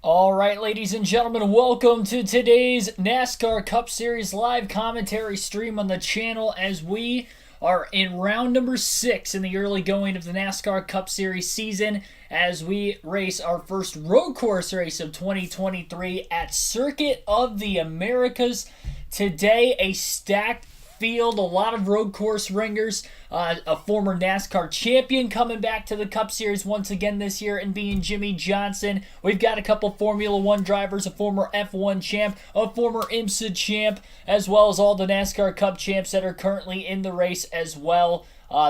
All right, ladies and gentlemen, welcome to today's NASCAR Cup Series live commentary stream on the channel as we are in round number 6 in the early going of the NASCAR Cup Series season as we race our first road course race of 2023 at Circuit of the Americas. Today, a stacked field, a lot of road course ringers, a former NASCAR champion coming back to the Cup Series once again this year and being Jimmy Johnson. We've got a couple Formula One drivers, a former F1 champ, a former IMSA champ, as well as all the NASCAR Cup champs that are currently in the race as well.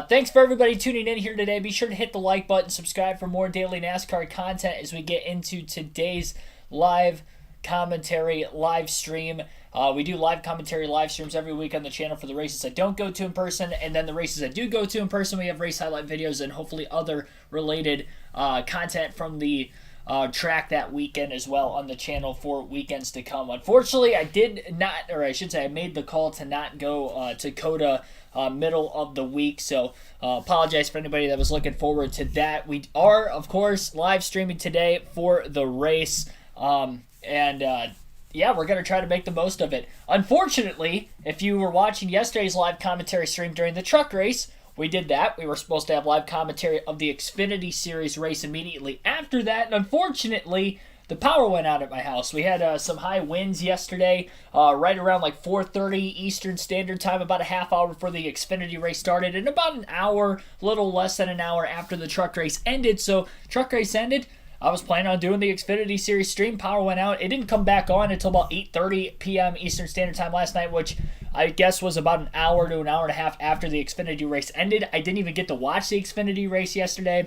Thanks for everybody tuning in here today. Be sure to hit the like button, subscribe for more daily NASCAR content as we get into today's live commentary live stream. We do live commentary live streams every week on the channel for the races I don't go to in person, and then the races I do go to in person, we have race highlight videos and hopefully other related content from the track that weekend as well on the channel for weekends to come. Unfortunately, I did not, or I should say I made the call to not go to COTA middle of the week, so apologize for anybody that was looking forward to that. We are, of course, live streaming today for the race, yeah, we're going to try to make the most of it. Unfortunately, if you were watching yesterday's live commentary stream during the truck race, we did that. We were supposed to have live commentary of the Xfinity Series race immediately after that, and unfortunately, the power went out at my house. We had some high winds yesterday, right around like 4:30 Eastern Standard Time, about a half hour before the Xfinity race started, and about an hour, little less than an hour after the truck race ended. So, truck race ended. I was planning on doing the Xfinity Series stream. Power went out. It didn't come back on until about 8:30 p.m. Eastern Standard Time last night, which I guess was about an hour to an hour and a half after the Xfinity race ended. I didn't even get to watch the Xfinity race yesterday.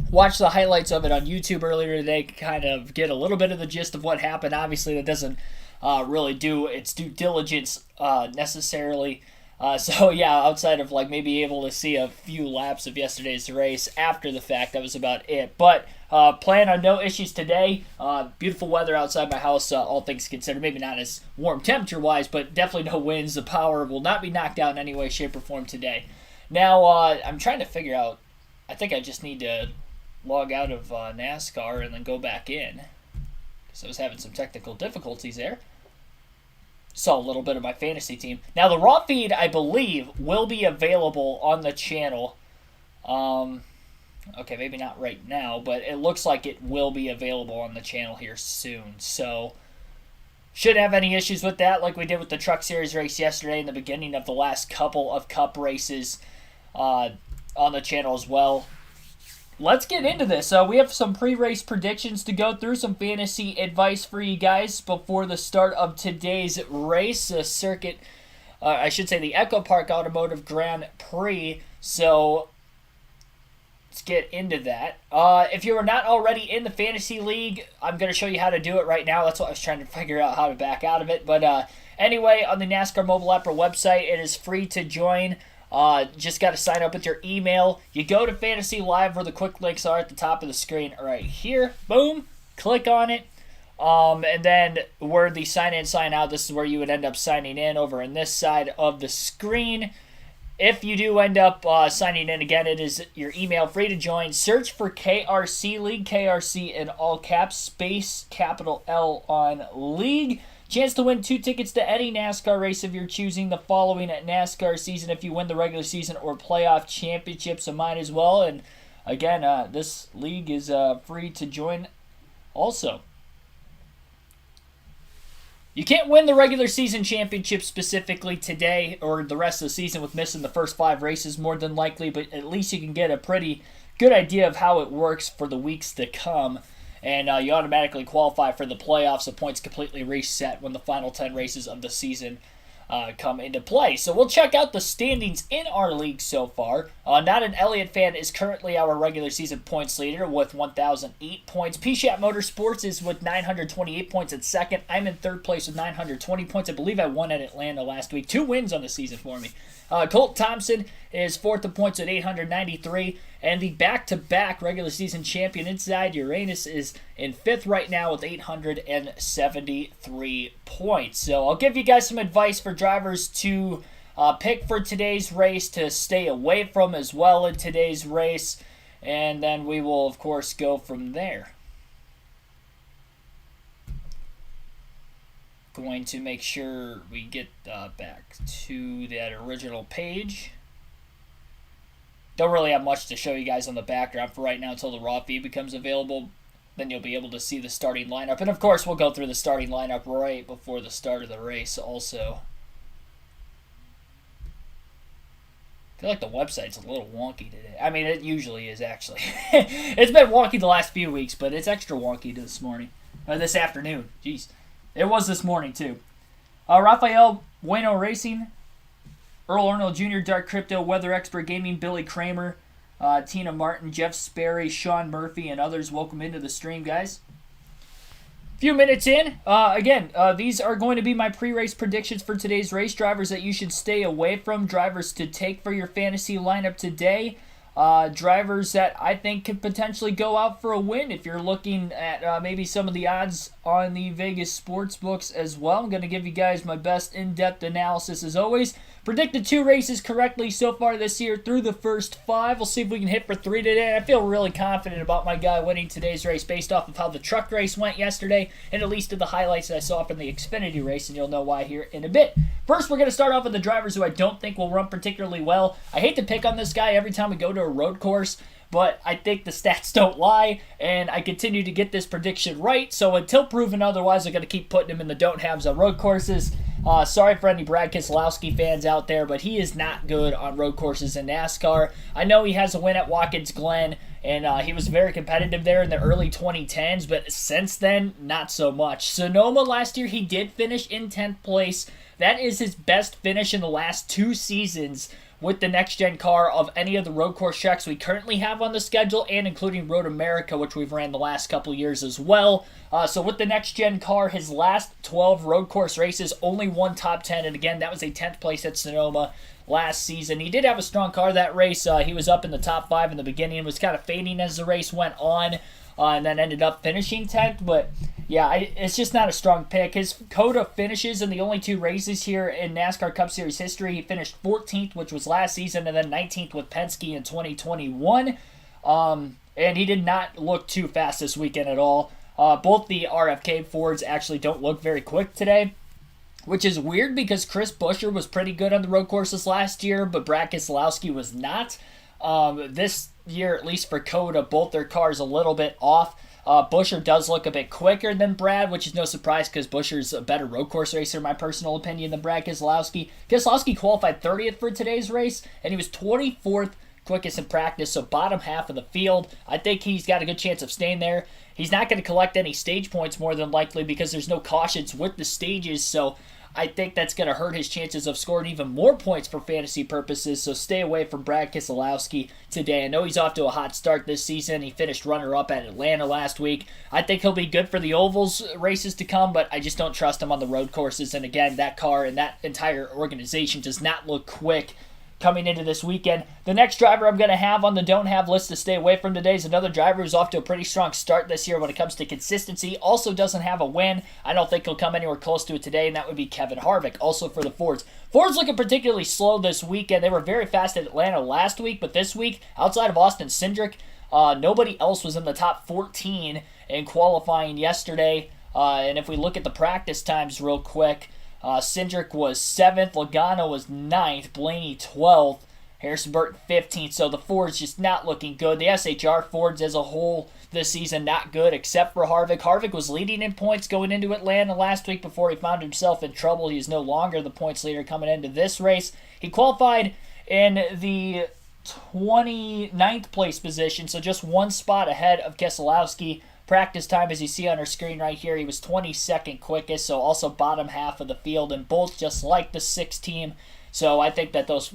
Watched the highlights of it on YouTube earlier today, kind of get a little bit of the gist of what happened. Obviously, that doesn't really do its due diligence necessarily. So yeah, outside of like maybe able to see a few laps of yesterday's race after the fact, that was about it. But plan on no issues today. Beautiful weather outside my house, all things considered. Maybe not as warm temperature-wise, but definitely no winds. The power will not be knocked out in any way, shape, or form today. Now, I'm trying to figure out, I think I just need to log out of NASCAR and then go back in, because I was having some technical difficulties there. Saw a little bit of my fantasy team. Now, the raw feed, I believe, will be available on the channel. Okay, maybe not right now, but it looks like it will be available on the channel here soon. So, shouldn't have any issues with that like we did with the Truck Series race yesterday in the beginning of the last couple of Cup races on the channel as well. Let's get into this. We have some pre-race predictions to go through, some fantasy advice for you guys before the start of today's race. The EchoPark Automotive Grand Prix. So, let's get into that. If you are not already in the Fantasy League, I'm going to show you how to do it right now. That's what I was trying to figure out, how to back out of it. But anyway, on the NASCAR mobile app or website, it is free to join. Just got to sign up with your email. You go to Fantasy Live where the quick links are at the top of the screen right here. Boom. Click on it. And then where the sign in, sign out, this is where you would end up signing in over in this side of the screen. If you do end up signing in again, it is your email free to join. Search for KRC League, KRC in all caps, space, capital L on League. Chance to win 2 tickets to any NASCAR race of your choosing the following NASCAR season if you win the regular season or playoff championships, so mine as well. And again, this league is free to join also. You can't win the regular season championship specifically today or the rest of the season with missing the first 5 races more than likely, but at least you can get a pretty good idea of how it works for the weeks to come. And you automatically qualify for the playoffs. The points completely reset when the final 10 races of the season come into play. So we'll check out the standings in our league so far. Not an Elliott fan is currently our regular season points leader with 1,008 points. P-Shat Motorsports is with 928 points at second. I'm in third place with 920 points. I believe I won at Atlanta last week. 2 wins on the season for me. Colt Thompson is fourth in points at 893. And the back-to-back regular season champion inside Uranus is in fifth right now with 873 points. So I'll give you guys some advice for drivers to pick for today's race, to stay away from as well in today's race. And then we will, of course, go from there. Going to make sure we get back to that original page. Don't really have much to show you guys on the background for right now until the raw feed becomes available. Then you'll be able to see the starting lineup. And of course, we'll go through the starting lineup right before the start of the race also. I feel like the website's a little wonky today. I mean, it usually is, actually. It's been wonky the last few weeks, but it's extra wonky this morning. Or this afternoon. Jeez. It was this morning, too. Rafael Bueno Racing, Earl Arnold Jr., Dark Crypto, Weather Expert Gaming, Billy Kramer, Tina Martin, Jeff Sperry, Sean Murphy, and others. Welcome into the stream, guys. Few minutes in. These are going to be my pre-race predictions for today's race. Drivers that you should stay away from. Drivers to take for your fantasy lineup today. Drivers that I think could potentially go out for a win if you're looking at maybe some of the odds on the Vegas sports books as well. I'm going to give you guys my best in-depth analysis as always. Predicted 2 races correctly so far this year through the first 5. We'll see if we can hit for 3 today. I feel really confident about my guy winning today's race based off of how the truck race went yesterday and at least of the highlights that I saw from the Xfinity race, and you'll know why here in a bit. First, we're going to start off with the drivers who I don't think will run particularly well. I hate to pick on this guy every time we go to a road course, but I think the stats don't lie, and I continue to get this prediction right. So until proven otherwise, I'm going to keep putting him in the don't-haves on road courses. Sorry for any Brad Keselowski fans out there, but he is not good on road courses in NASCAR. I know he has a win at Watkins Glen, and he was very competitive there in the early 2010s, but since then, not so much. Sonoma last year, he did finish in 10th place. That is his best finish in the last 2 seasons with the next-gen car of any of the road course tracks we currently have on the schedule, and including Road America, which we've ran the last couple years as well. So with the next-gen car, his last 12 road course races, only one top 10, and again, that was a 10th place at Sonoma last season. He did have a strong car that race. He was up in the top 5 in the beginning and was kind of fading as the race went on, and then ended up finishing 10th, but yeah, it's just not a strong pick. His COTA finishes in the only 2 races here in NASCAR Cup Series history. He finished 14th, which was last season, and then 19th with Penske in 2021. And he did not look too fast this weekend at all. Both the RFK Fords actually don't look very quick today, which is weird because Chris Buescher was pretty good on the road courses last year, but Brad Keselowski was not. This year, at least for COTA, both their cars a little bit off. Buescher does look a bit quicker than Brad, which is no surprise because Buescher's a better road course racer, in my personal opinion, than Brad Keselowski. Keselowski qualified 30th for today's race, and he was 24th quickest in practice, so bottom half of the field. I think he's got a good chance of staying there. He's not going to collect any stage points more than likely because there's no cautions with the stages, so I think that's going to hurt his chances of scoring even more points for fantasy purposes, so stay away from Brad Keselowski today. I know he's off to a hot start this season. He finished runner-up at Atlanta last week. I think he'll be good for the ovals races to come, but I just don't trust him on the road courses. And again, that car and that entire organization does not look quick coming into this weekend. The next driver I'm going to have on the don't have list to stay away from today is another driver who's off to a pretty strong start this year when it comes to consistency. Also doesn't have a win. I don't think he'll come anywhere close to it today, and that would be Kevin Harvick, also for the Fords. Fords looking particularly slow this weekend. They were very fast at Atlanta last week, but this week, outside of Austin Cindric, nobody else was in the top 14 in qualifying yesterday. And if we look at the practice times real quick, Cindric was 7th, Logano was 9th, Blaney 12th, Harrison Burton 15th, so the Fords just not looking good. The SHR Fords as a whole this season not good except for Harvick. Harvick was leading in points going into Atlanta last week before he found himself in trouble. He is no longer the points leader coming into this race. He qualified in the 29th place position, so just one spot ahead of Keselowski. Practice time, as you see on our screen right here, he was 22nd quickest, so also bottom half of the field, and both just like the 6 team. So I think that those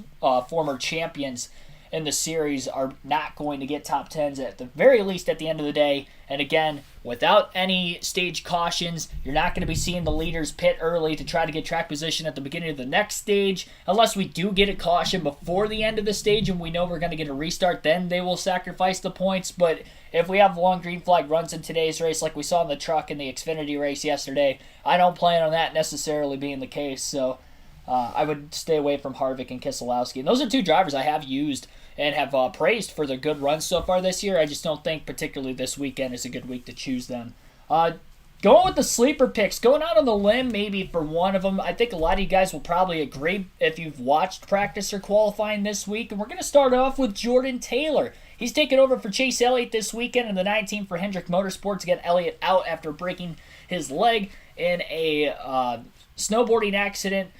former champions in the series are not going to get top 10s at the very least at the end of the day. And again, without any stage cautions, you're not going to be seeing the leaders pit early to try to get track position at the beginning of the next stage. Unless we do get a caution before the end of the stage and we know we're going to get a restart, then they will sacrifice the points. But if we have long green flag runs in today's race like we saw in the truck in the Xfinity race yesterday, I don't plan on that necessarily being the case. So I would stay away from Harvick and Keselowski. And those are 2 drivers I have used and have praised for their good runs so far this year. I just don't think particularly this weekend is a good week to choose them. Going with the sleeper picks, going out on the limb maybe for one of them. I think a lot of you guys will probably agree if you've watched practice or qualifying this week. And we're going to start off with Jordan Taylor. He's taking over for Chase Elliott this weekend in the 19 for Hendrick Motorsports to get Elliott out after breaking his leg in a snowboarding accident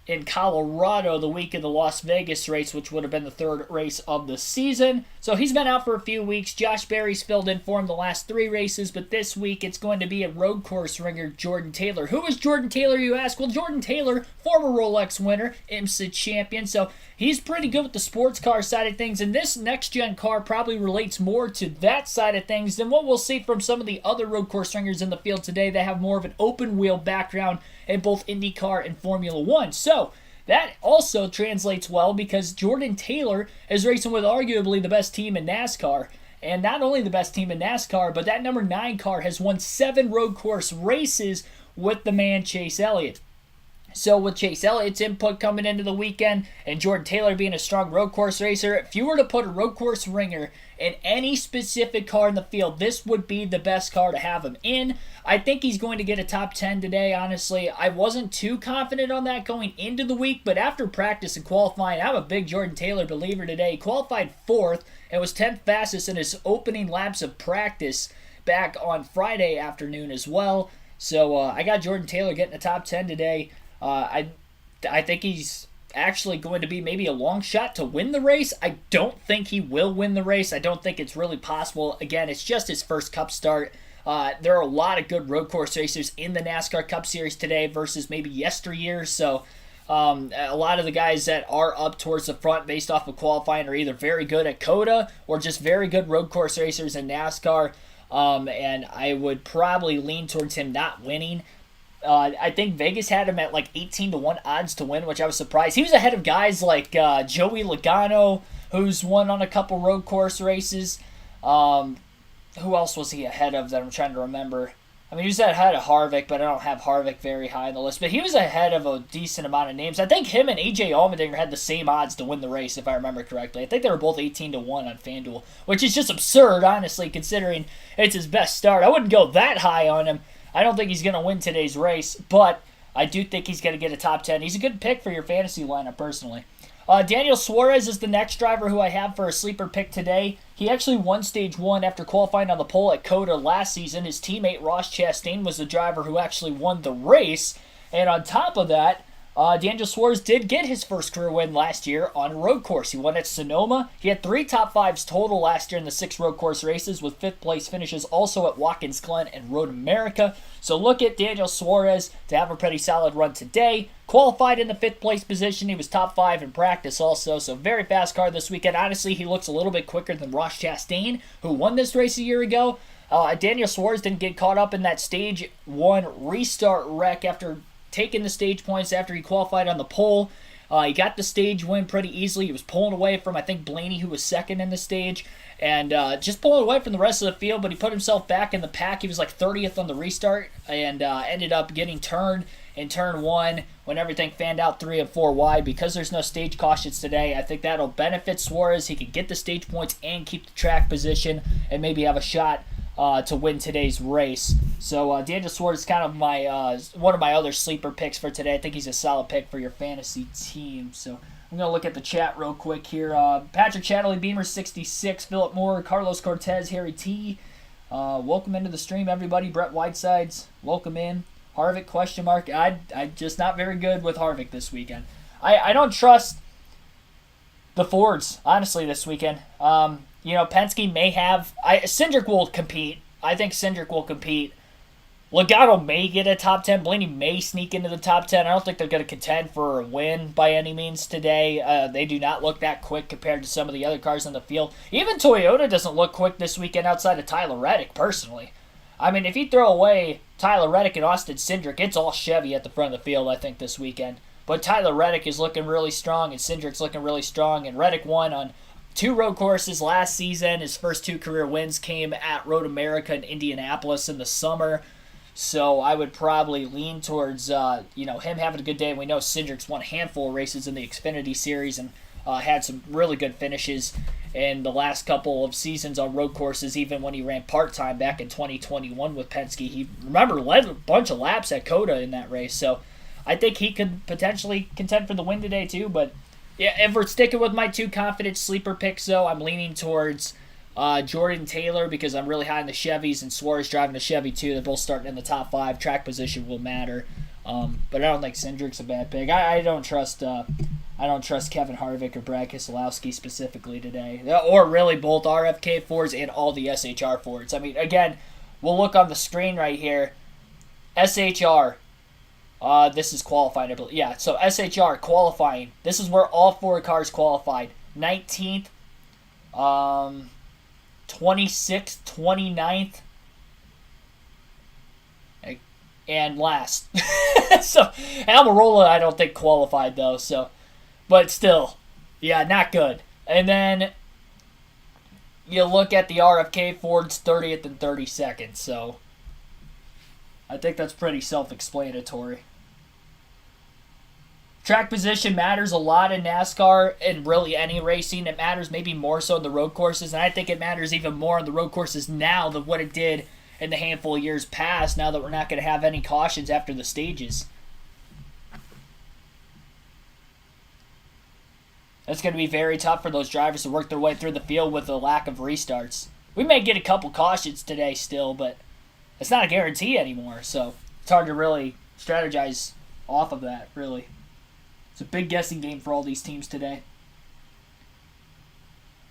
in Colorado the week of the Las Vegas race, which would have been the third race of the season. So he's been out for a few weeks. Josh Berry's filled in for him the last 3 races, but this week it's going to be a road course ringer, Jordan Taylor. Who is Jordan Taylor, you ask? Well, Jordan Taylor, former Rolex winner, IMSA champion, so he's pretty good with the sports car side of things, and this next-gen car probably relates more to that side of things than what we'll see from some of the other road course ringers in the field today that have more of an open-wheel background in both IndyCar and Formula One. So that also translates well because Jordan Taylor is racing with arguably the best team in NASCAR. And not only the best team in NASCAR, but that number 9 car has won 7 road course races with the man Chase Elliott. So with Chase Elliott's input coming into the weekend and Jordan Taylor being a strong road course racer, if you were to put a road course ringer in any specific car in the field, this would be the best car to have him in. I think he's going to get a top 10 today, honestly. I wasn't too confident on that going into the week, but after practice and qualifying, I'm a big Jordan Taylor believer today. He qualified 4th and was 10th fastest in his opening laps of practice back on Friday afternoon as well. So I got Jordan Taylor getting a top 10 today. I think he's actually going to be maybe a long shot to win the race. I don't think he will win the race. I don't think it's really possible. Again, it's just his first Cup start. There are a lot of good road course racers in the NASCAR Cup Series today versus maybe yesteryear. So a lot of the guys that are up towards the front based off of qualifying are either very good at COTA or just very good road course racers in NASCAR. And I would probably lean towards him not winning. I think Vegas had him at like 18-1 odds to win, which I was surprised. He was ahead of guys like Joey Logano, who's won on a couple road course races. Who else was he ahead of that I'm trying to remember? I mean, he was ahead of Harvick, but I don't have Harvick very high on the list. But he was ahead of a decent amount of names. I think him and AJ Allmendinger had the same odds to win the race, if I remember correctly. I think they were both 18-1 on FanDuel, which is just absurd, honestly, considering it's his best start. I wouldn't go that high on him. I don't think he's going to win today's race, but I do think he's going to get a top 10. He's a good pick for your fantasy lineup, personally. Daniel Suarez is the next driver who I have for a sleeper pick today. He actually won Stage 1 after qualifying on the pole at COTA last season. His teammate Ross Chastain was the driver who actually won the race. And on top of that, Daniel Suarez did get his first career win last year on a road course. He won at Sonoma. He had 3 top 5s total last year in the 6 road course races, with 5th place finishes also at Watkins Glen and Road America. So look at Daniel Suarez to have a pretty solid run today. Qualified in the 5th place position. He was top 5 in practice also, so very fast car this weekend. Honestly, he looks a little bit quicker than Ross Chastain, who won this race a year ago. Daniel Suarez didn't get caught up in that Stage 1 restart wreck after taking the stage points after he qualified on the pole. He got the stage win pretty easily. He was pulling away from, I think, Blaney, who was second in the stage, and just pulling away from the rest of the field, but he put himself back in the pack. He was like 30th on the restart and ended up getting turned in turn 1 when everything fanned out 3 and 4 wide. Because there's no stage cautions today, I think that'll benefit Suarez. He can get the stage points and keep the track position and maybe have a shot to win today's race. So Daniel Suarez is kind of my one of my other sleeper picks for today. I think he's a solid pick for your fantasy team. So I'm going to look at the chat real quick here. Patrick Chatterley, Beamer 66, Philip Moore, Carlos Cortez, Harry T. Welcome into the stream, everybody. Brett Whitesides, welcome in. Harvick, question mark. I'm just not very good with Harvick this weekend. I don't trust the Fords, honestly, this weekend. Penske may have... Cindric will compete. I think Cindric will compete. Logano may get a top 10. Blaney may sneak into the top 10. I don't think they're going to contend for a win by any means today. They do not look that quick compared to some of the other cars in the field. Even Toyota doesn't look quick this weekend outside of Tyler Reddick, personally. I mean, if you throw away Tyler Reddick and Austin Cindric, it's all Chevy at the front of the field, I think, this weekend. But Tyler Reddick is looking really strong, and Cindric's looking really strong, and Reddick won on 2 road courses last season. His first 2 career wins came at Road America and Indianapolis in the summer. So I would probably lean towards him having a good day. And we know Cindric's won a handful of races in the Xfinity Series and had some really good finishes in the last couple of seasons on road courses, even when he ran part-time back in 2021 with Penske. He, remember, led a bunch of laps at COTA in that race. So I think he could potentially contend for the win today too. But yeah, if we're sticking with my two confident sleeper picks, though, I'm leaning towards Jordan Taylor because I'm really high in the Chevys, and Suarez driving the Chevy too. They're both starting in the top 5. Track position will matter. But I don't think Cindric's a bad pick. I don't trust Kevin Harvick or Brad Keselowski specifically today, or really both RFK Fords and all the SHR Fords. I mean, again, we'll look on the screen right here. SHR. This is qualifying, I believe. Yeah, so SHR qualifying. This is where all 4 cars qualified. 19th, 26th, 29th, and last. So Almirola, I don't think qualified though. So, but still, yeah, not good. And then you look at the RFK Fords, 30th and 32nd. So I think that's pretty self-explanatory. Track position matters a lot in NASCAR and really any racing. It matters maybe more so in the road courses, and I think it matters even more on the road courses now than what it did in the handful of years past, now that we're not going to have any cautions after the stages. It's going to be very tough for those drivers to work their way through the field with a lack of restarts. We may get a couple cautions today still, but it's not a guarantee anymore, so it's hard to really strategize off of that, really. It's a big guessing game for all these teams today.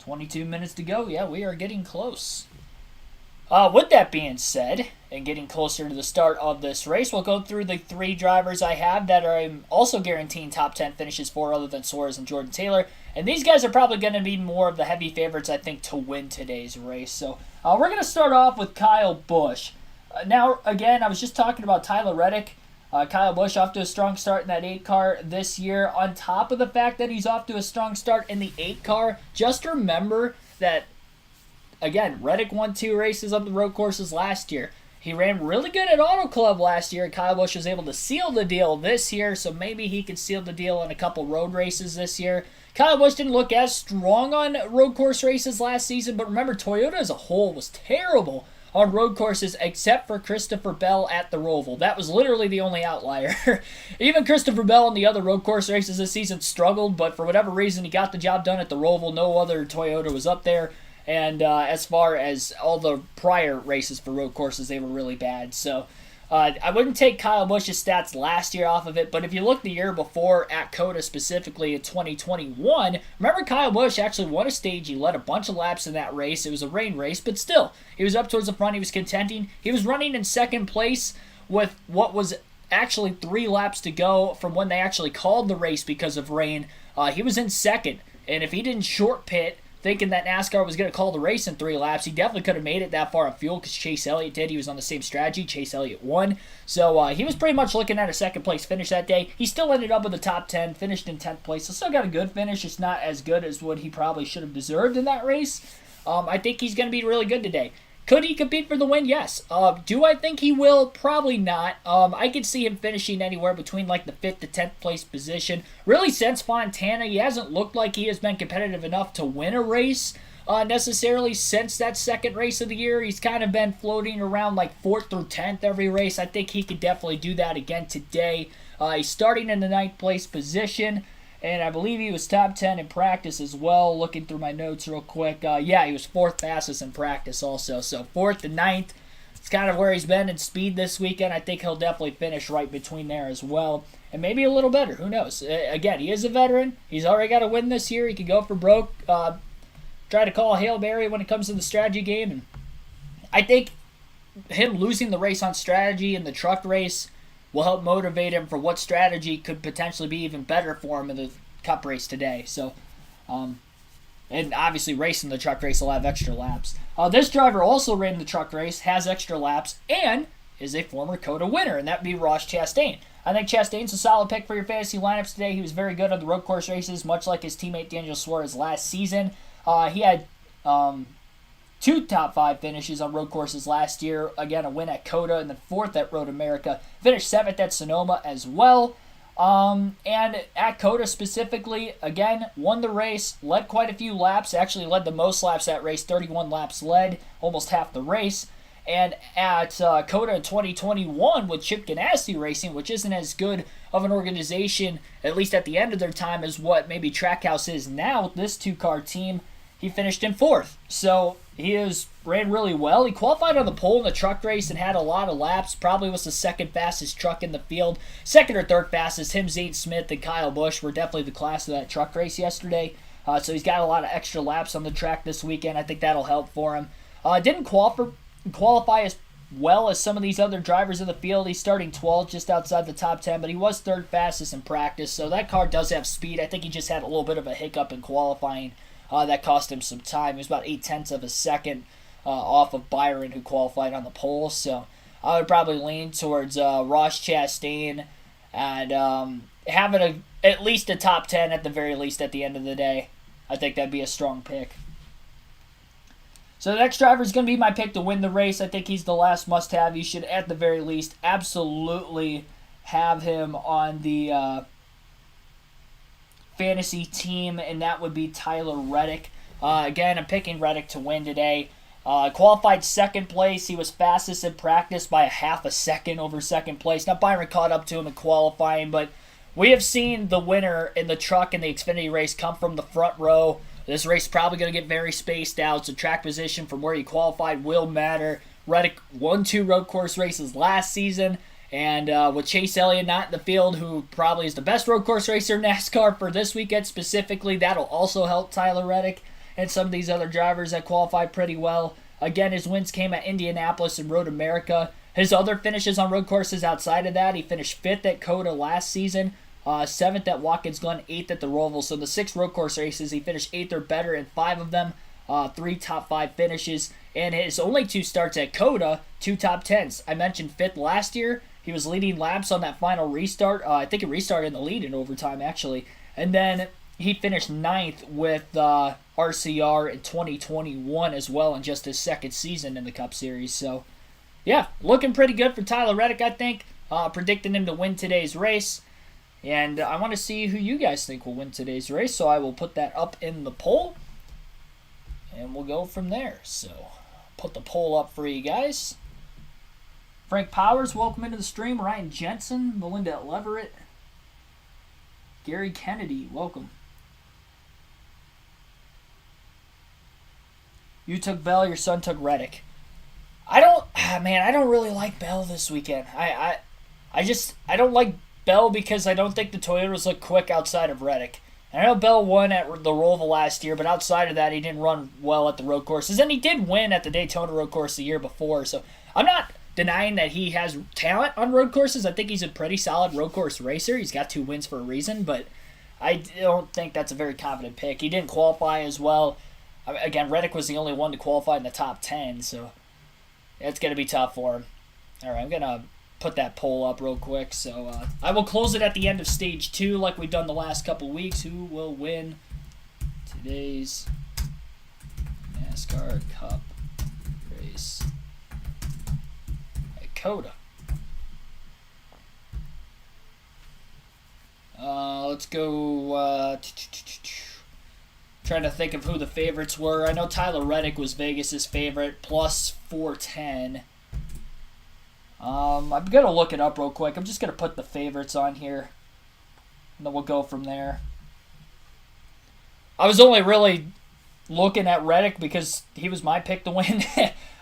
22 minutes to go. Yeah, we are getting close. With that being said, and getting closer to the start of this race, we'll go through the 3 drivers I have that I'm also guaranteeing top 10 finishes for, other than Suarez and Jordan Taylor. And these guys are probably going to be more of the heavy favorites, I think, to win today's race. So we're going to start off with Kyle Busch. Now, again, I was just talking about Tyler Reddick. Kyle Busch off to a strong start in that 8 car this year. On top of the fact that he's off to a strong start in the 8 car, just remember that, again, Reddick won 2 races on the road courses last year. He ran really good at Auto Club last year. Kyle Busch was able to seal the deal this year, so maybe he could seal the deal in a couple road races this year. Kyle Busch didn't look as strong on road course races last season, but remember, Toyota as a whole was terrible on road courses except for Christopher Bell at the Roval. That was literally the only outlier. Even Christopher Bell on the other road course races this season struggled, but for whatever reason, he got the job done at the Roval. No other Toyota was up there. And as far as all the prior races for road courses, they were really bad. So I wouldn't take Kyle Busch's stats last year off of it, but if you look the year before at COTA specifically in 2021, remember Kyle Busch actually won a stage. He led a bunch of laps in that race. It was a rain race, but still, he was up towards the front. He was contending. He was running in second place with what was actually 3 laps to go from when they actually called the race because of rain. He was in second, and if he didn't short pit, thinking that NASCAR was going to call the race in 3 laps, he definitely could have made it that far on fuel because Chase Elliott did. He was on the same strategy. Chase Elliott won. So he was pretty much looking at a second place finish that day. He still ended up with the top 10, finished in 10th place. So still got a good finish. It's not as good as what he probably should have deserved in that race. I think he's going to be really good today. Could he compete for the win? Yes. Do I think he will? Probably not. I could see him finishing anywhere between like the 5th to 10th place position. Really, since Fontana, he hasn't looked like he has been competitive enough to win a race necessarily since that second race of the year. He's kind of been floating around like 4th through 10th every race. I think he could definitely do that again today. He's starting in the 9th place position. And I believe he was top 10 in practice as well. Looking through my notes real quick. Yeah, he was 4th fastest in practice also. So 4th to 9th. It's kind of where he's been in speed this weekend. I think he'll definitely finish right between there as well. And maybe a little better. Who knows? Again, he is a veteran. He's already got a win this year. He could go for broke. Try to call a Hail Mary when it comes to the strategy game. And I think him losing the race on strategy in the truck race will help motivate him for what strategy could potentially be even better for him in the Cup race today. So, and obviously racing the truck race will have extra laps. This driver also ran the truck race, has extra laps, and is a former COTA winner, and that would be Ross Chastain. I think Chastain's a solid pick for your fantasy lineups today. He was very good on the road course races, much like his teammate Daniel Suarez last season. He had 2 top 5 finishes on road courses last year. Again, a win at COTA and then 4th at Road America. Finished 7th at Sonoma as well. And at COTA specifically, again, won the race, led quite a few laps, actually led the most laps at race, 31 laps led, almost half the race. And at COTA in 2021 with Chip Ganassi Racing, which isn't as good of an organization, at least at the end of their time, as what maybe Trackhouse is now with this two-car team, he finished in 4th. So he ran really well. He qualified on the pole in the truck race and had a lot of laps. Probably was the second fastest truck in the field. Second or third fastest, him, Zane Smith, and Kyle Busch were definitely the class of that truck race yesterday. So he's got a lot of extra laps on the track this weekend. I think that'll help for him. Didn't qualify as well as some of these other drivers in the field. He's starting 12th, just outside the top 10, but he was third fastest in practice. So that car does have speed. I think he just had a little bit of a hiccup in qualifying. That cost him some time. He was about 0.8 of a second off of Byron, who qualified on the pole. So I would probably lean towards Ross Chastain and having at least a top 10 at the very least at the end of the day. I think that'd be a strong pick. So the next driver is going to be my pick to win the race. I think he's the last must-have. You should, at the very least, absolutely have him on the fantasy team, and that would be Tyler Reddick. Again, I'm picking Reddick to win today. Qualified second place. He was fastest in practice by a half a second over second place. Now, Byron caught up to him in qualifying, but we have seen the winner in the truck in the Xfinity race come from the front row. This race is probably going to get very spaced out, so track position from where you qualified will matter. Reddick won 2 road course races last season, and with Chase Elliott not in the field, who probably is the best road course racer in NASCAR for this weekend specifically, that'll also help Tyler Reddick and some of these other drivers that qualified pretty well. Again, his wins came at Indianapolis and Road America. His other finishes on road courses outside of that, he finished 5th at COTA last season, 7th at Watkins Glen, 8th at the Roval. So the 6 road course races, he finished 8th or better in 5 of them, 3 top 5 finishes. And his only 2 starts at COTA, 2 top 10s. I mentioned 5th last year. He was leading laps on that final restart. I think he restarted in the lead in overtime, actually. And then he finished 9th with RCR in 2021 as well in just his second season in the Cup Series. So, yeah, looking pretty good for Tyler Reddick, I think. Predicting him to win today's race. And I want to see who you guys think will win today's race, so I will put that up in the poll. And we'll go from there. So, put the poll up for you guys. Frank Powers, welcome into the stream. Ryan Jensen, Melinda Leverett. Gary Kennedy, welcome. You took Bell, your son took Reddick. I don't really like Bell this weekend. I don't like Bell because I don't think the Toyotas look quick outside of Reddick. And I know Bell won at the Roval last year, but outside of that, he didn't run well at the road courses. And he did win at the Daytona road course the year before. So I'm not denying that he has talent on road courses. I think he's a pretty solid road course racer. He's got 2 wins for a reason, but I don't think that's a very confident pick. He didn't qualify as well. Again, Reddick was the only one to qualify in the top 10, so it's going to be tough for him. All right, I'm going to put that poll up real quick. So I will close it at the end of Stage 2 like we've done the last couple weeks. Who will win today's NASCAR Cup race at COTA? Let's go... Trying to think of who the favorites were. I know Tyler Reddick was Vegas's favorite, plus 410. I'm going to look it up real quick. I'm just going to put the favorites on here, and then we'll go from there. I was only really looking at Reddick because he was my pick to win.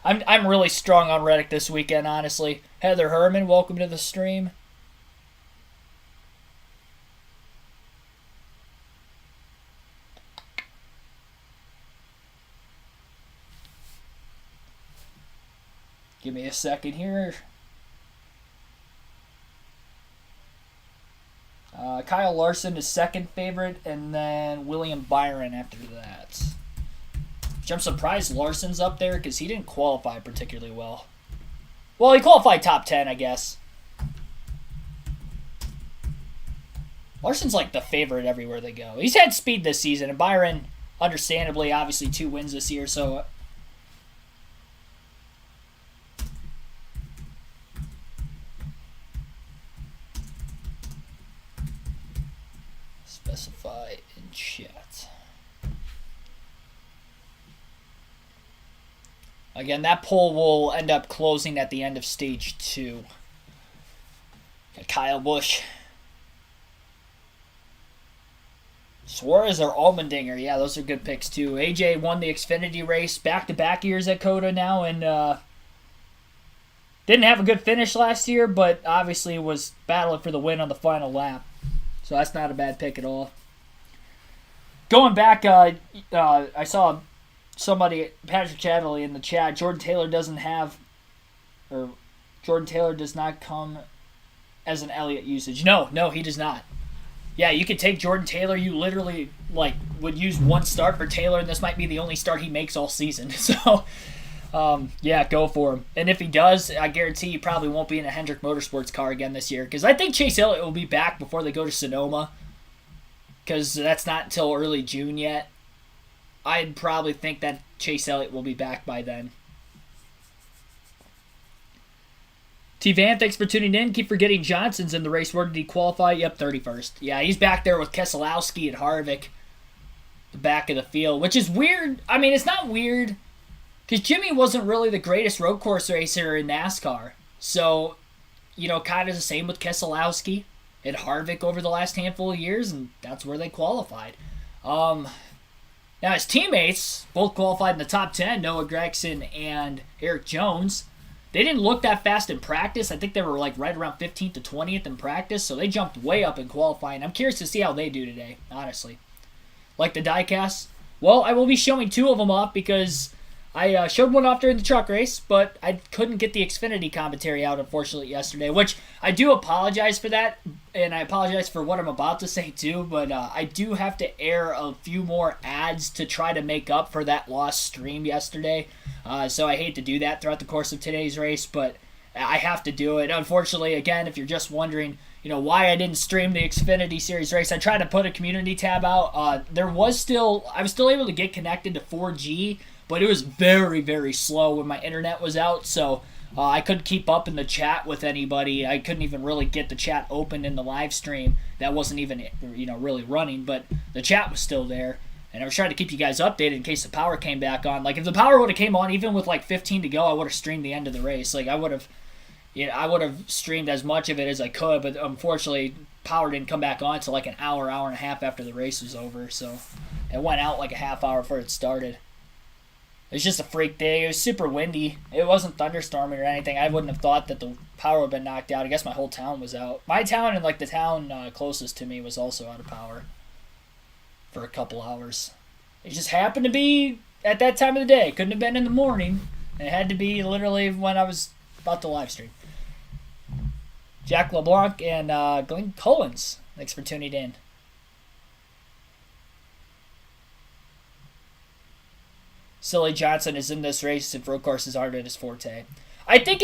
I'm really strong on Reddick this weekend, honestly. Heather Herman, welcome to the stream. Give me a second here. Kyle Larson is second favorite, and then William Byron after that. Which I'm surprised Larson's up there because he didn't qualify particularly well. Well, he qualified top 10, I guess. Larson's like the favorite everywhere they go. He's had speed this season, and Byron, understandably, obviously 2 wins this year, so... Specify in chat. Again, that poll will end up closing at the end of stage 2. Got Kyle Busch. Suarez or Allmendinger. Yeah, those are good picks too. AJ won the Xfinity race back-to-back years at COTA now, and didn't have a good finish last year, but obviously was battling for the win on the final lap. So that's not a bad pick at all. Going back, I saw somebody, Patrick Chatterley in the chat, Jordan Taylor does not come as an Elliott usage. No, he does not. Yeah, you could take Jordan Taylor. You literally would use one start for Taylor, and this might be the only start he makes all season. So, yeah, go for him. And if he does, I guarantee he probably won't be in a Hendrick Motorsports car again this year, because I think Chase Elliott will be back before they go to Sonoma, because that's not until early June yet. I'd probably think that Chase Elliott will be back by then. T-Van, thanks for tuning in. Keep forgetting Johnson's in the race. Where did he qualify? Yep, 31st. Yeah, he's back there with Keselowski and Harvick, the back of the field, which is weird. I mean, it's not weird, because Jimmy wasn't really the greatest road course racer in NASCAR. So, kind of the same with Keselowski and Harvick over the last handful of years, and that's where they qualified. Now, his teammates both qualified in the top 10, Noah Gragson and Eric Jones. They didn't look that fast in practice. I think they were right around 15th to 20th in practice, so they jumped way up in qualifying. I'm curious to see how they do today, honestly. Like the diecasts? Well, I will be showing 2 of them off because I showed one off during the truck race, but I couldn't get the Xfinity commentary out, unfortunately, yesterday, which I do apologize for that, and I apologize for what I'm about to say, too, but I do have to air a few more ads to try to make up for that lost stream yesterday, so I hate to do that throughout the course of today's race, but I have to do it. Unfortunately, again, if you're just wondering, why I didn't stream the Xfinity Series race, I tried to put a community tab out. I was still able to get connected to 4G, but it was very, very slow when my internet was out, so I couldn't keep up in the chat with anybody. I couldn't even really get the chat open in the live stream. That wasn't even, really running, but the chat was still there. And I was trying to keep you guys updated in case the power came back on. If the power would have came on, even with 15 to go, I would have streamed the end of the race. I would have streamed as much of it as I could, but unfortunately, power didn't come back on until an hour and a half after the race was over. So it went out a half hour before it started. It was just a freak day. It was super windy. It wasn't thunderstorming or anything. I wouldn't have thought that the power would have been knocked out. I guess my whole town was out. My town and the town closest to me was also out of power for a couple hours. It just happened to be at that time of the day. It couldn't have been in the morning. It had to be literally when I was about to live stream. Jack LeBlanc and Glenn Collins, thanks for tuning in. Silly Johnson is in this race if road courses aren't at his forte. I think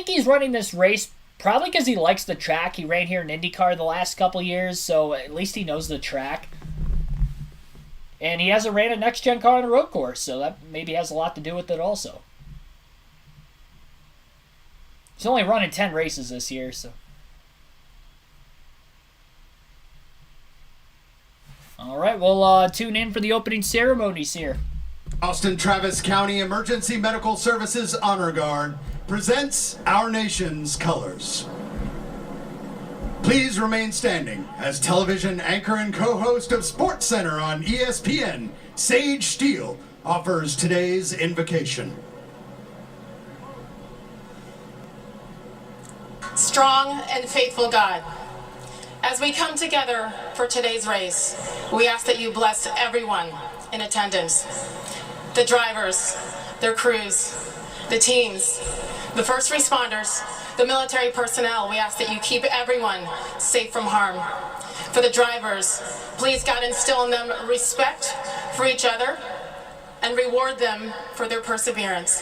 he's running this race probably because he likes the track. He ran here in IndyCar the last couple years, so at least he knows the track. And he hasn't ran a next-gen car on a road course, so that maybe has a lot to do with it also. He's only running 10 races this year, so. All right, we'll tune in for the opening ceremonies here. Austin Travis County Emergency Medical Services Honor Guard presents our nation's colors. Please remain standing as television anchor and co-host of SportsCenter on ESPN, Sage Steele, offers today's invocation. Strong and faithful God, as we come together for today's race, we ask that you bless everyone in attendance. The drivers, their crews, the teams, the first responders, the military personnel, we ask that you keep everyone safe from harm. For the drivers, please God instill in them respect for each other and reward them for their perseverance.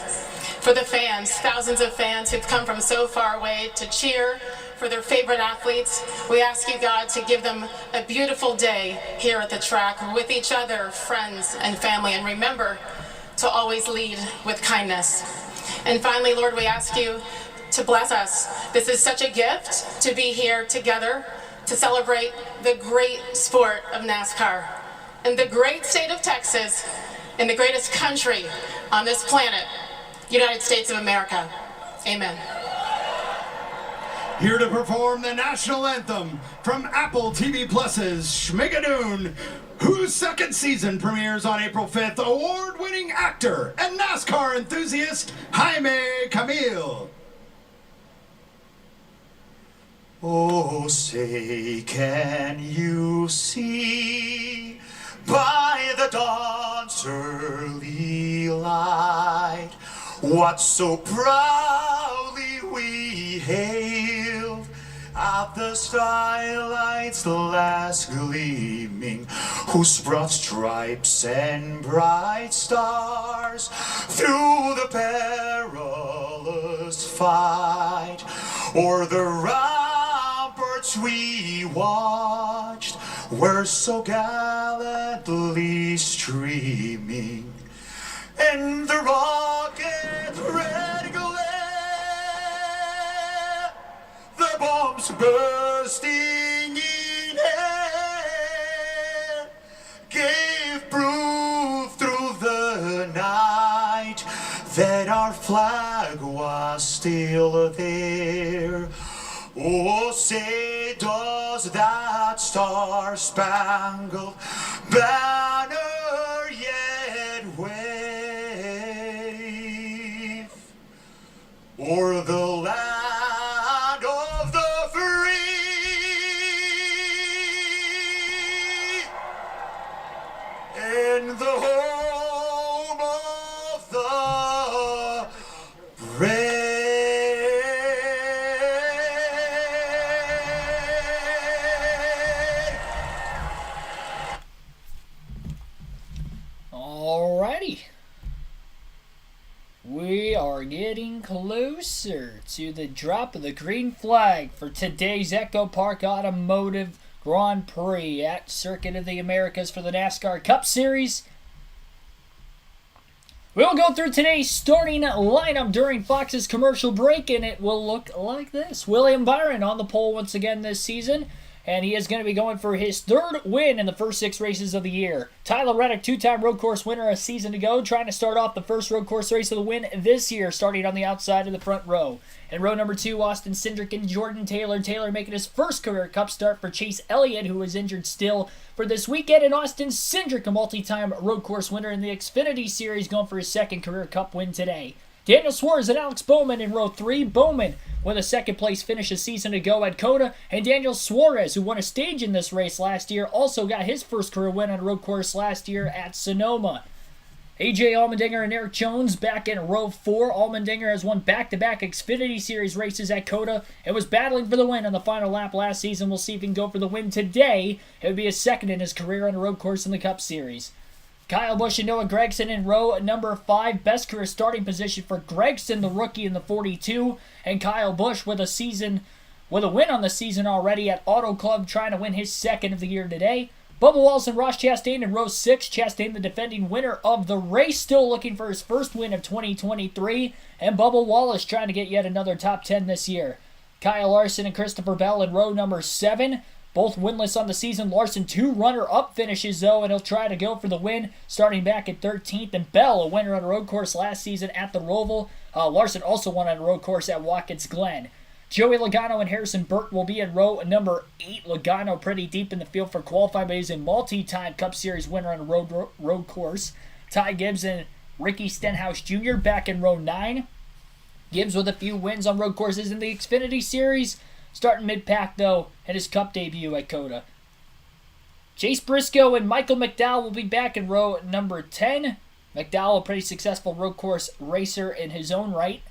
For the fans, thousands of fans who've come from so far away to cheer for their favorite athletes, we ask you, God, to give them a beautiful day here at the track with each other, friends and family, and remember to always lead with kindness. And finally, Lord, we ask you to bless us. This is such a gift to be here together to celebrate the great sport of NASCAR in the great state of Texas, in the greatest country on this planet, United States of America. Amen. Here to perform the national anthem from Apple TV Plus's Schmigadoon, whose second season premieres on April 5th, award-winning actor and NASCAR enthusiast Jaime Camil. Oh, say, can you see by the dawn's early light what so proudly we hailed at the starlight's last gleaming, whose broad stripes and bright stars through the perilous fight o'er the ramparts we watched were so gallantly streaming, and the rocket red glare, the bombs bursting in air, gave proof through the night that our flag was still there. Oh, say, does that star-spangled banner yet wave o'er the land of the free and the home of the brave? Alrighty. We are getting closer to the drop of the green flag for today's EchoPark Automotive Grand Prix at Circuit of the Americas for the NASCAR Cup Series. We'll go through today's starting lineup during Fox's commercial break, and it will look like this. William Byron on the pole once again this season, and he is going to be going for his third win in the first 6 races of the year. Tyler Reddick, 2-time road course winner a season ago, trying to start off the first road course race of the win this year, starting on the outside of the front row. In row number 2, Austin Cindric and Jordan Taylor. Taylor making his first career Cup start for Chase Elliott, who was injured still for this weekend. And Austin Cindric, a multi-time road course winner in the Xfinity Series, going for his second career Cup win today. Daniel Suarez and Alex Bowman in row 3. Bowman with a second place finish a season ago at COTA. And Daniel Suarez, who won a stage in this race last year, also got his first career win on a road course last year at Sonoma. AJ Allmendinger and Eric Jones back in row 4. Allmendinger has won back-to-back Xfinity Series races at COTA and was battling for the win on the final lap last season. We'll see if he can go for the win today. It would be his second in his career on a road course in the Cup Series. Kyle Busch and Noah Gragson in row number 5. Best career starting position for Gragson, the rookie, in the 42. And Kyle Busch with a win on the season already at Auto Club, trying to win his second of the year today. Bubba Wallace and Ross Chastain in row 6. Chastain, the defending winner of the race, still looking for his first win of 2023. And Bubba Wallace trying to get yet another top 10 this year. Kyle Larson and Christopher Bell in row number 7. Both winless on the season. Larson 2 runner-up finishes, though, and he'll try to go for the win, starting back at 13th. And Bell, a winner on a road course last season at the Roval. Larson also won on a road course at Watkins Glen. Joey Logano and Harrison Burton will be in row number 8. Logano pretty deep in the field for qualifying, but he's a multi-time Cup Series winner on a road course. Ty Gibbs and Ricky Stenhouse Jr. back in row 9. Gibbs with a few wins on road courses in the Xfinity Series, starting mid-pack, though, at his Cup debut at COTA. Chase Briscoe and Michael McDowell will be back in row number 10. McDowell, a pretty successful road course racer in his own right.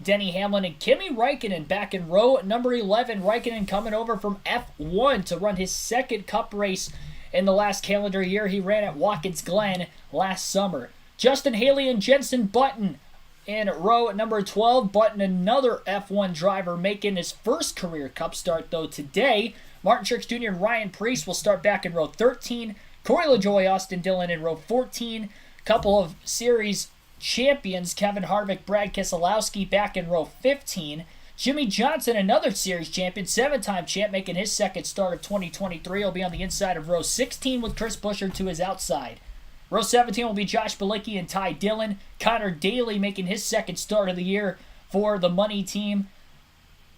Denny Hamlin and Kimi Räikkönen back in row number 11. Räikkönen coming over from F1 to run his second Cup race in the last calendar year. He ran at Watkins Glen last summer. Justin Haley and Jenson Button in row number 12. Button, another F1 driver, making his first career Cup start, though, today. Martin Truex Jr. and Ryan Preece will start back in row 13. Corey LaJoie, Austin Dillon in row 14. Couple of series champions, Kevin Harvick, Brad Keselowski, back in row 15. Jimmy Johnson, another series champion, 7-time champ, making his second start of 2023. He'll be on the inside of row 16 with Chris Buescher to his outside. Row 17 will be Josh Bilicki and Ty Dillon. Connor Daly making his second start of the year for the Money team.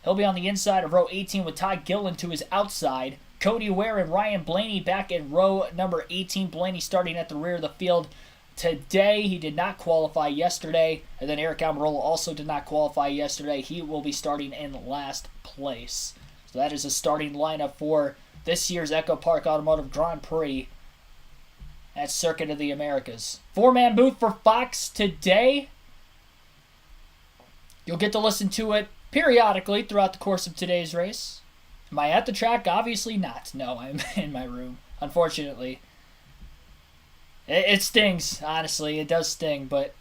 He'll be on the inside of row 18 with Todd Gillen to his outside. Cody Ware and Ryan Blaney back in row number 18. Blaney starting at the rear of the field today. He did not qualify yesterday. And then Eric Almirola also did not qualify yesterday. He will be starting in last place. So that is a starting lineup for this year's EchoPark Automotive Grand Prix at Circuit of the Americas. 4-man booth for Fox today. You'll get to listen to it periodically throughout the course of today's race. Am I at the track? Obviously not. No, I'm in my room, unfortunately. It stings, honestly. It does sting, but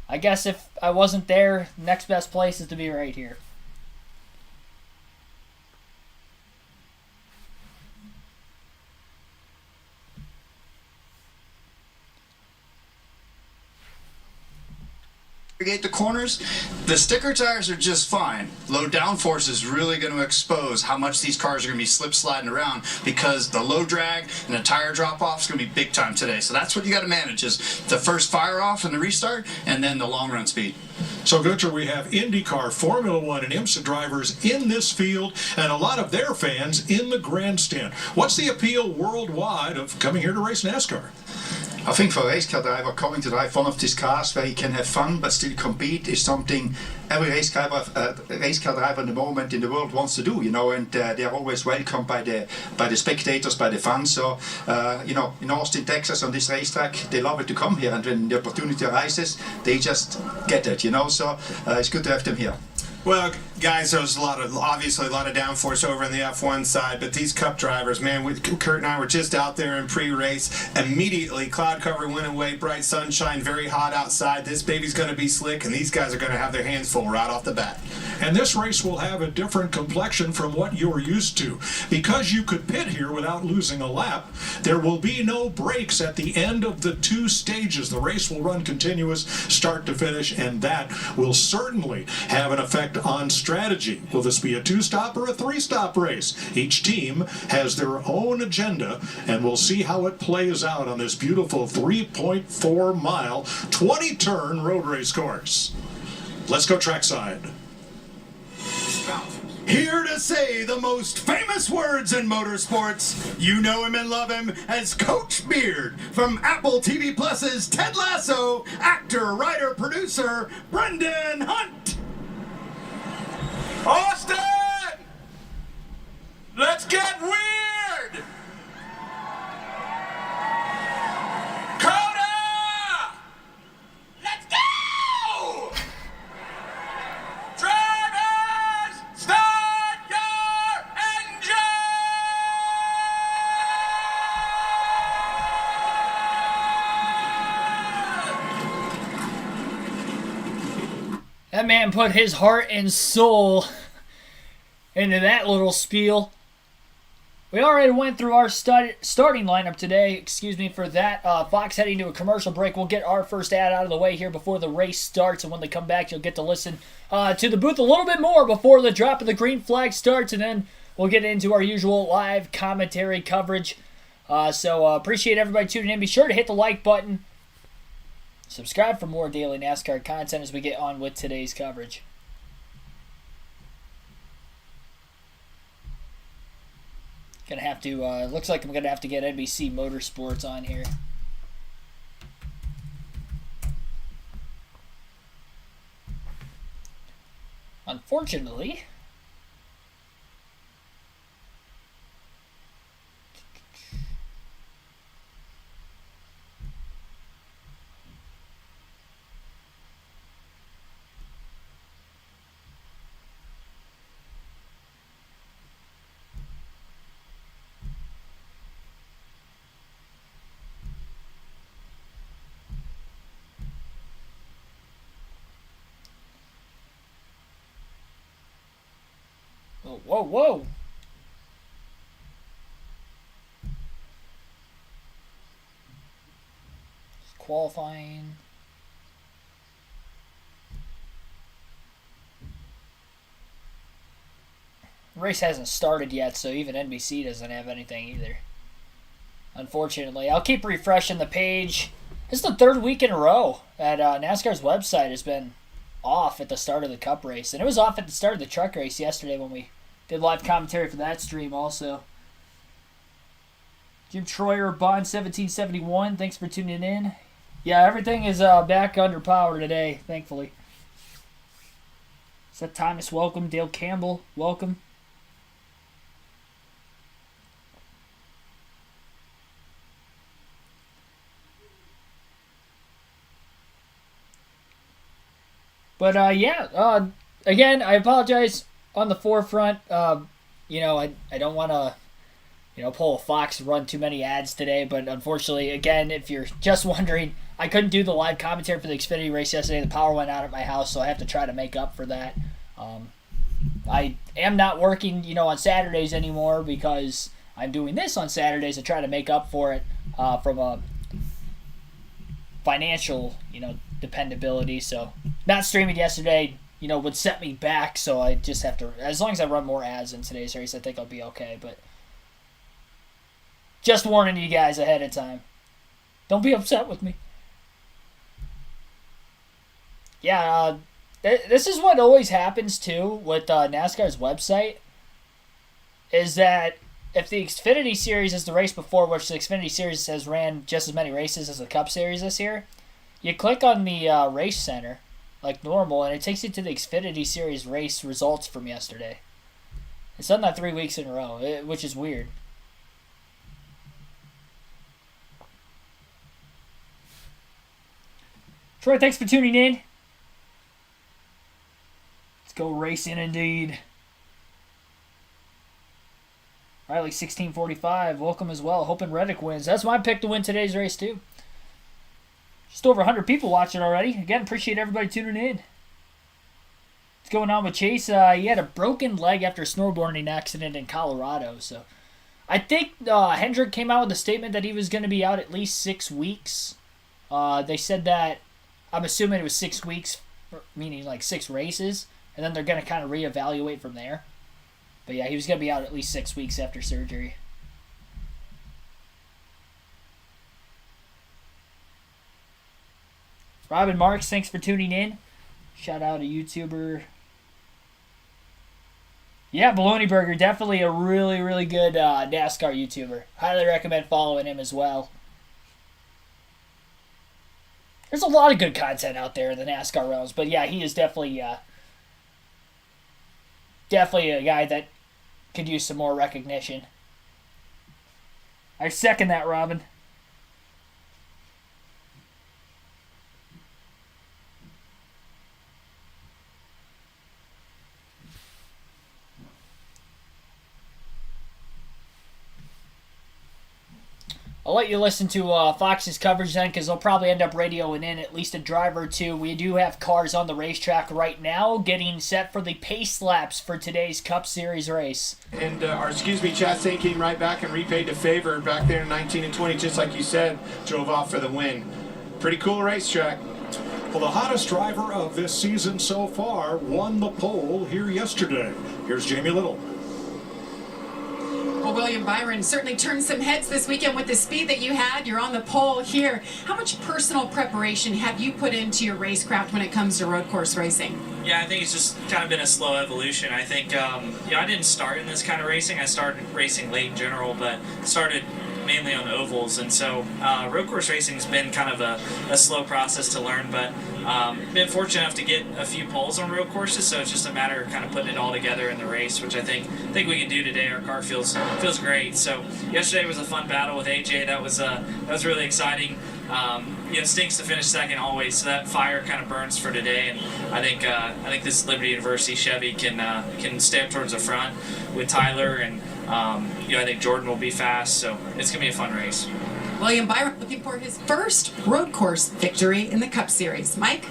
I guess if I wasn't there, next best place is to be right here. Navigate the corners, the sticker tires are just fine. Low downforce is really going to expose how much these cars are going to be slip sliding around, because the low drag and the tire drop off is going to be big time today. So that's what you got to manage, is the first fire off and the restart, and then the long run speed. So, Gunther, we have IndyCar, Formula One, and IMSA drivers in this field, and a lot of their fans in the grandstand. What's the appeal worldwide of coming here to race NASCAR? I think for a race car driver, coming to drive one of these cars where he can have fun but still compete is something every race car driver in the moment in the world wants to do, you know, and they are always welcomed by the spectators, by the fans. So, you know, in Austin, Texas, on this racetrack, they love it to come here, and when the opportunity arises, they just get it, you know. So it's good to have them here. Well, guys, there's obviously a lot of downforce over on the F1 side, but these Cup drivers, man, Kurt and I were just out there in pre-race. Immediately, cloud cover went away, bright sunshine, very hot outside. This baby's going to be slick, and these guys are going to have their hands full right off the bat. And this race will have a different complexion from what you're used to. Because you could pit here without losing a lap, there will be no breaks at the end of the two stages. The race will run continuous, start to finish, and that will certainly have an effect on strategy. Will this be a 2-stop or a 3-stop race? Each team has their own agenda, and we'll see how it plays out on this beautiful 3.4-mile, 20-turn road race course. Let's go trackside. Here to say the most famous words in motorsports, you know him and love him as Coach Beard from Apple TV Plus's Ted Lasso, actor, writer, producer, Brendan Hunt. Austin! Let's get weird! Coda! Let's go! Drivers, start your engine! That man put his heart and soul into that little spiel. We already went through our starting lineup today. Excuse me for that. Fox heading to a commercial break. We'll get our first ad out of the way here before the race starts. And when they come back, you'll get to listen to the booth a little bit more before the drop of the green flag starts. And then we'll get into our usual live commentary coverage. So appreciate everybody tuning in. Be sure to hit the like button. Subscribe for more daily NASCAR content as we get on with today's coverage. Gonna have to, looks like I'm gonna have to get NBC Motorsports on here. Unfortunately, whoa, whoa. Qualifying. The race hasn't started yet, so even NBC doesn't have anything either. Unfortunately. I'll keep refreshing the page. This is the third week in a row that NASCAR's website has been off at the start of the Cup race. And it was off at the start of the truck race yesterday when we did live commentary for that stream also. Jim Troyer, Bond 1771, thanks for tuning in. Yeah, everything is back under power today, thankfully. Seth Thomas, welcome. Dale Campbell, welcome. But, again, I apologize on the forefront. I don't want to, pull a Fox and run too many ads today. But unfortunately, again, if you're just wondering, I couldn't do the live commentary for the Xfinity race yesterday. The power went out at my house, so I have to try to make up for that. I am not working, on Saturdays anymore because I'm doing this on Saturdays to try to make up for it from a financial, dependability. So not streaming yesterday, would set me back. So I just have to, as long as I run more ads in today's race, I think I'll be okay. But just warning you guys ahead of time. Don't be upset with me. Yeah, this is what always happens too with NASCAR's website, is that if the Xfinity Series is the race before, which the Xfinity Series has ran just as many races as the Cup Series this year, you click on the race center like normal, and it takes you to the Xfinity Series race results from yesterday. It's done that 3 weeks in a row, which is weird. Troy, thanks for tuning in. Let's go racing indeed. Riley 1645, welcome as well. Hoping Reddick wins. That's my pick to win today's race too. Just over 100 people watching already. Again, appreciate everybody tuning in. What's going on with Chase? He had a broken leg after a snowboarding accident in Colorado. So I think Hendrick came out with a statement that he was going to be out at least 6 weeks. They said that, I'm assuming it was 6 weeks, meaning like 6 races, and then they're going to kind of reevaluate from there. But yeah, he was going to be out at least 6 weeks after surgery. Robin Marks, thanks for tuning in. Shout out a YouTuber. Yeah, Baloney Burger, definitely a really, really good NASCAR YouTuber. Highly recommend following him as well. There's a lot of good content out there in the NASCAR realms, but yeah, he is definitely a guy that could use some more recognition. I second that, Robin. I'll let you listen to Fox's coverage then, because they'll probably end up radioing in at least a driver or two. We do have cars on the racetrack right now getting set for the pace laps for today's Cup Series race. And, Chastain came right back and repaid the favor back there in 19 and 20, just like you said, drove off for the win. Pretty cool racetrack. Well, the hottest driver of this season so far won the pole here yesterday. Here's Jamie Little. Well, William Byron certainly turned some heads this weekend with the speed that you had. You're on the pole here. How much personal preparation have you put into your racecraft when it comes to road course racing? Yeah, I think it's just kind of been a slow evolution. I think, I didn't start in this kind of racing. I started racing late in general, but started mainly on ovals, and so road course racing's been kind of a slow process to learn, but been fortunate enough to get a few poles on road courses, so it's just a matter of kind of putting it all together in the race, which I think we can do today. Our car feels great. So yesterday was a fun battle with AJ. That was really exciting. It stinks to finish second always, so that fire kind of burns for today, and I think this Liberty University Chevy can stay up towards the front with Tyler, and I think Jordan will be fast, so it's going to be a fun race. William Byron looking for his first road course victory in the Cup Series. Mike?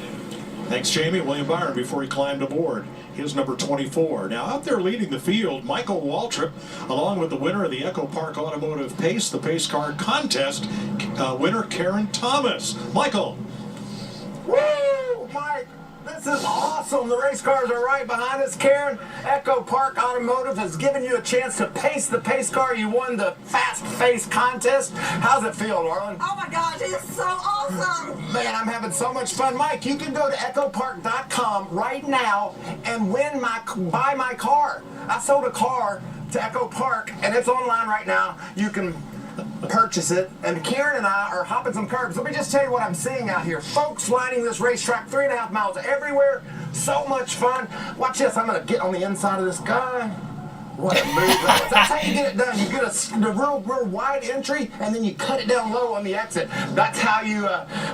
Thanks, Jamie. William Byron before he climbed aboard. His number 24. Now out there leading the field, Michael Waltrip, along with the winner of the EchoPark Automotive Pace, the Pace Car Contest, winner Karen Thomas. Michael. Woo, Mike! This This is awesome. The race cars are right behind us. Karen, EchoPark Automotive has given you a chance to pace the pace car. You won the Fast Face contest. How's it feel, darling? Oh my gosh, it's so awesome. Man, I'm having so much fun. Mike, you can go to EchoPark.com right now and buy my car. I sold a car to EchoPark, and it's online right now. You can purchase it, and Karen and I are hopping some curbs. Let me just tell you what I'm seeing out here. Folks lining this racetrack 3.5 miles everywhere. So much fun. Watch this. I'm going to get on the inside of this guy. What a move that was. That's how you get it done. You get a real wide entry, and then you cut it down low on the exit. That's how you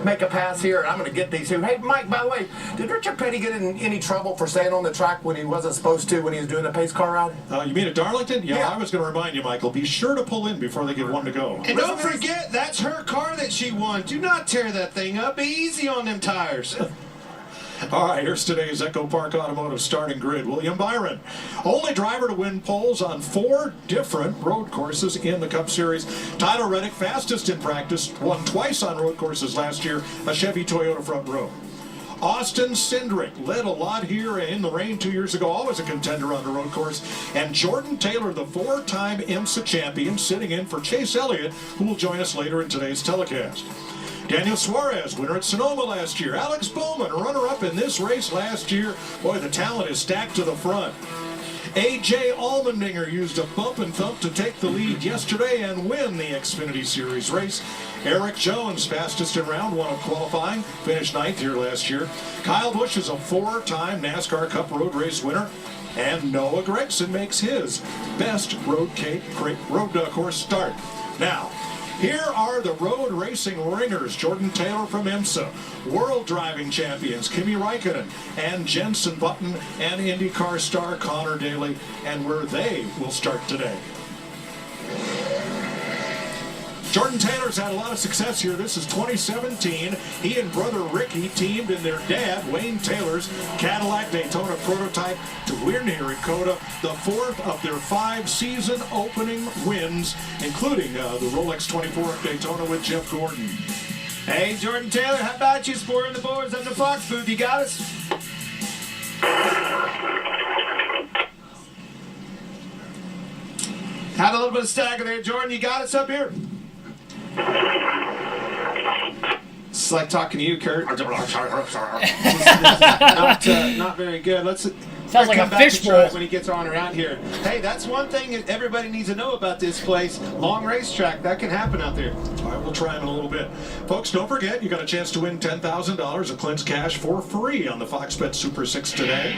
make a pass here, and I'm going to get these two. Hey, Mike, by the way, did Richard Petty get in any trouble for staying on the track when he wasn't supposed to when he was doing the pace car ride? You mean at Darlington? Yeah, I was going to remind you, Michael, be sure to pull in before they give one to go. And don't forget, that's her car that she won. Do not tear that thing up. Be easy on them tires. All right, here's today's EchoPark Automotive starting grid. William Byron, only driver to win poles on 4 different road courses in the Cup Series. Tyler Reddick, fastest in practice, won twice on road courses last year, a Chevy Toyota front row. Austin Cindric led a lot here in the rain 2 years ago, always a contender on the road course. And Jordan Taylor, the 4-time IMSA champion, sitting in for Chase Elliott, who will join us later in today's telecast. Daniel Suarez, winner at Sonoma last year. Alex Bowman, runner-up in this race last year. Boy, the talent is stacked to the front. A.J. Allmendinger used a bump and thump to take the lead yesterday and win the Xfinity Series race. Eric Jones, fastest in round 1 of qualifying, finished 9th here last year. Kyle Busch is a 4-time NASCAR Cup Road Race winner. And Noah Gragson makes his best road course start. Now, here are the road racing ringers. Jordan Taylor from IMSA, world driving champions Kimi Räikkönen and Jenson Button, and IndyCar star Connor Daly, and where they will start today. Jordan Taylor's had a lot of success here. This is 2017. He and brother Ricky teamed in their dad, Wayne Taylor's Cadillac Daytona prototype to win here at COTA, the 4th of their 5 season opening wins, including the Rolex 24 at Daytona with Jeff Gordon. Hey, Jordan Taylor, how about you sporting the boards on the Fox booth? You got us? Had a little bit of stagger there, Jordan. You got us up here? It's like talking to you, Kurt. Not very good. Sounds like a fishbowl when he gets on around here. Hey, that's one thing that everybody needs to know about this place. Long racetrack. That can happen out there. All right, we'll try in a little bit. Folks, don't forget, you got a chance to win $10,000 of Clint's cash for free on the Fox Bet Super 6 today.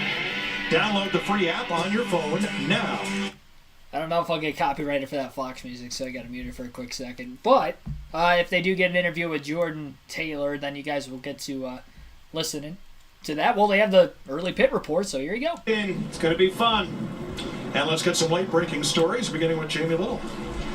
Download the free app on your phone now. I don't know if I'll get copyrighted for that Fox music, so I got to mute it for a quick second. But if they do get an interview with Jordan Taylor, then you guys will get to listen to that. Well, they have the early pit report, so here you go. It's going to be fun. And let's get some late-breaking stories, beginning with Jamie Little.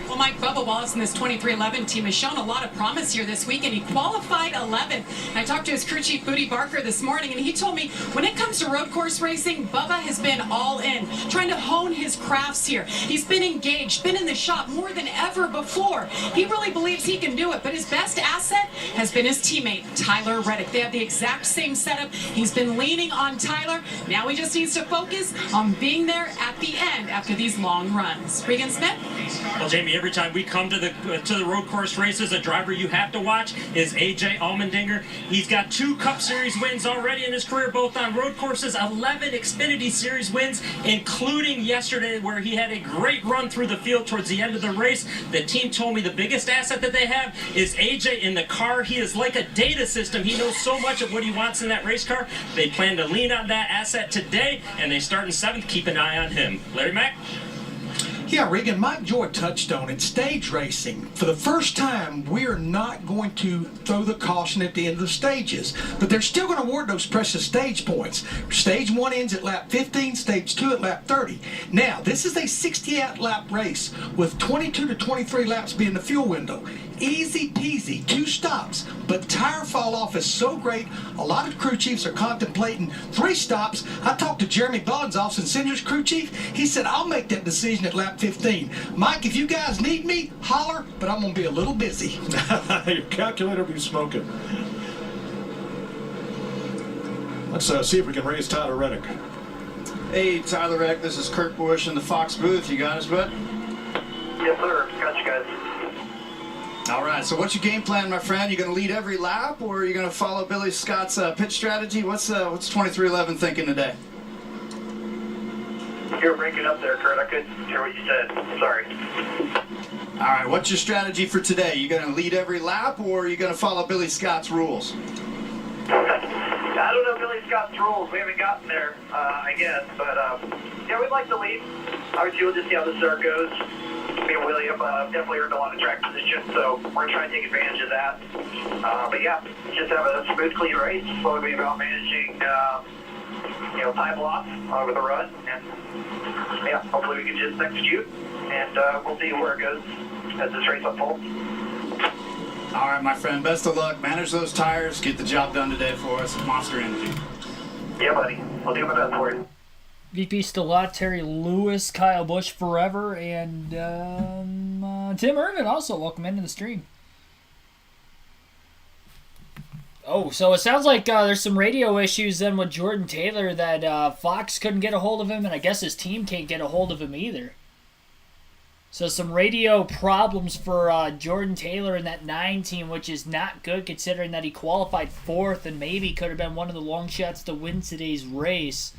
Well, Mike, Bubba Wallace and this 2311 team has shown a lot of promise here this week, and he qualified 11th. I talked to his crew chief, Booty Barker, this morning, and he told me when it comes to road course racing, Bubba has been all in, trying to hone his crafts here. He's been engaged, been in the shop more than ever before. He really believes he can do it, but his best asset has been his teammate, Tyler Reddick. They have the exact same setup. He's been leaning on Tyler. Now he just needs to focus on being there at the end after these long runs. Regan Smith? Well, Jamie, every time we come to the road course races, a driver you have to watch is A.J. Allmendinger. He's got 2 Cup Series wins already in his career, both on road courses, 11 Xfinity Series wins, including yesterday where he had a great run through the field towards the end of the race. The team told me the biggest asset that they have is A.J. in the car. He is like a data system. He knows so much of what he wants in that race car. They plan to lean on that asset today, and they start in 7th. Keep an eye on him. Larry Mack? Yeah, Regan, Mike Joy touched on it. Stage racing. For the first time, we're not going to throw the caution at the end of the stages, but they're still going to award those precious stage points. Stage 1 ends at lap 15, stage 2 at lap 30. Now, this is a 68-lap race with 22 to 23 laps being the fuel window. Easy peasy, 2 stops, but tire fall off is so great, a lot of crew chiefs are contemplating 3 stops. I talked to Jeremy Bullins, Austin Cinder's crew chief. He said, I'll make that decision at lap 15. Mike, if you guys need me, holler, but I'm going to be a little busy. Your calculator be smoking. Let's see if we can raise Tyler Reddick. Hey, Tyler Reddick, this is Kurt Busch in the Fox booth. You got us, bud? Yes, sir. Got you guys. All right, so what's your game plan, my friend? You going to lead every lap, or are you going to follow Billy Scott's pitch strategy? What's 2311 thinking today? You're breaking up there, Kurt. I couldn't hear what you said. Sorry. All right, what's your strategy for today? You going to lead every lap, or are you going to follow Billy Scott's rules? I don't know Billy Scott's rules. We haven't gotten there, I guess. But, yeah, we'd like to lead. Obviously, we'll just see how the start goes. Me and William definitely earned a lot of track position, so we're going to try and take advantage of that. But, yeah, just have a smooth, clean race. It's going to be about managing, time loss with the run. And, yeah, hopefully we can just execute. And we'll see where it goes as this race unfolds. All right, my friend, best of luck. Manage those tires. Get the job done today for us. Monster Energy. Yeah, buddy. I'll do my best for you. VP Stillat, Terry Lewis, Kyle Busch forever, and Tim Irvin also welcome into the stream. Oh, so it sounds like there's some radio issues then with Jordan Taylor that Fox couldn't get a hold of him, and I guess his team can't get a hold of him either. So some radio problems for Jordan Taylor in that 9 team, which is not good considering that he qualified 4th and maybe could have been one of the long shots to win today's race.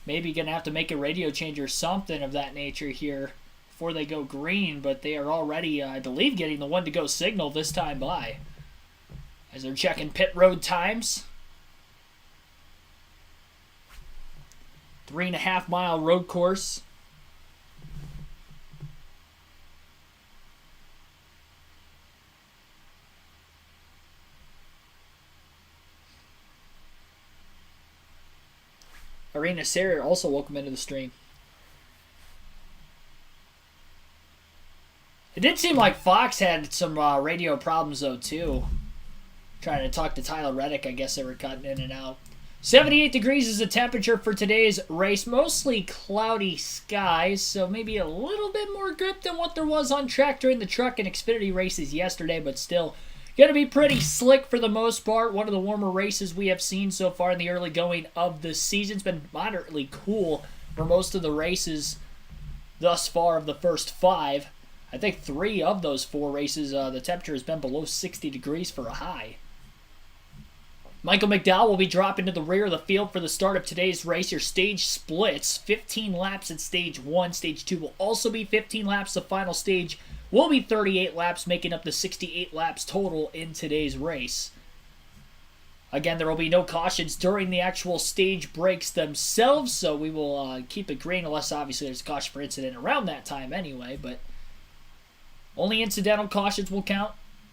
Maybe going to have to make a radio change or something of that nature here before they go green, but they are already, I believe, getting the 1-to-go signal this time by as they're checking pit road times. 3.5-mile road course. Arena Sarah also welcome into the stream. It did seem like Fox had some radio problems though too. Trying to talk to Tyler Reddick, I guess they were cutting in and out. 78 degrees is the temperature for today's race. Mostly cloudy skies, so maybe a little bit more grip than what there was on track during the truck and Xfinity races yesterday, but still going to be pretty slick for the most part. One of the warmer races we have seen so far in the early going of the season. It's been moderately cool for most of the races thus far of the first 5. I think 3 of those 4 races, the temperature has been below 60 degrees for a high. Michael McDowell will be dropping to the rear of the field for the start of today's race. Your stage splits, 15 laps at stage 1. Stage 2 will also be 15 laps. The final stage will be 38 laps, making up the 68 laps total in today's race. Again, there will be no cautions during the actual stage breaks themselves, so we will keep it green unless obviously there's a caution for incident around that time anyway, but only incidental cautions will count.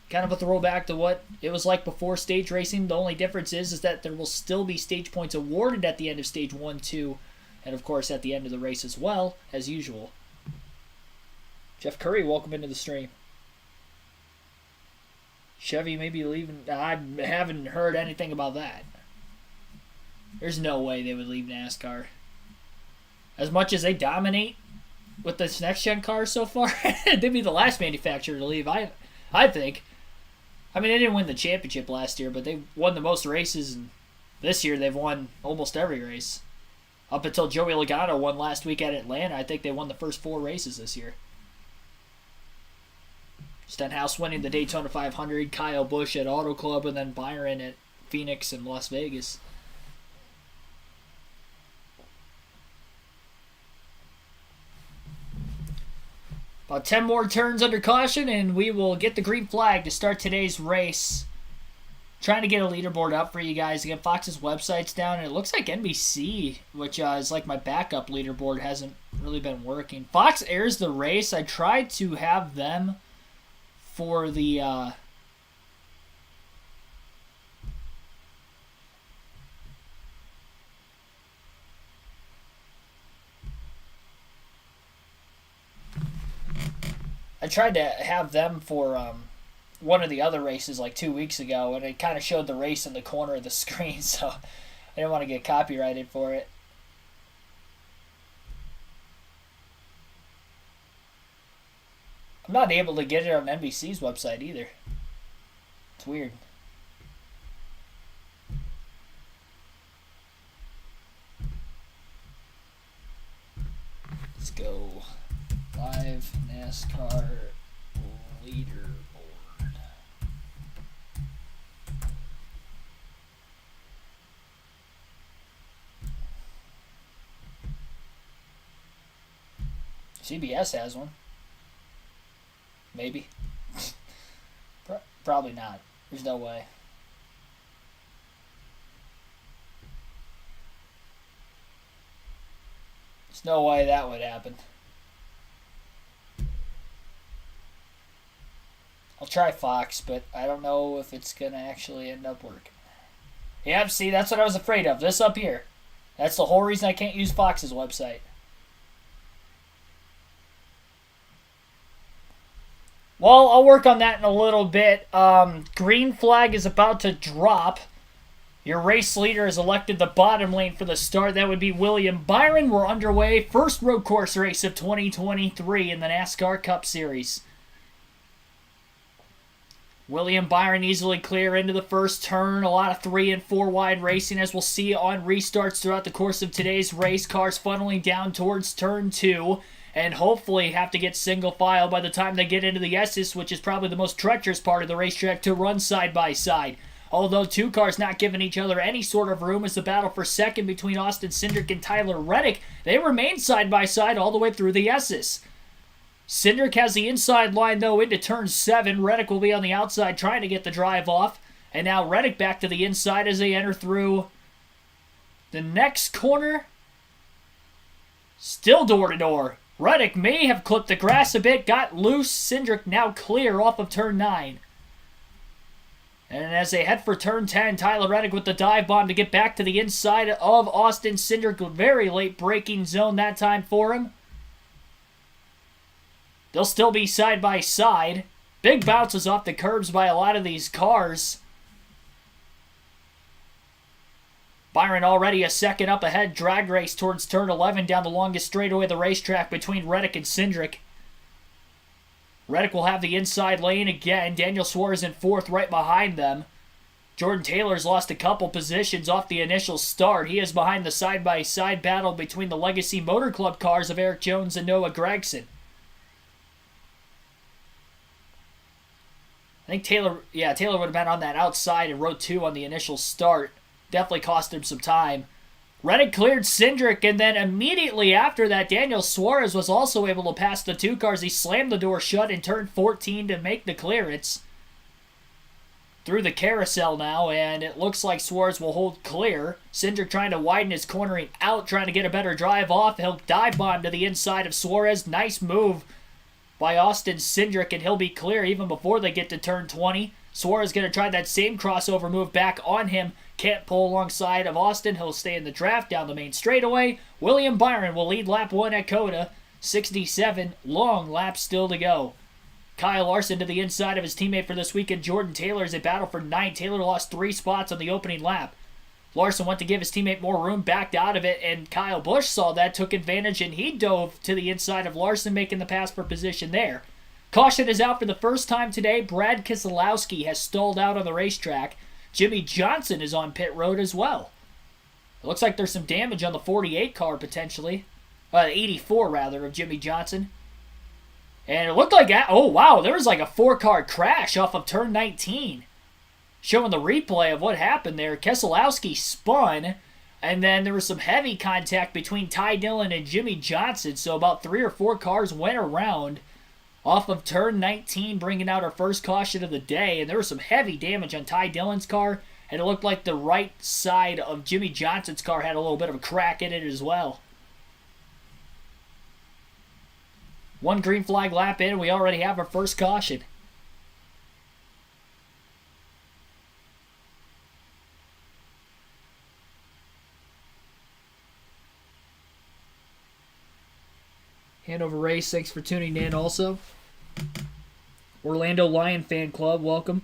Kind of a throwback to what it was like before stage racing. The only difference is that there will still be stage points awarded at the end of stage 1, 2, and of course at the end of the race as well, as usual. Jeff Curry, welcome into the stream. Chevy may be leaving. I haven't heard anything about that. There's no way they would leave NASCAR. As much as they dominate with this next-gen car so far, they'd be the last manufacturer to leave, I think. I mean, they didn't win the championship last year, but they won the most races, and this year they've won almost every race. Up until Joey Logano won last week at Atlanta, I think they won the first 4 races this year. Stenhouse winning the Daytona 500, Kyle Busch at Auto Club, and then Byron at Phoenix and Las Vegas. About 10 more turns under caution, and we will get the green flag to start today's race. Trying to get a leaderboard up for you guys. Again, Fox's website's down, and it looks like NBC, which is like my backup leaderboard, hasn't really been working. Fox airs the race. I tried to have them for the I tried to have them for one of the other races like 2 weeks ago, and it kind of showed the race in the corner of the screen, so I didn't want to get copyrighted for it. I'm not able to get it on NBC's website either. It's weird. Let's go. Live NASCAR leaderboard. CBS has one. Maybe. Probably not. There's no way. There's no way that would happen. I'll try Fox, but I don't know if it's going to actually end up working. Yeah, see, that's what I was afraid of. This up here. That's the whole reason I can't use Fox's website. Well, I'll work on that in a little bit. Green flag is about to drop. Your race leader has elected the bottom lane for the start. That would be William Byron. We're underway. First road course race of 2023 in the NASCAR Cup Series. William Byron easily clear into the first turn. A lot of 3 and 4 wide racing, as we'll see on restarts throughout the course of today's race. Cars funneling down towards turn 2. And hopefully have to get single file by the time they get into the S's, which is probably the most treacherous part of the racetrack to run side by side. Although two cars not giving each other any sort of room as the battle for second between Austin Cindric and Tyler Reddick, they remain side by side all the way through the S's. Cindric has the inside line though into turn 7. Reddick will be on the outside trying to get the drive off. And now Reddick back to the inside as they enter through the next corner. Still door to door. Reddick may have clipped the grass a bit, got loose. Cindric now clear off of turn 9. And as they head for turn 10, Tyler Reddick with the dive bomb to get back to the inside of Austin Cindric. Very late braking zone that time for him. They'll still be side by side. Big bounces off the curbs by a lot of these cars. Byron already a second up ahead. Drag race towards turn 11 down the longest straightaway of the racetrack between Reddick and Cindric. Reddick will have the inside lane again. Daniel Suarez in 4th right behind them. Jordan Taylor's lost a couple positions off the initial start. He is behind the side-by-side battle between the Legacy Motor Club cars of Eric Jones and Noah Gragson. I think Taylor would have been on that outside in row 2 on the initial start. Definitely cost him some time. Reddick cleared Cindric, and then immediately after that, Daniel Suarez was also able to pass the two cars. He slammed the door shut in turn 14 to make the clearance. Through the carousel now, and it looks like Suarez will hold clear. Cindric trying to widen his cornering out, trying to get a better drive off. He'll dive bomb to the inside of Suarez. Nice move by Austin Cindric, and he'll be clear even before they get to turn 20. Suarez going to try that same crossover move back on him. Can't pull alongside of Austin. He'll stay in the draft down the main straightaway. William Byron will lead lap 1 at COTA. 67 long laps still to go. Kyle Larson to the inside of his teammate for this weekend, Jordan Taylor, as they battle for 9. Taylor lost 3 spots on the opening lap. Larson went to give his teammate more room, backed out of it, and Kyle Busch saw that, took advantage, and he dove to the inside of Larson, making the pass for position there. Caution is out for the first time today. Brad Keselowski has stalled out on the racetrack. Jimmy Johnson is on pit road as well. It looks like there's some damage on the 48 car potentially. 84 rather, of Jimmy Johnson. And it looked like, oh wow, there was like a 4-car crash off of turn 19. Showing the replay of what happened there. Keselowski spun, and then there was some heavy contact between Ty Dillon and Jimmy Johnson. So about 3 or 4 cars went around off of turn 19, bringing out our first caution of the day. And there was some heavy damage on Ty Dillon's car, and it looked like the right side of Jimmy Johnson's car had a little bit of a crack in it as well. 1 green flag lap in, we already have our first caution. Hanover Race, thanks for tuning in also. Orlando Lion Fan Club, welcome.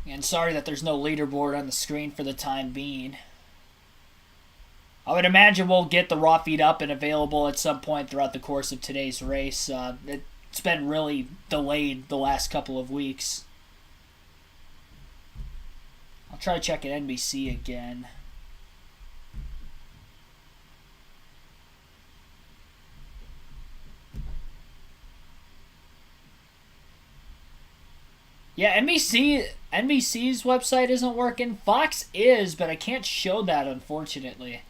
And sorry that there's no leaderboard on the screen for the time being. I would imagine we'll get the raw feed up and available at some point throughout the course of today's race. it's been really delayed the last couple of weeks. I'll try checking NBC again. Yeah, NBC's website isn't working. Fox is, but I can't show that, unfortunately.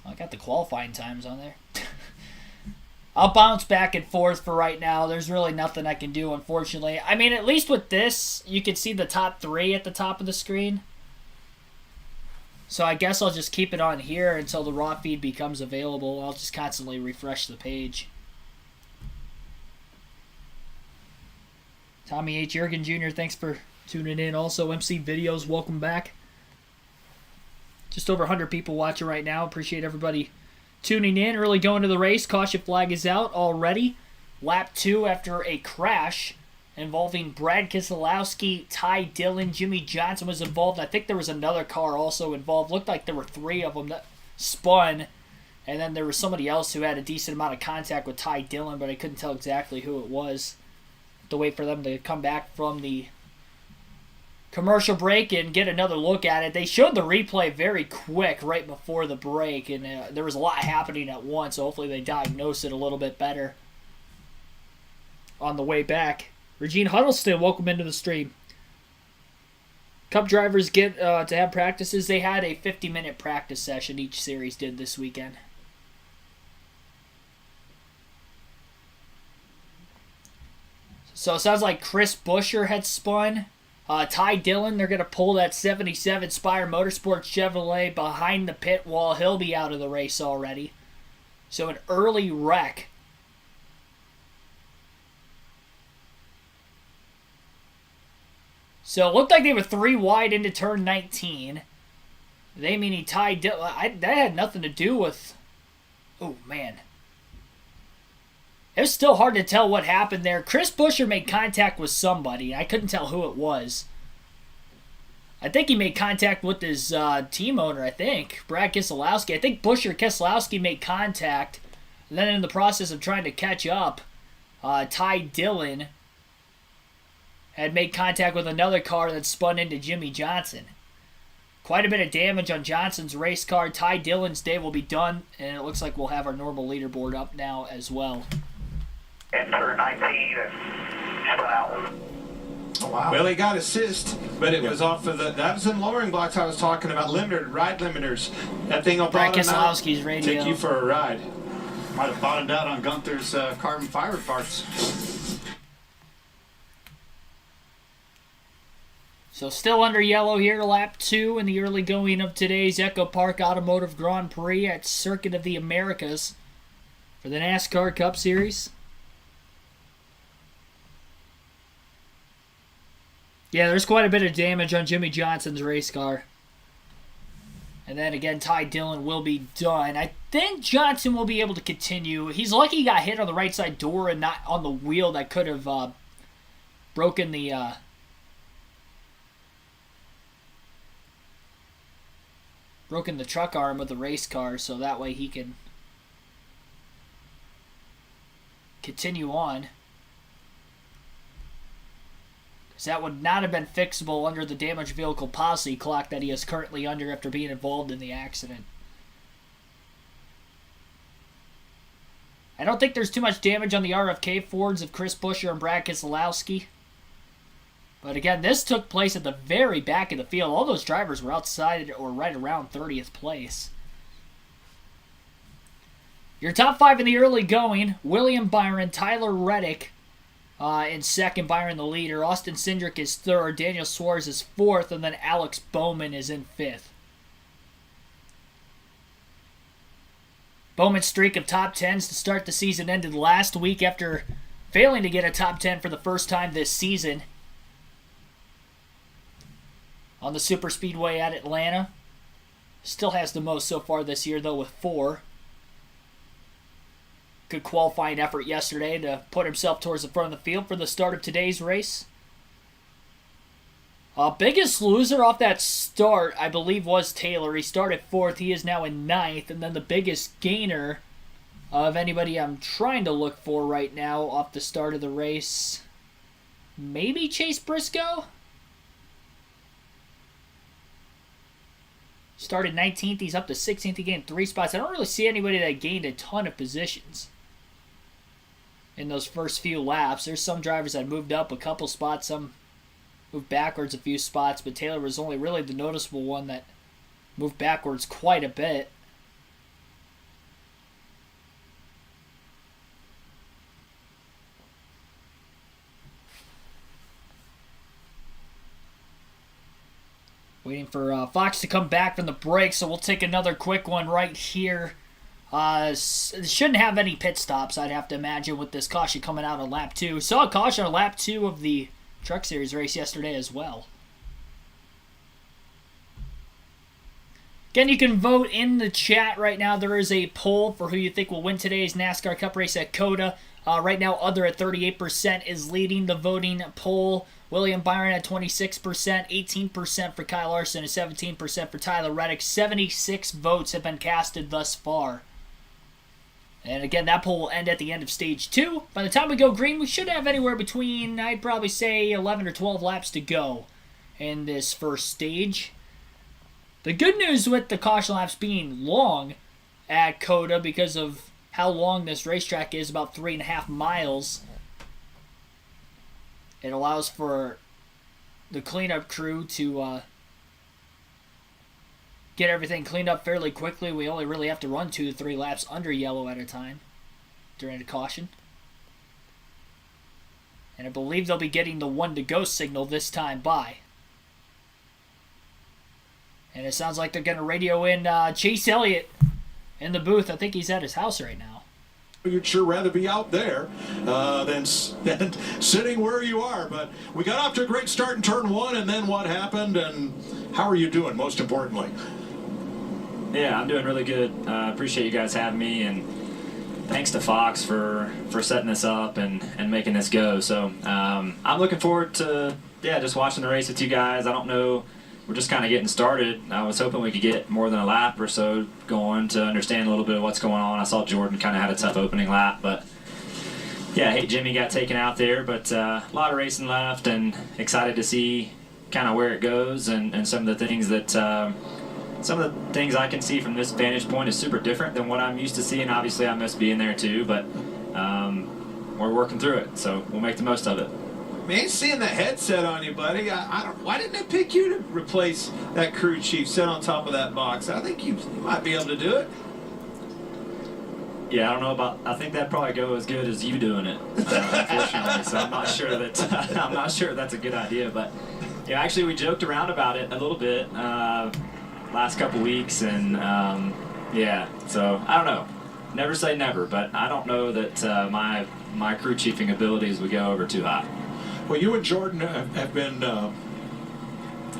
I got the qualifying times on there. I'll bounce back and forth for right now. There's really nothing I can do, unfortunately. I mean, at least with this, you can see the top 3 at the top of the screen. So I guess I'll just keep it on here until the raw feed becomes available. I'll just constantly refresh the page. Tommy H. Jurgen Jr., thanks for tuning in. Also, MC Videos, welcome back. Just over 100 people watching right now. Appreciate everybody tuning in. Early going to the race. Caution flag is out already. Lap 2 after a crash involving Brad Keselowski, Ty Dillon, Jimmy Johnson was involved. I think there was another car also involved. Looked like there were 3 of them that spun. And then there was somebody else who had a decent amount of contact with Ty Dillon, but I couldn't tell exactly who it was. Have to wait for them to come back from the commercial break and get another look at it. They showed the replay very quick right before the break, and there was a lot happening at once, so hopefully they diagnose it a little bit better on the way back. Regine Huddleston, welcome into the stream. Cup drivers get to have practices. They had a 50-minute practice session each series did this weekend. So it sounds like Chris Buescher had spun. Ty Dillon, they're going to pull that 77 Spire Motorsports Chevrolet behind the pit wall. He'll be out of the race already. So an early wreck. So it looked like they were 3 wide into turn 19. They meaning Ty Dillon. That had nothing to do with... Oh, man. It was still hard to tell what happened there. Chris Buescher made contact with somebody. I couldn't tell who it was. I think he made contact with his team owner, I think. Brad Keselowski. I think Buescher and Keselowski made contact. And then in the process of trying to catch up, Ty Dillon had made contact with another car that spun into Jimmy Johnson. Quite a bit of damage on Johnson's race car. Ty Dillon's day will be done, and it looks like we'll have our normal leaderboard up now as well. Enter 19 and spun out. Oh, wow. Well, he got assist, but it was off of that was in lowering blocks I was talking about, ride limiters. That thing will Brad Keselowski's radio. Take you for a ride. Might have bottomed out on Gunther's carbon fiber parts. So still under yellow here, lap 2 in the early going of today's EchoPark Automotive Grand Prix at Circuit of the Americas for the NASCAR Cup Series. Yeah, there's quite a bit of damage on Jimmy Johnson's race car. And then again, Ty Dillon will be done. I think Johnson will be able to continue. He's lucky he got hit on the right side door and not on the wheel that could have broken the... broken the truck arm of the race car, so that way he can continue on. Because that would not have been fixable under the damaged vehicle policy clock that he is currently under after being involved in the accident. I don't think there's too much damage on the RFK Fords of Chris Buescher and Brad Keselowski. But again, this took place at the very back of the field. All those drivers were outside or right around 30th place. Your top 5 in the early going: William Byron, Tyler Reddick in second, Byron the leader. Austin Cindric is third, Daniel Suarez is fourth, and then Alex Bowman is in fifth. Bowman's streak of top 10s to start the season ended last week after failing to get a top 10 for the first time this season on the Superspeedway at Atlanta. Still has the most so far this year, though, with 4. Good qualifying effort yesterday to put himself towards the front of the field for the start of today's race. Biggest loser off that start, I believe, was Taylor. He started 4th. He is now in 9th. And then the biggest gainer of anybody I'm trying to look for right now off the start of the race, maybe Chase Briscoe? Started 19th. He's up to 16th. He gained 3 spots. I don't really see anybody that gained a ton of positions in those first few laps. There's some drivers that moved up a couple spots. Some moved backwards a few spots. But Taylor was only really the noticeable one that moved backwards quite a bit. Waiting for Fox to come back from the break, so we'll take another quick one right here. Shouldn't have any pit stops, I'd have to imagine, with this caution coming out on lap 2. Saw a caution on lap 2 of the Truck Series race yesterday as well. Again, you can vote in the chat right now. There is a poll for who you think will win today's NASCAR Cup race at COTA. Right now, Other at 38% is leading the voting poll. William Byron at 26%, 18% for Kyle Larson, and 17% for Tyler Reddick. 76 votes have been casted thus far. And again, that poll will end at the end of stage 2. By the time we go green, we should have anywhere between, I'd probably say, 11 or 12 laps to go in this first stage. The good news with the caution laps being long at COTA, because of how long this racetrack is, about 3.5 miles, it allows for the cleanup crew to get everything cleaned up fairly quickly. We only really have to run 2 to 3 laps under yellow at a time during the caution. And I believe they'll be getting the 1 to go signal this time by. And it sounds like they're going to radio in Chase Elliott in the booth. I think he's at his house right now. You'd sure rather be out there than sitting where you are. But we got off to a great start in turn 1, and then what happened, and how are you doing, most importantly? Yeah, I'm doing really good. Appreciate you guys having me, and thanks to Fox for setting this up and making this go. So I'm looking forward to, just watching the race with you guys. I don't know. We're just kind of getting started. I was hoping we could get more than a lap or so going to understand a little bit of what's going on. I saw Jordan kind of had a tough opening lap, but yeah, hey, Jimmy got taken out there, but a lot of racing left, and excited to see kind of where it goes and some of the things that some of the things I can see from this vantage point is super different than what I'm used to seeing. Obviously, I miss being there too, but we're working through it, so we'll make the most of it. Man, seeing the headset on you, buddy. Why didn't they pick you to replace that crew chief, sit on top of that box? I think you might be able to do it. Yeah, I don't know about. I think that'd probably go as good as you doing it, unfortunately. So I'm not sure that that's a good idea. But yeah, actually, we joked around about it a little bit last couple weeks, and yeah. So I don't know. Never say never, but I don't know that my crew chiefing abilities would go over too high. Well, you and Jordan have been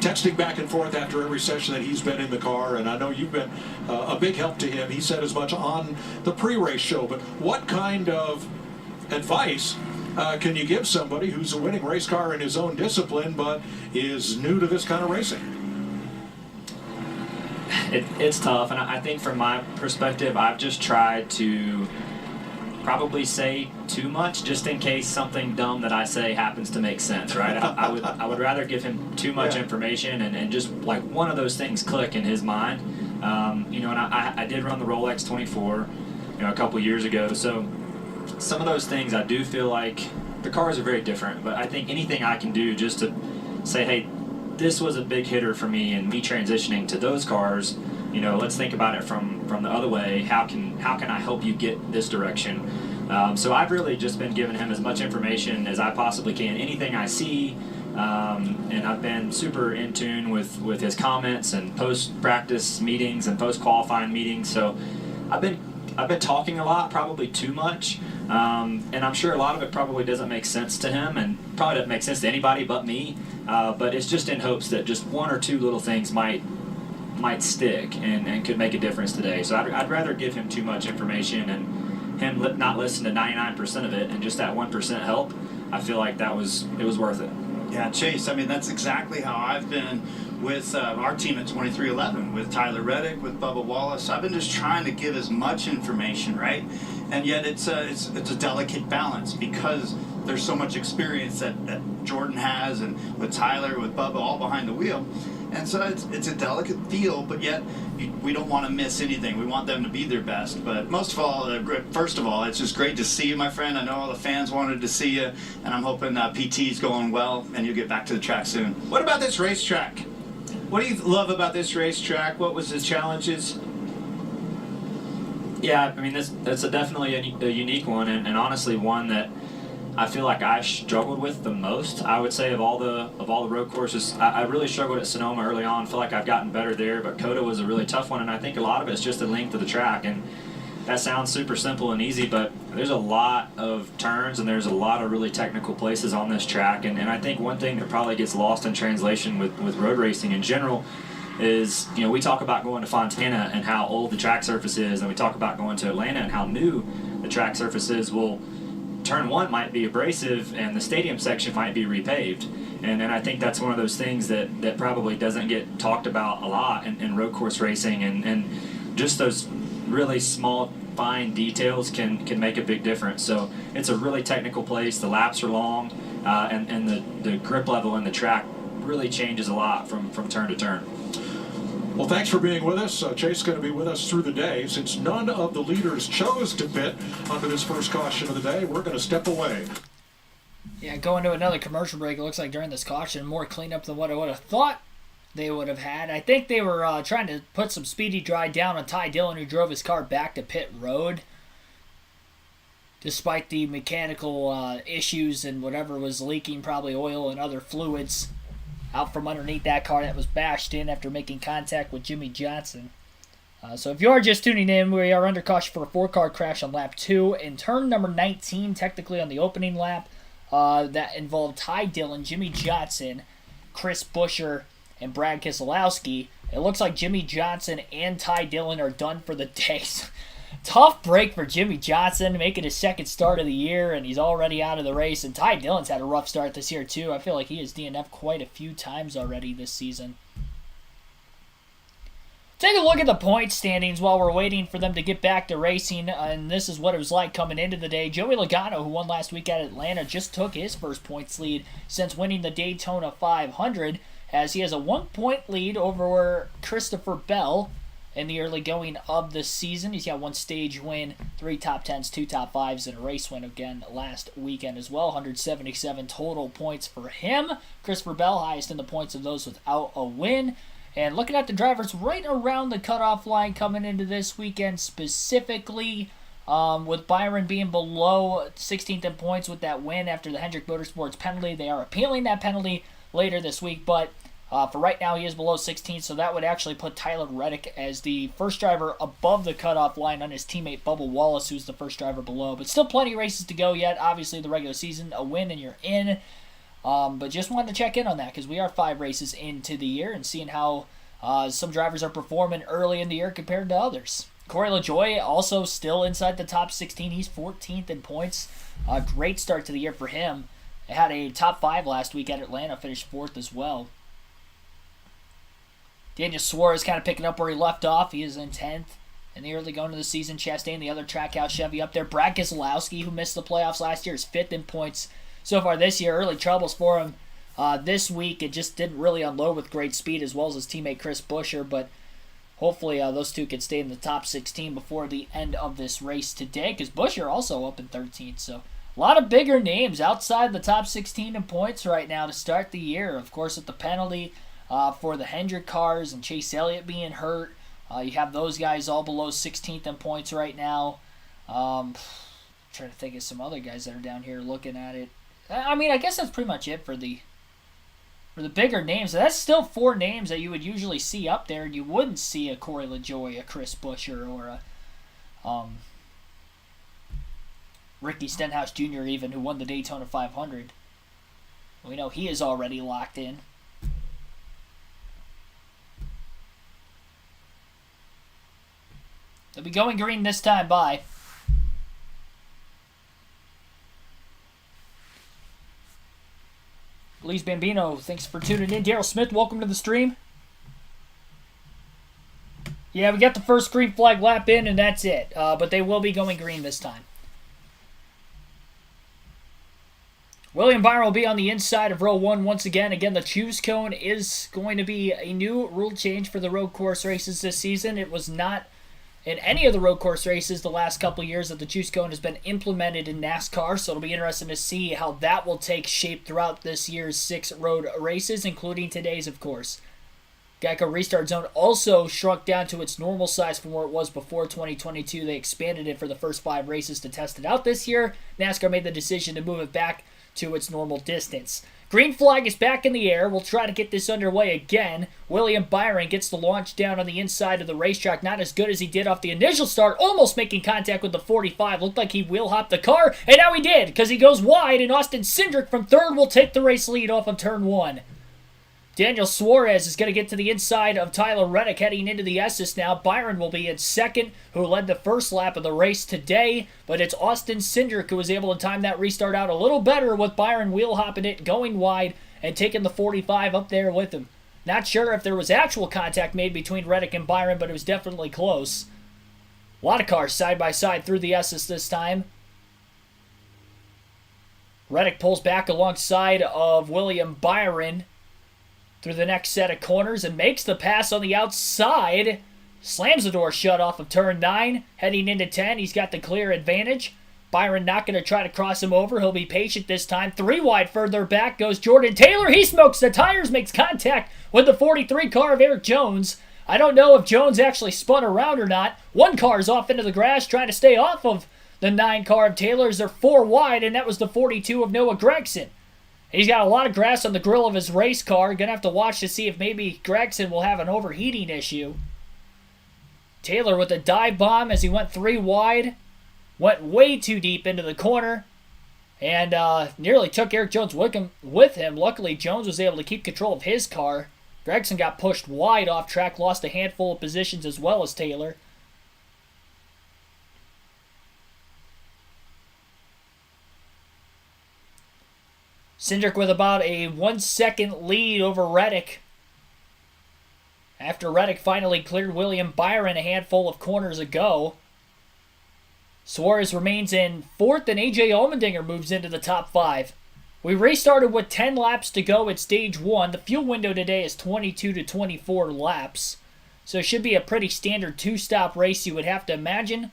texting back and forth after every session that he's been in the car, and I know you've been a big help to him. He said as much on the pre-race show, but what kind of advice can you give somebody who's a winning race car in his own discipline but is new to this kind of racing? It's tough, and I think from my perspective, I've just tried to probably say too much just in case something dumb that I say happens to make sense, right? I would rather give him too much information and just like one of those things click in his mind. And I did run the Rolex 24, a couple years ago, so some of those things I do feel like the cars are very different, but I think anything I can do just to say, hey, this was a big hitter for me, and me transitioning to those cars, let's think about it from the other way. How can I help you get this direction? So I've really just been giving him as much information as I possibly can. Anything I see, and I've been super in tune with his comments and post-practice meetings and post-qualifying meetings. So I've been talking a lot, probably too much, and I'm sure a lot of it probably doesn't make sense to him, and probably doesn't make sense to anybody but me. But it's just in hopes that just one or two little things might stick and could make a difference today. So I'd rather give him too much information and him not listen to 99% of it, and just that 1% help. I feel like it was worth it. Yeah, Chase, I mean, that's exactly how I've been with our team at 2311, with Tyler Reddick, with Bubba Wallace. I've been just trying to give as much information, right? And yet it's a delicate balance because there's so much experience that Jordan has, and with Tyler, with Bubba, all behind the wheel. And so it's a delicate field, but yet we don't want to miss anything. We want them to be their best. But most of all, first of all, it's just great to see you, my friend. I know all the fans wanted to see you, and I'm hoping PT's going well, and you'll get back to the track soon. What about this racetrack? What do you love about this racetrack? What was the challenges? Yeah, I mean, that's definitely a unique one, and honestly one that I feel like I struggled with the most. I would say of all the road courses, I really struggled at Sonoma early on. I feel like I've gotten better there, but Coda was a really tough one, and I think a lot of it's just the length of the track. And that sounds super simple and easy, but there's a lot of turns and there's a lot of really technical places on this track. And I think one thing that probably gets lost in translation with road racing in general is, we talk about going to Fontana and how old the track surface is, and we talk about going to Atlanta and how new the track surface is. Well, turn one might be abrasive and the stadium section might be repaved. And I think that's one of those things that probably doesn't get talked about a lot in road course racing, and just those really small, fine details can make a big difference. So it's a really technical place. The laps are long, and the grip level in the track really changes a lot from turn to turn. Well, thanks for being with us. Chase is going to be with us through the day. Since none of the leaders chose to pit under this first caution of the day, we're going to step away. Yeah, going to another commercial break. It looks like during this caution, more cleanup than what I would have thought they would have had. I think they were trying to put some speedy dry down on Ty Dillon, who drove his car back to pit road. Despite the mechanical issues and whatever was leaking, probably oil and other fluids, out from underneath that car that was bashed in after making contact with Jimmy Johnson. So if you are just tuning in, we are under caution for a 4-car crash on lap 2 in turn number 19, technically on the opening lap. That involved Ty Dillon, Jimmy Johnson, Chris Buescher, and Brad Keselowski. It looks like Jimmy Johnson and Ty Dillon are done for the day. Tough break for Jimmy Johnson, making his second start of the year, and he's already out of the race. And Ty Dillon's had a rough start this year, too. I feel like he has DNF'd quite a few times already this season. Take a look at the point standings while we're waiting for them to get back to racing, and this is what it was like coming into the day. Joey Logano, who won last week at Atlanta, just took his first points lead since winning the Daytona 500, as he has a 1-point lead over Christopher Bell in the early going of the season. He's got one stage win, 3 top 10s, 2 top 5s, and a race win again last weekend as well. 177 total points for him. Christopher Bell, highest in the points of those without a win. And looking at the drivers right around the cutoff line coming into this weekend specifically, with Byron being below 16th in points with that win after the Hendrick Motorsports penalty. They are appealing that penalty later this week, but for right now he is below 16th, so that would actually put Tyler Reddick as the first driver above the cutoff line on his teammate Bubba Wallace, who's the first driver below. But still plenty of races to go yet. Obviously the regular season, a win and you're in. But just wanted to check in on that because we are 5 races into the year and seeing how some drivers are performing early in the year compared to others. Corey LaJoie also still inside the top 16. He's 14th in points. A great start to the year for him. He had a top 5 last week at Atlanta, finished 4th as well. Daniel Suarez kind of picking up where he left off. He is in 10th in the early going of the season. Chastain, the other Trackhouse Chevy, up there. Brad Keselowski, who missed the playoffs last year, is 5th in points so far this year. Early troubles for him this week. It just didn't really unload with great speed, as well as his teammate Chris Buescher, but hopefully those two can stay in the top 16 before the end of this race today, because Buescher also up in 13th. So a lot of bigger names outside the top 16 in points right now to start the year. Of course, with the penalty for the Hendrick cars and Chase Elliott being hurt, you have those guys all below 16th in points right now. Trying to think of some other guys that are down here looking at it. I mean, I guess that's pretty much it for the bigger names. So that's still 4 names that you would usually see up there, and you wouldn't see a Corey LaJoie, a Chris Buescher, or a Ricky Stenhouse Jr. even, who won the Daytona 500. We know he is already locked in. They'll be going green this time. Bye. Luis Bambino, thanks for tuning in. Daryl Smith, welcome to the stream. Yeah, we got the first green flag lap in, and that's it. But they will be going green this time. William Byron will be on the inside of row 1 once again. Again, the choose cone is going to be a new rule change for the road course races this season. It was not in any of the road course races the last couple years that the choose cone has been implemented in NASCAR, so it'll be interesting to see how that will take shape throughout this year's 6 road races, including today's, of course. Geico Restart Zone also shrunk down to its normal size from where it was before 2022. They expanded it for the first 5 races to test it out this year. NASCAR made the decision to move it back to its normal distance. Green flag is back in the air. We'll try to get this underway again. William Byron gets the launch down on the inside of the racetrack. Not as good as he did off the initial start. Almost making contact with the 45. Looked like he wheel hopped the car. And now he did, because he goes wide. And Austin Cindric from third will take the race lead off of turn 1. Daniel Suarez is going to get to the inside of Tyler Reddick heading into the S's now. Byron will be in second, who led the first lap of the race today. But it's Austin Cindric who was able to time that restart out a little better with Byron wheel hopping it, going wide, and taking the 45 up there with him. Not sure if there was actual contact made between Reddick and Byron, but it was definitely close. A lot of cars side by side through the S's this time. Reddick pulls back alongside of William Byron through the next set of corners and makes the pass on the outside. Slams the door shut off of turn 9. Heading into 10, he's got the clear advantage. Byron not going to try to cross him over. He'll be patient this time. 3 wide further back goes Jordan Taylor. He smokes the tires, makes contact with the 43 car of Eric Jones. I don't know if Jones actually spun around or not. 1 car's off into the grass trying to stay off of the 9 car of Taylor's. They're 4 wide, and that was the 42 of Noah Gregson. He's got a lot of grass on the grill of his race car. Going to have to watch to see if maybe Gregson will have an overheating issue. Taylor with a dive bomb as he went 3 wide. Went way too deep into the corner. And nearly took Eric Jones with him. Luckily, Jones was able to keep control of his car. Gregson got pushed wide off track. Lost a handful of positions as well as Taylor. Cindric with about a 1-second lead over Reddick. After Reddick finally cleared William Byron a handful of corners ago. Suarez remains in 4th, and AJ Allmendinger moves into the top 5. We restarted with 10 laps to go at stage 1. The fuel window today is 22 to 24 laps. So it should be a pretty standard 2-stop race, you would have to imagine.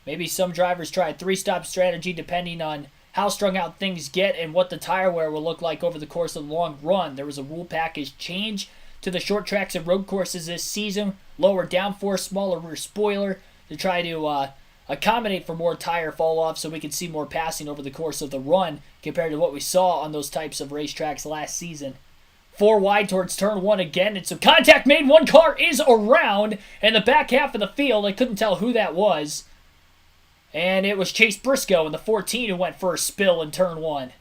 Maybe some drivers try a 3-stop strategy depending on how strung out things get and what the tire wear will look like over the course of the long run. There was a rule package change to the short tracks and road courses this season. Lower downforce, smaller rear spoiler to try to accommodate for more tire fall off so we can see more passing over the course of the run compared to what we saw on those types of racetracks last season. 4 wide towards turn 1 again, and some contact made. 1 car is around in the back half of the field. I couldn't tell who that was. And it was Chase Briscoe in the 14 who went for a spill in turn 1.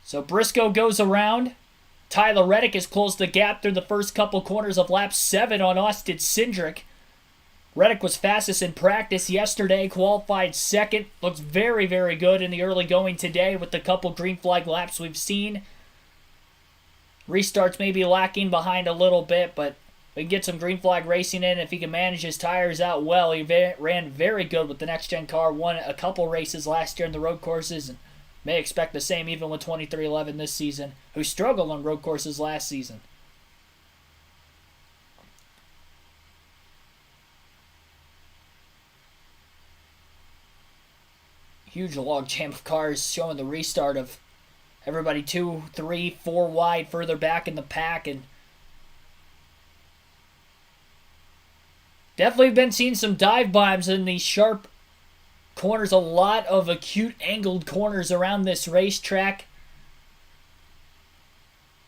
So Briscoe goes around. Tyler Reddick has closed the gap through the first couple corners of lap 7 on Austin Cindric. Reddick was fastest in practice yesterday, qualified 2nd. Looks very, very good in the early going today with the couple green flag laps we've seen. Restarts may be lacking behind a little bit, but we can get some green flag racing in. If he can manage his tires out well, he ran very good with the next-gen car. Won a couple races last year in the road courses, and may expect the same even with 2311 this season, who struggled on road courses last season. Huge log jam of cars showing the restart of everybody 2, 3, 4 wide further back in the pack, and definitely been seeing some dive bombs in these sharp corners. A lot of acute angled corners around this racetrack.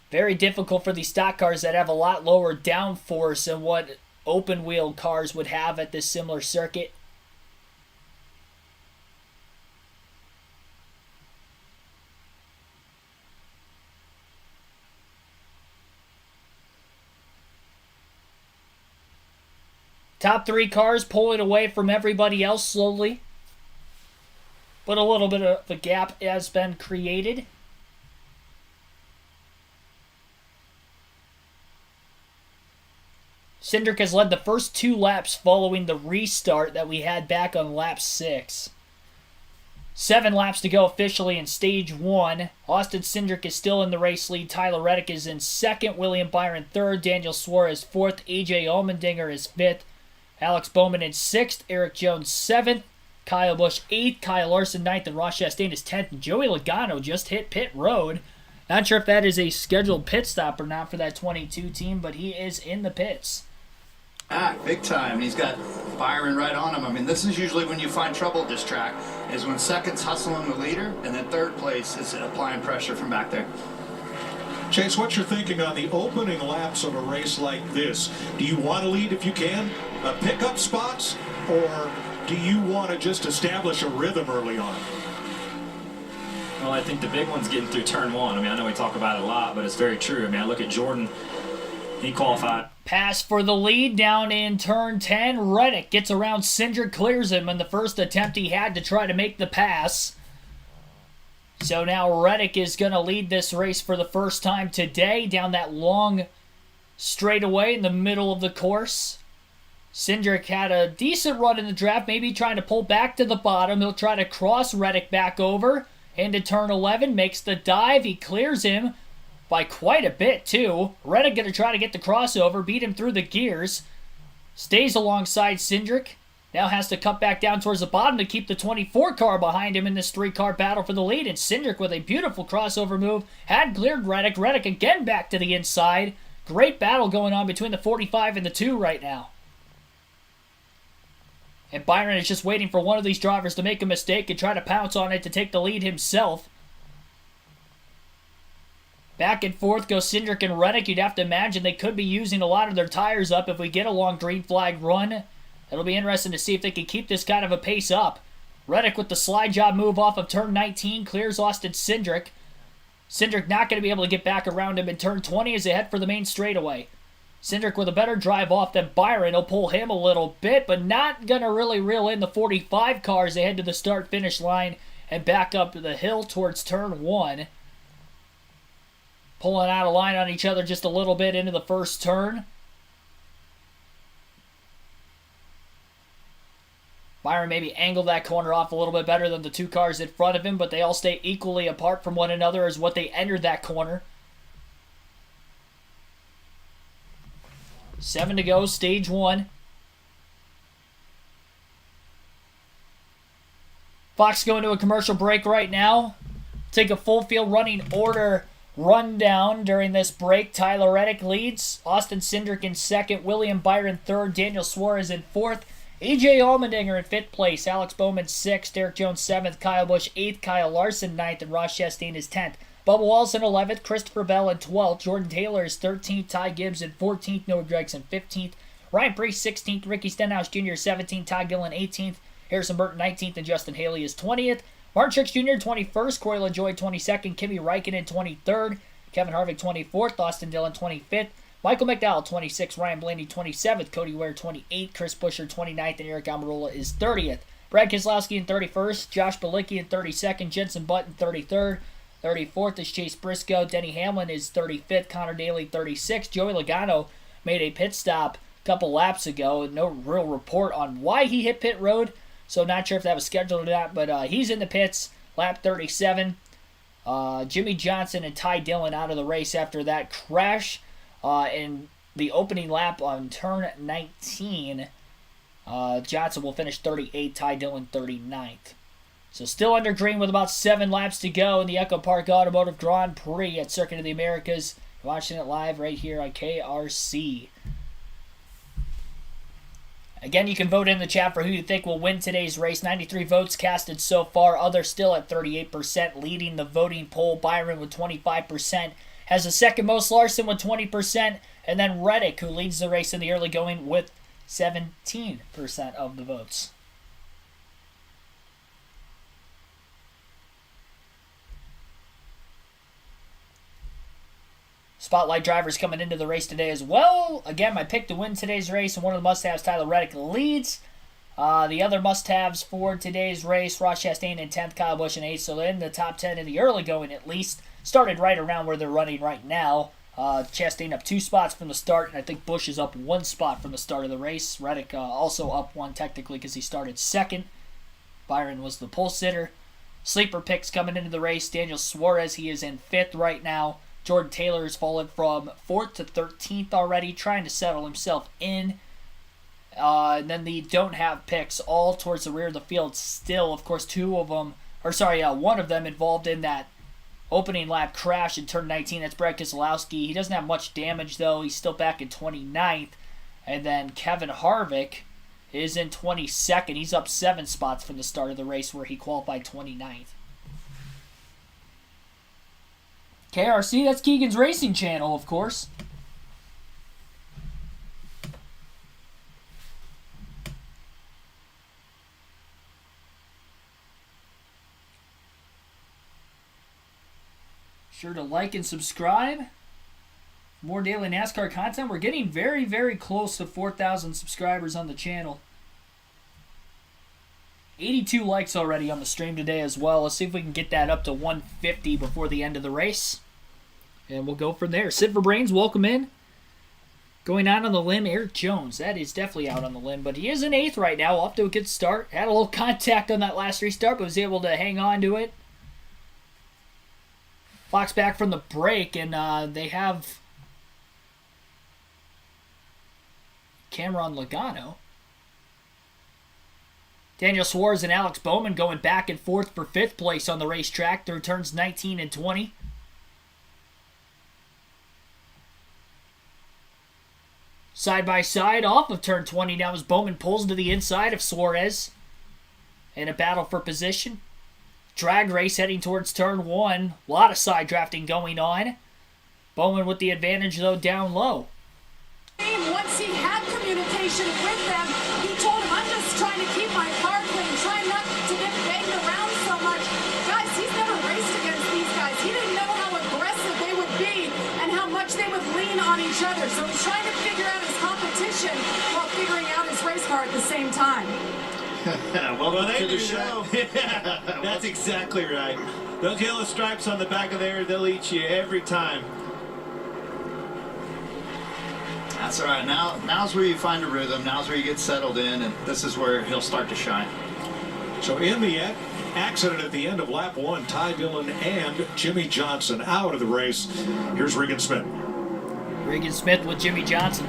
Very difficult for these stock cars that have a lot lower downforce than what open wheel cars would have at this similar circuit. Top 3 cars pulling away from everybody else slowly. but a little bit of a gap has been created. Cindric has led the first 2 laps following the restart that we had back on lap 6. 7 laps to go officially in stage 1. Austin Cindric is still in the race lead. Tyler Reddick is in second. William Byron third. Daniel Suarez fourth. AJ Allmendinger is fifth. Alex Bowman in sixth. Eric Jones seventh. Kyle Busch eighth. Kyle Larson ninth. And Ross Chastain is 10th. And Joey Logano just hit pit road. Not sure if that is a scheduled pit stop or not for that 22 team, but he is in the pits. Big time, and he's got Byron right on him. I mean, this is usually when you find trouble at this track, is when second's hustling the leader, and then third place is applying pressure from back there. Chase, what's your thinking on the opening laps of a race like this? Do you want to lead if you can, pick up spots, or do you want to just establish a rhythm early on? Well, I think the big one's getting through turn 1. I mean, I know we talk about it a lot, but it's very true. I mean, I look at Jordan. He qualified. Pass for the lead down in turn 10. Reddick gets around Cindric, clears him in the first attempt he had to try to make the pass. So now Reddick is going to lead this race for the first time today down that long straightaway in the middle of the course. Cindric had a decent run in the draft, maybe trying to pull back to the bottom. He'll try to cross Reddick back over into turn 11, makes the dive. He clears him by quite a bit, too. Reddick going to try to get the crossover, beat him through the gears. Stays alongside Cindric. Now has to cut back down towards the bottom to keep the 24 car behind him in this 3-car battle for the lead. And Cindric with a beautiful crossover move had cleared Reddick. Reddick again back to the inside. Great battle going on between the 45 and the 2 right now. And Byron is just waiting for one of these drivers to make a mistake and try to pounce on it to take the lead himself. Back and forth go Cindric and Reddick. You'd have to imagine they could be using a lot of their tires up if we get a long green flag run. It'll be interesting to see if they can keep this kind of a pace up. Reddick with the slide job move off of turn 19 clears Austin Cindric. Cindric not going to be able to get back around him in turn 20 as they head for the main straightaway. Cindric with a better drive off than Byron. He'll pull him a little bit, but not going to really reel in the 45 cars. They head to the start-finish line and back up the hill towards turn 1. Pulling out of line on each other just a little bit into the first turn. Byron maybe angled that corner off a little bit better than the 2 cars in front of him, but they all stay equally apart from one another as what they entered that corner. 7 to go, stage 1. Fox going to a commercial break right now. Take a full field running order rundown during this break. Tyler Reddick leads. Austin Cindric in second. William Byron third. Daniel Suarez in fourth. AJ Allmendinger in fifth place. Alex Bowman sixth. Eric Jones seventh. Kyle Busch eighth. Kyle Larson ninth. And Ross Chastain is 10th. Bubba Wallace in 11th. Christopher Bell in 12th. Jordan Taylor is 13th. Ty Gibbs in 14th. Noah Gregson 15th. Ryan Prix 16th. Ricky Stenhouse Jr. 17th. Todd Gillen 18th. Harrison Burton 19th. And Justin Haley is 20th. Martin Truex Jr. 21st. Corey LaJoie 22nd. Kimi Räikkönen 23rd. Kevin Harvick 24th. Austin Dillon 25th. Michael McDowell 26th. Ryan Blaney 27th. Cody Ware 28th. Chris Buescher 29th. And Eric Almirola is 30th. Brad Keselowski in 31st. Josh Bilicki in 32nd. Jenson Button 33rd. 34th is Chase Briscoe. Denny Hamlin is 35th. Connor Daly 36th. Joey Logano made a pit stop a couple laps ago. No real report on why he hit pit road, so not sure if that was scheduled or not, but he's in the pits, lap 37. Jimmy Johnson and Ty Dillon out of the race after that crash in the opening lap on turn 19. Johnson will finish 38th, Ty Dillon 39th. So still under green with about 7 laps to go in the EchoPark Automotive Grand Prix at Circuit of the Americas. You're watching it live right here on KRC. Again, you can vote in the chat for who you think will win today's race. 93 votes casted so far. Others still at 38%, leading the voting poll. Byron with 25%. Has the second most. Larson with 20%. And then Reddick, who leads the race in the early going with 17% of the votes. Spotlight drivers coming into the race today as well. Again, my pick to win today's race, and one of the must-haves, Tyler Reddick, leads. The other must-haves for today's race, Ross Chastain in 10th, Kyle Busch in 8th, so in the top 10 in the early going at least. Started right around where they're running right now. Chastain up 2 spots from the start, and I think Busch is up 1 spot from the start of the race. Reddick also up 1 technically because he started 2nd. Byron was the pole sitter. Sleeper picks coming into the race. Daniel Suarez, he is in 5th right now. Jordan Taylor has fallen from 4th to 13th already, trying to settle himself in. And then the don't have picks all towards the rear of the field still. Of course, one of them involved in that opening lap crash in turn 19. That's Brad Keselowski. He doesn't have much damage, though. He's still back in 29th. And then Kevin Harvick is in 22nd. He's up 7 spots from the start of the race where he qualified 29th. KRC, that's Keegan's Racing Channel, of course. Sure to like and subscribe. More daily NASCAR content. We're getting very, very close to 4,000 subscribers on the channel. 82 likes already on the stream today as well. Let's see if we can get that up to 150 before the end of the race. And we'll go from there. Sid for Brains, welcome in. Going out on the limb, Eric Jones. That is definitely out on the limb, but he is in 8th right now. Off to a good start. Had a little contact on that last restart, but was able to hang on to it. Fox back from the break, and they have Cameron Logano. Daniel Suarez and Alex Bowman going back and forth for 5th place on the racetrack through turns 19 and 20. Side by side off of turn 20 now as Bowman pulls to the inside of Suarez in a battle for position. Drag race heading towards turn 1. A lot of side drafting going on. Bowman with the advantage, though, down low. Once he had communication with them, he told him, I'm just trying to keep my car clean, trying not to get banged around so much. Guys, he's never raced against these guys. He didn't know how aggressive they would be and how much they would lean on each other. So he's trying to figure out his competition while figuring out his race car at the same time. Welcome to the show. That's exactly right. Those yellow stripes on the back of there, they'll eat you every time. That's all right. Now's where you find a rhythm. Now's where you get settled in, and this is where he'll start to shine. So in the accident at the end of lap 1, Ty Dillon and Jimmy Johnson out of the race. Here's Regan Smith. Regan Smith with Jimmy Johnson.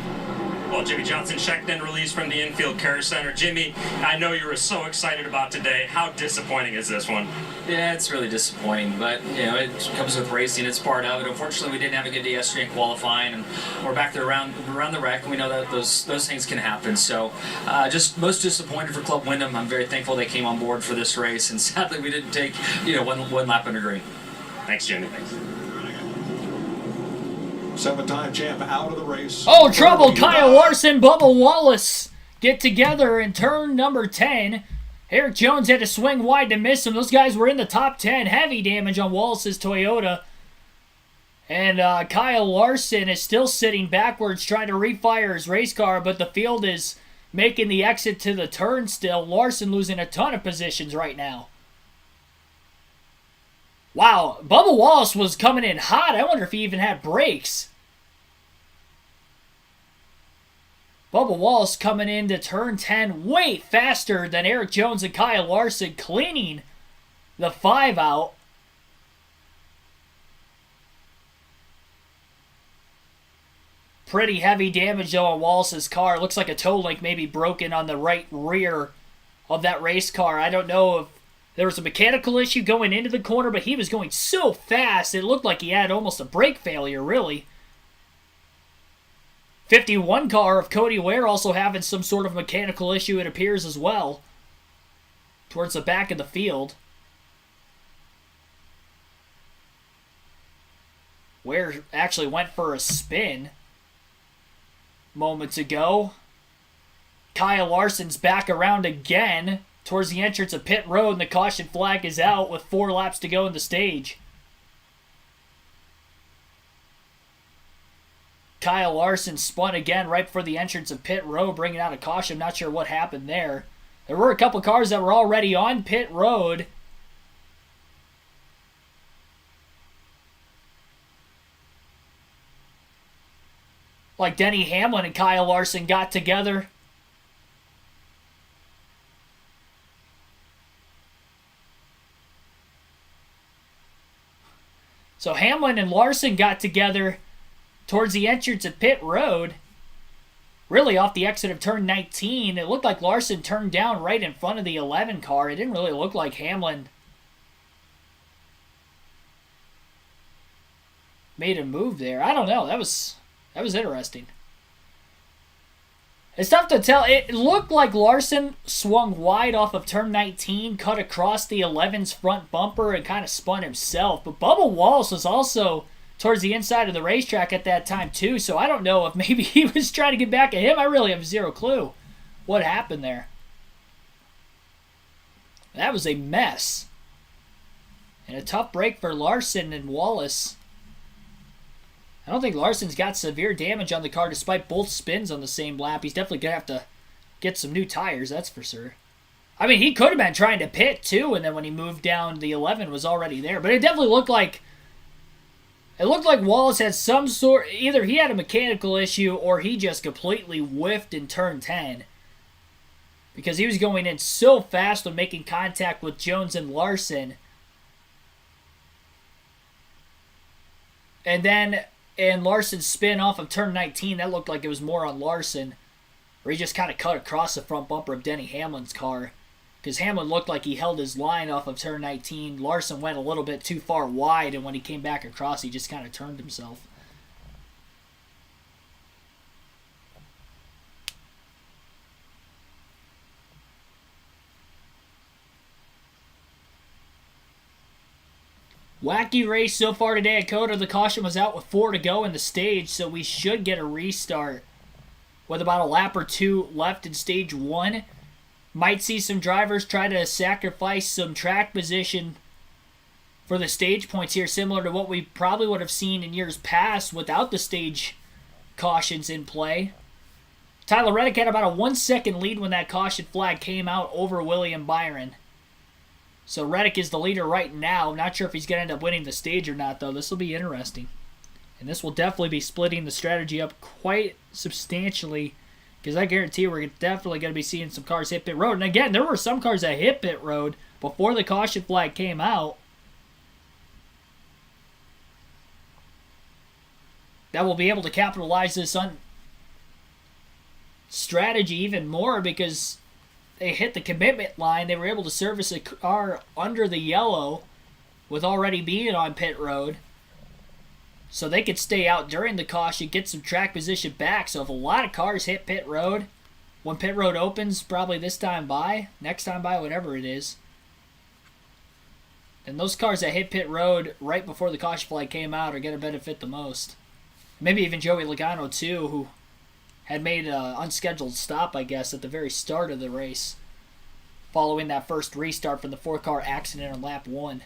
Well, Jimmy Johnson checked in, released from the infield care center. Jimmy, I know you were so excited about today. How disappointing is this one? Yeah, it's really disappointing, but it comes with racing. It's part of it. Unfortunately, we didn't have a good day yesterday in qualifying, and we're back there around the wreck, and we know that those things can happen. So, just most disappointed for Club Wyndham. I'm very thankful they came on board for this race, and sadly, we didn't take one lap under green. Thanks, Jimmy. Thanks. 7-time champ out of the race. Oh, trouble! Kyle Larson, Bubba Wallace get together in turn number 10. Eric Jones had to swing wide to miss him. Those guys were in the top 10. Heavy damage on Wallace's Toyota. And Kyle Larson is still sitting backwards trying to refire his race car, but the field is making the exit to the turn still. Larson losing a ton of positions right now. Wow, Bubba Wallace was coming in hot. I wonder if he even had brakes. Bubba Wallace coming into turn 10 way faster than Eric Jones and Kyle Larson, cleaning the 5 out. Pretty heavy damage though on Wallace's car. Looks like a toe link maybe broken on the right rear of that race car. I don't know if there was a mechanical issue going into the corner, but he was going so fast, it looked like he had almost a brake failure, really. 51 car of Cody Ware also having some sort of mechanical issue, it appears, as well. Towards the back of the field. Ware actually went for a spin moments ago. Kyle Larson's back around again towards the entrance of pit road, and the caution flag is out with 4 laps to go in the stage. Kyle Larson spun again right before the entrance of pit road, bringing out a caution. Not sure what happened there. There were a couple cars that were already on pit road. Like Denny Hamlin and Kyle Larson got together. So Hamlin and Larson got together towards the entrance of pit road. Really off the exit of turn 19. It looked like Larson turned down right in front of the 11 car. It didn't really look like Hamlin made a move there. I don't know. That was interesting. It's tough to tell. It looked like Larson swung wide off of turn 19, cut across the 11's front bumper, and kind of spun himself. But Bubba Wallace was also towards the inside of the racetrack at that time too, so I don't know if maybe he was trying to get back at him. I really have zero clue what happened there. That was a mess. And a tough break for Larson and Wallace. I don't think Larson's got severe damage on the car despite both spins on the same lap. He's definitely going to have to get some new tires, that's for sure. I mean, he could have been trying to pit too, and then when he moved down, the 11 was already there. But it definitely looked like Wallace had some sort, either he had a mechanical issue or he just completely whiffed in turn 10. Because he was going in so fast when making contact with Jones and Larson. And then in Larson's spin off of turn 19, that looked like it was more on Larson, where he just kind of cut across the front bumper of Denny Hamlin's car. Because Hamlin looked like he held his line off of turn 19. Larson went a little bit too far wide, and when he came back across, he just kind of turned himself. Wacky race so far today at COTA. The caution was out with 4 to go in the stage, so we should get a restart with about a lap or two left in stage 1. Might see some drivers try to sacrifice some track position for the stage points here, similar to what we probably would have seen in years past without the stage cautions in play. Tyler Reddick had about a 1-second lead when that caution flag came out over William Byron. So Reddick is the leader right now. I'm not sure if he's going to end up winning the stage or not, though. This will be interesting. And this will definitely be splitting the strategy up quite substantially, because I guarantee we're definitely going to be seeing some cars hit pit road. And again, there were some cars that hit pit road before the caution flag came out that will be able to capitalize this on strategy even more, because they hit the commitment line. They were able to service a car under the yellow with already being on pit road. So they could stay out during the caution, get some track position back. So if a lot of cars hit pit road, when pit road opens, probably this time by, next time by, whatever it is, then those cars that hit pit road right before the caution flag came out are going to benefit the most. Maybe even Joey Logano too, who had made an unscheduled stop, I guess, at the very start of the race, following that first restart from the 4-car accident on lap 1.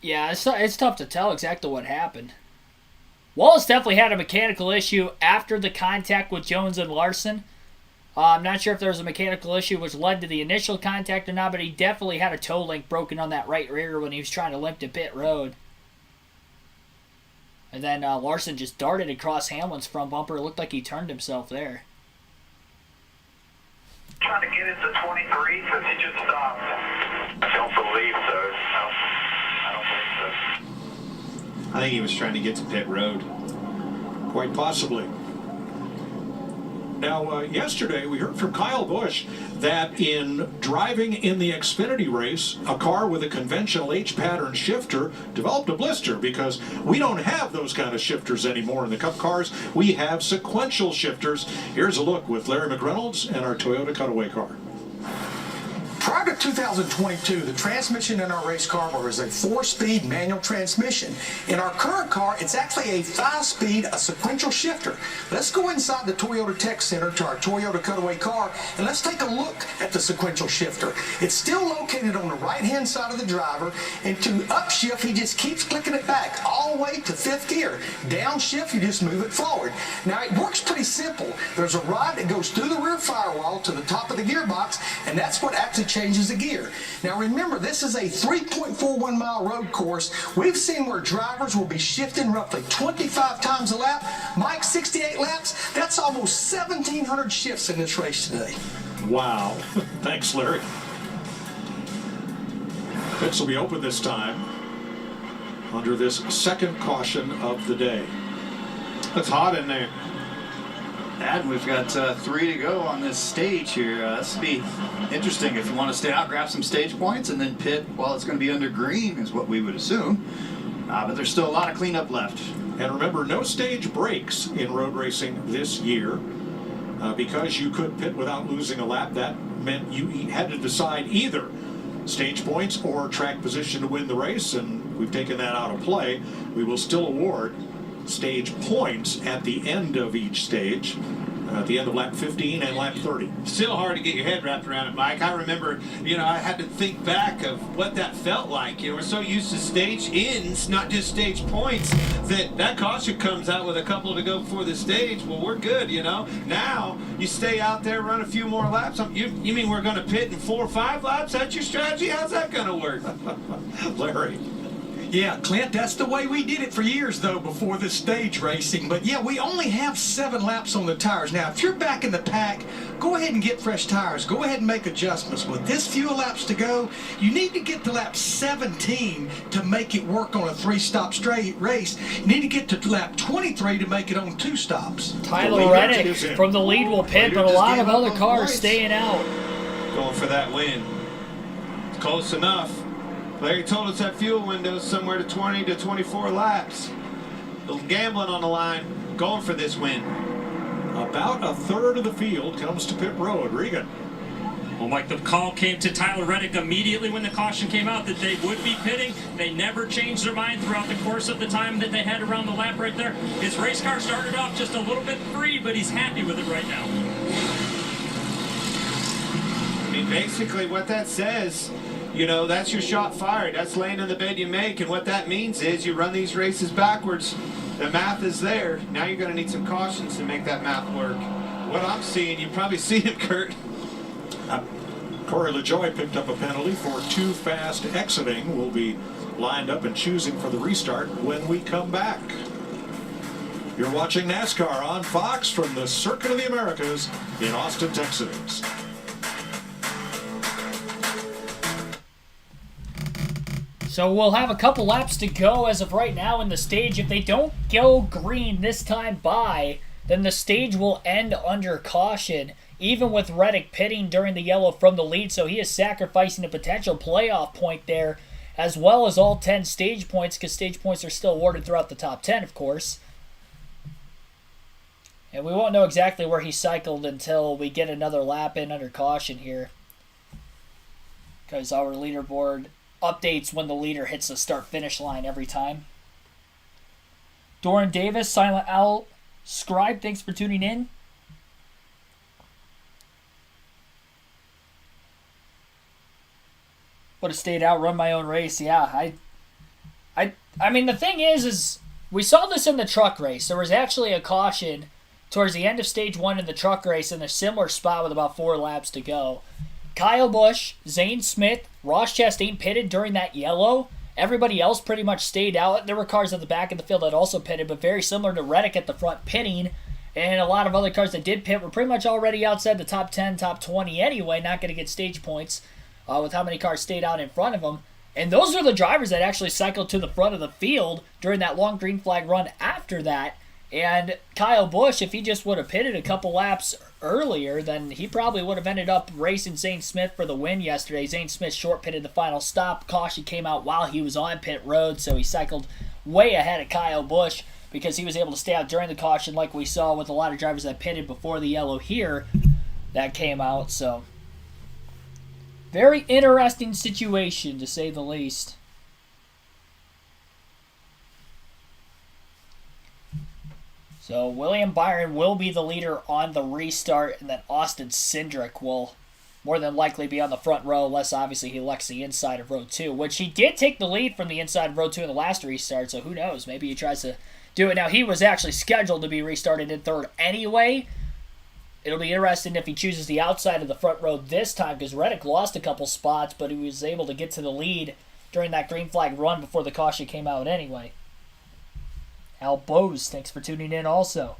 Yeah, it's tough to tell exactly what happened. Wallace definitely had a mechanical issue after the contact with Jones and Larson. I'm not sure if there was a mechanical issue which led to the initial contact or not, but he definitely had a toe link broken on that right rear when he was trying to limp to pit road. And then Larson just darted across Hamlin's front bumper. It looked like he turned himself there. Trying to get into 23 since he just stopped. I don't believe so. No. I think he was trying to get to pit road. Quite possibly. Now, yesterday we heard from Kyle Busch that in driving in the Xfinity race, a car with a conventional H-pattern shifter developed a blister, because we don't have those kind of shifters anymore in the Cup cars. We have sequential shifters. Here's a look with Larry McReynolds and our Toyota Cutaway car. Prior to 2022, the transmission in our race car was a 4-speed manual transmission. In our current car, it's actually a 5-speed, a sequential shifter. Let's go inside the Toyota Tech Center to our Toyota Cutaway car, and let's take a look at the sequential shifter. It's still located on the right-hand side of the driver, and to upshift, he just keeps clicking it back all the way to 5th gear. Downshift, you just move it forward. Now, it works pretty simple. There's a rod that goes through the rear firewall to the top of the gearbox, and that's what actually changes the gear. Now remember, this is a 3.41 mile road course. We've seen where drivers will be shifting roughly 25 times a lap. Mike, 68 laps, that's almost 1,700 shifts in this race today. Wow. Thanks, Larry. Pits will be open this time under this second caution of the day. It's hot in there. And we've got 3 to go on this stage here. This will be interesting. If you want to stay out, grab some stage points, and then pit while it's going to be under green is what we would assume. But there's still a lot of cleanup left. And remember, no stage breaks in road racing this year. Because you could pit without losing a lap, that meant you had to decide either stage points or track position to win the race, and we've taken that out of play. We will still award stage points at the end of each stage, at the end of lap 15 and lap 30. Still hard to get your head wrapped around it, Mike. I remember, I had to think back of what that felt like. We're so used to stage ins, not just stage points, that caution comes out with a couple to go before the stage. Well, we're good, Now, you stay out there, run a few more laps. You mean we're going to pit in 4 or 5 laps? That's your strategy? How's that going to work? Larry. Yeah, Clint, that's the way we did it for years, though, before this stage racing. But, yeah, we only have 7 laps on the tires. Now, if you're back in the pack, go ahead and get fresh tires. Go ahead and make adjustments. With this few laps to go, you need to get to lap 17 to make it work on a 3-stop straight race. You need to get to lap 23 to make it on 2 stops. Tyler Reddick from the lead will pit, but a lot of other cars staying out. Going for that win. Close enough. Larry told us that fuel window is somewhere to 20 to 24 laps. A little gambling on the line, going for this win. About a third of the field comes to pit road. Regan. Well, Mike, the call came to Tyler Reddick immediately when the caution came out that they would be pitting. They never changed their mind throughout the course of the time that they had around the lap right there. His race car started off just a little bit free, but he's happy with it right now. I mean, basically what that says, that's your shot fired. That's laying in the bed you make. And what that means is you run these races backwards. The math is there. Now you're going to need some cautions to make that math work. What I'm seeing, you probably see him, Kurt. Corey LaJoie picked up a penalty for too fast exiting. We'll be lined up and choosing for the restart when we come back. You're watching NASCAR on Fox from the Circuit of the Americas in Austin, Texas. So we'll have a couple laps to go as of right now in the stage. If they don't go green this time by, then the stage will end under caution, even with Reddick pitting during the yellow from the lead, so he is sacrificing a potential playoff point there, as well as all 10 stage points, because stage points are still awarded throughout the top 10, of course. And we won't know exactly where he cycled until we get another lap in under caution here, because our leaderboard updates when the leader hits the start-finish line every time. Doran Davis, Silent Owl, Scribe, thanks for tuning in. Would have stayed out, run my own race. Yeah, I mean, the thing is we saw this in the truck race. There was actually a caution towards the end of stage 1 in the truck race in a similar spot with about 4 laps to go. Kyle Busch, Zane Smith, Ross Chastain pitted during that yellow. Everybody else pretty much stayed out. There were cars at the back of the field that also pitted, but very similar to Reddick at the front pitting. And a lot of other cars that did pit were pretty much already outside the top 10, top 20 anyway, not going to get stage points with how many cars stayed out in front of them. And those are the drivers that actually cycled to the front of the field during that long green flag run after that. And Kyle Busch, if he just would have pitted a couple laps earlier, then he probably would have ended up racing Zane Smith for the win yesterday. Zane Smith short pitted the final stop. Caution came out while he was on pit road, so he cycled way ahead of Kyle Busch because he was able to stay out during the caution like we saw with a lot of drivers that pitted before the yellow here that came out. So, Very interesting situation, to say the least. So William Byron will be the leader on the restart, and then Austin Cindric will more than likely be on the front row, unless obviously he elects the inside of row 2, which he did take the lead from the inside of row 2 in the last restart, so who knows? Maybe he tries to do it now. He was actually scheduled to be restarted in third anyway. It'll be interesting if he chooses the outside of the front row this time, because Reddick lost a couple spots, but he was able to get to the lead during that green flag run before the caution came out anyway. Al Bose, thanks for tuning in also.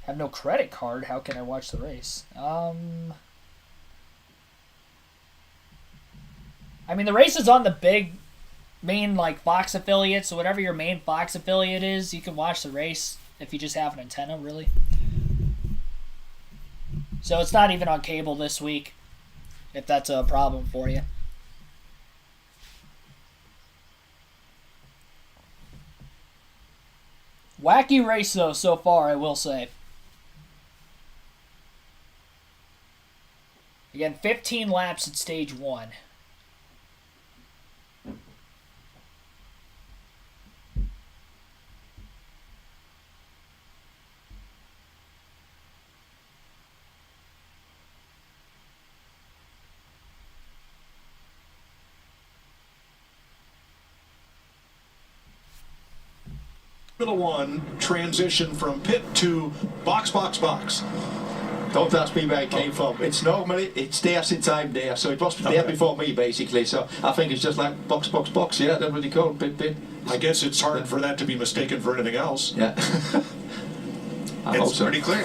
Have no credit card. How can I watch the race? I mean, the race is on the big main Fox affiliate, so whatever your main Fox affiliate is, you can watch the race if you just have an antenna, really. So it's not even on cable this week, if that's a problem for you. Wacky race, though, so far, I will say. Again, 15 laps at stage 1. Formula One transition from pit to box. Don't ask me where it came from. It's there since I'm there, so it was there before me, basically. So I think it's just like box. Yeah, that's what you call it, pit. I guess it's hard for that to be mistaken for anything else. Yeah. It's pretty clear.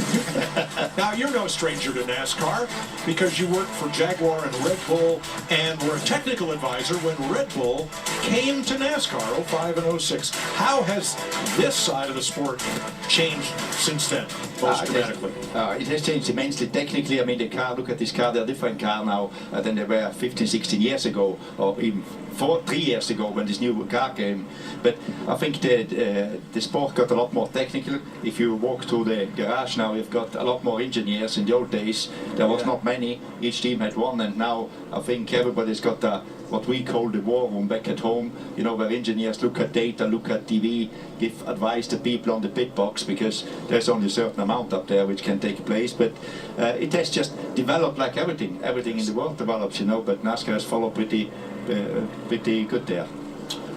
Now, you're no stranger to NASCAR because you worked for Jaguar and Red Bull and were a technical advisor when Red Bull came to NASCAR 05 and 06. How has this side of the sport changed since then, most dramatically? It has changed immensely technically. I mean, look at this car, they're a different car now than they were 15, 16 years ago, or even 3 years ago when this new car came. But I think the sport got a lot more technical. If you walk to the garage now, you've got a lot more engineers. In the old days, there was not many. Each team had one, and now I think everybody's got what we call the war room back at home, where engineers look at data, look at TV, give advice to people on the pit box, because there's only a certain amount up there which can take place. But it has just developed like everything in the world develops, but NASCAR has followed pretty good there.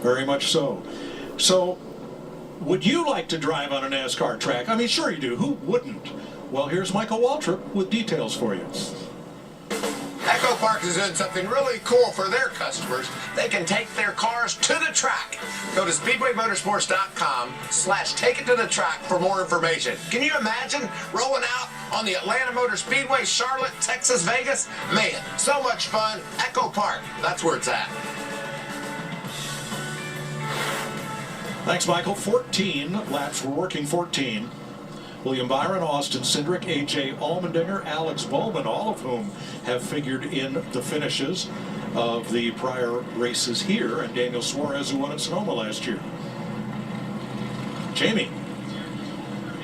Very much so. So, would you like to drive on a NASCAR track? I mean, sure you do. Who wouldn't? Well, here's Michael Waltrip with details for you. EchoPark is doing something really cool for their customers. They can take their cars to the track. Go to speedwaymotorsports.com/take it to the track for more information. Can you imagine rolling out on the Atlanta Motor Speedway, Charlotte, Texas, Vegas? Man, so much fun. EchoPark, that's where it's at. Thanks, Michael. 14 laps. We're working 14. William Byron, Austin Cindric, A.J. Allmendinger, Alex Bowman, all of whom have figured in the finishes of the prior races here, and Daniel Suarez, who won at Sonoma last year. Jamie.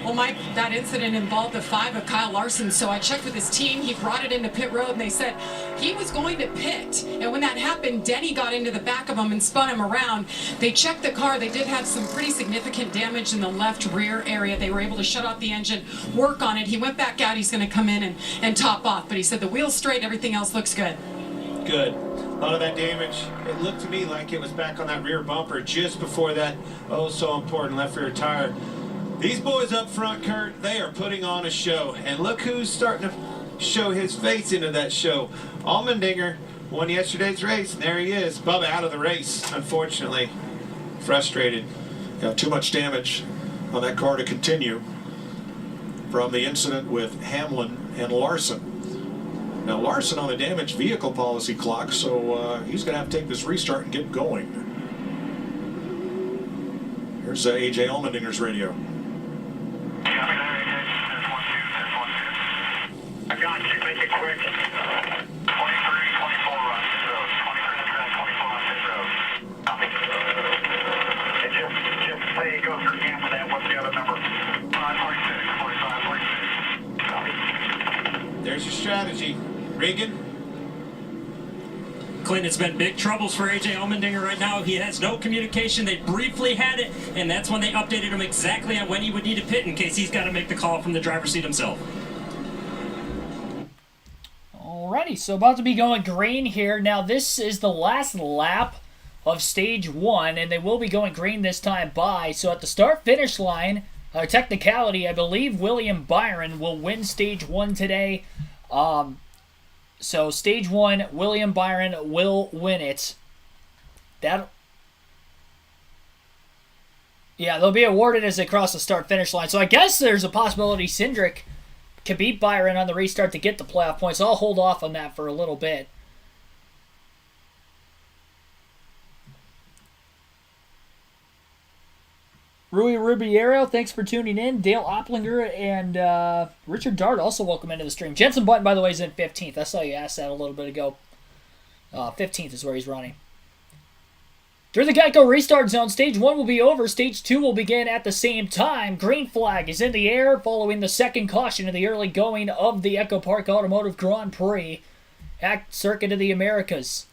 Well, Mike, that incident involved the 5 of Kyle Larson, so I checked with his team. He brought it into pit road, and they said he was going to pit. And when that happened, Denny got into the back of him and spun him around. They checked the car. They did have some pretty significant damage in the left rear area. They were able to shut off the engine, work on it. He went back out. He's going to come in and top off. But he said the wheel's straight. Everything else looks good. Good. A lot of that damage, it looked to me like it was back on that rear bumper just before that so important left rear tire. These boys up front, Kurt, they are putting on a show. And look who's starting to show his face into that show. Allmendinger won yesterday's race, and there he is. Bubba out of the race, unfortunately. Frustrated. Yeah, too much damage on that car to continue from the incident with Hamlin and Larson. Now, Larson on a damaged vehicle policy clock, so he's going to have to take this restart and get going. Here's A.J. Allmendinger's radio. I got you. Make it quick. 23, 24 on pit road. 23 and 24 on pit road. Copy. And just say go through again for that. What's the other number? 546, 45, 46. Copy. There's your strategy. Regan, Clinton, it's been big troubles for A.J. Allmendinger right now. He has no communication. They briefly had it, and that's when they updated him exactly on when he would need to pit in case he's got to make the call from the driver's seat himself. Alrighty, so about to be going green here. Now this is the last lap of stage 1, and they will be going green this time by. So at the start-finish line, technicality, I believe William Byron will win stage 1 today. So stage 1, William Byron will win it. Yeah, they'll be awarded as they cross the start-finish line. So I guess there's a possibility Cindric can beat Byron on the restart to get the playoff points. I'll hold off on that for a little bit. Rui Rubiero, thanks for tuning in. Dale Opplinger and Richard Dart also welcome into the stream. Jensen Button, by the way, is in 15th. I saw you ask that a little bit ago. 15th is where he's running. Through the Geico restart zone, stage 1 will be over. Stage 2 will begin at the same time. Green flag is in the air following the second caution in the early going of the EchoPark Automotive Grand Prix at Circuit of the Americas.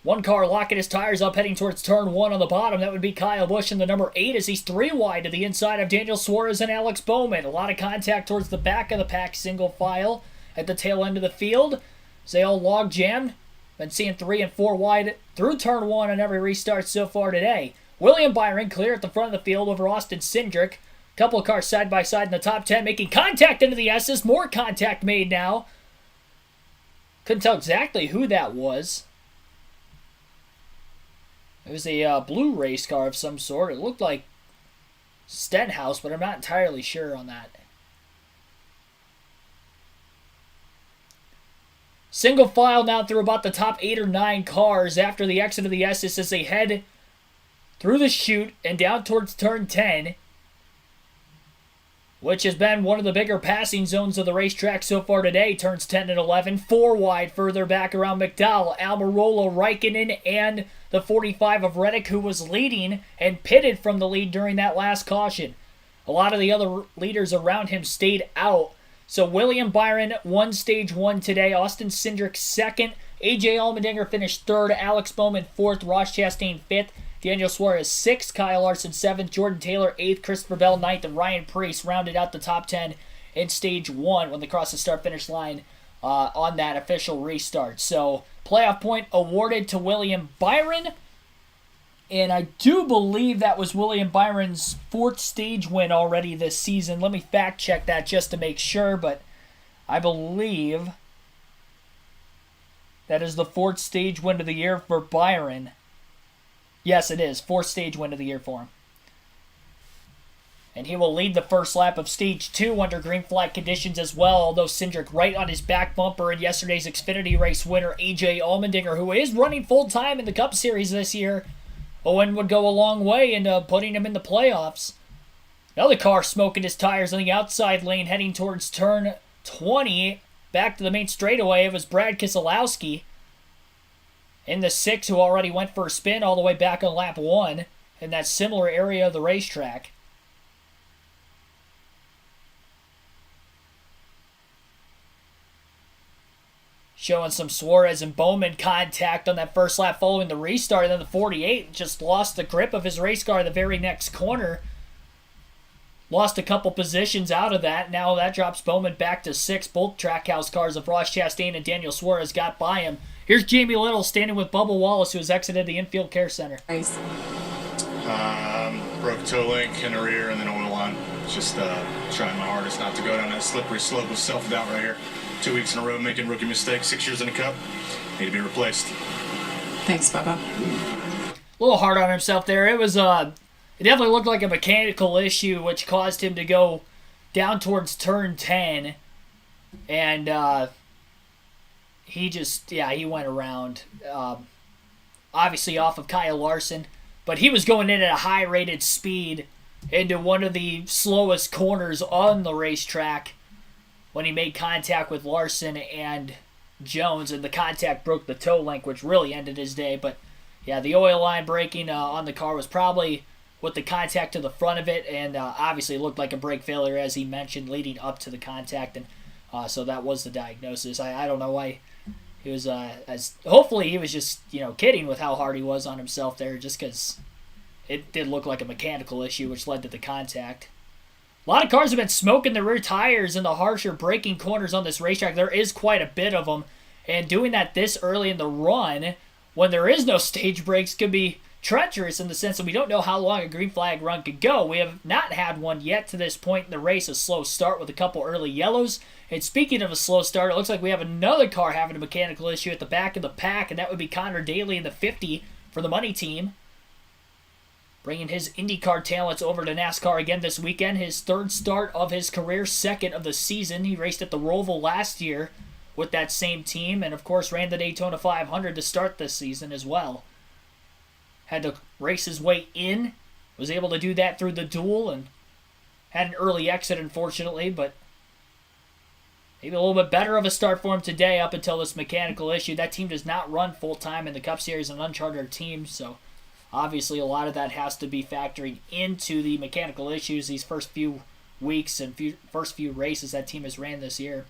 One car locking his tires up, heading towards turn 1 on the bottom. That would be Kyle Busch in the number 8 as he's 3 wide to the inside of Daniel Suarez and Alex Bowman. A lot of contact towards the back of the pack, single file at the tail end of the field. As they all log jammed. Been seeing 3 and 4 wide through turn 1 on every restart so far today. William Byron clear at the front of the field over Austin Cindric. Couple of cars side by side in the top 10, making contact into the S's. More contact made now. Couldn't tell exactly who that was. It was a blue race car of some sort. It looked like Stenhouse, but I'm not entirely sure on that. Single file now through about the top 8 or 9 cars after the exit of the S's as they head through the chute and down towards turn 10, which has been one of the bigger passing zones of the racetrack so far today. Turns 10 and 11, 4 wide further back around McDowell, Almirola, Raikkonen, and the 45 of Reddick, who was leading and pitted from the lead during that last caution. A lot of the other leaders around him stayed out. So William Byron won stage 1 today. Austin Cindric 2nd. A.J. Allmendinger finished 3rd. Alex Bowman 4th. Ross Chastain 5th. Daniel Suarez 6th. Kyle Larson 7th. Jordan Taylor 8th. Christopher Bell 9th. And Ryan Prix rounded out the top 10 in stage 1 when they crossed the start-finish line on that official restart. So playoff point awarded to William Byron. And I do believe that was William Byron's 4th stage win already this season. Let me fact check that just to make sure, but I believe that is the 4th stage win of the year for Byron. Yes, it is. 4th stage win of the year for him. And he will lead the first lap of stage 2 under green flag conditions as well, although Cindric right on his back bumper in yesterday's Xfinity race winner A.J. Allmendinger, who is running full-time in the Cup Series this year. Owen would go a long way in putting him in the playoffs. Another car smoking his tires on the outside lane heading towards turn 20. Back to the main straightaway, it was Brad Keselowski in the 6 who already went for a spin all the way back on lap 1 in that similar area of the racetrack. Showing some Suarez and Bowman contact on that first lap following the restart. And then the 48 just lost the grip of his race car the very next corner. Lost a couple positions out of that. Now that drops Bowman back to 6. Both Trackhouse cars of Ross Chastain and Daniel Suarez got by him. Here's Jamie Little standing with Bubba Wallace, who has exited the infield care center. Broke toe link in the rear and then oil line. Just trying my hardest not to go down that slippery slope of self-doubt right here. 2 weeks in a row making rookie mistakes, 6 years in the Cup. Need to be replaced. Thanks, Bubba. A little hard on himself there. It was it definitely looked like a mechanical issue, which caused him to go down towards turn 10. And he went around. Obviously off of Kyle Larson. But he was going in at a high-rated speed into one of the slowest corners on the racetrack when he made contact with Larson and Jones, and the contact broke the toe link, which really ended his day. But yeah, the oil line breaking on the car was probably with the contact to the front of it, and obviously it looked like a brake failure, as he mentioned, leading up to the contact, and so that was the diagnosis. I don't know why He was hopefully he was just kidding with how hard he was on himself there, just because it did look like a mechanical issue, which led to the contact. A lot of cars have been smoking the rear tires in the harsher braking corners on this racetrack. There is quite a bit of them, and doing that this early in the run when there is no stage breaks could be treacherous in the sense that we don't know how long a green flag run could go. We have not had one yet to this point in the race. A slow start with a couple early yellows. And speaking of a slow start, it looks like we have another car having a mechanical issue at the back of the pack, and that would be Connor Daly in the 50 for the Money Team. Bringing his IndyCar talents over to NASCAR again this weekend. His third start of his career, second of the season. He raced at the Roval last year with that same team, and of course ran the Daytona 500 to start this season as well. Had to race his way in, was able to do that through the duel, and had an early exit, unfortunately, but maybe a little bit better of a start for him today up until this mechanical issue. That team does not run full-time in the Cup Series, an uncharted team, so obviously a lot of that has to be factoring into the mechanical issues these first few weeks and first few races that team has ran this year.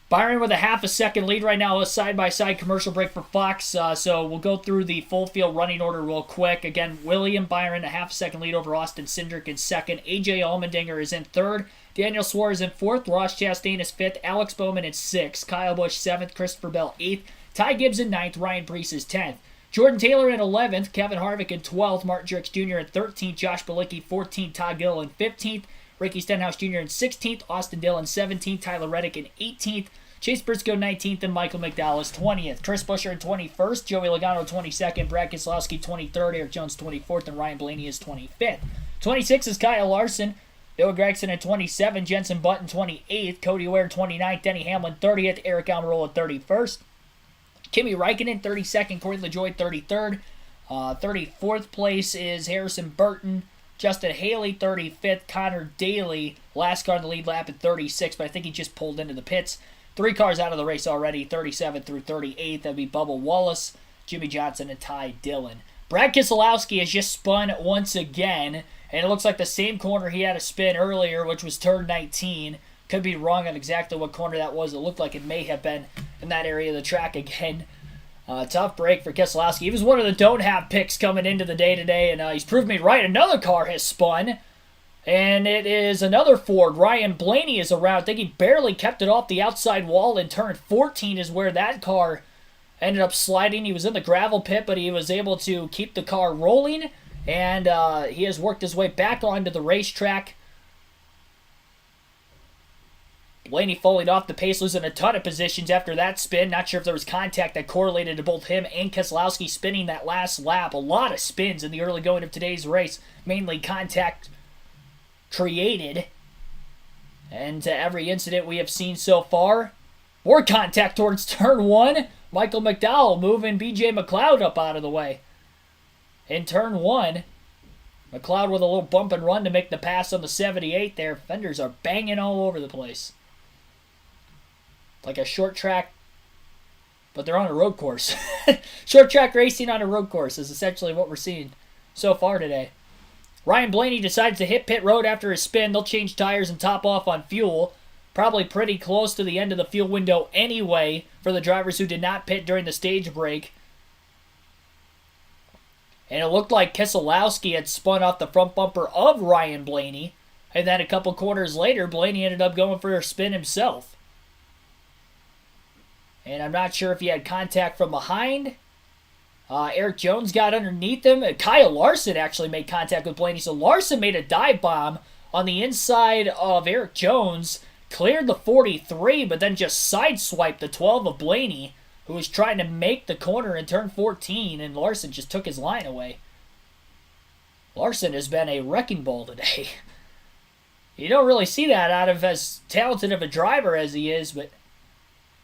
Byron with a half a second lead right now, a side-by-side commercial break for Fox. So we'll go through the full field running order real quick. Again, William Byron, a half a second lead over Austin Cindric in second. AJ Allmendinger is in third. Daniel Suarez in fourth. Ross Chastain is fifth. Alex Bowman in sixth. Kyle Busch seventh. Christopher Bell eighth. Ty Gibbs in ninth. Ryan Preece is 10th. Jordan Taylor in 11th. Kevin Harvick in 12th. Martin Truex Jr. in 13th. Josh Bilicki 14th. Todd Gilliland in 15th. Ricky Stenhouse Jr. in 16th. Austin Dillon 17th. Tyler Reddick in 18th. Chase Briscoe 19th and Michael McDowell is 20th. Chris Buescher in 21st, Joey Logano 22nd, Brad Keselowski 23rd, Eric Jones 24th, and Ryan Blaney is 25th. 26 is Kyle Larson, Noah Gragson in 27th, Jenson Button 28th, Cody Ware 29th, Denny Hamlin 30th, Eric Almirola 31st, Kimi Räikkönen 32nd, Corey LaJoie 33rd, 34th place is Harrison Burton, Justin Haley 35th, Connor Daly, last car in the lead lap at 36th, but I think he just pulled into the pits. 3 cars out of the race already, 37th through 38th. That would be Bubba Wallace, Jimmy Johnson, and Ty Dillon. Brad Keselowski has just spun once again, and it looks like the same corner he had a spin earlier, which was turn 19. Could be wrong on exactly what corner that was. It looked like it may have been in that area of the track again. Tough break for Keselowski. He was one of the don't-have picks coming into the day today, and he's proved me right. Another car has spun. And it is another Ford. Ryan Blaney is around. I think he barely kept it off the outside wall in turn 14 is where that car ended up sliding. He was in the gravel pit, but he was able to keep the car rolling. And he has worked his way back onto the racetrack. Blaney falling off the pace, losing a ton of positions after that spin. Not sure if there was contact that correlated to both him and Keselowski spinning that last lap. A lot of spins in the early going of today's race. Mainly contact created, and to every incident we have seen so far, more contact towards turn 1. Michael McDowell moving BJ McLeod up out of the way. In turn 1, McLeod with a little bump and run to make the pass on the 78 there. Fenders are banging all over the place. Like a short track, but they're on a road course. Short track racing on a road course is essentially what we're seeing so far today. Ryan Blaney decides to hit pit road after his spin. They'll change tires and top off on fuel. Probably pretty close to the end of the fuel window anyway for the drivers who did not pit during the stage break. And it looked like Keselowski had spun off the front bumper of Ryan Blaney. And then a couple corners later, Blaney ended up going for a spin himself. And I'm not sure if he had contact from behind. Eric Jones got underneath him. Kyle Larson actually made contact with Blaney. So Larson made a dive bomb on the inside of Eric Jones. Cleared the 43, but then just sideswiped the 12 of Blaney, who was trying to make the corner in turn 14, and Larson just took his line away. Larson has been a wrecking ball today. You don't really see that out of as talented of a driver as he is, but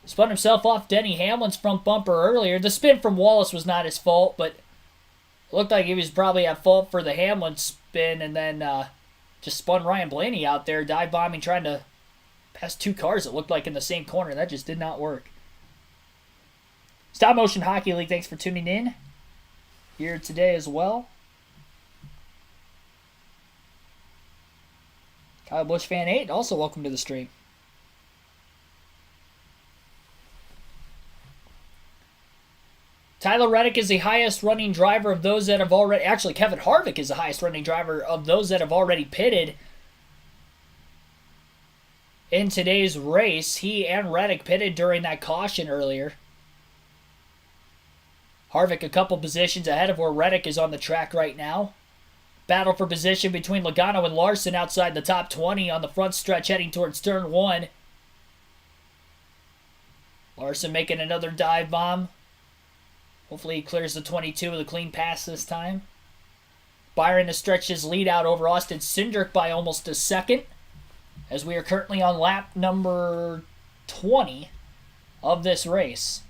spun himself off Denny Hamlin's front bumper earlier. The spin from Wallace was not his fault, but it looked like he was probably at fault for the Hamlin spin, and then just spun Ryan Blaney out there, dive bombing, trying to pass 2 cars it looked like in the same corner. That just did not work. Stop Motion Hockey League, thanks for tuning in here today as well. Kyle Busch Fan 8, also welcome to the stream. Tyler Reddick is the highest running driver of those that have already... Actually, Kevin Harvick is the highest running driver of those that have already pitted in today's race. He and Reddick pitted during that caution earlier. Harvick a couple positions ahead of where Reddick is on the track right now. Battle for position between Logano and Larson outside the top 20 on the front stretch heading towards turn 1. Larson making another dive bomb. Hopefully he clears the 22 with a clean pass this time. Byron has stretched his lead out over Austin Cindric by almost a second, as we are currently on lap number 20 of this race.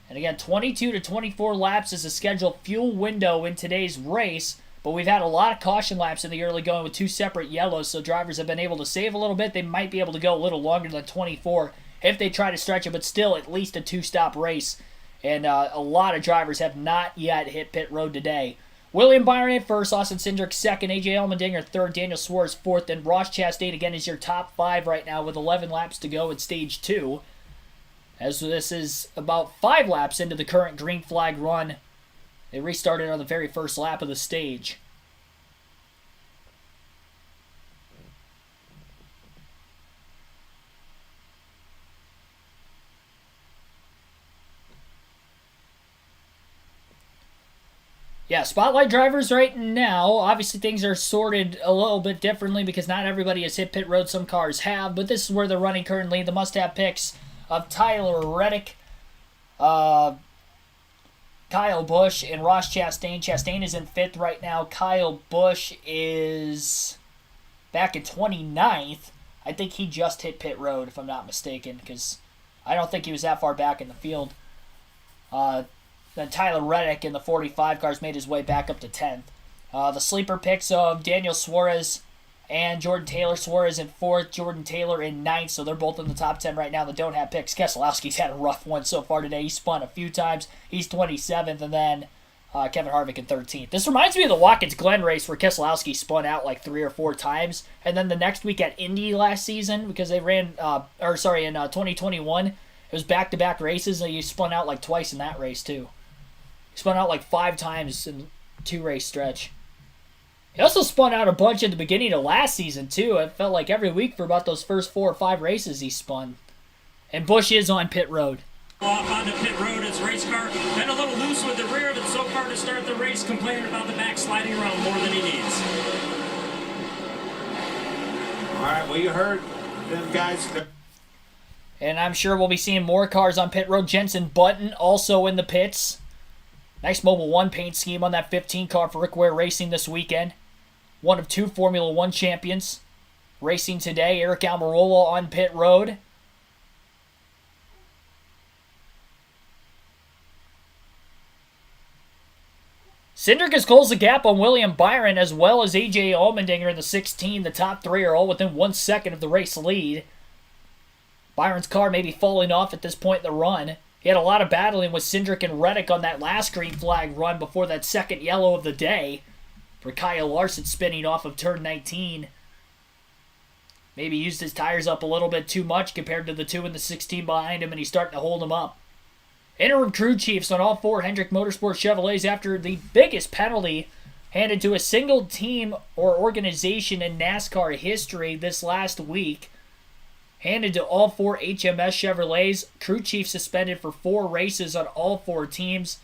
And again, 22 to 24 laps is the scheduled fuel window in today's race, but we've had a lot of caution laps in the early going with 2 separate yellows, so drivers have been able to save a little bit. They might be able to go a little longer than 24 if they try to stretch it, but still at least a 2-stop race. And a lot of drivers have not yet hit pit road today. William Byron at first, Austin Cindric second, AJ Allmendinger third, Daniel Suarez fourth, and Ross Chastain again is your top 5 right now with 11 laps to go in stage 2. As this is about 5 laps into the current green flag run. They restarted on the very first lap of the stage. Yeah, spotlight drivers right now, obviously things are sorted a little bit differently because not everybody has hit pit road. Some cars have, but this is where they're running currently. The must-have picks of Tyler Reddick, Kyle Busch, and Ross Chastain. Chastain is in 5th right now. Kyle Busch is back in 29th. I think he just hit pit road, if I'm not mistaken, because I don't think he was that far back in the field. Then Tyler Reddick in the 45 cars made his way back up to 10th. The sleeper picks of Daniel Suarez and Jordan Taylor. Suarez in 4th, Jordan Taylor in 9th, so they're both in the top 10 right now that don't have picks. Keselowski's had a rough one so far today. He spun a few times. He's 27th, and then Kevin Harvick in 13th. This reminds me of the Watkins Glen race where Keselowski spun out like 3 or 4 times, and then the next week at Indy last season, because they ran, in 2021, it was back-to-back races, and he spun out like twice in that race too. He spun out like 5 times in 2-race stretch. He also spun out a bunch at the beginning of last season, too. It felt like every week for about those first 4 or 5 races he spun. And Busch is on pit road. Off onto pit road, his race car been a little loose with the rear of it so far to start the race, complaining about the back sliding around more than he needs. All right, well, you heard them guys. And I'm sure we'll be seeing more cars on pit road. Jenson Button also in the pits. Nice Mobil 1 paint scheme on that 15 car for Rick Ware Racing this weekend. One of 2 Formula 1 champions racing today. Eric Almirola on pit road. Cindric has closed the gap on William Byron as well as AJ Allmendinger in the 16. The top 3 are all within 1 second of the race lead. Byron's car may be falling off at this point in the run. He had a lot of battling with Cindric and Reddick on that last green flag run before that second yellow of the day for Kyle Larson spinning off of turn 19. Maybe used his tires up a little bit too much compared to the 2 and the 16 behind him, and he's starting to hold them up. Interim crew chiefs on all 4 Hendrick Motorsports Chevrolets after the biggest penalty handed to a single team or organization in NASCAR history this last week. Handed to all 4 HMS Chevrolets. Crew chief suspended for 4 races on all 4 teams.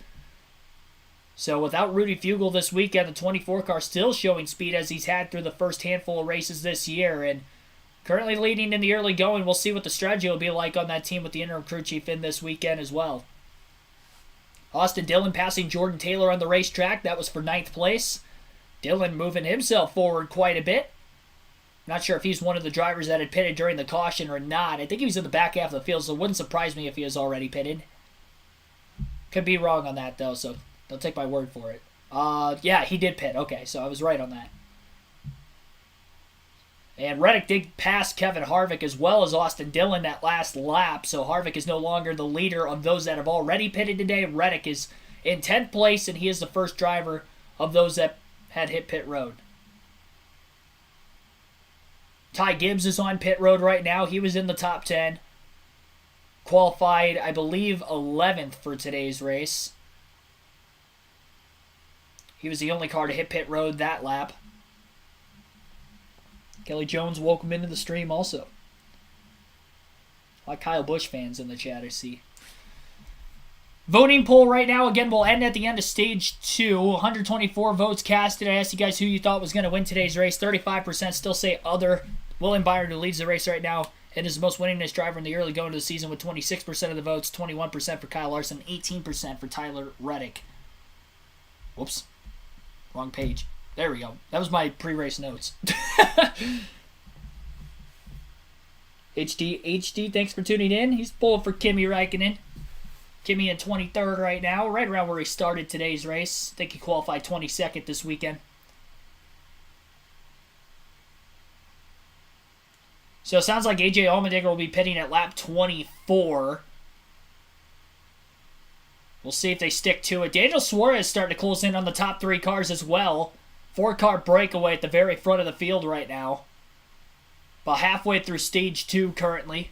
So without Rudy Fugle this weekend, the 24 car still showing speed as he's had through the first handful of races this year. And currently leading in the early going. We'll see what the strategy will be like on that team with the interim crew chief in this weekend as well. Austin Dillon passing Jordan Taylor on the racetrack. That was for 9th place. Dillon moving himself forward quite a bit. Not sure if he's one of the drivers that had pitted during the caution or not. I think he was in the back half of the field, so it wouldn't surprise me if he has already pitted. Could be wrong on that, though, so don't take my word for it. Yeah, he did pit. Okay, so I was right on that. And Reddick did pass Kevin Harvick as well as Austin Dillon that last lap, so Harvick is no longer the leader of those that have already pitted today. Reddick is in 10th place, and he is the first driver of those that had hit pit road. Ty Gibbs is on pit road right now. He was in the top 10. Qualified, I believe, 11th for today's race. He was the only car to hit pit road that lap. Kelly Jones, welcome into the stream also. A lot of Kyle Busch fans in the chat, I see. Voting poll right now, again, will end at the end of stage 2. 124 votes casted. I asked you guys who you thought was going to win today's race. 35% still say other. William Byron, who leads the race right now, and is the most winningest driver in the early going to the season with 26% of the votes, 21% for Kyle Larson, 18% for Tyler Reddick. Whoops. Wrong page. There we go. That was my pre-race notes. HD, thanks for tuning in. He's pulling for Kimi Räikkönen. Kimi in 23rd right now, right around where he started today's race. I think he qualified 22nd this weekend. So it sounds like AJ Allmendinger will be pitting at lap 24. We'll see if they stick to it. Daniel Suarez starting to close in on the top 3 cars as well. 4-car breakaway at the very front of the field right now. About halfway through stage 2 currently.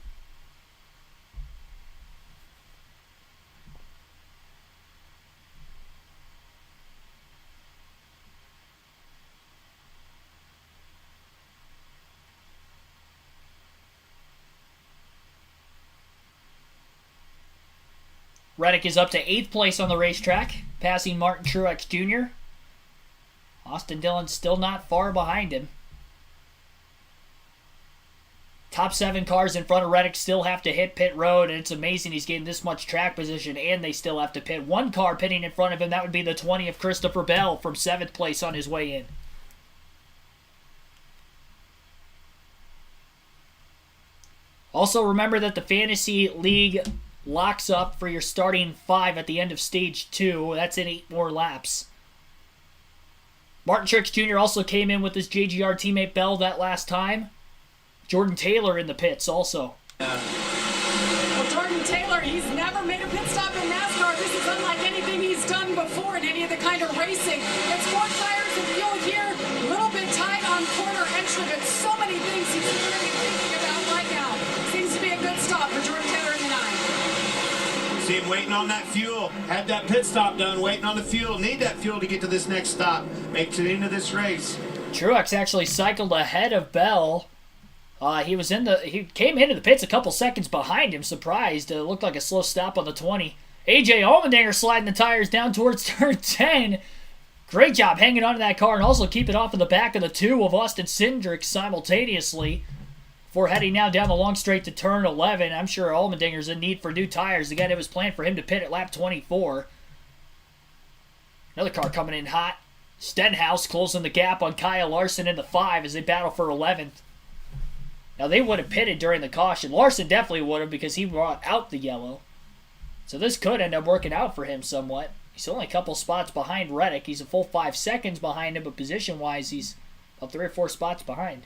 Reddick is up to 8th place on the racetrack, passing Martin Truex Jr. Austin Dillon still not far behind him. Top 7 cars in front of Reddick still have to hit pit road, and it's amazing he's getting this much track position, and they still have to pit. 1 car pitting in front of him, that would be the 20 of Christopher Bell from 7th place on his way in. Also, remember that the Fantasy League locks up for your starting 5 at the end of stage 2. That's in 8 more laps. Martin Truex Jr. also came in with his JGR teammate Bell that last time. Jordan Taylor in the pits also. Well, Jordan Taylor, he's never made a pit stop in NASCAR. This is unlike anything he's done before in any of the kind of racing. It's 4 tires of fuel here, a little bit tight on corner entry, but so many things he's really thinking about right now. Seems to be a good stop for Jordan Taylor in the 9. See him waiting on that fuel. Had that pit stop done, waiting on the fuel. Need that fuel to get to this next stop. Make it into this race. Truex actually cycled ahead of Bell. He came into the pits a couple seconds behind him, surprised. It looked like a slow stop on the 20. AJ Allmendinger sliding the tires down towards turn 10. Great job hanging onto that car and also keeping off of the back of the 2 of Austin Cindric simultaneously. Before heading now down the long straight to turn 11. I'm sure Allmendinger's in need for new tires. Again, it was planned for him to pit at lap 24. Another car coming in hot. Stenhouse closing the gap on Kyle Larson in the 5 as they battle for 11th. Now, they would have pitted during the caution. Larson definitely would have because he brought out the yellow. So this could end up working out for him somewhat. He's only a couple spots behind Reddick. He's a full 5 seconds behind him, but position-wise, he's about 3 or 4 spots behind.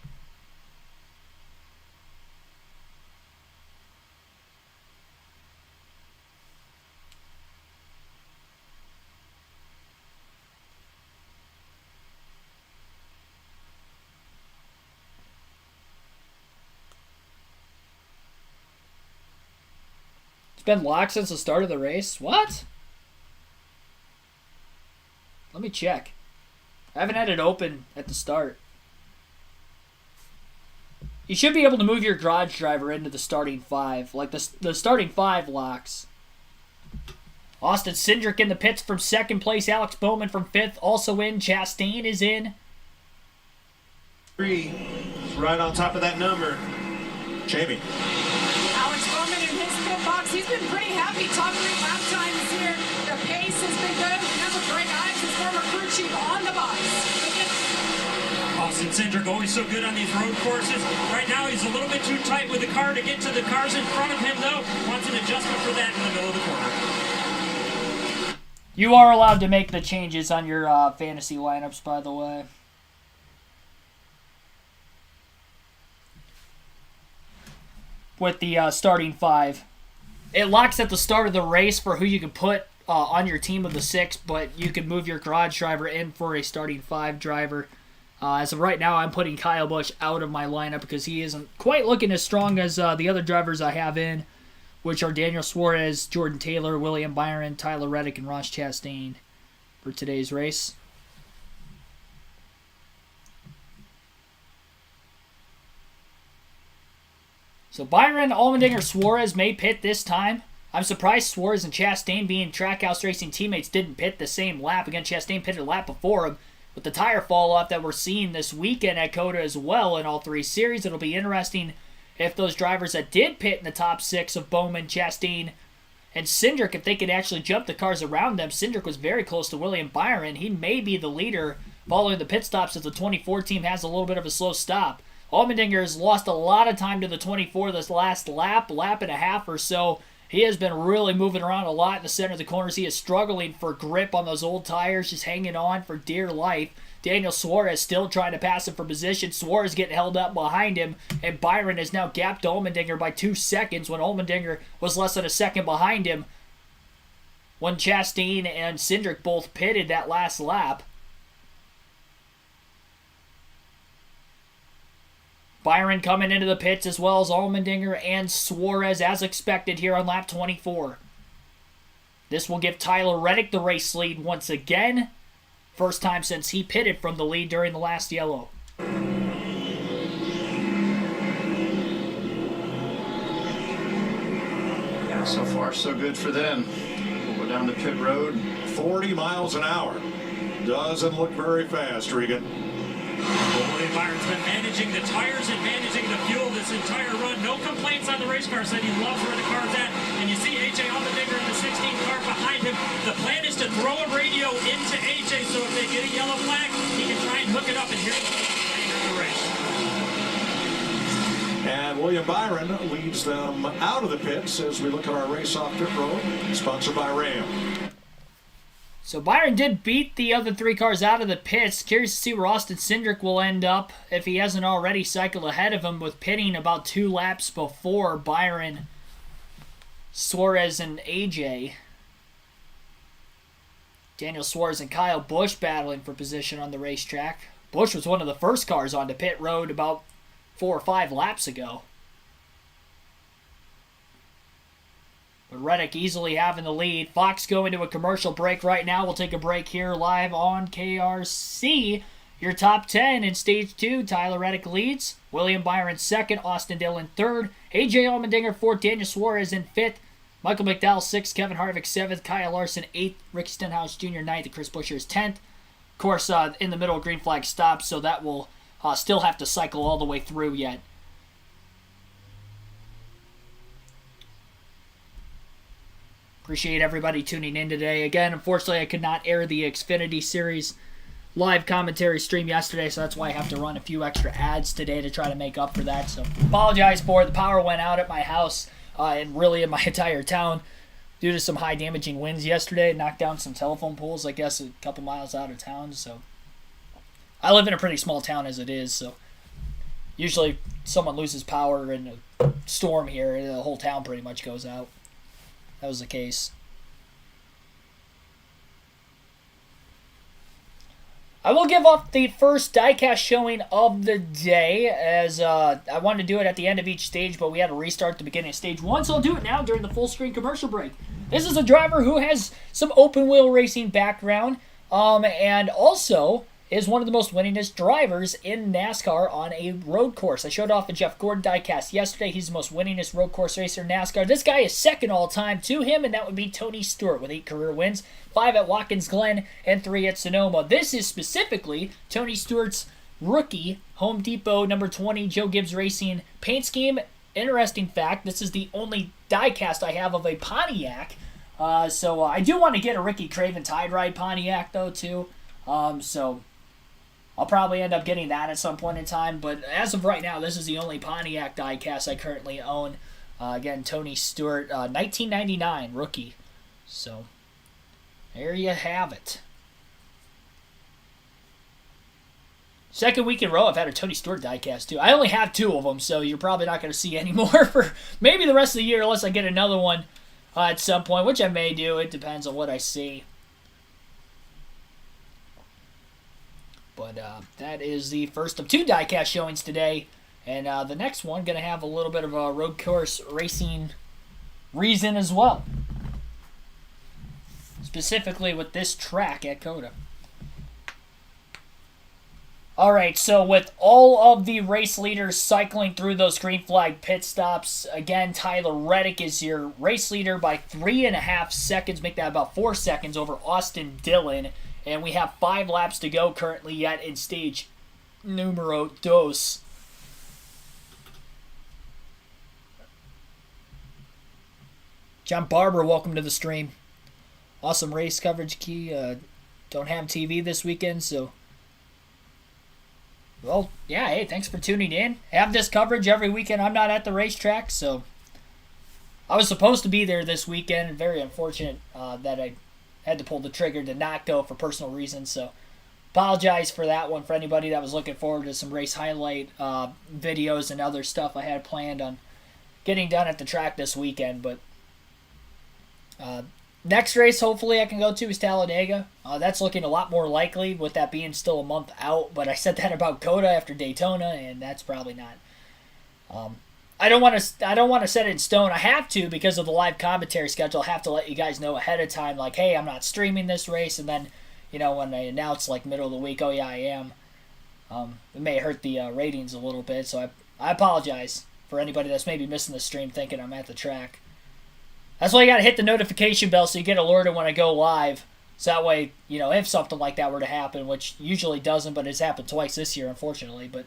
It's been locked since the start of the race? What? Let me check. I haven't had it open at the start. You should be able to move your garage driver into the starting 5. Like the starting 5 locks. Austin Cindric in the pits from 2nd place. Alex Bowman from 5th also in. Chastain is in. Prix, right on top of that number. Jamie. Alex Bowman in his pit box. He's been pretty happy. Top 3 lap times here. The pace has been good. Remember, Greg Ives, his former crew chief, on the box. Austin Cindric always so good on these road courses. Right now he's a little bit too tight with the car to get to the cars in front of him, though. Wants an adjustment for that in the middle of the corner. You are allowed to make the changes on your fantasy lineups, by the way. With the starting 5. It locks at the start of the race for who you can put on your team of the 6, but you can move your garage driver in for a starting 5 driver. As of right now, I'm putting Kyle Busch out of my lineup because he isn't quite looking as strong as the other drivers I have in, which are Daniel Suarez, Jordan Taylor, William Byron, Tyler Reddick, and Ross Chastain for today's race. So Byron, Allmendinger, Suarez may pit this time. I'm surprised Suarez and Chastain, being Trackhouse Racing teammates, didn't pit the same lap. Again, Chastain pitted a lap before him. With the tire fall-off that we're seeing this weekend at COTA as well in all three series, it'll be interesting if those drivers that did pit in the top 6 of Bowman, Chastain, and Cindric, if they could actually jump the cars around them. Cindric was very close to William Byron. He may be the leader following the pit stops as the 24 team has a little bit of a slow stop. Allmendinger has lost a lot of time to the 24 this last lap and a half or so. He has been really moving around a lot in the center of the corners. He is struggling for grip on those old tires, just hanging on for dear life. Daniel Suarez still trying to pass him for position. Suarez getting held up behind him, and Byron has now gapped Allmendinger by 2 seconds when Allmendinger was less than a second behind him when Chastain and Cindric both pitted that last lap. Byron coming into the pits as well as Allmendinger and Suarez as expected here on lap 24. This will give Tyler Reddick the race lead once again. First time since he pitted from the lead during the last yellow. Yeah, so far so good for them. We'll go down the pit road. 40 miles an hour. Doesn't look very fast, Regan. William Byron's been managing the tires and managing the fuel this entire run. No complaints on the race car. Said he loves where the car's at. And you see AJ Allmendinger in the 16 car behind him. The plan is to throw a radio into AJ so if they get a yellow flag, he can try and hook it up and hear the race. And William Byron leads them out of the pits as we look at our race off pit road, sponsored by Ram. So Byron did beat the other 3 cars out of the pits. Curious to see where Austin Cindric will end up if he hasn't already cycled ahead of him with pitting about 2 laps before Byron, Suarez, and AJ. Daniel Suarez and Kyle Busch battling for position on the racetrack. Busch was one of the first cars onto pit road about 4 or 5 laps ago. But Reddick easily having the lead. Fox going to a commercial break right now. We'll take a break here live on KRC. Your top 10 in Stage 2. Tyler Reddick leads. William Byron 2nd. Austin Dillon 3rd. AJ Allmendinger 4th. Daniel Suarez in 5th. Michael McDowell 6th. Kevin Harvick 7th. Kyle Larson 8th. Ricky Stenhouse Jr. 9th. And Chris Buescher is 10th. Of course, in the middle, green flag stops, so that will still have to cycle all the way through yet. Appreciate everybody tuning in today. Again, unfortunately, I could not air the Xfinity Series live commentary stream yesterday, so that's why I have to run a few extra ads today to try to make up for that. So apologize for it. The power went out at my house and really in my entire town due to some high damaging winds yesterday. It knocked down some telephone poles, I guess, a couple miles out of town. So I live in a pretty small town as it is, so usually someone loses power in a storm here and the whole town pretty much goes out. That was the case. I will give up the first diecast showing of the day, as I wanted to do it at the end of each stage, but we had to restart the beginning of stage 1, so I'll do it now during the full screen commercial break. This is a driver who has some open wheel racing background, and also is one of the most winningest drivers in NASCAR on a road course. I showed off a Jeff Gordon diecast yesterday. He's the most winningest road course racer in NASCAR. This guy is second all time to him, and that would be Tony Stewart with 8 career wins, 5 at Watkins Glen, and 3 at Sonoma. This is specifically Tony Stewart's rookie Home Depot number 20 Joe Gibbs Racing paint scheme. Interesting fact, this is the only diecast I have of a Pontiac. So I do want to get a Ricky Craven Tide Ride Pontiac, though, too. So I'll probably end up getting that at some point in time, but as of right now, this is the only Pontiac diecast I currently own. Again, Tony Stewart, 1999 rookie. So there you have it. Second week in a row, I've had a Tony Stewart diecast too. I only have 2 of them, so you're probably not going to see any more for maybe the rest of the year, unless I get another one at some point, which I may do. It depends on what I see. But that is the first of 2 diecast showings today. And the next one going to have a little bit of a road course racing reason as well. Specifically with this track at COTA. All right, so with all of the race leaders cycling through those green flag pit stops, again, Tyler Reddick is your race leader by 3.5 seconds. Make that about 4 seconds over Austin Dillon. And we have 5 laps to go currently yet in stage numero dos. John Barber, welcome to the stream. Awesome race coverage, Key. Don't have TV this weekend, so... Well, yeah, hey, thanks for tuning in. Have this coverage every weekend. I'm not at the racetrack, so... I was supposed to be there this weekend. Very unfortunate that I had to pull the trigger to not go for personal reasons, so... Apologize for that one for anybody that was looking forward to some race highlight videos and other stuff I had planned on getting done at the track this weekend, but... Next race, hopefully, I can go to is Talladega. That's looking a lot more likely with that being still a month out. But I said that about Coda after Daytona, and that's probably not. I don't want to set it in stone. I have to because of the live commentary schedule. I have to let you guys know ahead of time, like, hey, I'm not streaming this race, and then, when they announce like middle of the week, oh yeah, I am. It may hurt the ratings a little bit, so I apologize for anybody that's maybe missing the stream thinking I'm at the track. That's why you got to hit the notification bell so you get alerted when I go live. So that way, if something like that were to happen, which usually doesn't, but it's happened twice this year, unfortunately, but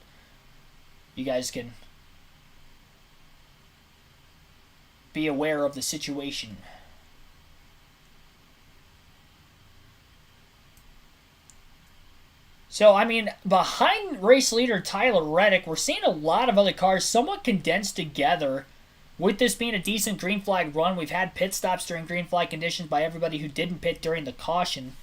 you guys can be aware of the situation. So, behind race leader Tyler Reddick, we're seeing a lot of other cars somewhat condensed together. With this being a decent green flag run, we've had pit stops during green flag conditions by everybody who didn't pit during the caution.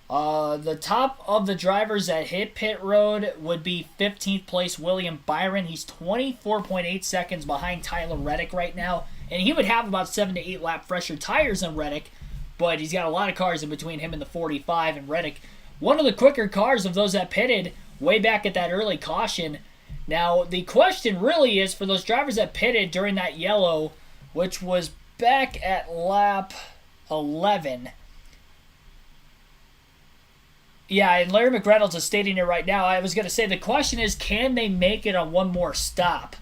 The top of the drivers that hit pit road would be 15th place William Byron. He's 24.8 seconds behind Tyler Reddick right now. And he would have about 7 to 8 lap fresher tires than Reddick. But he's got a lot of cars in between him and the 45. And Reddick, one of the quicker cars of those that pitted way back at that early caution. Now, the question really is for those drivers that pitted during that yellow, which was back at lap 11. Yeah, and Larry McReynolds is stating it right now. I was going to say the question is, can they make it on one more stop?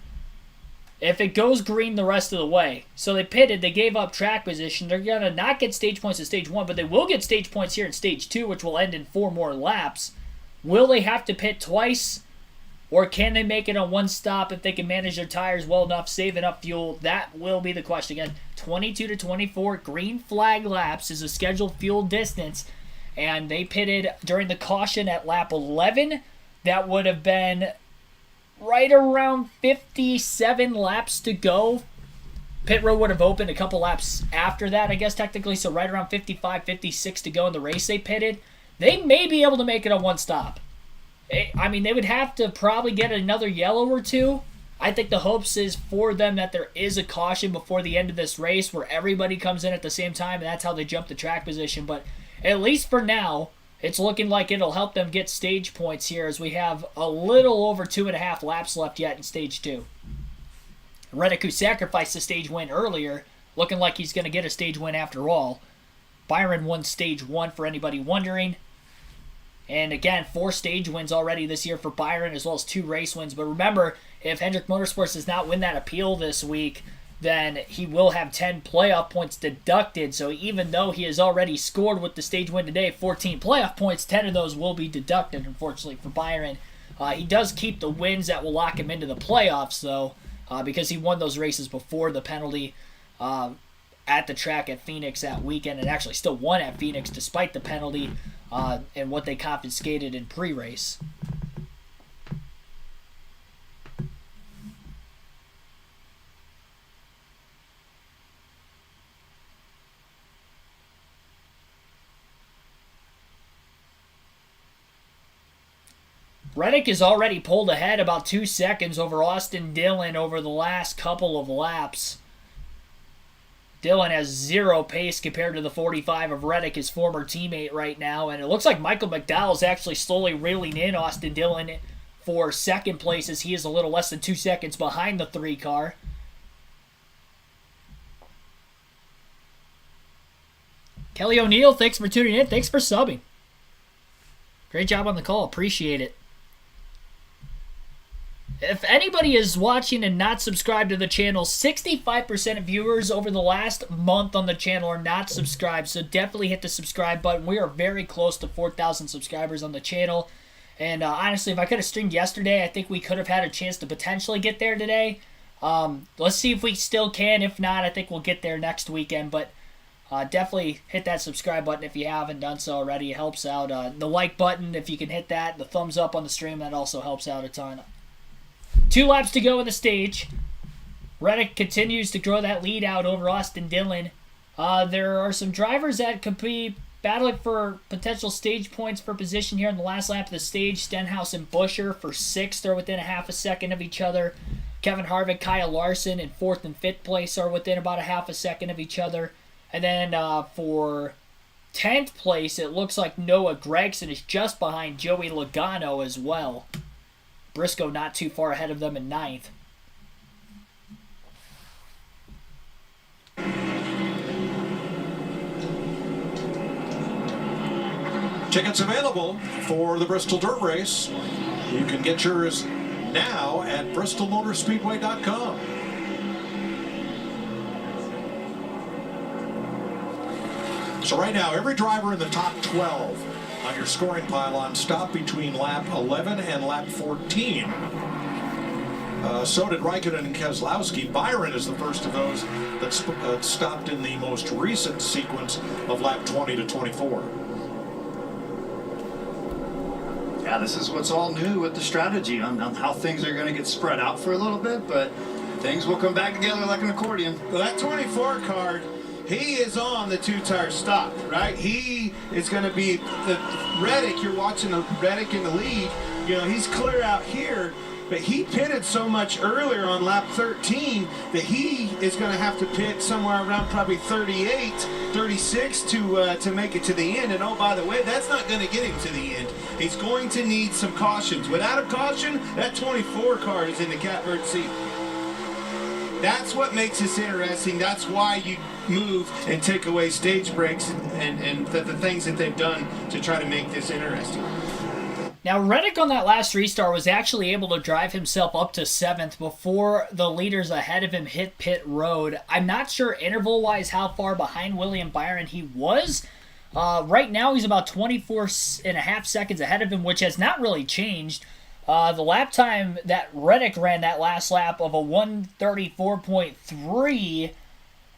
If it goes green the rest of the way. So they pitted, they gave up track position. They're going to not get stage points in stage 1, but they will get stage points here in stage 2, which will end in 4 more laps. Will they have to pit twice? Or can they make it on one stop if they can manage their tires well enough, save enough fuel? That will be the question. Again, 22 to 24 green flag laps is a scheduled fuel distance. And they pitted during the caution at lap 11. That would have been right around 57 laps to go. Pit road would have opened a couple laps after that, I guess, technically. So right around 55, 56 to go in the race they pitted. They may be able to make it on one stop. They would have to probably get another yellow or two. I think the hopes is for them that there is a caution before the end of this race where everybody comes in at the same time, and that's how they jump the track position. But at least for now, it's looking like it'll help them get stage points here as we have a little over 2.5 laps left yet in stage 2. Reddick, who sacrificed the stage win earlier, looking like he's going to get a stage win after all. Byron won stage 1 for anybody wondering. And again, 4 stage wins already this year for Byron, as well as 2 race wins. But remember, if Hendrick Motorsports does not win that appeal this week, then he will have 10 playoff points deducted. So even though he has already scored with the stage win today, 14 playoff points, 10 of those will be deducted, unfortunately, for Byron. He does keep the wins that will lock him into the playoffs, though, because he won those races before the penalty at the track at Phoenix that weekend, and actually still won at Phoenix despite the penalty and what they confiscated in pre-race. Reddick is already pulled ahead about 2 seconds over Austin Dillon over the last couple of laps. Dillon has 0 pace compared to the 45 of Reddick, his former teammate right now. And it looks like Michael McDowell is actually slowly reeling in Austin Dillon for second place as he is a little less than 2 seconds behind the 3 car. Kelly O'Neill, thanks for tuning in. Thanks for subbing. Great job on the call. Appreciate it. If anybody is watching and not subscribed to the channel, 65% of viewers over the last month on the channel are not subscribed, so definitely hit the subscribe button. We are very close to 4,000 subscribers on the channel, and honestly, if I could have streamed yesterday, I think we could have had a chance to potentially get there today. Let's see if we still can. If not, I think we'll get there next weekend, but definitely hit that subscribe button if you haven't done so already. It helps out. The like button, if you can hit that, the thumbs up on the stream, that also helps out a ton. 2 laps to go in the stage. Reddick continues to grow that lead out over Austin Dillon. There are some drivers that could be battling for potential stage points for position here in the last lap of the stage. Stenhouse and Buescher for 6th are within a half a second of each other. Kevin Harvick, Kyle Larson in 4th and 5th place are within about a half a second of each other. And then for 10th place, it looks like Noah Gragson is just behind Joey Logano as well. Briscoe not too far ahead of them in 9th. Tickets available for the Bristol Dirt Race. You can get yours now at bristolmotorspeedway.com. So right now, every driver in the top 12 on your scoring pylon stopped between lap 11 and lap 14. So did Raikkonen and Keselowski. Byron is the first of those that stopped in the most recent sequence of lap 20 to 24. Yeah, this is what's all new with the strategy on how things are going to get spread out for a little bit, but things will come back together like an accordion. Well, that 24 card, he is on the 2-tire stop, right? He is going to be the Reddick. You're watching the Reddick in the lead. You know, he's clear out here, but he pitted so much earlier on lap 13 that he is going to have to pit somewhere around probably 38, 36 to make it to the end. And oh, by the way, that's not going to get him to the end. He's going to need some cautions. Without a caution, that 24 card is in the catbird seat. That's what makes this interesting. That's why you move and take away stage breaks and the things that they've done to try to make this interesting. Now, Reddick on that last restart was actually able to drive himself up to 7th before the leaders ahead of him hit pit road. I'm not sure interval-wise how far behind William Byron he was. Right now, he's about 24 and a half seconds ahead of him, which has not really changed. The lap time that Reddick ran that last lap of a 134.3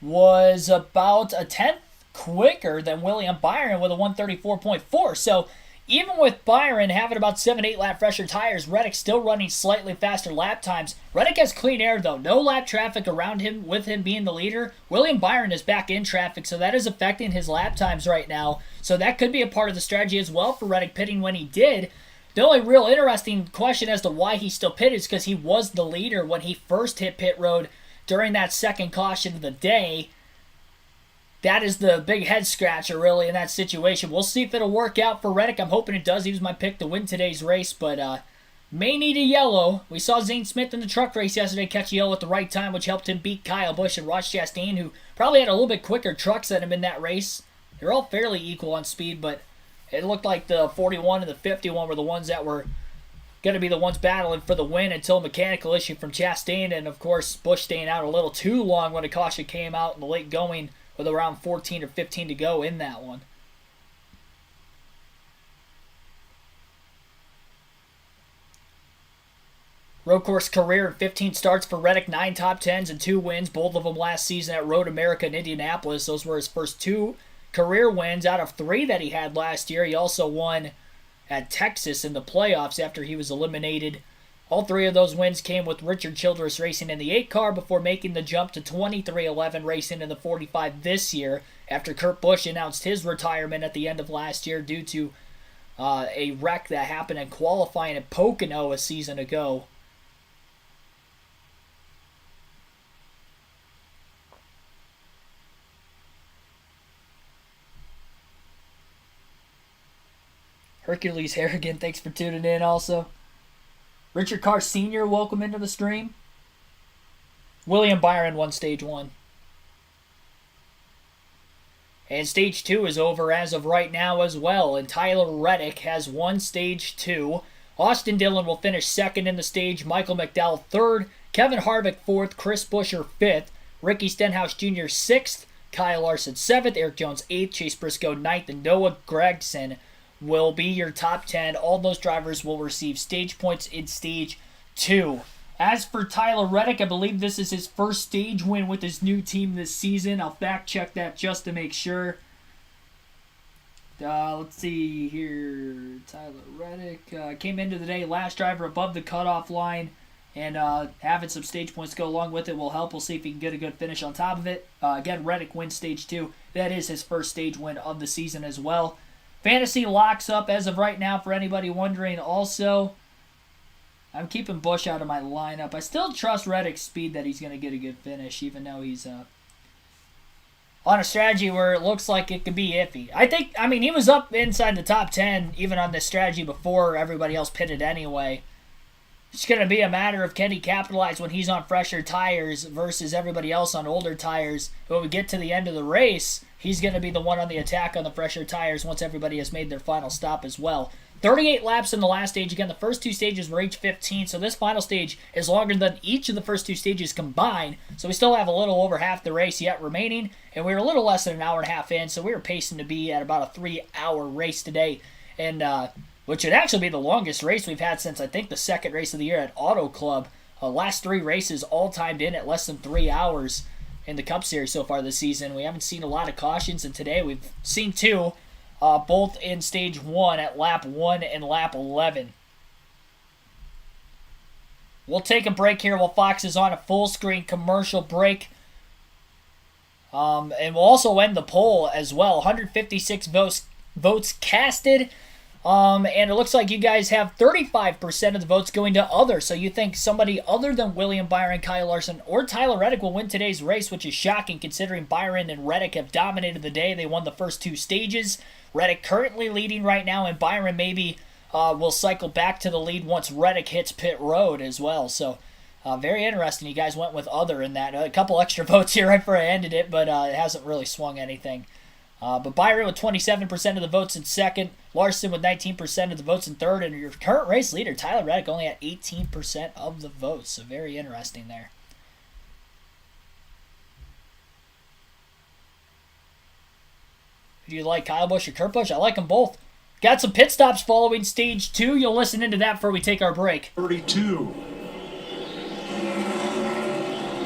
was about a tenth quicker than William Byron with a 134.4. So even with Byron having about 7-8 lap fresher tires, Reddick still running slightly faster lap times. Reddick has clean air though. No lap traffic around him with him being the leader. William Byron is back in traffic, so that is affecting his lap times right now. So that could be a part of the strategy as well for Reddick pitting when he did. The only real interesting question as to why he still pitted is because he was the leader when he first hit pit road during that second caution of the day. That is the big head scratcher, really, in that situation. We'll see if it'll work out for Reddick. I'm hoping it does. He was my pick to win today's race, but may need a yellow. We saw Zane Smith in the truck race yesterday catch a yellow at the right time, which helped him beat Kyle Busch and Ross Chastain, who probably had a little bit quicker trucks than him in that race. They're all fairly equal on speed, but it looked like the 41 and the 51 were the ones that were going to be the ones battling for the win until a mechanical issue from Chastain, and of course Busch staying out a little too long when a caution came out in the late going with around 14 or 15 to go in that one. Road course career in 15 starts for Reddick, 9 top 10s and 2 wins, both of them last season at Road America in Indianapolis. Those were his first 2 career wins out of 3 that he had last year. He also won at Texas in the playoffs after he was eliminated. All 3 of those wins came with Richard Childress racing in the 8 car before making the jump to 2311 racing in the 45 this year after Kurt Busch announced his retirement at the end of last year due to a wreck that happened in qualifying at Pocono a season ago. Hercules Harrigan, thanks for tuning in also. Richard Carr Sr., welcome into the stream. William Byron won Stage 1. And Stage 2 is over as of right now as well. And Tyler Reddick has won Stage 2. Austin Dillon will finish second in the stage, Michael McDowell third, Kevin Harvick fourth, Chris Buescher fifth, Ricky Stenhouse Jr. sixth, Kyle Larson seventh, Eric Jones eighth, Chase Briscoe ninth, and Noah Gragson will be your top 10. All those drivers will receive stage points in Stage 2. As for Tyler Reddick, I believe this is his first stage win with his new team this season. I'll fact check that just to make sure. Let's see here. Tyler Reddick came into the day last driver above the cutoff line, and having some stage points go along with it will help. We'll see if he can get a good finish on top of it. Again, Reddick wins Stage 2. That is his first stage win of the season as well. Fantasy locks up as of right now for anybody wondering. Also, I'm keeping Busch out of my lineup. I still trust Reddick's speed that he's going to get a good finish, even though he's on a strategy where it looks like it could be iffy. I mean, he was up inside the top 10 even on this strategy before everybody else pitted anyway. It's going to be a matter of can he capitalize when he's on fresher tires versus everybody else on older tires. When we get to the end of the race, he's going to be the one on the attack on the fresher tires once everybody has made their final stop as well. 38 laps in the last stage. Again, the first two stages were each 15, so this final stage is longer than each of the first two stages combined. So we still have a little over half the race yet remaining, and we were a little less than an hour and a half in, so we were pacing to be at about a 3-hour race today, and which would actually be the longest race we've had since I think the second race of the year at Auto Club. Last three races all timed in at less than 3 hours in the Cup Series so far this season. We haven't seen a lot of cautions, and today we've seen two. Both in Stage 1 at Lap 1 and Lap 11. We'll take a break here while Fox is on a full-screen commercial break. And we'll also end the poll as well. 156 votes casted. And it looks like you guys have 35% of the votes going to other. So you think somebody other than William Byron, Kyle Larson, or Tyler Reddick will win today's race, which is shocking considering Byron and Reddick have dominated the day. They won the first two stages. Reddick currently leading right now, and Byron maybe will cycle back to the lead once Reddick hits pit road as well. So very interesting. You guys went with other in that. A couple extra votes here right before I ended it, but it hasn't really swung anything. But Byron with 27% of the votes in second, Larson with 19% of the votes in third, and your current race leader, Tyler Reddick, only at 18% of the votes. So very interesting there. Do you like Kyle Busch or Kurt Busch? I like them both. Got some pit stops following Stage 2. You'll listen into that before we take our break. 32.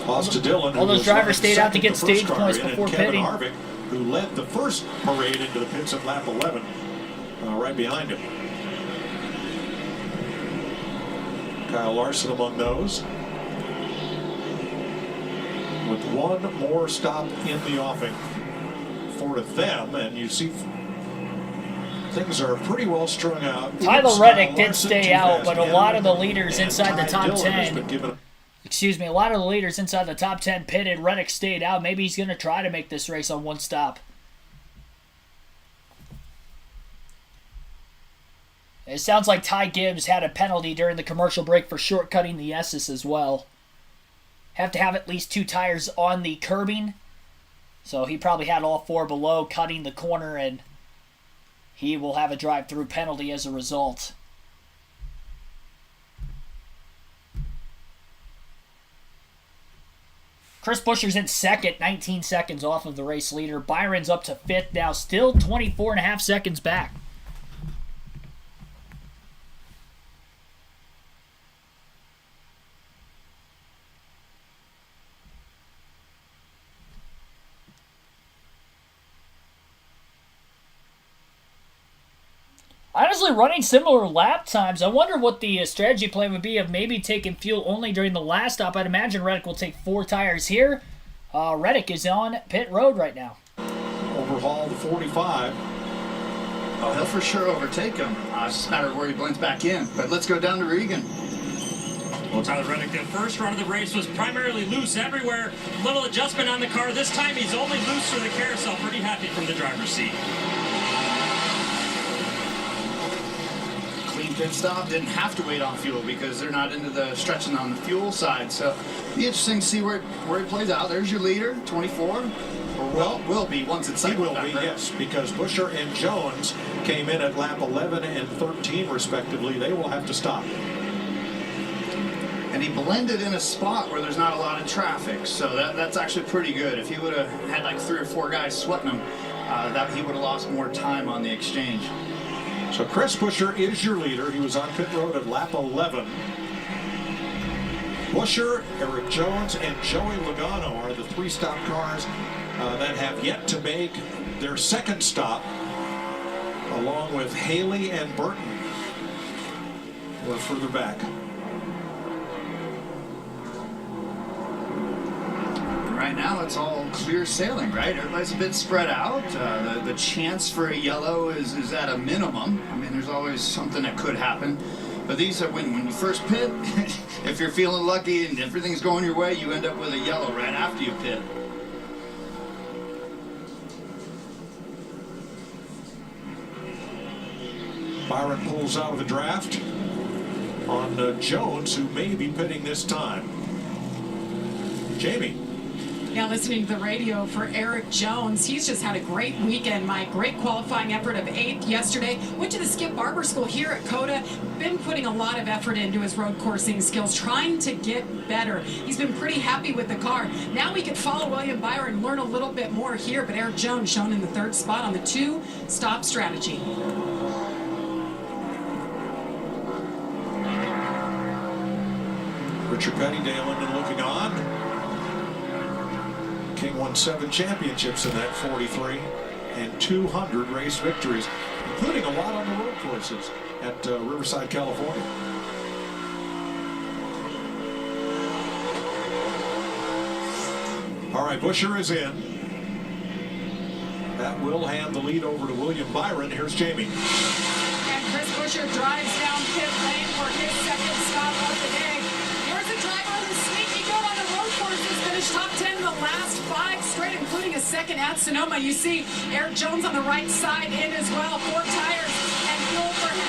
Austin Dillon. All those drivers stayed out to get stage points before pitting. Harvick, who led the first parade into the pits at lap 11, right behind him. Kyle Larson among those, with one more stop in the offing for them, and you see things are pretty well strung out. Tyler Reddick did stay out, but a lot of the leaders inside the top 10. Excuse me, a lot of the leaders inside the top 10 pitted. Reddick stayed out. Maybe he's going to try to make this race on one stop. It sounds like Ty Gibbs had a penalty during the commercial break for shortcutting the S's as well. Have to have at least 2 tires on the curbing. So he probably had all 4 below, cutting the corner, and he will have a drive-through penalty as a result. Chris Buescher's in second, 19 seconds off of the race leader. Byron's up to 5th now, still 24.5 seconds back. Honestly, running similar lap times, I wonder what the strategy plan would be of maybe taking fuel only during the last stop. I'd imagine Reddick will take 4 tires here. Reddick is on pit road right now. Overhaul the 45. Oh, he'll for sure overtake him. It's just a matter of where he blends back in. But let's go down to Regan. Well, Tyler Reddick, the first run of the race was primarily loose everywhere. Little adjustment on the car. This time he's only loose for the carousel. Pretty happy from the driver's seat. pit stop, didn't have to wait on fuel because they're not into the stretching on the fuel side. So be interesting to see where it plays out. There's your leader, 24. Or will be once it's cycled back, right? Yes, because Buescher and Jones came in at lap 11 and 13 respectively. They will have to stop. And he blended in a spot where there's not a lot of traffic, so that's actually pretty good. If he would have had like 3 or 4 guys sweating him, that he would have lost more time on the exchange. So Chris Buescher is your leader. He was on pit road at lap 11. Buescher, Eric Jones, and Joey Logano are the 3-stop cars that have yet to make their second stop, along with Haley and Burton. We're further back. Right now it's all clear sailing, right? Everybody's a bit spread out. The chance for a yellow is at a minimum. I mean, there's always something that could happen. But these are when you first pit, if you're feeling lucky and everything's going your way, you end up with a yellow right after you pit. Byron pulls out of the draft on Jones, who may be pitting this time. Jamie. Yeah, listening to the radio for Eric Jones. He's just had a great weekend, Mike. Great qualifying effort of 8th yesterday. Went to the Skip Barber School here at COTA. Been putting a lot of effort into his road coursing skills, trying to get better. He's been pretty happy with the car. Now we could follow William Byron and learn a little bit more here, but Eric Jones shown in the 3rd spot on the 2-stop strategy. Richard Petty, Dale Linden looking on. King won 7 championships in that 43 and 200 race victories, including a lot on the road courses at Riverside, California. All right, Buescher is in. That will hand the lead over to William Byron. Here's Jamie. And Chris Buescher drives down pit lane for his 2nd stop of the day. Here's a driver who's sneaky good on the road courses, finished top 10 in the last 5 straight, including a 2nd at Sonoma. You see Eric Jones on the right side in as well. 4 tires and fuel for him.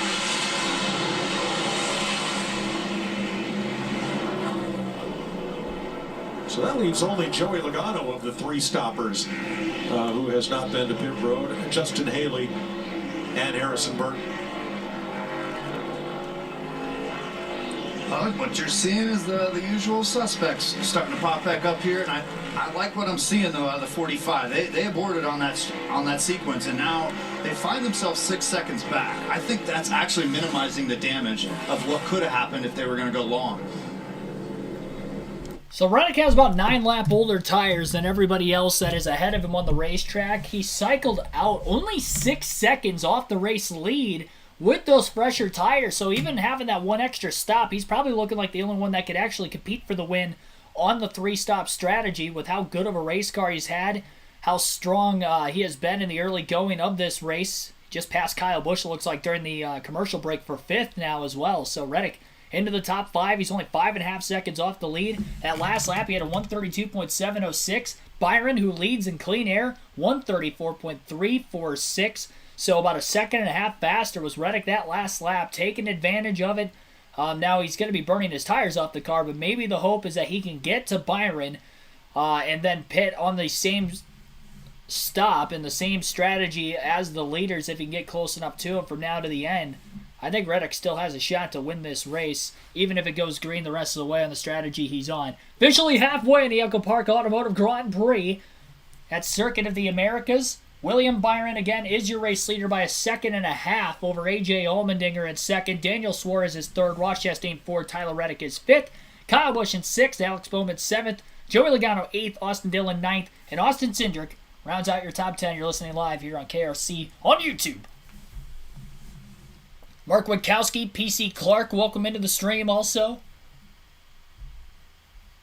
So that leaves only Joey Logano of the 3 stoppers who has not been to pit road, Justin Haley and Harrison Burton. What you're seeing is the usual suspects starting to pop back up here, and I like what I'm seeing though out of the 45. They aborted on that sequence, and now they find themselves 6 seconds back. I think that's actually minimizing the damage of what could have happened if they were going to go long. So Reddick has about 9 lap older tires than everybody else that is ahead of him on the racetrack. He cycled out only 6 seconds off the race lead with those fresher tires. So even having that 1 extra stop, he's probably looking like the only one that could actually compete for the win on the 3-stop strategy with how good of a race car he's had, how strong he has been in the early going of this race. Just passed Kyle Busch, it looks like, during the commercial break for 5th now as well. So Reddick into the top 5. He's only 5.5 seconds off the lead. That last lap, he had a 132.706. Byron, who leads in clean air, 134.346. So about a 1.5 seconds faster was Reddick that last lap, taking advantage of it. Now he's going to be burning his tires off the car, but maybe the hope is that he can get to Byron and then pit on the same stop and the same strategy as the leaders if he can get close enough to him from now to the end. I think Reddick still has a shot to win this race, even if it goes green the rest of the way on the strategy he's on. Officially halfway in the EchoPark Automotive Grand Prix at Circuit of the Americas. William Byron, again, is your race leader by 1.5 seconds over A.J. Allmendinger in 2nd. Daniel Suarez is 3rd. Ross Chastain 4th. Tyler Reddick is 5th. Kyle Busch in 6th. Alex Bowman 7th. Joey Logano 8th. Austin Dillon 9th. And Austin Cindric rounds out your top 10. You're listening live here on KRC on YouTube. Mark Witkowski, PC Clark, welcome into the stream also.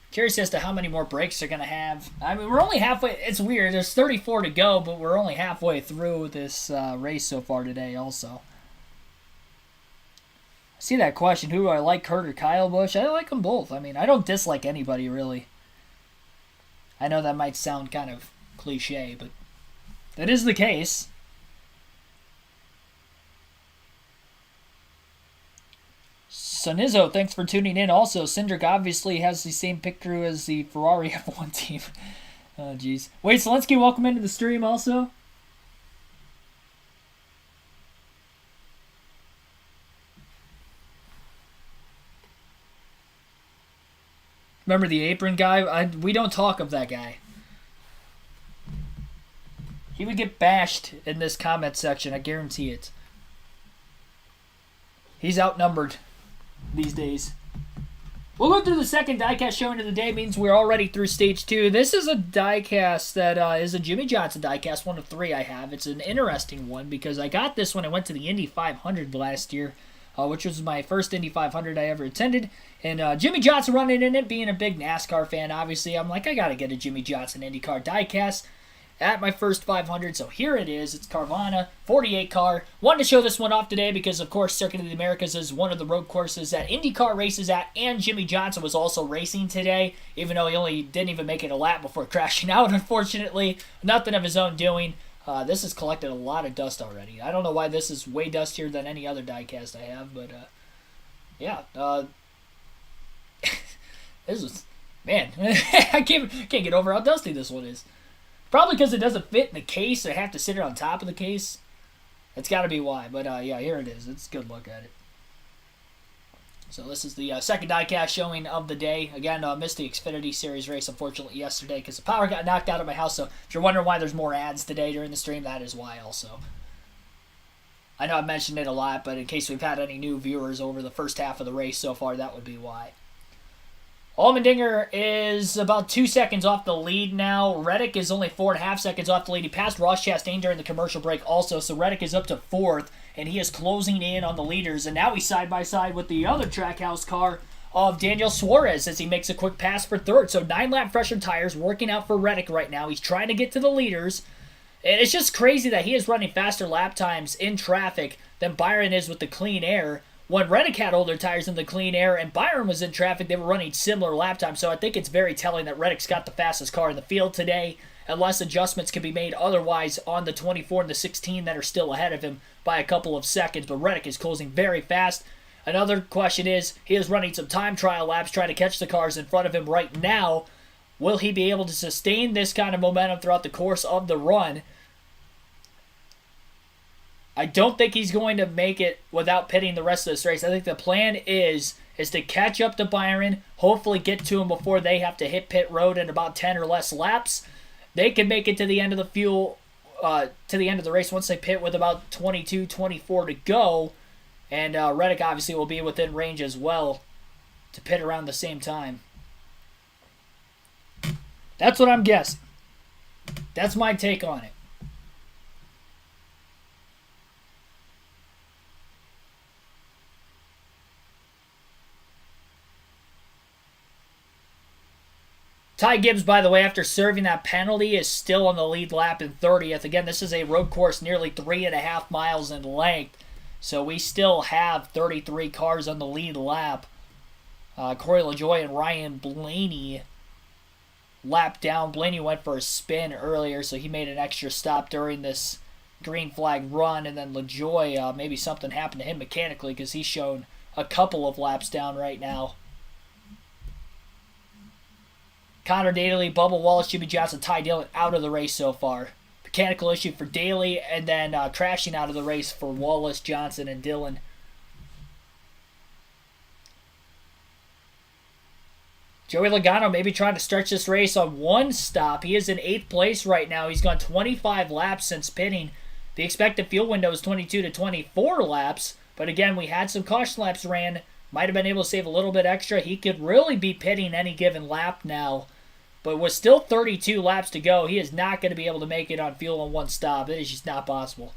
Curious as to how many more breaks they're going to have. I mean, we're only halfway. It's weird. There's 34 to go, but we're only halfway through this race so far today also. I see that question. Who do I like, Kurt or Kyle Busch? I like them both. I mean, I don't dislike anybody, really. I know that might sound kind of cliche, but that is the case. Sonizzo, thanks for tuning in. Also, Cindric obviously has the same pick crew as the Ferrari F1 team. Oh, jeez. Wait, Zelensky, welcome into the stream also. Remember the apron guy? We don't talk of that guy. He would get bashed in this comment section, I guarantee it. He's outnumbered these days. We'll go through the second diecast showing of the day. Means we're already through stage 2. This is a diecast that is a Jimmy Johnson diecast, one of 3 I have. It's an interesting one because I got this when I went to the Indy 500 last year, which was my first Indy 500 I ever attended. And Jimmy Johnson running in it, being a big NASCAR fan, obviously, I'm like, I got to get a Jimmy Johnson IndyCar diecast at my first 500, so here it is. It's Carvana, 48 car. Wanted to show this one off today because, of course, Circuit of the Americas is one of the road courses that IndyCar races at, and Jimmy Johnson was also racing today, even though he only didn't even make it a lap before crashing out, unfortunately. Nothing of his own doing. This has collected a lot of dust already. I don't know why this is way dustier than any other diecast I have, but, yeah. This is, man, I can't get over how dusty this one is. Probably because it doesn't fit in the case. I have to sit it on top of the case. That's got to be why. But, yeah, here it is. It's a good look at it. So this is the second diecast showing of the day. Again, missed the Xfinity Series race, unfortunately, yesterday because the power got knocked out of my house. So if you're wondering why there's more ads today during the stream, that is why also. I know I've mentioned it a lot, but in case we've had any new viewers over the first half of the race so far, that would be why. Allmendinger is about 2 seconds off the lead now. Reddick is only 4.5 seconds off the lead. He passed Ross Chastain during the commercial break also, so Reddick is up to 4th, and he is closing in on the leaders. And now he's side by side with the other Trackhouse car of Daniel Suarez as he makes a quick pass for 3rd. So 9-lap fresher tires working out for Reddick right now. He's trying to get to the leaders. And it's just crazy that he is running faster lap times in traffic than Byron is with the clean air. When Reddick had older tires in the clean air and Byron was in traffic, they were running similar lap times. So I think it's very telling that Reddick's got the fastest car in the field today, unless adjustments can be made otherwise on the 24 and the 16 that are still ahead of him by a couple of seconds. But Reddick is closing very fast. Another question is, he is running some time trial laps trying to catch the cars in front of him right now. Will he be able to sustain this kind of momentum throughout the course of the run? I don't think he's going to make it without pitting the rest of this race. I think the plan is to catch up to Byron, hopefully get to him before they have to hit pit road in about 10 or less laps. They can make it to the end of the race once they pit with about 22, 24 to go. And Reddick obviously will be within range as well to pit around the same time. That's what I'm guessing. That's my take on it. Ty Gibbs, by the way, after serving that penalty, is still on the lead lap in 30th. Again, this is a road course nearly 3.5 miles in length, so we still have 33 cars on the lead lap. Corey LaJoie and Ryan Blaney lapped down. Blaney went for a spin earlier, so he made an extra stop during this green flag run, and then LaJoie, maybe something happened to him mechanically because he's shown a couple of laps down right now. Connor Daly, Bubba Wallace, Jimmy Johnson, Ty Dillon out of the race so far. Mechanical issue for Daly, and then crashing out of the race for Wallace, Johnson, and Dillon. Joey Logano maybe trying to stretch this race on one stop. He is in 8th place right now. He's gone 25 laps since pitting. The expected fuel window is 22 to 24 laps. But again, we had some caution laps ran. Might have been able to save a little bit extra. He could really be pitting any given lap now. But with still 32 laps to go, he is not going to be able to make it on fuel on one stop. It is just not possible.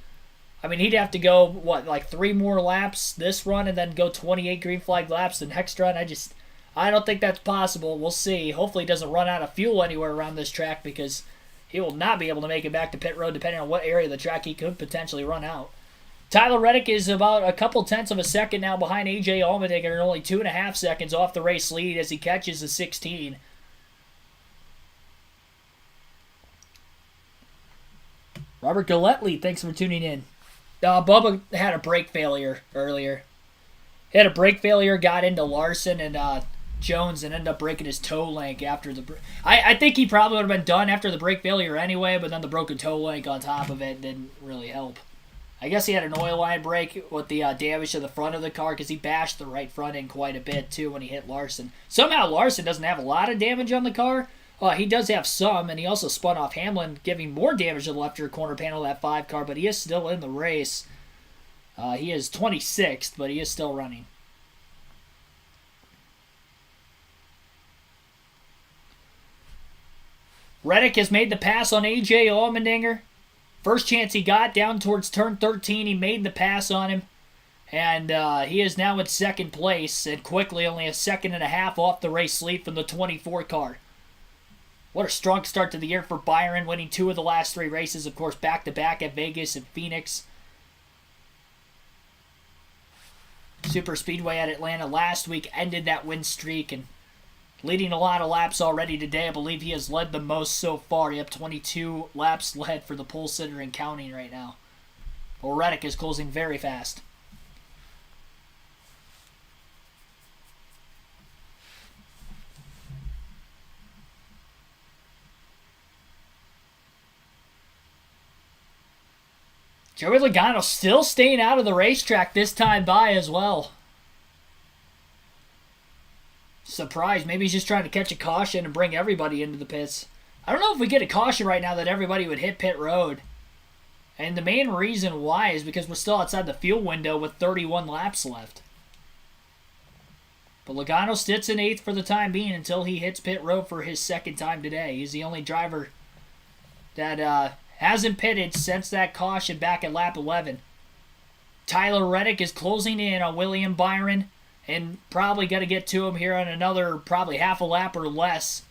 I mean, he'd have to go, like 3 more laps this run and then go 28 green flag laps the next run. I don't think that's possible. We'll see. Hopefully he doesn't run out of fuel anywhere around this track because he will not be able to make it back to pit road depending on what area of the track he could potentially run out. Tyler Reddick is about a couple tenths of a second now behind AJ Allmendinger and only 2.5 seconds off the race lead as he catches the 16. Robert Galletley, thanks for tuning in. Bubba had a brake failure earlier. He had a brake failure, got into Larson and Jones, and ended up breaking his toe link after the. I think he probably would have been done after the brake failure anyway, but then the broken toe link on top of it didn't really help. I guess he had an oil line break with the damage to the front of the car because he bashed the right front end quite a bit too when he hit Larson. Somehow Larson doesn't have a lot of damage on the car. He does have some, and he also spun off Hamlin, giving more damage to the left rear corner panel of that 5 car, but he is still in the race. He is 26th, but he is still running. Reddick has made the pass on A.J. Allmendinger. First chance he got down towards turn 13, he made the pass on him. And he is now in second place, and quickly only a second and a half off the race lead from the 24 car. What a strong start to the year for Byron, winning 2 of the last 3 races, of course, back-to-back at Vegas and Phoenix. Super Speedway at Atlanta last week ended that win streak, and leading a lot of laps already today. I believe he has led the most so far. He has 22 laps led for the pole sitter and counting right now. Well, Reddick is closing very fast. Joey Logano still staying out of the racetrack this time by as well. Surprised. Maybe he's just trying to catch a caution and bring everybody into the pits. I don't know if we get a caution right now that everybody would hit pit road. And the main reason why is because we're still outside the fuel window with 31 laps left. But Logano sits in 8th for the time being until he hits pit road for his second time today. He's the only driver that hasn't pitted since that caution back at lap 11. Tyler Reddick is closing in on William Byron, and probably got to get to him here on another probably half a lap or less.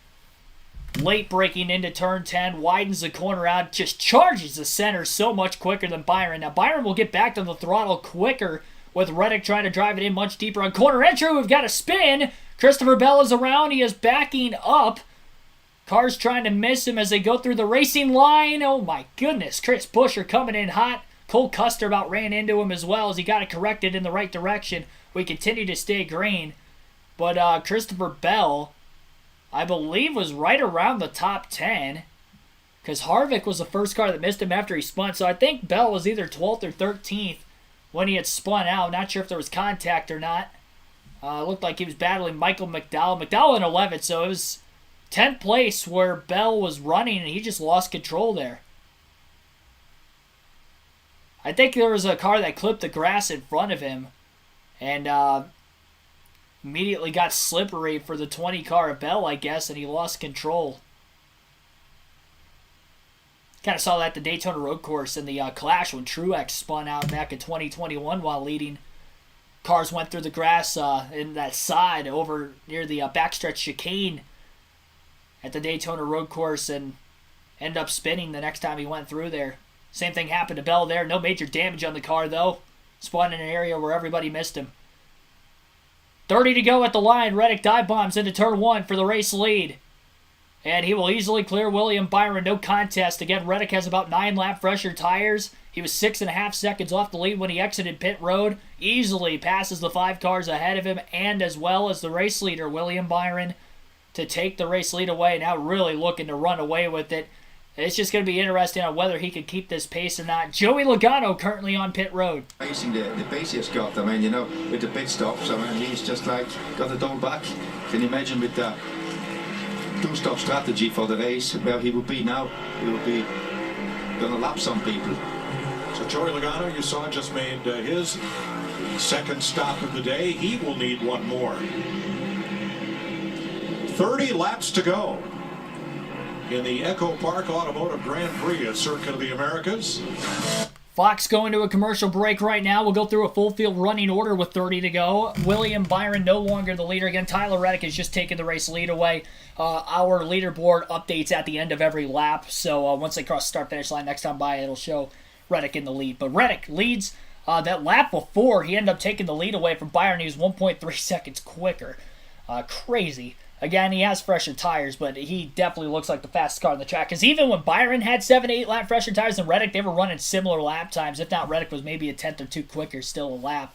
Late breaking into turn 10, widens the corner out, just charges the center so much quicker than Byron. Now Byron will get back to the throttle quicker with Reddick trying to drive it in much deeper on corner entry. We've got a spin. Christopher Bell is around. He is backing up. Cars trying to miss him as they go through the racing line. Oh my goodness, Chris Buescher coming in hot. Cole Custer about ran into him as well as he got it corrected in the right direction. We continue to stay green. But Christopher Bell, I believe, was right around the top 10. Because Harvick was the first car that missed him after he spun. So I think Bell was either 12th or 13th when he had spun out. Not sure if there was contact or not. It looked like he was battling Michael McDowell. McDowell in 11th, so it was 10th place where Bell was running and he just lost control there. I think there was a car that clipped the grass in front of him and immediately got slippery for the 20 car of Bell, I guess, and he lost control. Kind of saw that at the Daytona Road Course in the clash when Truex spun out back in 2021 while leading. Cars went through the grass in that side over near the backstretch chicane at the Daytona Road Course and ended up spinning the next time he went through there. Same thing happened to Bell there. No major damage on the car, though. Spun in an area where everybody missed him. 30 to go at the line. Reddick dive bombs into turn 1 for the race lead. And he will easily clear William Byron. No contest. Again, Reddick has about 9 lap fresher tires. He was 6.5 seconds off the lead when he exited pit road. Easily passes the 5 cars ahead of him and as well as the race leader, William Byron, to take the race lead away. Now really looking to run away with it. It's just going to be interesting on whether he can keep this pace or not. Joey Logano currently on pit road. Racing the pace he's got, I mean, you know, with the pit stops, I mean, he's just like got a double back. Can you imagine with the 2-stop strategy for the race, where he would be now? He would be going to lap some people. So Joey Logano, you saw, just made his second stop of the day. He will need one more. 30 laps to go in the EchoPark Automotive Grand Prix at Circuit of the Americas. Fox going to a commercial break right now. We'll go through a full field running order with 30 to go. William Byron no longer the leader. Again, Tyler Reddick has just taken the race lead away. Our leaderboard updates at the end of every lap. So once they cross the start-finish line next time by, it'll show Reddick in the lead. But Reddick leads that lap before. He ended up taking the lead away from Byron. He was 1.3 seconds quicker. Crazy. Again, he has fresher tires, but he definitely looks like the fastest car on the track. Because even when Byron had 7-8 lap fresher tires than Reddick, they were running similar lap times. If not, Reddick was maybe a tenth or two quicker, still a lap.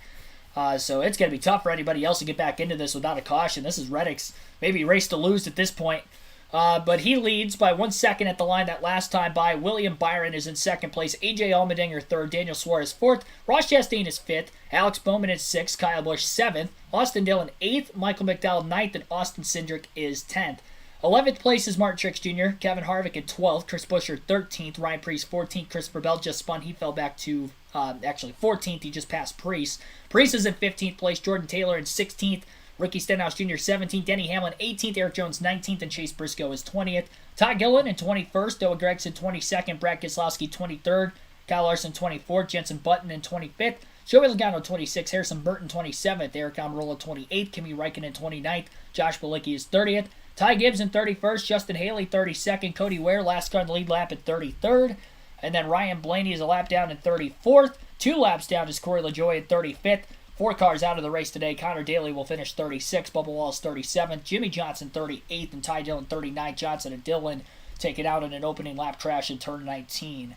So it's going to be tough for anybody else to get back into this without a caution. This is Reddick's maybe race to lose at this point. But he leads by 1 second at the line that last time by. William Byron is in second place. AJ Allmendinger third. Daniel Suarez fourth. Ross Chastain is fifth. Alex Bowman is sixth. Kyle Busch seventh. Austin Dillon eighth. Michael McDowell ninth. And Austin Cindric is 10th. 11th place is Martin Truex Jr. Kevin Harvick in 12th. Chris Buescher 13th. Ryan Preece 14th. Christopher Bell just spun. He fell back to actually 14th. He just passed Preece. Preece is in 15th place. Jordan Taylor in 16th. Ricky Stenhouse Jr. 17th, Denny Hamlin 18th, Eric Jones 19th, and Chase Briscoe is 20th. Todd Gilliland in 21st, Noah Gragson 22nd, Brad Keselowski 23rd, Kyle Larson 24th, Jenson Button in 25th, Joey Logano 26th, Harrison Burton 27th, Eric Almirola 28th, Kimi Räikkönen 29th, Josh Bilicki is 30th, Ty Gibbs in 31st, Justin Haley 32nd, Cody Ware last car in the lead lap at 33rd, and then Ryan Blaney is a lap down in 34th. 2 laps down is Corey LaJoie at 35th. 4 cars out of the race today. Connor Daly will finish 36th. Bubba Wallace 37th. Jimmy Johnson 38th. And Ty Dillon 39th. Johnson and Dillon take it out in an opening lap crash in turn 19.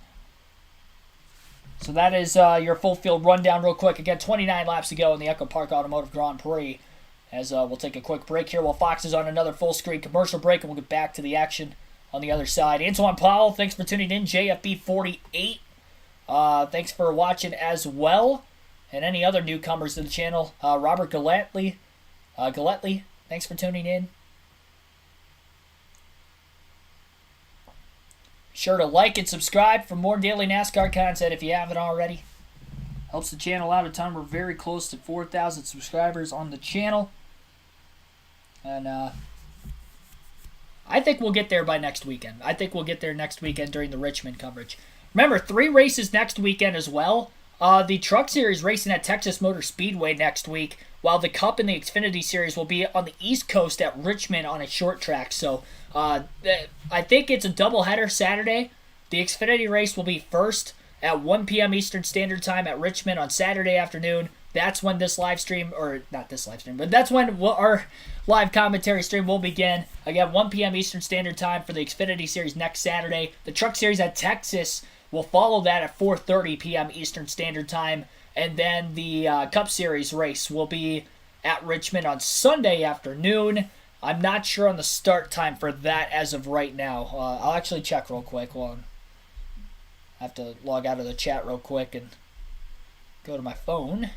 So that is your full field rundown real quick. Again, 29 laps to go in the EchoPark Automotive Grand Prix. As we'll take a quick break here while Fox is on another full screen commercial break. And we'll get back to the action on the other side. Antoine Powell, thanks for tuning in. JFB 48. Thanks for watching as well. And any other newcomers to the channel, Robert Galetly, thanks for tuning in. Be sure to like and subscribe for more daily NASCAR content if you haven't already. Helps the channel out a ton. We're very close to 4,000 subscribers on the channel. And I think we'll get there by next weekend. I think we'll get there next weekend during the Richmond coverage. Remember, 3 races next weekend as well. The Truck Series racing at Texas Motor Speedway next week, while the Cup and the Xfinity Series will be on the East Coast at Richmond on a short track. So I think it's a doubleheader Saturday. The Xfinity race will be first at 1 p.m. Eastern Standard Time at Richmond on Saturday afternoon. That's when this live stream, or not this live stream, but that's when our live commentary stream will begin. Again, 1 p.m. Eastern Standard Time for the Xfinity Series next Saturday. The Truck Series at Texas will follow that at 4:30 p.m. Eastern Standard Time. And then the Cup Series race will be at Richmond on Sunday afternoon. I'm not sure on the start time for that as of right now. I'll actually check real quick. Hold on. I have to log out of the chat real quick and go to my phone.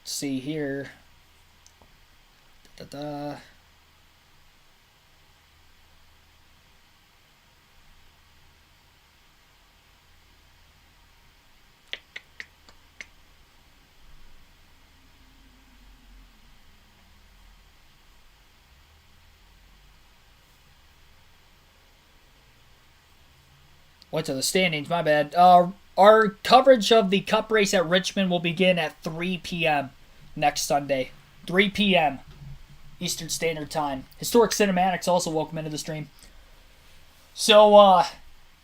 Let's see here. Da-da-da. Went to the standings, my bad. Our coverage of the Cup race at Richmond will begin at 3 p.m. next Sunday. 3 p.m. Eastern Standard Time. Historic Cinematics also welcome into the stream. So,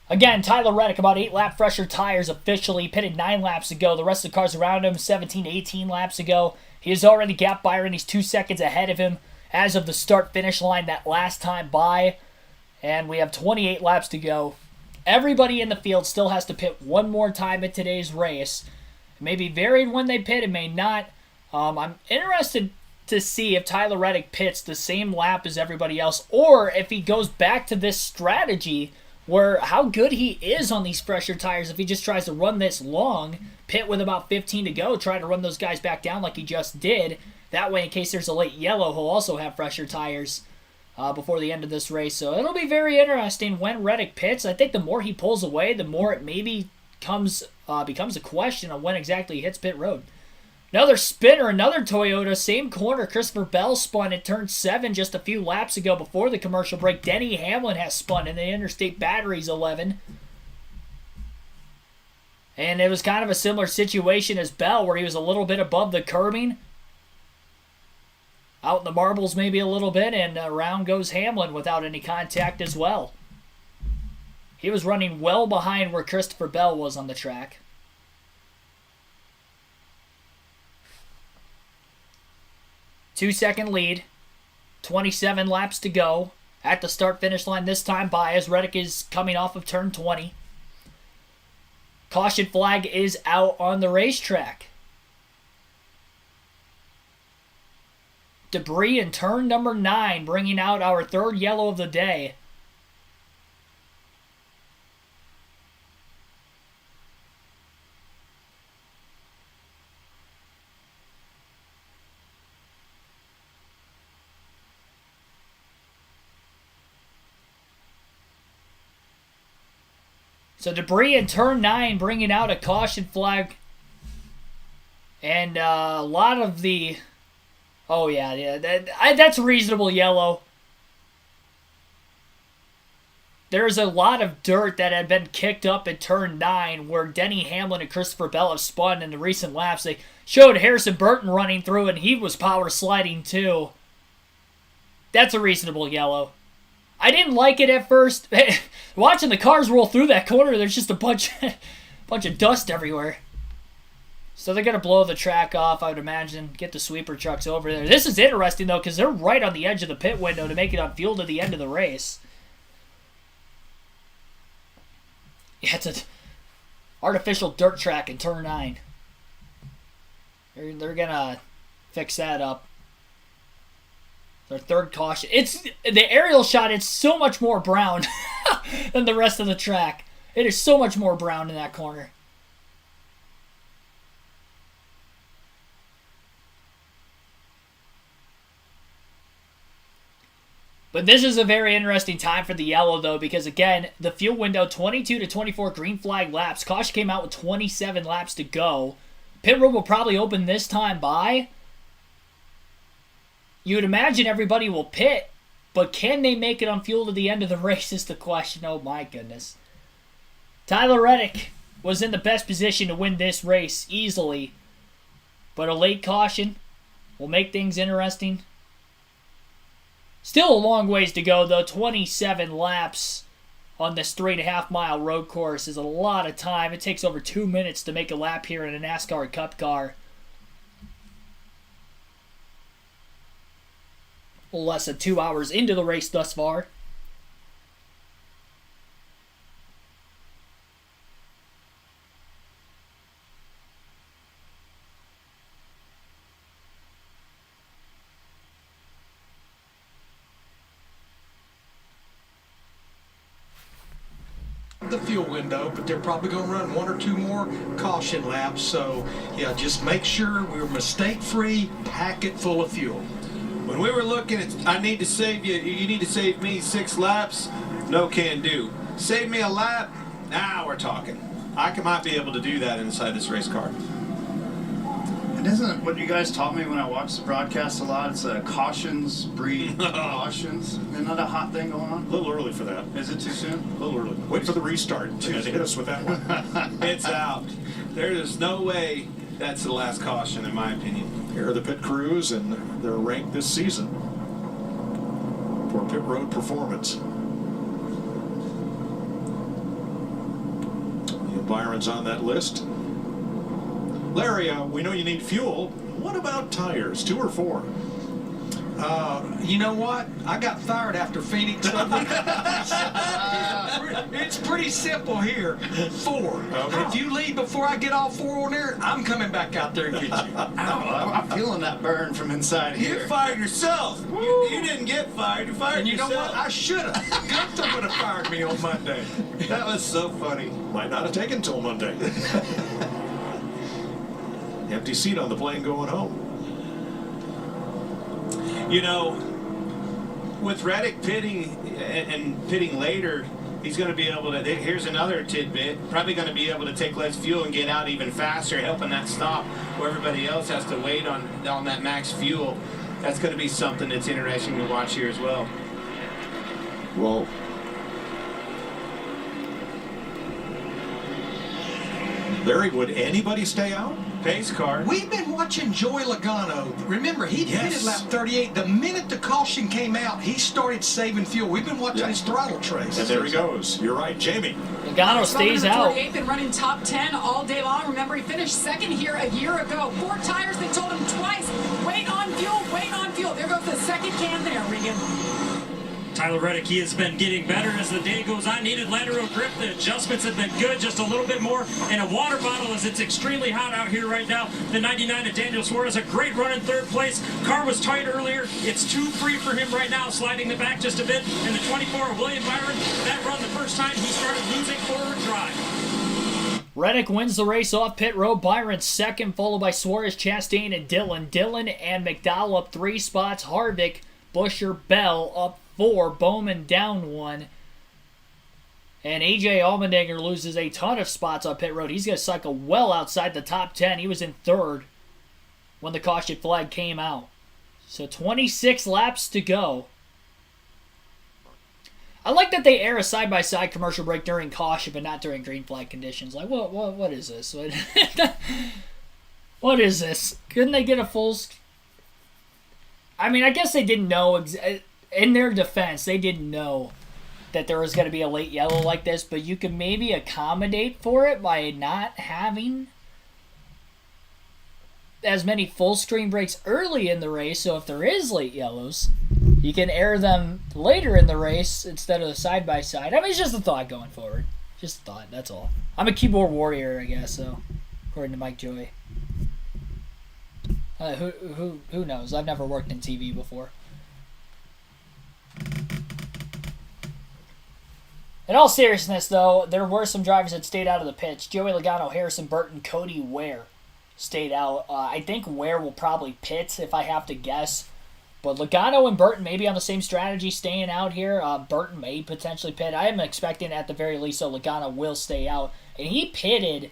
again, Tyler Reddick, about 8 lap fresher tires officially. Pitted 9 laps ago. The rest of the cars around him, 17, 18 laps ago. He has already gapped Byron. He's 2 seconds ahead of him as of the start-finish line that last time by. And we have 28 laps to go. Everybody in the field still has to pit one more time at today's race. It may be varied when they pit, it may not. I'm interested to see if Tyler Reddick pits the same lap as everybody else, or if he goes back to this strategy where how good he is on these fresher tires if he just tries to run this long, pit with about 15 to go, try to run those guys back down like he just did. That way, in case there's a late yellow, he'll also have fresher tires before the end of this race. So it'll be very interesting when Reddick pits. I think the more he pulls away, the more it maybe becomes a question on when exactly he hits pit road. Another spinner, another Toyota, same corner. Christopher Bell spun at turn 7 just a few laps ago before the commercial break. Denny Hamlin has spun in the Interstate Batteries 11. And it was kind of a similar situation as Bell, where he was a little bit above the curbing. Out in the marbles maybe a little bit, and around goes Hamlin without any contact as well. He was running well behind where Christopher Bell was on the track. Two-second lead. 27 laps to go. at the start-finish line this time Baez. Reddick is coming off of turn 20. Caution flag is out on the racetrack. Debris in turn number 9, bringing out our third yellow of the day. So debris in turn 9 bringing out a caution flag. And a lot of the... Oh, yeah, that's reasonable yellow. There's a lot of dirt that had been kicked up in turn 9 where Denny Hamlin and Christopher Bell have spun in the recent laps. They showed Harrison Burton running through and he was power sliding too. That's a reasonable yellow. I didn't like it at first. Watching the cars roll through that corner, there's just a bunch of dust everywhere. So they're going to blow the track off, I would imagine, get the sweeper trucks over there. This is interesting, though, because they're right on the edge of the pit window to make it on fuel to the end of the race. Yeah, it's an artificial dirt track in turn 9. They're going to fix that up. Their third caution. It's the aerial shot. It's so much more brown than the rest of the track. It is so much more brown in that corner. But this is a very interesting time for the yellow, though, because, again, the fuel window, 22 to 24 green flag laps. Caution came out with 27 laps to go. Pit road will probably open this time by... You would imagine everybody will pit, but can they make it on fuel to the end of the race is the question. Oh, my goodness. Tyler Reddick was in the best position to win this race easily, but a late caution will make things interesting. Still a long ways to go, though. 27 laps on this 3.5-mile road course is a lot of time. It takes over 2 minutes to make a lap here in a NASCAR Cup car. Less than 2 hours into the race thus far. The fuel window, but they're probably going to run 1 or 2 more caution laps. So, yeah, just make sure we're mistake-free, pack it full of fuel. When we were looking at, I need to save you need to save me 6 laps, no can do. Save me a lap, now we're talking. I might be able to do that inside this race car. And isn't what you guys taught me when I watched the broadcast a lot? It's cautions breed cautions. Isn't that a hot thing going on? A little early for that. Is it too soon? A little early. Wait for the restart to hit us with that one. It's out. There is no way that's the last caution, in my opinion. Here are the pit crews, and they're ranked this season for pit road performance. Byron's on that list. Larry, we know you need fuel. What about tires, 2 or 4? You know what? I got fired after Phoenix. It's pretty simple here. 4. Okay. If you leave before I get all 4 on there, I'm coming back out there and get you. I'm feeling that burn from inside here. You fired yourself. You didn't get fired. You fired and you yourself. know what? I should have. Gunther would have fired me on Monday. That was so funny. Might not have taken till Monday. Empty seat on the plane going home. You know, with Reddick pitting and pitting later, he's going to be able to, here's another tidbit, probably going to be able to take less fuel and get out even faster, helping that stop where everybody else has to wait on that max fuel. That's going to be something that's interesting to watch here as well. Well, Larry, would anybody stay out? Pace car. We've been watching Joey Logano. Remember, he pitted lap 38. The minute the caution came out, he started saving fuel. We've been watching his throttle trace. And there he goes. You're right, Jamie. Logano stays out. 48th and running top 10 all day long. Remember, he finished second here a year ago. 4 tires. They told him twice, wait on fuel, wait on fuel. There goes the second can there, Regan. Tyler Reddick, he has been getting better as the day goes on. Needed lateral grip. The adjustments have been good, just a little bit more. And a water bottle as it's extremely hot out here right now. The 99 of Daniel Suarez, a great run in third place. Car was tight earlier. It's 2-3 for him right now, sliding the back just a bit. And the 24 of William Byron, that run the first time he started losing forward drive. Reddick wins the race off pit road. Byron second, followed by Suarez, Chastain, and Dillon. Dillon and McDowell up 3 spots. Harvick, Busher, Bell up 4. Bowman down 1. And AJ Allmendinger loses a ton of spots on pit road. He's going to cycle well outside the top 10. He was in 3rd when the caution flag came out. So 26 laps to go. I like that they air a side-by-side commercial break during caution, but not during green flag conditions. Like, what is this? What is this? Couldn't they get a full... I mean, I guess they didn't know... In their defense, they didn't know that there was going to be a late yellow like this, but you could maybe accommodate for it by not having as many full screen breaks early in the race. So if there is late yellows, you can air them later in the race instead of the side-by-side. I mean, it's just a thought going forward. Just a thought, that's all. I'm a keyboard warrior, I guess, so according to Mike Joy. Who knows? I've never worked in TV before. In all seriousness, though, there were some drivers that stayed out of the pits. Joey Logano, Harrison Burton, Cody Ware stayed out. I think Ware will probably pit if I have to guess. But Logano and Burton may be on the same strategy staying out here. Burton may potentially pit. I am expecting at the very least so Logano will stay out. And he pitted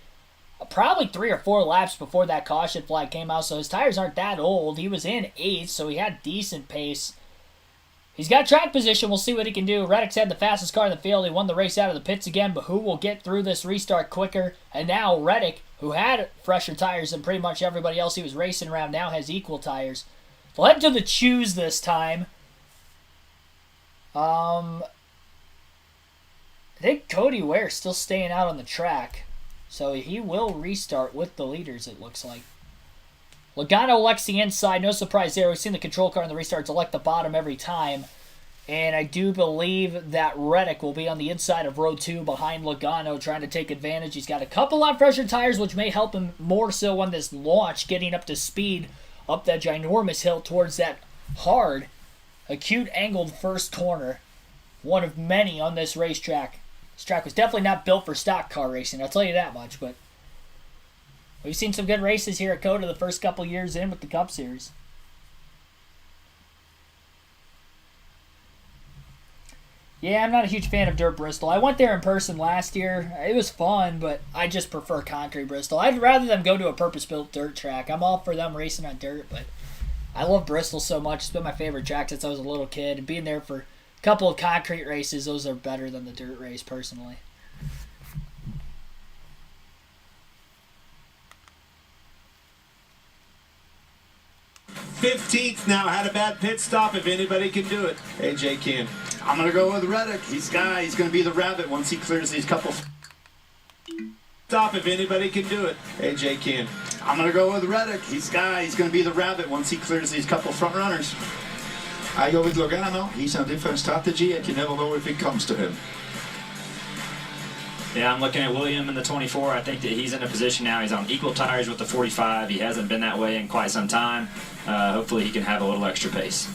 probably 3 or 4 laps before that caution flag came out, so his tires aren't that old. He was in 8th, so he had decent pace. He's got track position. We'll see what he can do. Reddick's had the fastest car in the field. He won the race out of the pits again, but who will get through this restart quicker? And now Reddick, who had fresher tires than pretty much everybody else he was racing around, now has equal tires. Led to the choose this time. I think Cody Ware's still staying out on the track, so he will restart with the leaders, it looks like. Logano elects the inside. No surprise there. We've seen the control car in the restarts elect the bottom every time. And I do believe that Reddick will be on the inside of row 2 behind Logano trying to take advantage. He's got a couple on fresher tires, which may help him more so on this launch, getting up to speed up that ginormous hill towards that hard, acute angled first corner. One of many on this racetrack. This track was definitely not built for stock car racing, I'll tell you that much, but we've seen some good races here at COTA the first couple years in with the Cup Series. Yeah, I'm not a huge fan of Dirt Bristol. I went there in person last year. It was fun, but I just prefer concrete Bristol. I'd rather them go to a purpose-built dirt track. I'm all for them racing on dirt, but I love Bristol so much. It's been my favorite track since I was a little kid. And being there for a couple of concrete races, those are better than the dirt race, personally. '15th now, had a bad pit stop. If anybody can do it, AJ can. I'm going to go with Reddick. He's going to be the rabbit once he clears these couple. Stop if anybody can do it. AJ can. I'm going to go with Reddick. He's going to be the rabbit once he clears these couple front runners. I go with Logano. He's on a different strategy, and you never know if it comes to him. Yeah, I'm looking at William in the 24. I think that he's in a position now. He's on equal tires with the 45. He hasn't been that way in quite some time. Hopefully he can have a little extra pace.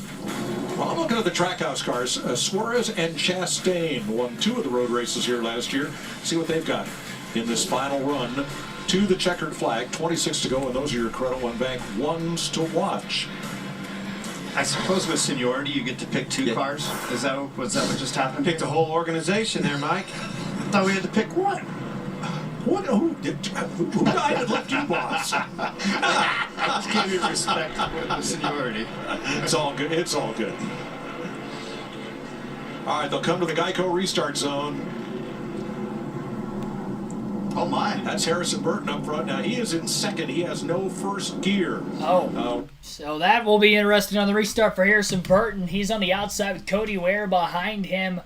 Well, I'm looking at the Trackhouse cars. Suarez and Chastain won 2 of the road races here last year. See what they've got in this final run to the checkered flag. 26 to go, and those are your Credit One Bank ones to watch. I suppose with seniority you get to pick 2 cars. Was that what just happened? Picked a whole organization there, Mike. I thought we had to pick one. Who died and left you, boss? I just give you respect with the seniority. It's all good. It's all good. All right, they'll come to the Geico restart zone. Oh, my. That's Harrison Burton up front. Now, he is in second. He has no first gear. So that will be interesting on the restart for Harrison Burton. He's on the outside with Cody Ware behind him.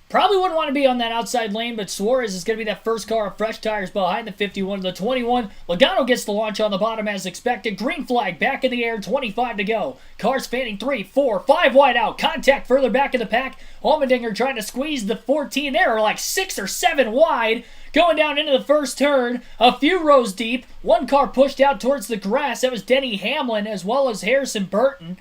Probably wouldn't want to be on that outside lane, but Suarez is going to be that first car of fresh tires behind the 51 to the 21. Logano gets the launch on the bottom as expected. Green flag back in the air, 25 to go. Cars fanning 3, 4, 5 wide out. Contact further back in the pack. Allmendinger trying to squeeze the 14. They are like 6 or 7 wide. Going down into the first turn, a few rows deep. One car pushed out towards the grass. That was Denny Hamlin as well as Harrison Burton.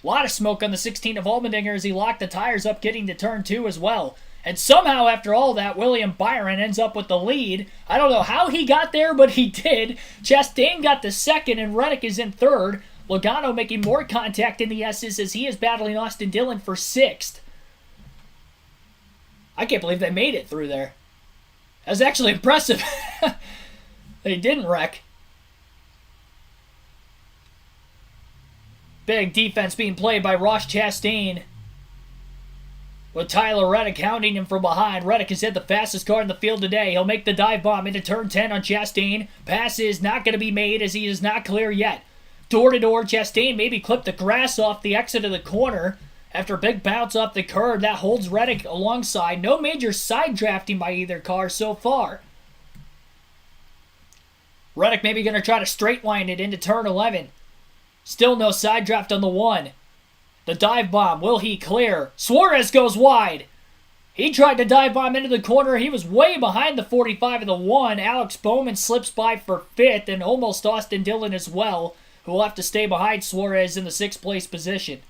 A lot of smoke on the 16 of Allmendinger as he locked the tires up getting to turn 2 as well. And somehow, after all that, William Byron ends up with the lead. I don't know how he got there, but he did. Chastain got the second, and Reddick is in third. Logano making more contact in the S's as he is battling Austin Dillon for sixth. I can't believe they made it through there. That was actually impressive. They didn't wreck. Big defense being played by Ross Chastain, with Tyler Reddick hounding him from behind. Reddick has hit the fastest car in the field today. He'll make the dive bomb into turn 10 on Chastain. Pass is not going to be made as he is not clear yet. Door to door, Chastain maybe clipped the grass off the exit of the corner. After a big bounce off the curb, that holds Reddick alongside. No major side drafting by either car so far. Reddick maybe going to try to straight line it into turn 11. Still no side draft on the 1. The dive bomb, will he clear? Suarez goes wide. He tried to dive bomb into the corner. He was way behind the 45 of the 1. Alex Bowman slips by for 5th, and almost Austin Dillon as well, who will have to stay behind Suarez in the 6th place position.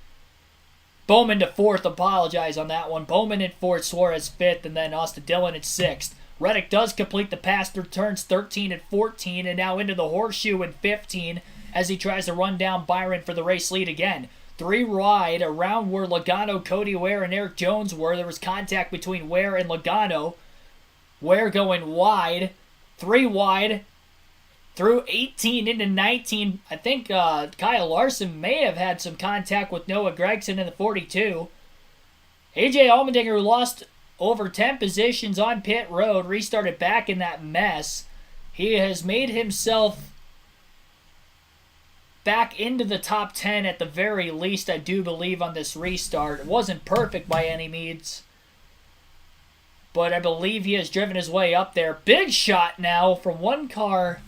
Bowman to 4th, apologize on that one. Bowman in 4th, Suarez 5th, and then Austin Dillon at 6th. Reddick does complete the pass through turns 13 and 14, and now into the horseshoe in 15 as he tries to run down Byron for the race lead again. 3 wide, around where Logano, Cody Ware, and Eric Jones were. There was contact between Ware and Logano. Ware going wide. 3 wide. Through 18 into 19. I think Kyle Larson may have had some contact with Noah Gragson in the 42. AJ Allmendinger, who lost over 10 positions on pit road, restarted back in that mess. He has made himself back into the top 10 at the very least, I do believe, on this restart. It wasn't perfect by any means, but I believe he has driven his way up there. Big shot now from one car.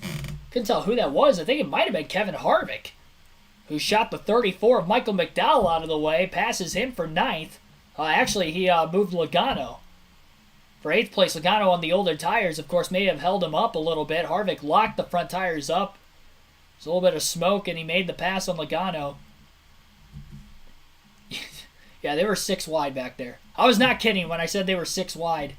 Couldn't tell who that was. I think it might have been Kevin Harvick, who shot the 34 of Michael McDowell out of the way. Passes him for 9th. Actually, he moved Logano for 8th place. Logano on the older tires, of course, may have held him up a little bit. Harvick locked the front tires up. There's a little bit of smoke, and he made the pass on Logano. Yeah, they were 6 wide back there. I was not kidding when I said they were 6 wide.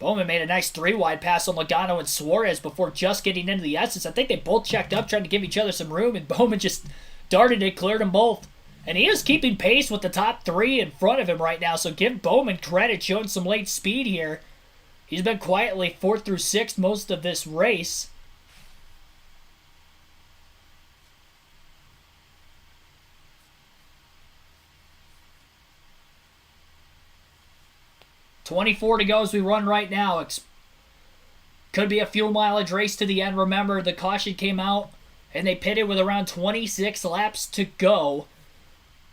Bowman made a nice 3 wide pass on Logano and Suarez before just getting into the S's. I think they both checked up, trying to give each other some room, and Bowman just darted it, cleared them both. And he is keeping pace with the top 3 in front of him right now, so give Bowman credit, showing some late speed here. He's been quietly 4th through 6th most of this race. $24 to go as we run right now. Could be a fuel mileage race to the end. Remember, the caution came out and they pitted with around 26 laps to go.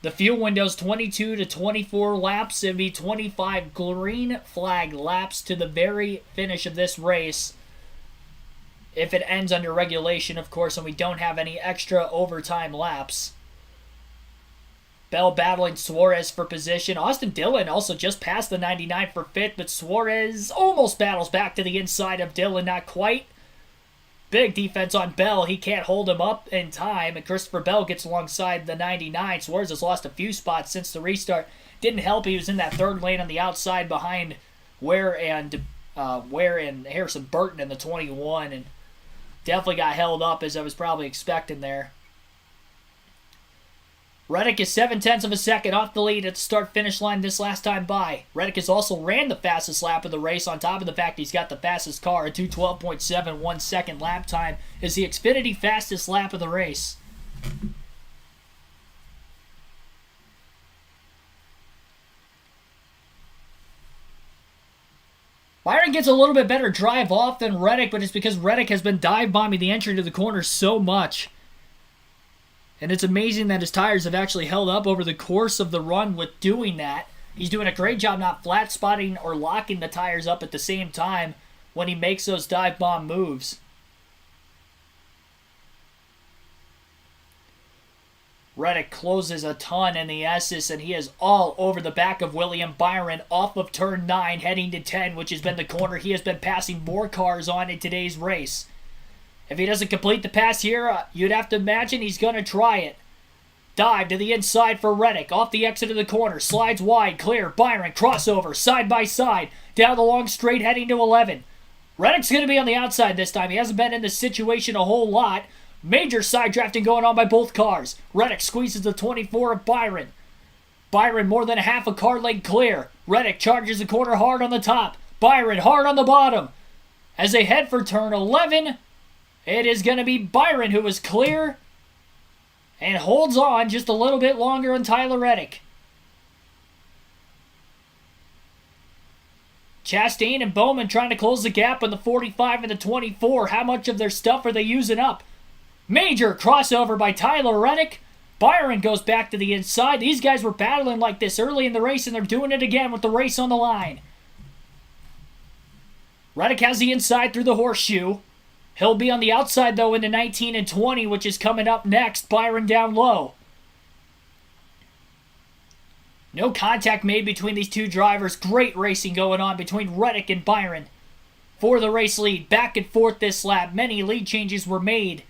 The fuel window's 22 to 24 laps. It'd be 25 green flag laps to the very finish of this race. If it ends under regulation, of course, and we don't have any extra overtime laps. Bell battling Suarez for position. Austin Dillon also just passed the 99 for 5th, but Suarez almost battles back to the inside of Dillon. Not quite. Big defense on Bell. He can't hold him up in time, and Christopher Bell gets alongside the 99. Suarez has lost a few spots since the restart. Didn't help. He was in that 3rd lane on the outside behind Ware and Harrison Burton in the 21, and definitely got held up, as I was probably expecting there. Reddick is 0.7 of a second off the lead at the start-finish line this last time by. Reddick has also ran the fastest lap of the race, on top of the fact he's got the fastest car, a 2:12.71 second lap time, is the Xfinity fastest lap of the race. Byron gets a little bit better drive off than Reddick, but it's because Reddick has been dive bombing the entry to the corner so much. And it's amazing that his tires have actually held up over the course of the run with doing that. He's doing a great job not flat spotting or locking the tires up at the same time when he makes those dive bomb moves. Reddick closes a ton in the S's, and he is all over the back of William Byron off of turn 9 heading to 10, which has been the corner he has been passing more cars on in today's race. If he doesn't complete the pass here, you'd have to imagine he's going to try it. Dive to the inside for Reddick, off the exit of the corner, slides wide, clear, Byron, crossover, side by side, down the long straight heading to 11. Reddick's going to be on the outside this time. He hasn't been in this situation a whole lot. Major side drafting going on by both cars. Reddick squeezes the 24 of Byron. Byron more than a half a car length clear. Reddick charges the corner hard on the top. Byron hard on the bottom. As they head for turn 11, it is going to be Byron who is clear and holds on just a little bit longer on Tyler Reddick. Chastain and Bowman trying to close the gap on the 45 and the 24. How much of their stuff are they using up? Major crossover by Tyler Reddick. Byron goes back to the inside. These guys were battling like this early in the race, and they're doing it again with the race on the line. Reddick has the inside through the horseshoe. He'll be on the outside, though, into 19 and 20, which is coming up next. Byron down low. No contact made between these two drivers. Great racing going on between Reddick and Byron for the race lead. Back and forth this lap. Many lead changes were made.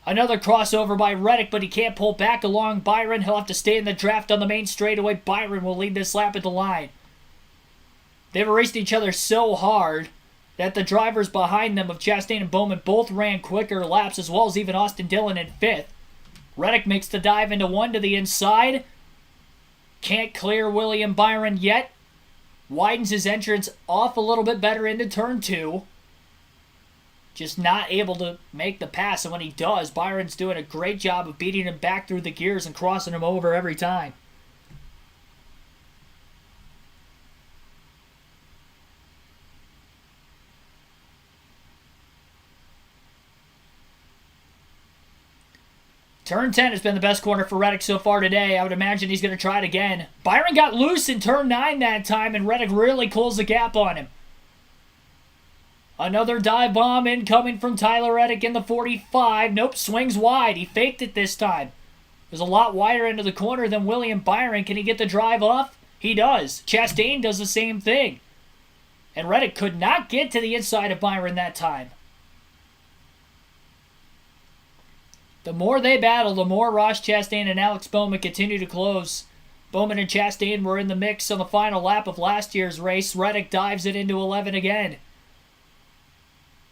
Another crossover by Reddick, but he can't pull back along Byron. He'll have to stay in the draft on the main straightaway. Byron will lead this lap at the line. They've raced each other so hard that the drivers behind them of Chastain and Bowman both ran quicker laps, as well as even Austin Dillon in 5th. Reddick makes the dive into 1 to the inside. Can't clear William Byron yet. Widens his entrance off a little bit better into turn 2. Just not able to make the pass, and when he does, Byron's doing a great job of beating him back through the gears and crossing him over every time. Turn 10 has been the best corner for Reddick so far today. I would imagine he's going to try it again. Byron got loose in turn 9 that time, and Reddick really closed the gap on him. Another dive bomb incoming from Tyler Reddick in the 45. Nope, swings wide. He faked it this time. It was a lot wider into the corner than William Byron. Can he get the drive off? He does. Chastain does the same thing. And Reddick could not get to the inside of Byron that time. The more they battle, the more Ross Chastain and Alex Bowman continue to close. Bowman and Chastain were in the mix on the final lap of last year's race. Reddick dives it into 11 again.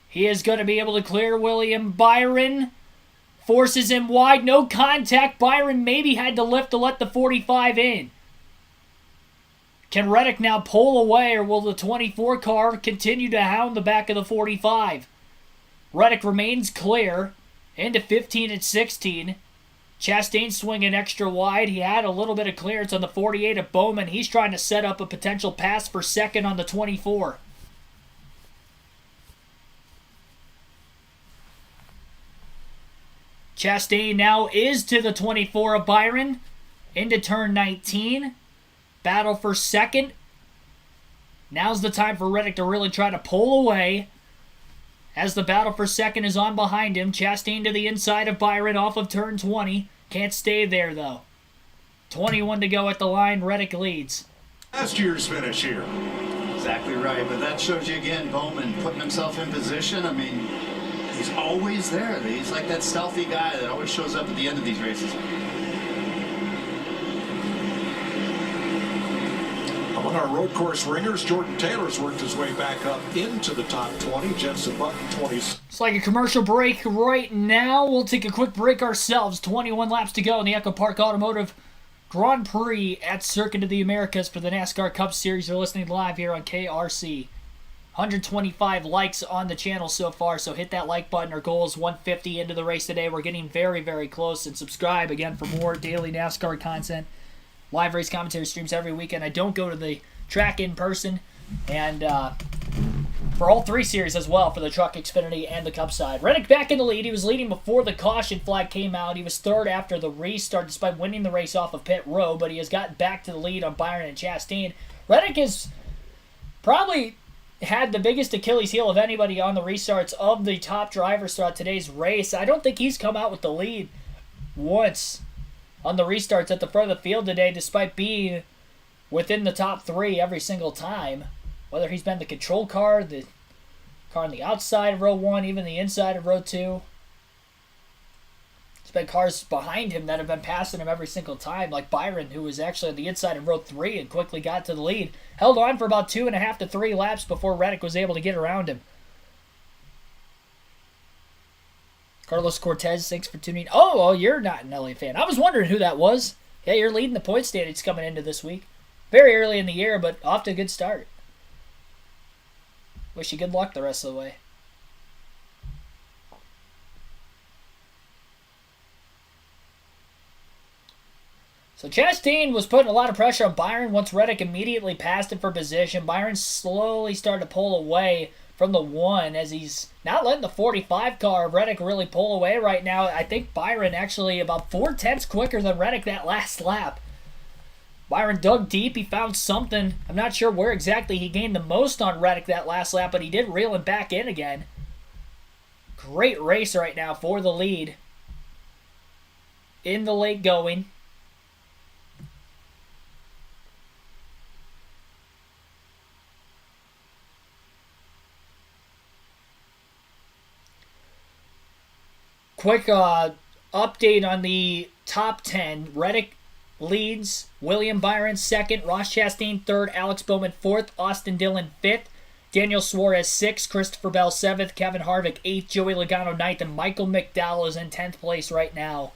He is going to be able to clear William Byron. Forces him wide. No contact. Byron maybe had to lift to let the 45 in. Can Reddick now pull away, or will the 24 car continue to hound the back of the 45? Reddick remains clear into 15 and 16. Chastain swinging extra wide. He had a little bit of clearance on the 48 of Bowman. He's trying to set up a potential pass for second on the 24. Chastain now is to the 24 of Byron. Into turn 19. Battle for second. Now's the time for Reddick to really try to pull away. As the battle for second is on behind him. Chastain to the inside of Byron off of turn 20. Can't stay there though. 21 to go at the line. Reddick leads. Last year's finish here. Exactly right, but that shows you again Bowman putting himself in position. I mean, he's always there. He's like that stealthy guy that always shows up at the end of these races. Among our road course ringers, Jordan Taylor's worked his way back up into the top 20. Jensen Button, 20s. It's like a commercial break right now. We'll take a quick break ourselves. 21 laps to go in the EchoPark Automotive Grand Prix at Circuit of the Americas for the NASCAR Cup Series. You're listening live here on KRC. 125 likes on the channel so far, so hit that like button. Our goal is 150 into the race today. We're getting very, very close. And subscribe again for more daily NASCAR content. Live race commentary streams every weekend. I don't go to the track in person, and for all three series as well for the Truck, Xfinity, and the Cup side. Reddick back in the lead. He was leading before the caution flag came out. He was third after the restart despite winning the race off of pit road, but he has gotten back to the lead on Byron and Chastain. Reddick has probably had the biggest Achilles heel of anybody on the restarts of the top drivers throughout today's race. I don't think he's come out with the lead once on the restarts at the front of the field today, despite being within the top three every single time. Whether he's been the control car, the car on the outside of row 1, even the inside of row 2. There's been cars behind him that have been passing him every single time, like Byron, who was actually on the inside of row 3 and quickly got to the lead. Held on for about 2.5 to 3 laps before Reddick was able to get around him. Carlos Cortez, thanks for tuning in. Oh, well, you're not an LA fan. I was wondering who that was. Yeah, you're leading the point standings coming into this week. Very early in the year, but off to a good start. Wish you good luck the rest of the way. So Chastain was putting a lot of pressure on Byron once Reddick immediately passed him for position. Byron slowly started to pull away from the 1 as he's not letting the 45 car of Reddick really pull away right now. I think Byron actually about 4/10 quicker than Reddick that last lap. Byron dug deep. He found something. I'm not sure where exactly he gained the most on Reddick that last lap, but he did reel him back in again. Great race right now for the lead in the late going. Quick update on the top 10. Reddick leads, William Byron 2nd, Ross Chastain 3rd, Alex Bowman 4th, Austin Dillon 5th, Daniel Suarez 6th, Christopher Bell 7th, Kevin Harvick 8th, Joey Logano 9th, and Michael McDowell is in 10th place right now.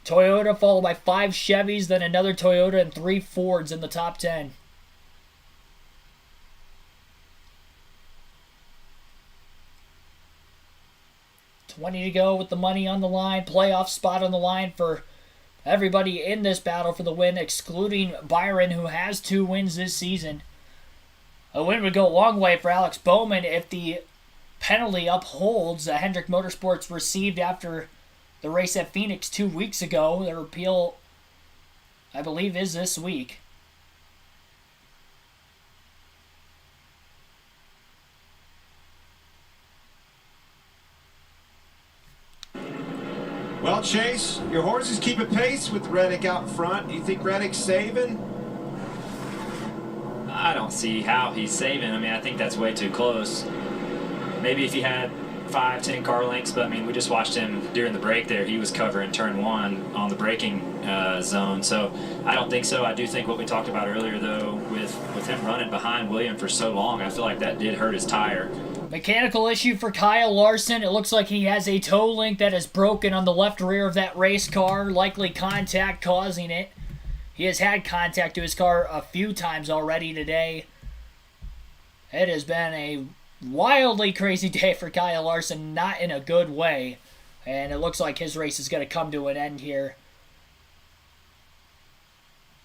Toyota followed by 5 Chevys, then another Toyota and 3 Fords in the top 10. $20 to go with the money on the line, playoff spot on the line for everybody in this battle for the win, excluding Byron, who has 2 wins this season. A win would go a long way for Alex Bowman if the penalty upholds that Hendrick Motorsports received after the race at Phoenix 2 weeks ago. Their appeal, I believe, is this week. Well, Chase, your horses keep a pace with Reddick out front. Do you think Reddick's saving? I don't see how he's saving. I mean, I think that's way too close. Maybe if he had 5-10 car lengths, but I mean, we just watched him during the break there. He was covering turn 1 on the braking zone, so I don't think so. I do think what we talked about earlier, though, with him running behind William for so long, I feel like that did hurt his tire. Mechanical issue for Kyle Larson. It looks like he has a toe link that is broken on the left rear of that race car, likely contact causing it. He has had contact to his car a few times already today. It has been a wildly crazy day for Kyle Larson, not in a good way. And it looks like his race is going to come to an end here.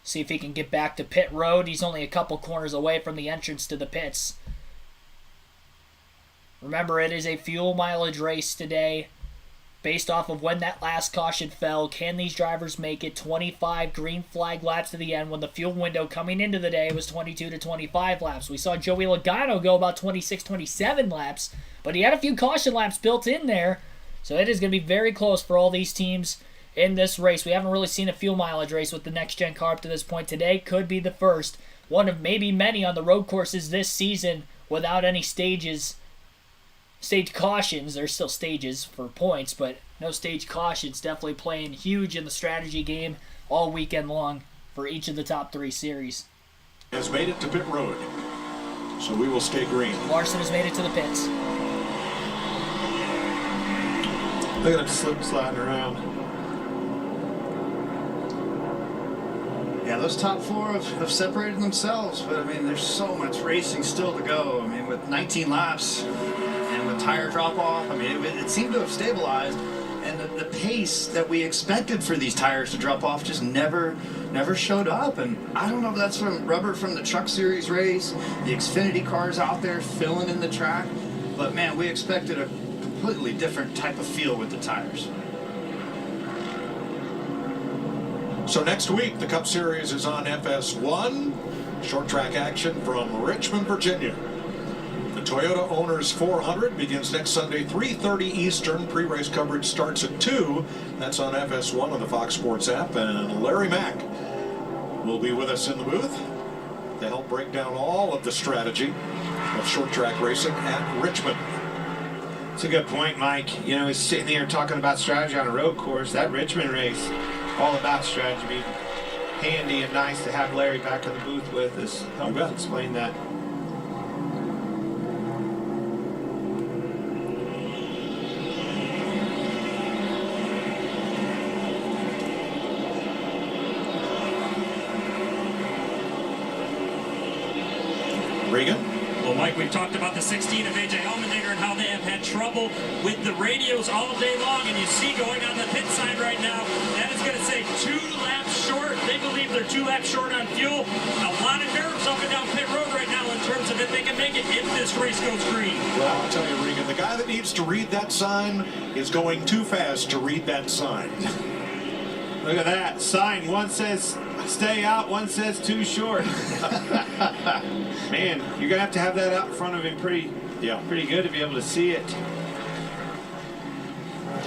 See if he can get back to pit road. He's only a couple corners away from the entrance to the pits. Remember, it is a fuel mileage race today. Based off of when that last caution fell, can these drivers make it 25 green flag laps to the end when the fuel window coming into the day was 22 to 25 laps? We saw Joey Logano go about 26, 27 laps, but he had a few caution laps built in there, so it is going to be very close for all these teams in this race. We haven't really seen a fuel mileage race with the next-gen car up to this point. Today could be the first, one of maybe many on the road courses this season without any stage cautions. There's still stages for points, but no stage cautions. Definitely playing huge in the strategy game all weekend long for each of the top 3 series. Has made it to pit road, so we will stay green. Larson has made it to the pits. Look at him sliding around. Yeah, those top 4 have separated themselves, but I mean, there's so much racing still to go. I mean, with 19 laps and with tire drop off, I mean, it seemed to have stabilized. and the pace that we expected for these tires to drop off just never showed up. And I don't know if that's from rubber from the Truck Series race, the Xfinity cars out there filling in the track, but man, we expected a completely different type of feel with the tires. So next week, the Cup Series is on FS1. Short track action from Richmond, Virginia. The Toyota Owners 400 begins next Sunday, 3:30 Eastern. Pre-race coverage starts at 2. That's on FS1 on the Fox Sports app. And Larry Mack will be with us in the booth to help break down all of the strategy of short track racing at Richmond. It's a good point, Mike. You know, he's sitting there talking about strategy on a road course. That Richmond race, all about strategy. Handy and nice to have Larry back in the booth with us. Help us explain that. Regan? Well, Mike, we've talked about the 16 of A.J. Allmendinger and how they have had trouble with the radios all day long. And you see going on the pit side right now, that is going to say 2 laps short. They believe they're 2 laps short on fuel. A lot of nerves up and down pit road right now in terms of if they can make it if this race goes green. Well, I'll tell you, Regan, the guy that needs to read that sign is going too fast to read that sign. Look at that sign. One says stay out, one says too short. Man, you're gonna have that out in front of him pretty good to be able to see it.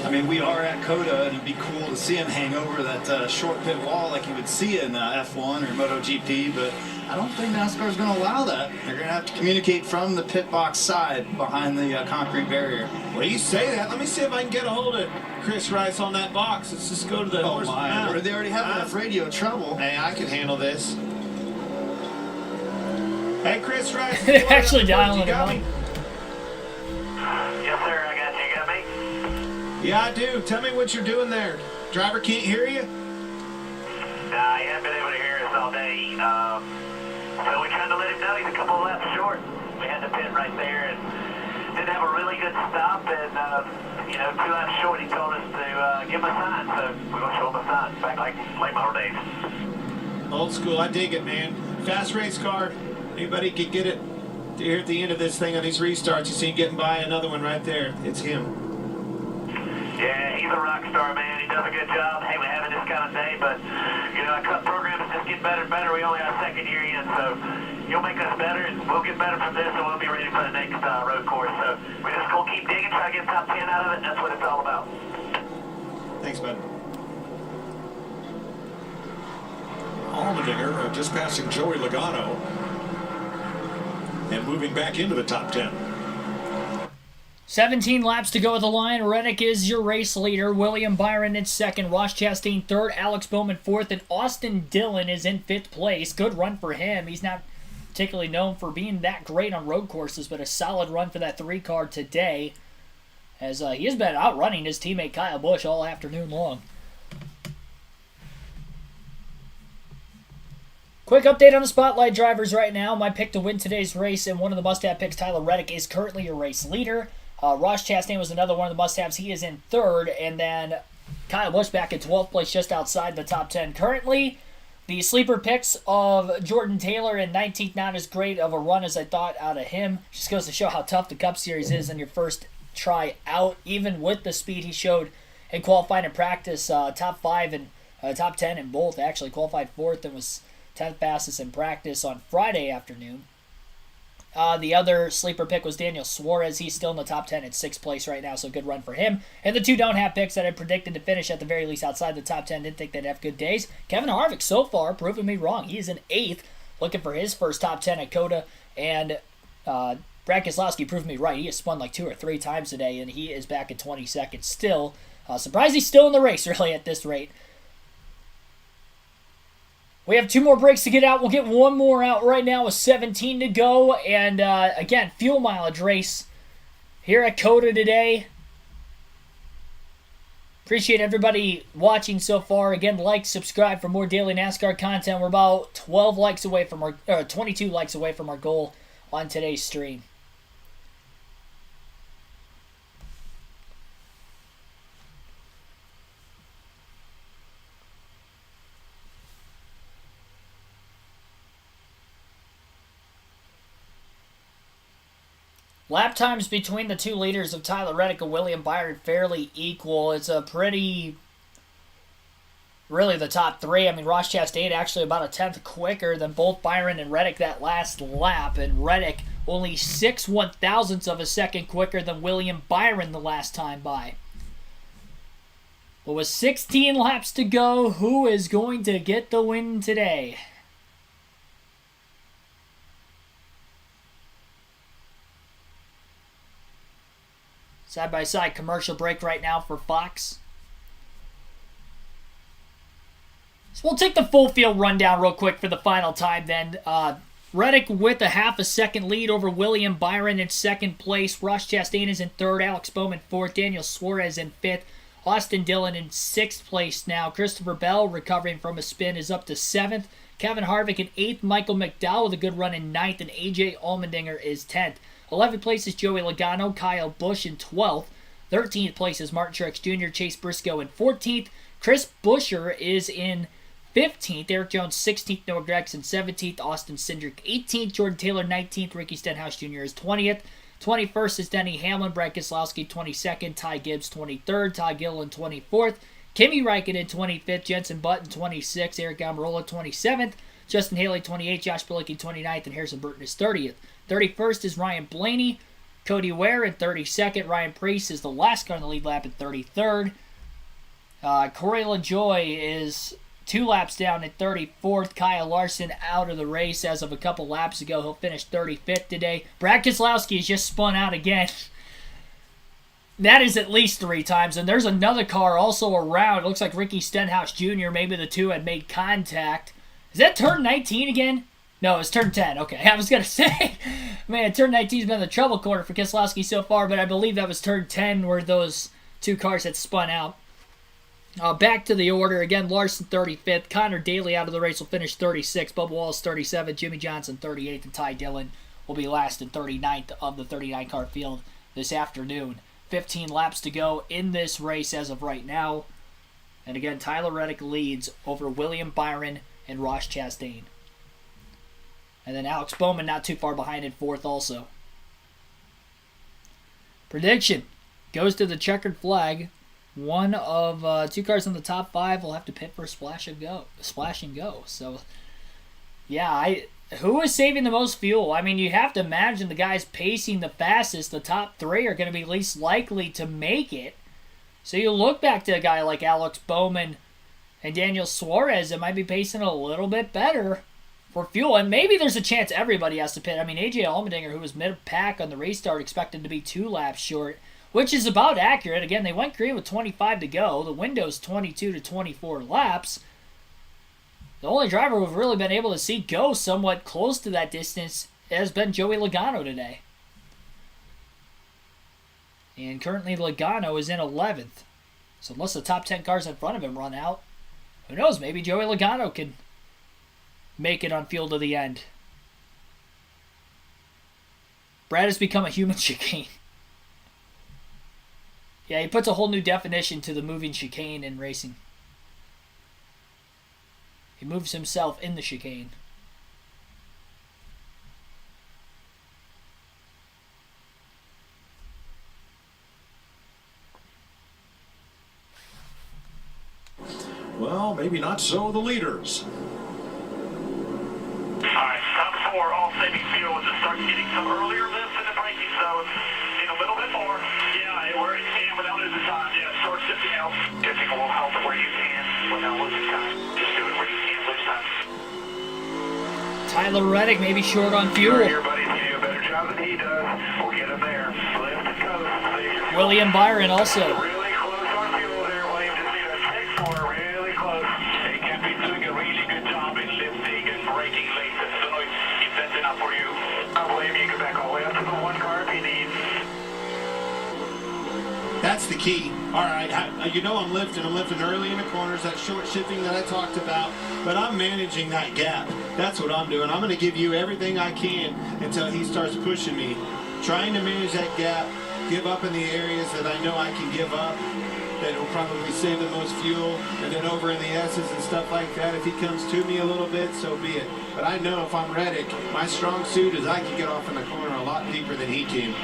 I mean, we are at COTA, and it'd be cool to see him hang over that short pit wall like you would see in F1 or MotoGP, but I don't think NASCAR is going to allow that. They're going to have to communicate from the pit box side behind the concrete barrier. Well, you say that. Let me see if I can get a hold of Chris Rice on that box. Let's just go to the horse mouth. They already have enough radio trouble. Hey, I can handle this. Hey, Chris Rice. They're actually dialing him on. Yes, sir. I got you. You got me? Yeah, I do. Tell me what you're doing there. Driver can't hear you? Nah, he hasn't been able to hear us all day. So we tried to let him know he's a couple of laps short. We had the pit right there and didn't have a really good stop. And, 2 laps short, he told us to give him a sign. So we're going to show him a sign. Back like late model days. Old school. I dig it, man. Fast race car. Anybody can get it here at the end of this thing on these restarts. You see him getting by another one right there. It's him. Yeah, he's a rock star, man. He does a good job. Hey, we're having this kind of day, but, our Cup program is just getting better and better. We only have 2nd year in, so you'll make us better, and we'll get better from this, and we'll be ready for the next road course. So we're just going to keep digging, try to get top 10 out of it, and that's what it's all about. Thanks, bud. Allmendinger just passing Joey Logano and moving back into the top 10. 17 laps to go at the line. Reddick is your race leader. William Byron in 2nd. Ross Chastain 3rd. Alex Bowman 4th. And Austin Dillon is in 5th place. Good run for him. He's not particularly known for being that great on road courses, but a solid run for that 3 car today, as he has been outrunning his teammate Kyle Busch all afternoon long. Quick update on the Spotlight drivers right now. My pick to win today's race and one of the must-have picks, Tyler Reddick, is currently your race leader. Ross Chastain was another one of the must-haves. He is in 3rd. And then Kyle Busch back in 12th place, just outside the top 10 currently. The sleeper picks of Jordan Taylor in 19th, not as great of a run as I thought out of him. Just goes to show how tough the Cup Series is in your first try out, even with the speed he showed in qualifying and practice. Top 5 and top 10 in both, actually. Qualified 4th and was 10th fastest in practice on Friday afternoon. The other sleeper pick was Daniel Suarez. He's still in the top 10 at 6th place right now, so good run for him. And the 2 don't have picks that I predicted to finish at the very least outside the top 10. Didn't think they'd have good days. Kevin Harvick so far proving me wrong. He's in 8th, looking for his first top 10 at COTA. And Brad Keselowski proved me right. He has spun like 2 or 3 times today, and he is back at 22nd still. Surprised he's still in the race, really, at this rate. We have 2 more breaks to get out. We'll get 1 more out right now with 17 to go. And again, fuel mileage race here at COTA today. Appreciate everybody watching so far. Again, like, subscribe for more daily NASCAR content. We're about 22 likes away from our goal on today's stream. Lap times between the two leaders of Tyler Reddick and William Byron fairly equal. It's a pretty... really the top three. I mean, Ross Chastain actually about a tenth quicker than both Byron and Reddick that last lap. And Reddick only 6 1/1000ths of a second quicker than William Byron the last time by. But with 16 laps to go, who is going to get the win today? Side-by-side commercial break right now for Fox. So we'll take the full field rundown real quick for the final time then. Reddick with a half a second lead over William Byron in second place. Ross Chastain is in third. Alex Bowman fourth. Daniel Suarez in fifth. Austin Dillon in sixth place now. Christopher Bell, recovering from a spin, is up to seventh. Kevin Harvick in eighth. Michael McDowell with a good run in ninth. And AJ Allmendinger is 10th. 11th place is Joey Logano. Kyle Busch in 12th. 13th place is Martin Truex Jr. Chase Briscoe in 14th. Chris Buescher is in 15th. Eric Jones 16th. Noah Gragson 17th. Austin Cindric 18th. Jordan Taylor 19th. Ricky Stenhouse Jr. is 20th. 21st is Denny Hamlin. Brad Keselowski 22nd. Ty Gibbs 23rd. Todd Gilliland 24th. Kimi Räikkönen 25th. Jenson Button 26th. Eric Almirola 27th. Justin Haley 28th. Josh Bilicki 29th. And Harrison Burton is 30th. 31st is Ryan Blaney. Cody Ware in 32nd. Ryan Preece is the last car in the lead lap at 33rd. Corey LaJoie is 2 laps down at 34th. Kyle Larson out of the race as of a couple laps ago. He'll finish 35th today. Brad Keselowski has just spun out again. That is at least 3 times. And there's another car also around. It looks like Ricky Stenhouse Jr. Maybe the two had made contact. Is that turn 19 again? No, it's turn 10. Okay, I was going to say, man, turn 19 has been the trouble corner for Keselowski so far, but I believe that was turn 10 where those two cars had spun out. Back to the order. Again, Larson 35th. Connor Daly out of the race will finish 36th. Bubba Wallace 37th. Jimmy Johnson 38th. And Ty Dillon will be last in 39th of the 39-car field this afternoon. 15 laps to go in this race as of right now. And again, Tyler Reddick leads over William Byron and Ross Chastain. And then Alex Bowman not too far behind in fourth also. Prediction goes to the checkered flag. One of 2 cars in the top 5 will have to pit for a splash and go. So, yeah, who is saving the most fuel? I mean, you have to imagine the guys pacing the fastest, the top 3 are going to be least likely to make it. So you look back to a guy like Alex Bowman and Daniel Suarez that might be pacing a little bit better for fuel. And maybe there's a chance everybody has to pit. I mean, AJ Allmendinger, who was mid-pack on the restart, expected to be 2 laps short, which is about accurate. Again, they went green with 25 to go. The window's 22 to 24 laps. The only driver we've really been able to see go somewhat close to that distance has been Joey Logano today. And currently Logano is in 11th. So unless the top 10 cars in front of him run out, who knows, maybe Joey Logano can make it on field to the end. Brad has become a human chicane. Yeah, he puts a whole new definition to the moving chicane in racing. He moves himself in the chicane. Well, maybe not so the leaders. Alright, top 4, all saving fuel. We'll just start getting some earlier lifts in the braking zone. Need a little bit more. Yeah, we're in without losing time. Yeah, start shifting out. Getting a little help where you can without losing time. Just do it where you can lose time. Tyler Reddick may be short on fuel. Here, buddy. You do a better job than he does. We'll get him there. Lift and go. William Byron also. Really close on fuel there, William. Just need a 6-4. Really close. Hey, Cappy's doing a really good job in lifting and braking late. I don't know if that's enough for you. William, you can back all the way up to the 1 car if you need. That's the key. All right, you know I'm lifting early in the corners, that short shifting that I talked about, but I'm managing that gap. That's what I'm doing. I'm going to give you everything I can until he starts pushing me. Trying to manage that gap, give up in the areas that I know I can give up, that will probably save the most fuel, and then over in the S's and stuff like that, if he comes to me a little bit, so be it. But I know if I'm Reddick, my strong suit is I can get off in the corner a lot deeper than he can.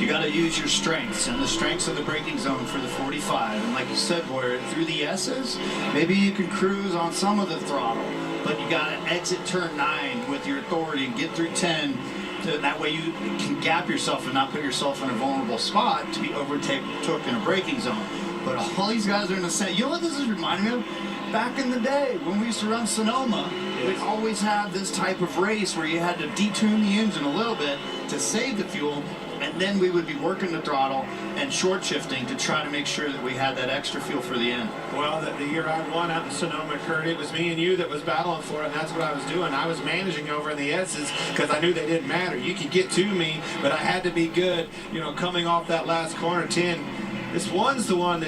You got to use your strengths, and the strengths of the braking zone for the 45. And like you said, Boyer, through the S's, maybe you can cruise on some of the throttle, but you got to exit turn 9 with your authority and get through 10. That way you can gap yourself and not put yourself in a vulnerable spot to be overtook in a braking zone. But all these guys are in the same. You know what this is reminding me of? Back in the day when we used to run Sonoma, we'd always have this type of race where you had to detune the engine a little bit to save the fuel, and then we would be working the throttle and short shifting to try to make sure that we had that extra fuel for the end. Well, the year I won out in Sonoma, Kurt, it was me and you that was battling for it, and that's what I was doing. I was managing over in the S's because I knew they didn't matter. You could get to me, but I had to be good, coming off that last corner 10. This one's the one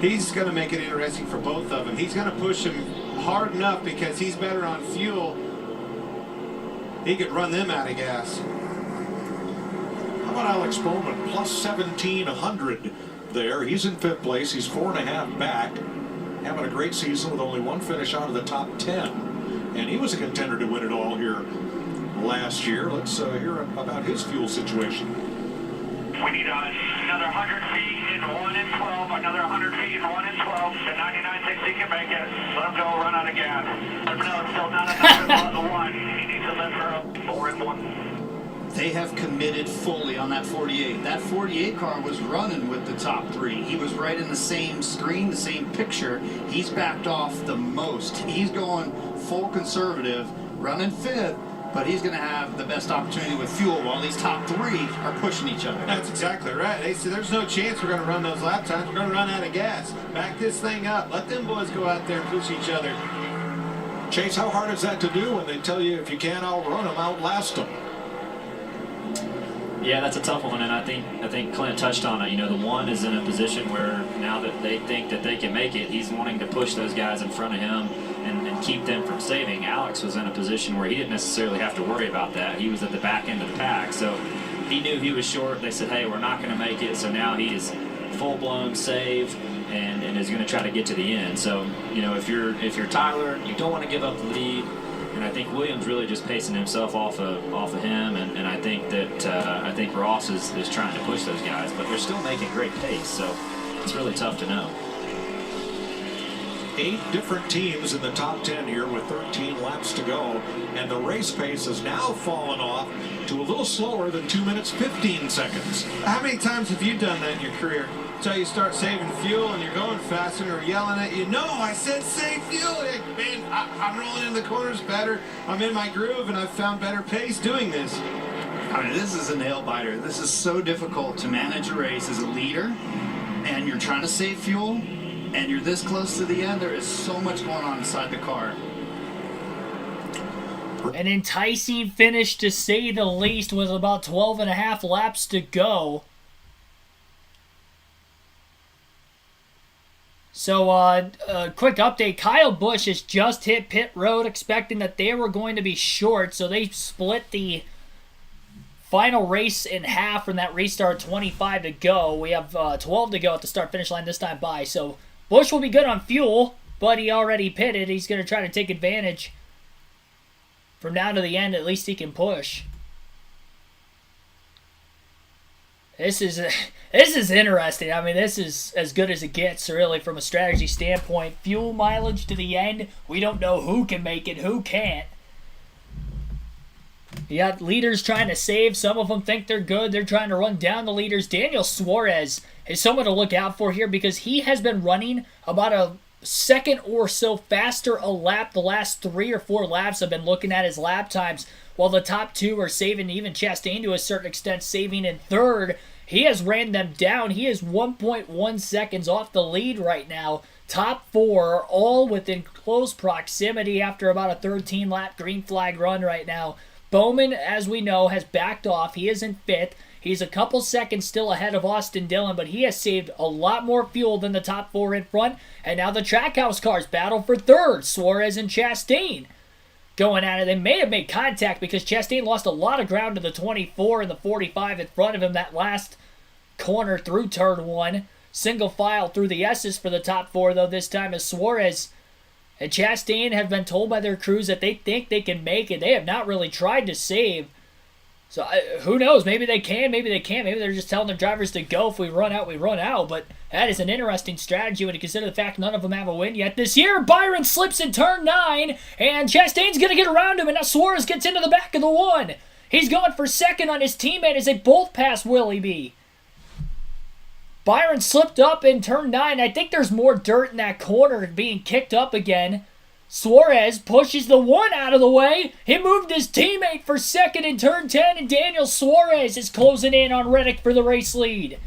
he's going to make it interesting for both of them. He's going to push him hard enough because he's better on fuel. He could run them out of gas. How about Alex Bowman? Plus 1,700 there. He's in 5th place. He's 4.5 back. Having a great season with only one finish out of the top 10. And he was a contender to win it all here last year. Let's hear about his fuel situation. We need another 100 feet in 1 and 12, another 100 feet in 1 and 12. The 9960 can make it. Let him go, run out of gas. Let him know it's still not enough for the 1. He needs to lift her up 4 and 1. They have committed fully on that 48. That 48 car was running with the top 3. He was right in the same screen, the same picture. He's backed off the most. He's going full conservative, running 5th. But he's going to have the best opportunity with fuel while these top 3 are pushing each other. That's exactly right. They said there's no chance we're going to run those lap times. We're going to run out of gas. Back this thing up. Let them boys go out there and push each other. Chase, how hard is that to do when they tell you if you can't outrun them, outlast them? Yeah, that's a tough one, and I think Clint touched on it. The one is in a position where now that they think that they can make it, he's wanting to push those guys in front of him and keep them from saving. Alex was in a position where he didn't necessarily have to worry about that. He was at the back end of the pack, so he knew he was short. They said, hey, we're not going to make it, so now he is full-blown save and is going to try to get to the end. So, if you're Tyler, you don't want to give up the lead. And I think Williams really just pacing himself off of him, and I think that Ross is trying to push those guys, but they're still making great pace, so it's really tough to know. 8 different teams in the top 10 here with 13 laps to go, and the race pace has now fallen off to a little slower than 2 minutes 15 seconds. How many times have you done that in your career? Until you start saving fuel and you're going faster or yelling at you, no, I said save fuel. Man, I'm rolling in the corners better. I'm in my groove and I've found better pace doing this. I mean, this is a nail biter. This is so difficult to manage a race as a leader, and you're trying to save fuel, and you're this close to the end. There is so much going on inside the car. An enticing finish, to say the least, with about 12.5 laps to go. So, quick update. Kyle Busch has just hit pit road, expecting that they were going to be short, so they split the final race in half from that restart. 25 to go. We have 12 to go at the start-finish line this time by, so Busch will be good on fuel, but he already pitted. He's going to try to take advantage. From now to the end, at least he can push. This is interesting. I mean, this is as good as it gets, really, from a strategy standpoint. Fuel mileage to the end. We don't know who can make it, who can't. You got leaders trying to save. Some of them think they're good. They're trying to run down the leaders. Daniel Suarez is someone to look out for here because he has been running about a second or so faster a lap. The last 3 or 4 laps I've been looking at his lap times, while the top 2 are saving. Even Chastain, to a certain extent, saving in third. He has ran them down. He is 1.1 seconds off the lead right now. Top 4 are all within close proximity after about a 13-lap green flag run right now. Bowman, as we know, has backed off. He is in 5th. He's a couple seconds still ahead of Austin Dillon, but he has saved a lot more fuel than the top 4 in front. And now the Trackhouse cars battle for third. Suarez and Chastain going at it. They may have made contact because Chastain lost a lot of ground to the 24 and the 45 in front of him that last corner through turn 1. Single file through the S's for the top 4, though, this time as Suarez and Chastain have been told by their crews that they think they can make it. They have not really tried to save. So who knows? Maybe they can, maybe they can't. Maybe they're just telling their drivers to go. If we run out, we run out. But that is an interesting strategy when you consider the fact none of them have a win yet this year. Byron slips in turn 9, and Chastain's going to get around him, and now Suarez gets into the back of the 1. He's going for second on his teammate as they both pass Willie B. Byron slipped up in turn 9. I think there's more dirt in that corner being kicked up again. Suarez pushes the 1 out of the way. He moved his teammate for second in turn 10, and Daniel Suarez is closing in on Reddick for the race lead.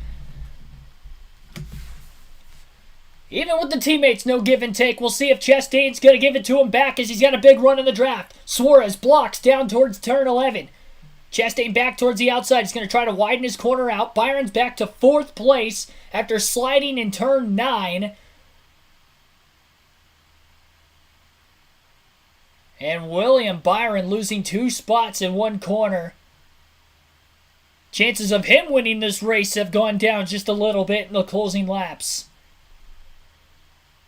Even with the teammates, no give and take. We'll see if Chastain's going to give it to him back as he's got a big run in the draft. Suarez blocks down towards turn 11. Chastain back towards the outside. He's going to try to widen his corner out. Byron's back to 4th place after sliding in turn 9. And William Byron losing 2 spots in one corner. Chances of him winning this race have gone down just a little bit in the closing laps.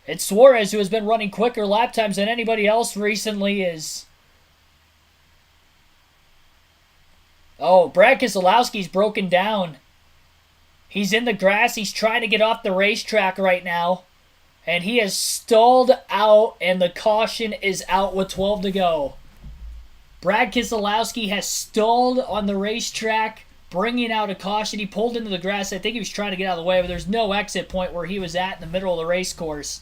It's Suarez who has been running quicker lap times than anybody else recently is. Oh, Brad Keselowski's broken down. He's in the grass. He's trying to get off the racetrack right now. And he has stalled out, and the caution is out with 12 to go. Brad Keselowski has stalled on the racetrack, bringing out a caution. He pulled into the grass. I think he was trying to get out of the way, but there's no exit point where he was at in the middle of the race course.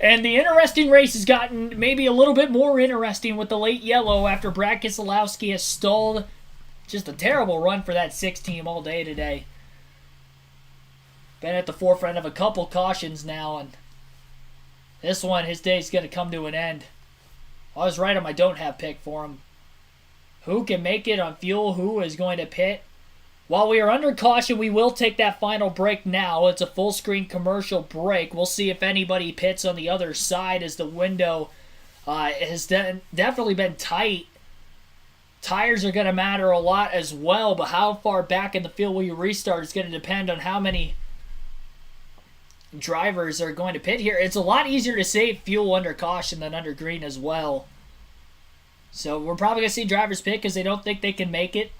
And the interesting race has gotten maybe a little bit more interesting with the late yellow after Brad Keselowski has stalled. Just a terrible run for that 6 team all day today. Been at the forefront of a couple cautions now, and this one, his day's going to come to an end. I was right on my don't have pick for him. Who can make it on fuel? Who is going to pit? While we are under caution, we will take that final break now. It's a full screen commercial break. We'll see if anybody pits on the other side as the window has definitely been tight. Tires are going to matter a lot as well, but how far back in the field will you restart is going to depend on how many drivers are going to pit here. It's a lot easier to save fuel under caution than under green as well. So we're probably going to see drivers pit because they don't think they can make it.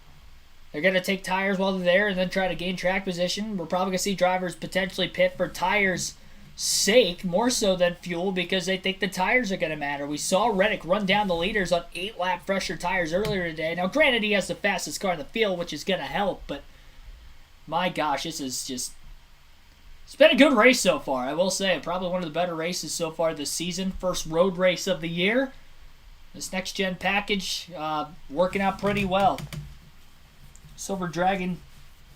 They're going to take tires while they're there and then try to gain track position. We're probably going to see drivers potentially pit for tires' sake more so than fuel because they think the tires are going to matter. We saw Reddick run down the leaders on 8-lap fresher tires earlier today. Now, granted, he has the fastest car in the field, which is going to help, but my gosh, this is just... It's been a good race so far, I will say. Probably one of the better races so far this season. First road race of the year. This next-gen package working out pretty well. Silver Dragon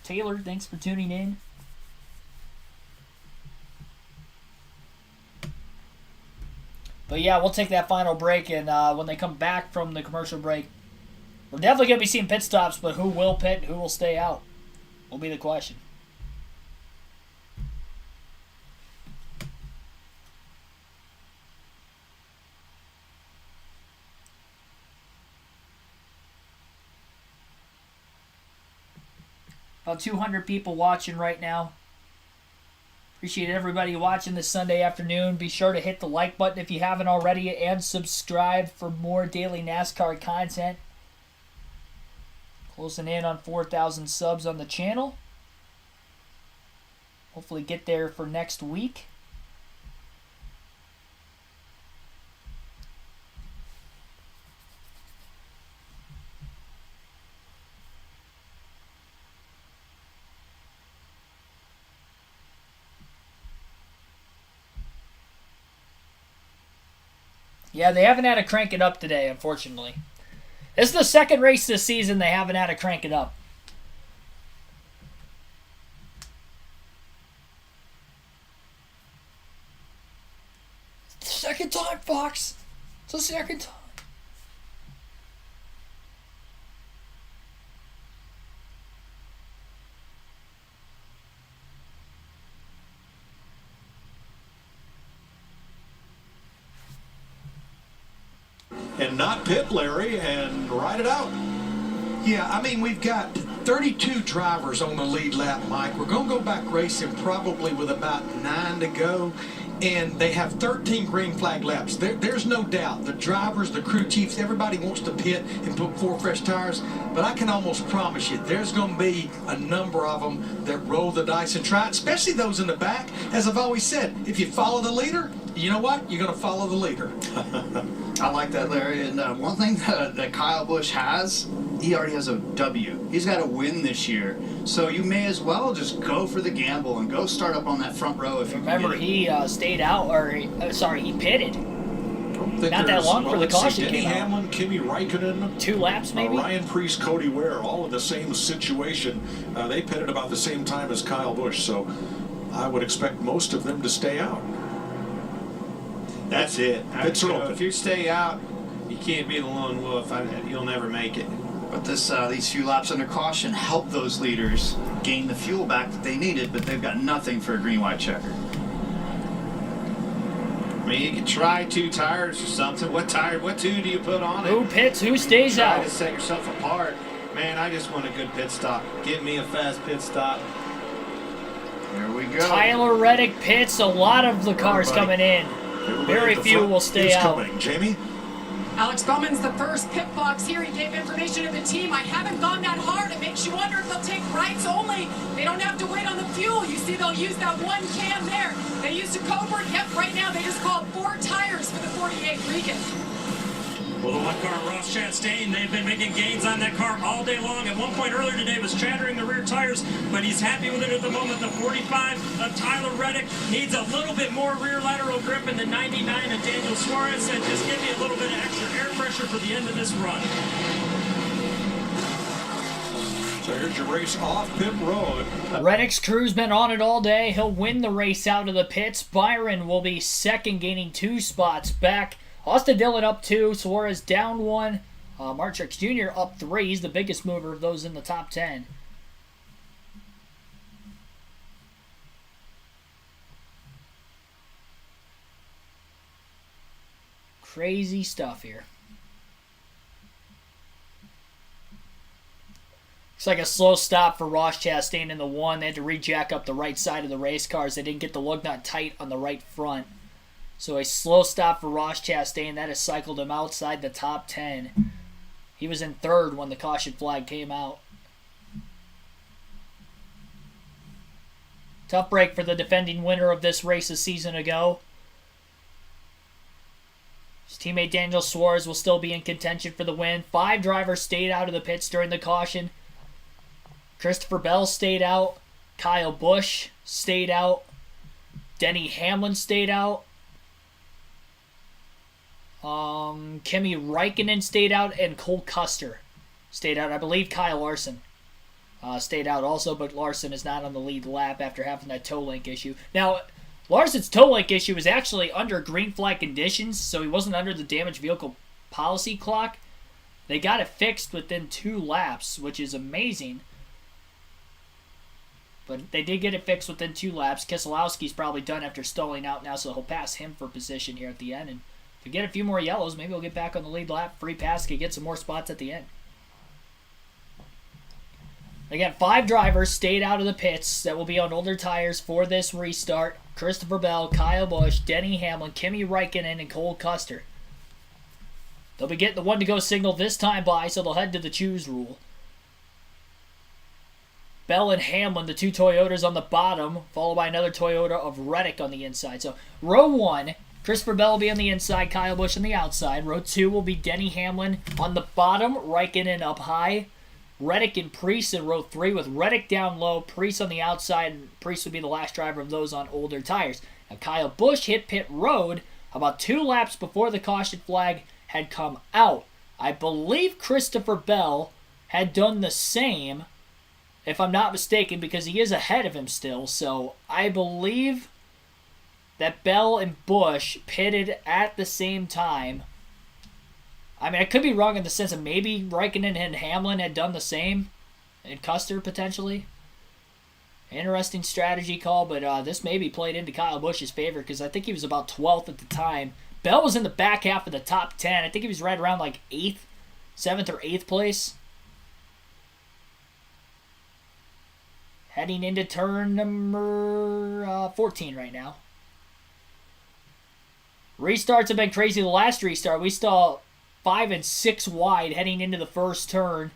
Taylor, thanks for tuning in. But yeah, we'll take that final break, and when they come back from the commercial break, we're definitely going to be seeing pit stops, but who will pit and who will stay out will be the question. About 200 people watching right now. Appreciate everybody watching this Sunday afternoon. Be sure to hit the like button if you haven't already and subscribe for more daily NASCAR content. Closing in on 4,000 subs on the channel. Hopefully get there for next week. Yeah, they haven't had to crank it up today, unfortunately. This is the second race this season they haven't had to crank it up. It's the second time, Fox. It's the second time. And not pit, Larry, and ride it out. Yeah, I mean, we've got 32 drivers on the lead lap, Mike. We're going to go back racing probably with about 9 to go. and they have 13 green flag laps. There's no doubt. The drivers, the crew chiefs, everybody wants to pit and put 4 fresh tires, but I can almost promise you there's going to be a number of them that roll the dice and try it, especially those in the back. As I've always said, if you follow the leader, you know what? You're going to follow the leader. I like that, Larry. And one thing that Kyle Busch has, he already has a W. He's got a win this year. So you may as well just go for the gamble and go start up on that front row if you remember can get it. he stayed out, or he pitted. Not that long for the caution Denny came out. Hamlin, Kimi Räikkönen, 2 laps maybe. Ryan Preece, Cody Ware, all in the same situation. They pitted about the same time as Kyle Busch, so I would expect most of them to stay out. That's it. Pits are open. If you stay out, you can't be the lone wolf. You'll never make it. But these few laps under caution help those leaders gain the fuel back that they needed, but they've got nothing for a green-white checker. I mean, you could try 2 tires or something. What 2 do you put on it? Who pits? Who stays Try out? to set yourself apart. Man, I just want a good pit stop. Give me a fast pit stop. There we go. Tyler Reddick pits. A lot of the cars coming in. Very few will stay out. Coming. Jamie? Alex Bowman's the first pit box here. He gave information to the team. I haven't gone that hard. It makes you wonder if they'll take rights only. They don't have to wait on the fuel. You see, they'll use that 1 can there. They used a Cobra. Yep, right now they just called 4 tires for the 48 Regan. Well, the one car, Ross Chastain, they've been making gains on that car all day long. At one point earlier today was chattering the rear tires, but he's happy with it at the moment. The 45 of Tyler Reddick needs a little bit more rear lateral grip, and the 99 of Daniel Suarez said, just give me a little bit of extra air pressure for the end of this run. So here's your race off pit road. Reddick's crew's been on it all day. He'll win the race out of the pits. Byron will be second, gaining 2 spots back. Austin Dillon up 2, Suarez down 1. Mark Truex Jr. up 3. He's the biggest mover of those in the top 10. Crazy stuff here. Looks like a slow stop for Ross Chastain in the 1. They had to re-jack up the right side of the race cars. They didn't get the lug nut tight on the right front. So a slow stop for Ross Chastain. That has cycled him outside the top 10. He was in 3rd when the caution flag came out. Tough break for the defending winner of this race a season ago. His teammate Daniel Suarez will still be in contention for the win. 5 drivers stayed out of the pits during the caution. Christopher Bell stayed out. Kyle Busch stayed out. Denny Hamlin stayed out. Kimi Räikkönen stayed out, and Cole Custer stayed out. I believe Kyle Larson stayed out also, but Larson is not on the lead lap after having that toe link issue. Now, Larson's toe link issue was actually under green flag conditions, so he wasn't under the damaged vehicle policy clock. They got it fixed within 2 laps, which is amazing. But they did get it fixed within 2 laps. Keselowski's probably done after stalling out now, so he'll pass him for position here at the end. And if we get a few more yellows, maybe we'll get back on the lead lap. Free pass could get some more spots at the end. Again, 5 drivers stayed out of the pits that will be on older tires for this restart. Christopher Bell, Kyle Busch, Denny Hamlin, Kimi Räikkönen, and Cole Custer. They'll be getting the 1-to-go signal this time by, so they'll head to the choose rule. Bell and Hamlin, the 2 Toyotas on the bottom, followed by another Toyota of Reddick on the inside. So row 1, Christopher Bell will be on the inside, Kyle Busch on the outside. Row 2 will be Denny Hamlin on the bottom, Räikkönen up high. Reddick and Prix in row 3 with Reddick down low, Prix on the outside, and Prix would be the last driver of those on older tires. Now Kyle Busch hit pit road about 2 laps before the caution flag had come out. I believe Christopher Bell had done the same, if I'm not mistaken, because he is ahead of him still. So I believe that Bell and Busch pitted at the same time. I mean, I could be wrong in the sense of maybe Räikkönen and Hamlin had done the same, and Custer potentially. Interesting strategy call, but this maybe played into Kyle Busch's favor because I think he was about 12th at the time. Bell was in the back half of the top 10. I think he was right around like 8th, 7th or 8th place. Heading into turn number 14 right now. Restarts have been crazy. The last restart, we saw 5 and 6 wide heading into the first turn.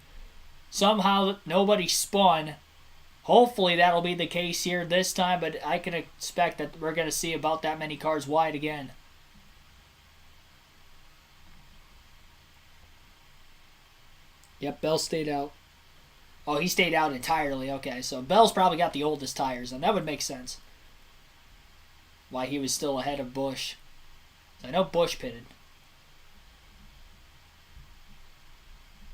Somehow nobody spun. Hopefully that'll be the case here this time, but I can expect that we're going to see about that many cars wide again. Yep, Bell stayed out. Oh, he stayed out entirely. Okay, so Bell's probably got the oldest tires, and that would make sense. Why he was still ahead of Busch. I know Busch pitted.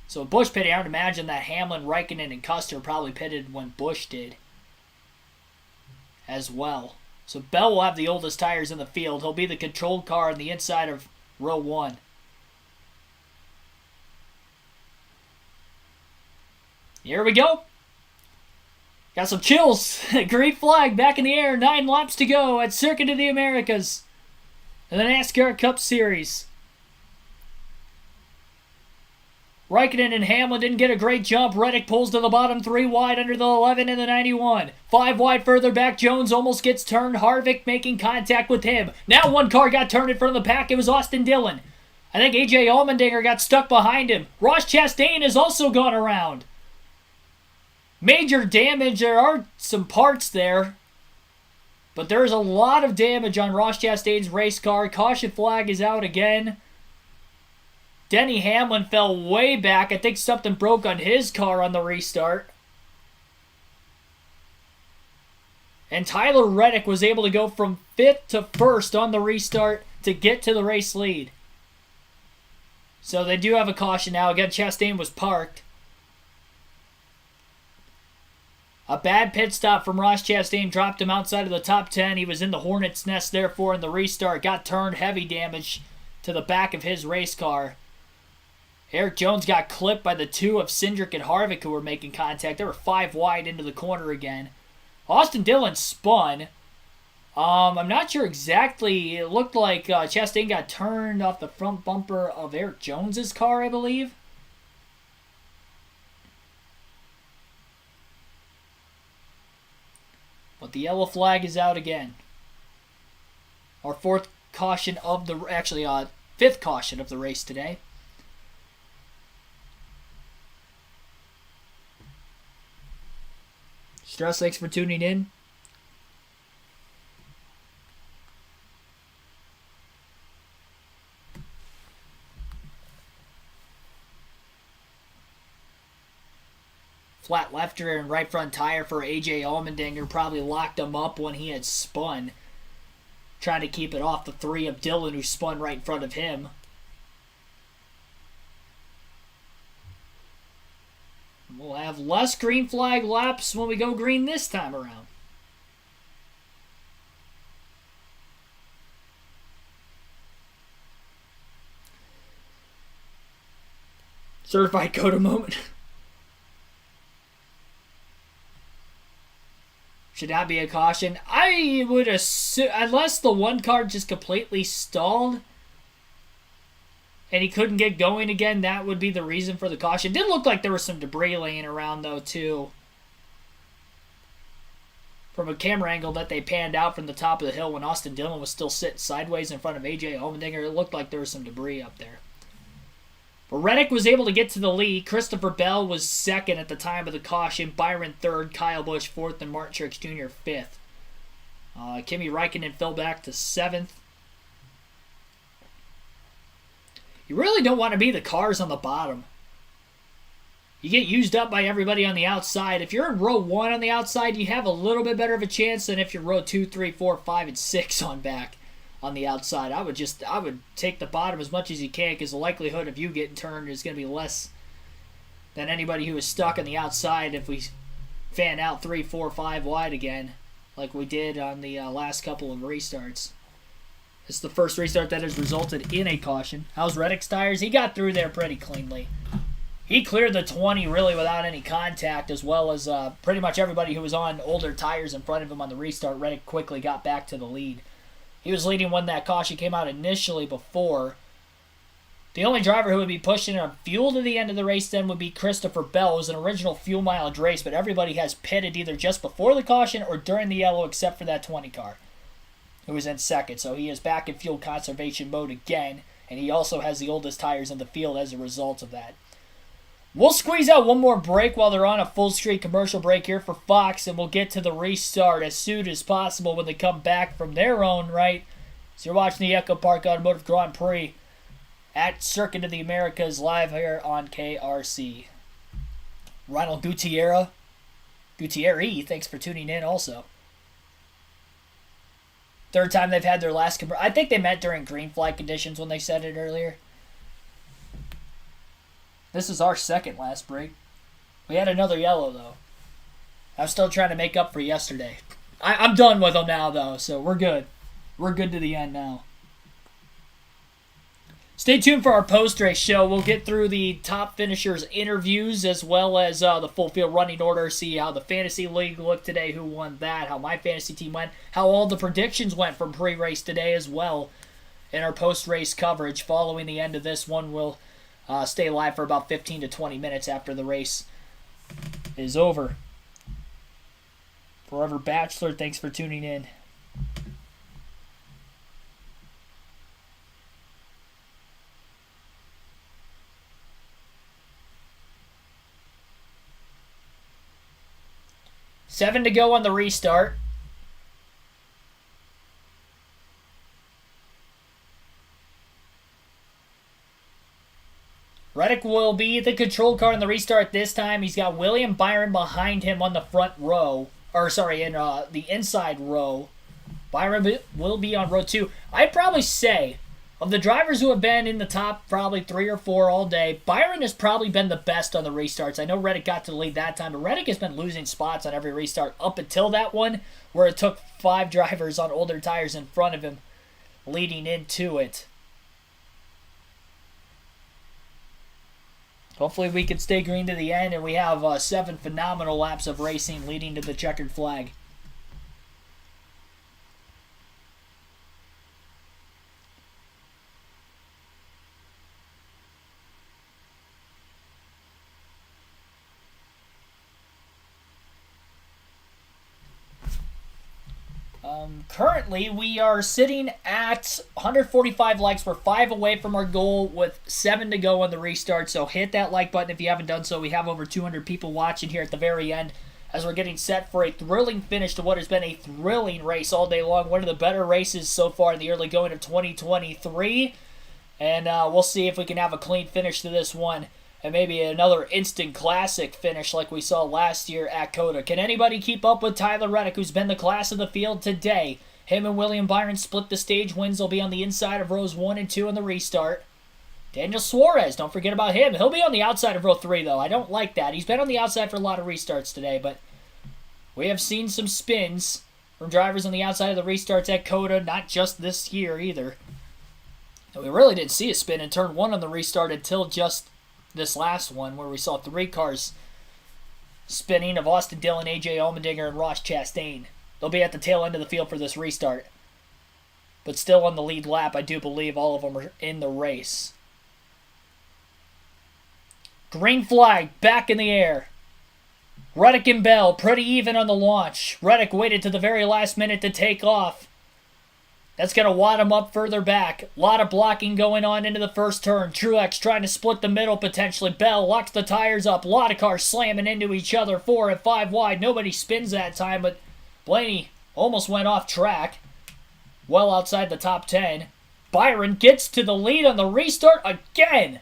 So Busch pitted, I would imagine that Hamlin, Raikkonen, and Custer probably pitted when Busch did as well. So Bell will have the oldest tires in the field. He'll be the controlled car on the inside of row 1. Here we go. Got some chills. Green flag back in the air. 9 laps to go at Circuit of the Americas in the NASCAR Cup Series. Raikkonen and Hamlin didn't get a great jump. Reddick pulls to the bottom, 3 wide under the 11 and the 91. 5 wide further back. Jones almost gets turned. Harvick making contact with him. Now one car got turned in front of the pack. It was Austin Dillon. I think AJ Allmendinger got stuck behind him. Ross Chastain has also gone around. Major damage. There are some parts there, but there's a lot of damage on Ross Chastain's race car. Caution flag is out again. Denny Hamlin fell way back. I think something broke on his car on the restart. And Tyler Reddick was able to go from 5th to 1st on the restart to get to the race lead. So they do have a caution now. Again, Chastain was parked. A bad pit stop from Ross Chastain dropped him outside of the top 10. He was in the Hornet's nest, therefore, in the restart. Got turned, heavy damage to the back of his race car. Eric Jones got clipped by the 2 of Cindric and Harvick who were making contact. They were 5 wide into the corner again. Austin Dillon spun. I'm not sure exactly. It looked like Chastain got turned off the front bumper of Eric Jones's car, I believe. But the yellow flag is out again. Our 4th caution of the... Actually, 5th caution of the race today. Strauss, thanks for tuning in. Flat left rear and right front tire for AJ Allmendinger. Probably locked him up when he had spun. Trying to keep it off the 3 of Dillon who spun right in front of him. We'll have less green flag laps when we go green this time around. Certified Coda moment. Should not be a caution. I would assume, unless the one car just completely stalled and he couldn't get going again, that would be the reason for the caution. It did look like there was some debris laying around, though, too. From a camera angle that they panned out from the top of the hill when Austin Dillon was still sitting sideways in front of AJ Allmendinger, it looked like there was some debris up there. But Reddick was able to get to the lead. Christopher Bell was 2nd at the time of the caution. Byron 3rd, Kyle Busch 4th, and Martin Truex Jr. 5th. Kimi Räikkönen fell back to 7th. You really don't want to be the cars on the bottom. You get used up by everybody on the outside. If you're in row 1 on the outside, you have a little bit better of a chance than if you're row 2, 3, 4, 5, and 6 on back on the outside. I would take the bottom as much as you can because the likelihood of you getting turned is going to be less than anybody who is stuck on the outside if we fan out 3, 4, 5 wide again like we did on the last couple of restarts. This is the first restart that has resulted in a caution. How's Reddick's tires? He got through there pretty cleanly. He cleared the 20 really without any contact, as well as pretty much everybody who was on older tires in front of him on the restart. Reddick quickly got back to the lead. He was leading when that caution came out initially before. The only driver who would be pushing on fuel to the end of the race then would be Christopher Bell. It was an original fuel mileage race, but everybody has pitted either just before the caution or during the yellow except for that 20 car. who is in second. So he is back in fuel conservation mode again, and he also has the oldest tires in the field as a result of that. We'll squeeze out one more break while they're on a full straight commercial break here for Fox, and we'll get to the restart as soon as possible when they come back from their own right. So you're watching the EchoPark Automotive Grand Prix at Circuit of the Americas live here on KRC. Ronald Gutierrez, thanks for tuning in also. Third time they've had their last... I think they met during green flag conditions when they said it earlier. This is our second last break. We had another yellow, though. I'm still trying to make up for yesterday. I'm done with them now, though, so we're good. We're good to the end now. Stay tuned for our post-race show. We'll get through the top finishers' interviews as well as the full field running order, see how the fantasy league looked today, who won that, how my fantasy team went, how all the predictions went from pre-race today as well in our post-race coverage. Following the end of this one, we'll stay live for about 15 to 20 minutes after the race is over. Forever Bachelor, thanks for tuning in. Seven to go on the restart. Reddick will be the control car in the restart this time. He's got William Byron behind him on the front row. In the inside row. Byron will be on row 2. I'd probably say, of the drivers who have been in the top probably 3 or 4 all day, Byron has probably been the best on the restarts. I know Reddick got to the lead that time, but Reddick has been losing spots on every restart up until that one, where it took 5 drivers on older tires in front of him leading into it. Hopefully we can stay green to the end, and we have 7 phenomenal laps of racing leading to the checkered flag. Currently, we are sitting at 145 likes. We're 5 away from our goal with 7 to go on the restart. So hit that like button if you haven't done so. We have over 200 people watching here at the very end as we're getting set for a thrilling finish to what has been a thrilling race all day long. One of the better races so far in the early going of 2023. And we'll see if we can have a clean finish to this one. And maybe another instant classic finish like we saw last year at COTA. Can anybody keep up with Tyler Reddick, who's been the class of the field today? Him and William Byron split the stage wins. They'll be on the inside of rows 1 and 2 in the restart. Daniel Suarez, don't forget about him. He'll be on the outside of row 3, though. I don't like that. He's been on the outside for a lot of restarts today, but we have seen some spins from drivers on the outside of the restarts at COTA, not just this year either. And we really didn't see a spin in turn 1 on the restart until just this last one, where we saw 3 cars spinning of Austin Dillon, AJ Allmendinger, and Ross Chastain. They'll be at the tail end of the field for this restart. But still on the lead lap, I do believe all of them are in the race. Green flag back in the air. Reddick and Bell pretty even on the launch. Reddick waited to the very last minute to take off. That's going to wad him up further back. A lot of blocking going on into the first turn. Truex trying to split the middle potentially. Bell locks the tires up. A lot of cars slamming into each other. 4 and 5 wide. Nobody spins that time, but Blaney almost went off track. Well outside the top 10. Byron gets to the lead on the restart again.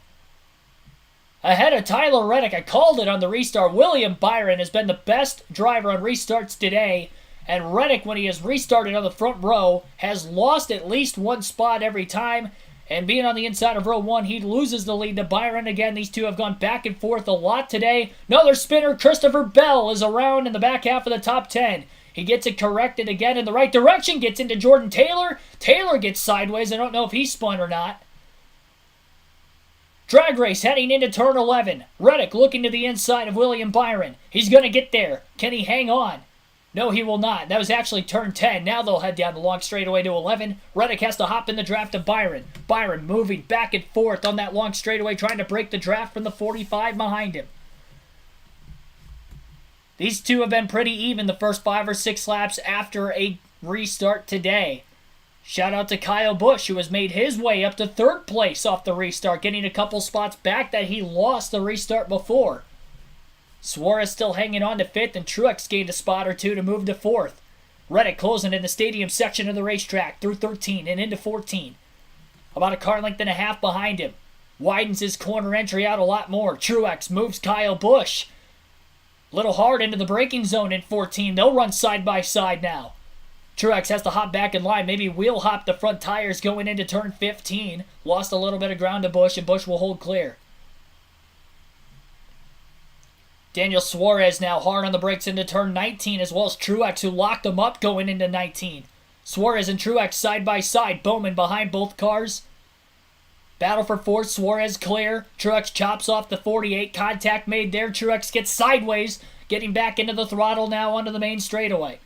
Ahead of Tyler Reddick. I called it on the restart. William Byron has been the best driver on restarts today. And Reddick, when he has restarted on the front row, has lost at least 1 spot every time. And being on the inside of row 1, he loses the lead to Byron again. These two have gone back and forth a lot today. Another spinner, Christopher Bell, is around in the back half of the top 10. He gets it corrected again in the right direction, gets into Jordan Taylor. Taylor gets sideways. I don't know if he spun or not. Drag race heading into turn 11. Reddick looking to the inside of William Byron. He's going to get there. Can he hang on? No, he will not. That was actually turn 10. Now they'll head down the long straightaway to 11. Reddick has to hop in the draft to Byron. Byron moving back and forth on that long straightaway, trying to break the draft from the 45 behind him. These two have been pretty even the first 5 or 6 laps after a restart today. Shout out to Kyle Busch, who has made his way up to third place off the restart, getting a couple spots back that he lost the restart before. Suarez still hanging on to fifth, and Truex gained a spot or two to move to fourth. Reddick closing in the stadium section of the racetrack through 13 and into 14. About a car length and a half behind him. Widens his corner entry out a lot more. Truex moves Kyle Busch. Little hard into the braking zone in 14. They'll run side by side now. Truex has to hop back in line, maybe wheel hop the front tires going into turn 15. Lost a little bit of ground to Busch, and Busch will hold clear. Daniel Suarez now hard on the brakes into turn 19, as well as Truex, who locked him up going into 19. Suarez and Truex side by side, Bowman behind both cars. Battle for fourth, Suarez clear. Truex chops off the 48, contact made there. Truex gets sideways, getting back into the throttle now onto the main straightaway.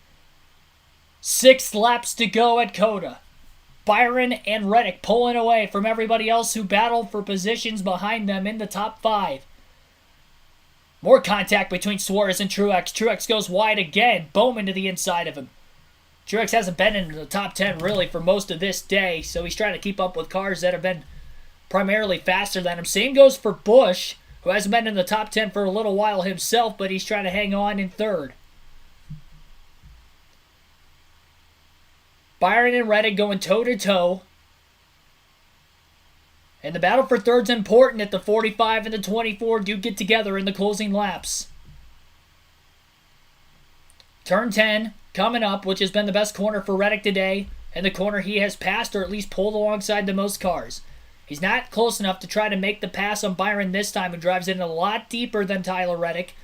6 laps to go at COTA. Byron and Reddick pulling away from everybody else who battled for positions behind them in the top 5. More contact between Suarez and Truex. Truex goes wide again. Bowman to the inside of him. Truex hasn't been in the top 10 really for most of this day, so he's trying to keep up with cars that have been primarily faster than him. Same goes for Busch, who hasn't been in the top 10 for a little while himself, but he's trying to hang on in third. Byron and Reddick going toe-to-toe. And the battle for third's important if the 45 and the 24 do get together in the closing laps. Turn 10 coming up, which has been the best corner for Reddick today, and the corner he has passed or at least pulled alongside the most cars. He's not close enough to try to make the pass on Byron this time, who drives in a lot deeper than Tyler Reddick.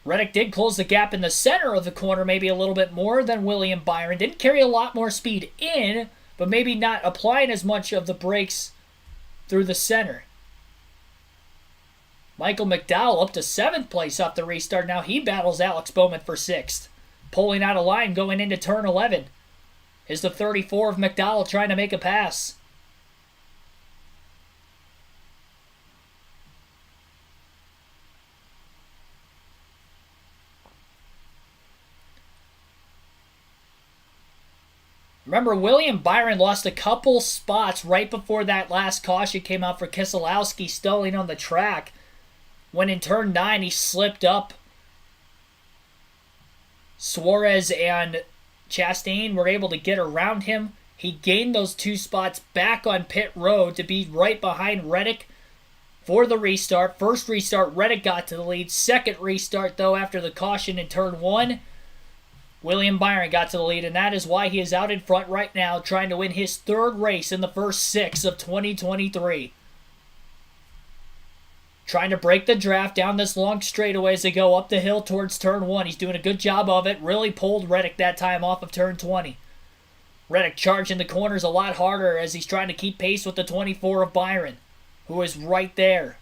Reddick did close the gap in the center of the corner maybe a little bit more than William Byron. Didn't carry a lot more speed in, but maybe not applying as much of the brakes through the center. Michael McDowell up to 7th place off the restart. Now he battles Alex Bowman for 6th. Pulling out of line going into turn 11 is the 34 of McDowell trying to make a pass. Remember, William Byron lost a couple spots right before that last caution came out for Keselowski stalling on the track, when in turn 9 he slipped up. Suarez and Chastain were able to get around him. He gained those 2 spots back on pit road to be right behind Reddick for the restart. First restart, Reddick got to the lead. Second restart, though, after the caution in turn 1, William Byron got to the lead, and that is why he is out in front right now, trying to win his 3rd race in the first 6 of 2023. Trying to break the draft down this long straightaway as they go up the hill towards turn 1. He's doing a good job of it. Really pulled Reddick that time off of turn 20. Reddick charging the corners a lot harder as he's trying to keep pace with the 24 of Byron, who is right there.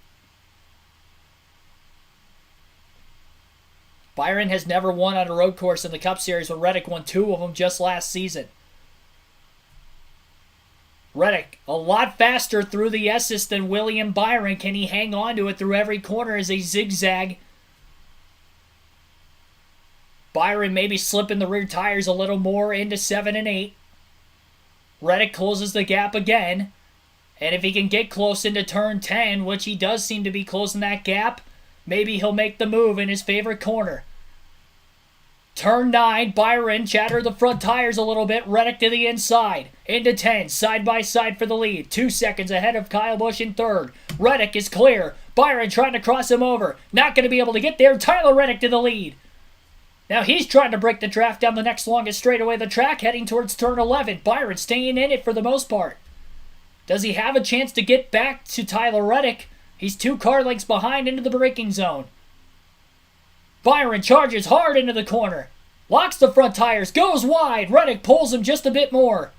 Byron has never won on a road course in the Cup Series, but Reddick won 2 of them just last season. Reddick, a lot faster through the S's than William Byron. Can he hang on to it through every corner as they zigzag? Byron maybe slipping the rear tires a little more into 7 and 8. Reddick closes the gap again. And if he can get close into turn 10, which he does seem to be closing that gap, maybe he'll make the move in his favorite corner. Turn 9, Byron chattered the front tires a little bit. Reddick to the inside. Into 10, side by side for the lead. 2 seconds ahead of Kyle Busch in 3rd. Reddick is clear. Byron trying to cross him over. Not going to be able to get there. Tyler Reddick to the lead. Now he's trying to break the draft down the next longest straightaway of the track, heading towards turn 11. Byron staying in it for the most part. Does he have a chance to get back to Tyler Reddick? He's 2 car lengths behind into the braking zone. Byron charges hard into the corner. Locks the front tires. Goes wide. Reddick pulls him just a bit more.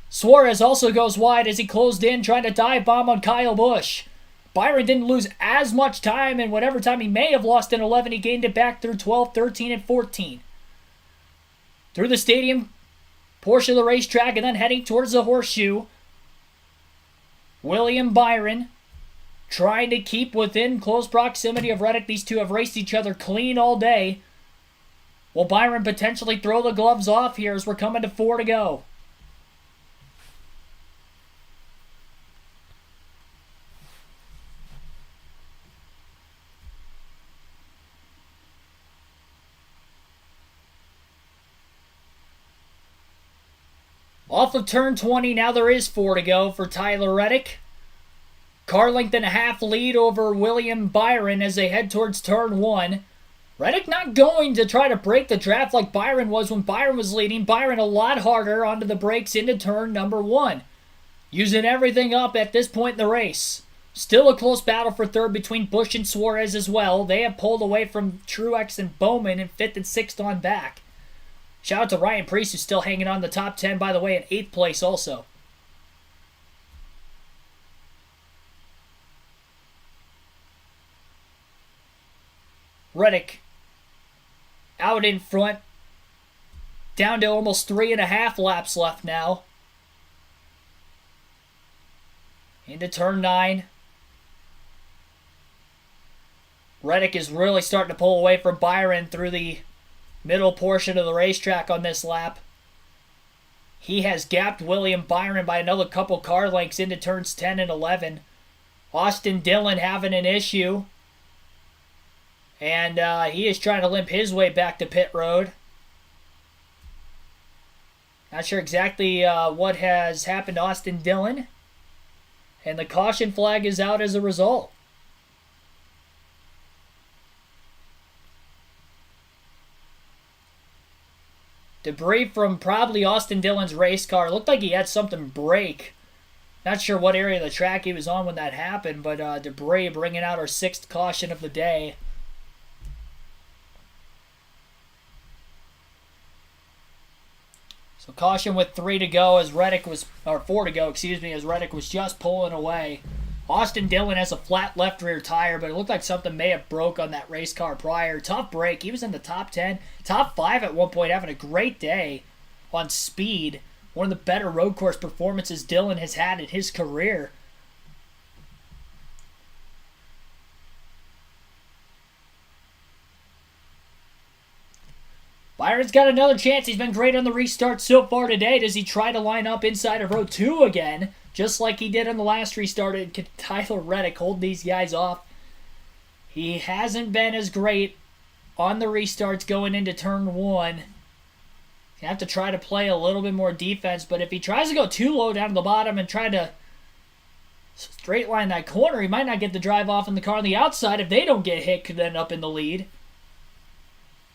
Suarez also goes wide as he closed in, trying to dive bomb on Kyle Busch. Byron didn't lose as much time, and whatever time he may have lost in 11, he gained it back through 12, 13, and 14. Through the stadium portion of the racetrack and then heading towards the horseshoe, William Byron trying to keep within close proximity of Reddick. These two have raced each other clean all day. Will Byron potentially throw the gloves off here as we're coming to 4 to go? Off of turn 20, now there is 4 to go for Tyler Reddick. Car length and a half lead over William Byron as they head towards turn 1. Reddick not going to try to break the draft like Byron was when Byron was leading. Byron a lot harder onto the brakes into turn number 1. Using everything up at this point in the race. Still a close battle for third between Busch and Suarez as well. They have pulled away from Truex and Bowman in 5th and 6th on back. Shout out to Ryan Prix, who's still hanging on the top 10, by the way, in 8th place also. Reddick out in front. Down to almost 3.5 laps left now. Into turn 9. Reddick is really starting to pull away from Byron through the middle portion of the racetrack on this lap. He has gapped William Byron by another couple car lengths into turns 10 and 11. Austin Dillon having an issue. And he is trying to limp his way back to pit road. Not sure exactly what has happened to Austin Dillon. And the caution flag is out as a result. Debris from probably Austin Dillon's race car. Looked like he had something break. Not sure what area of the track he was on when that happened, but debris bringing out our 6th caution of the day. So caution with 3 to go as Reddick was, or 4 to go, excuse me, as Reddick was just pulling away. Austin Dillon has a flat left rear tire, but it looked like something may have broke on that race car prior. Tough break. He was in the top 10, top 5 at one point, having a great day on speed. One of the better road course performances Dillon has had in his career. Byron's got another chance. He's been great on the restart so far today. Does he try to line up inside of row 2 again? Just like he did on the last restart? Can Tyler Reddick hold these guys off? He hasn't been as great on the restarts going into turn 1. You have to try to play a little bit more defense, but if he tries to go too low down to the bottom and try to straight line that corner, he might not get the drive off in the car on the outside. If they don't get hit, could end up in the lead.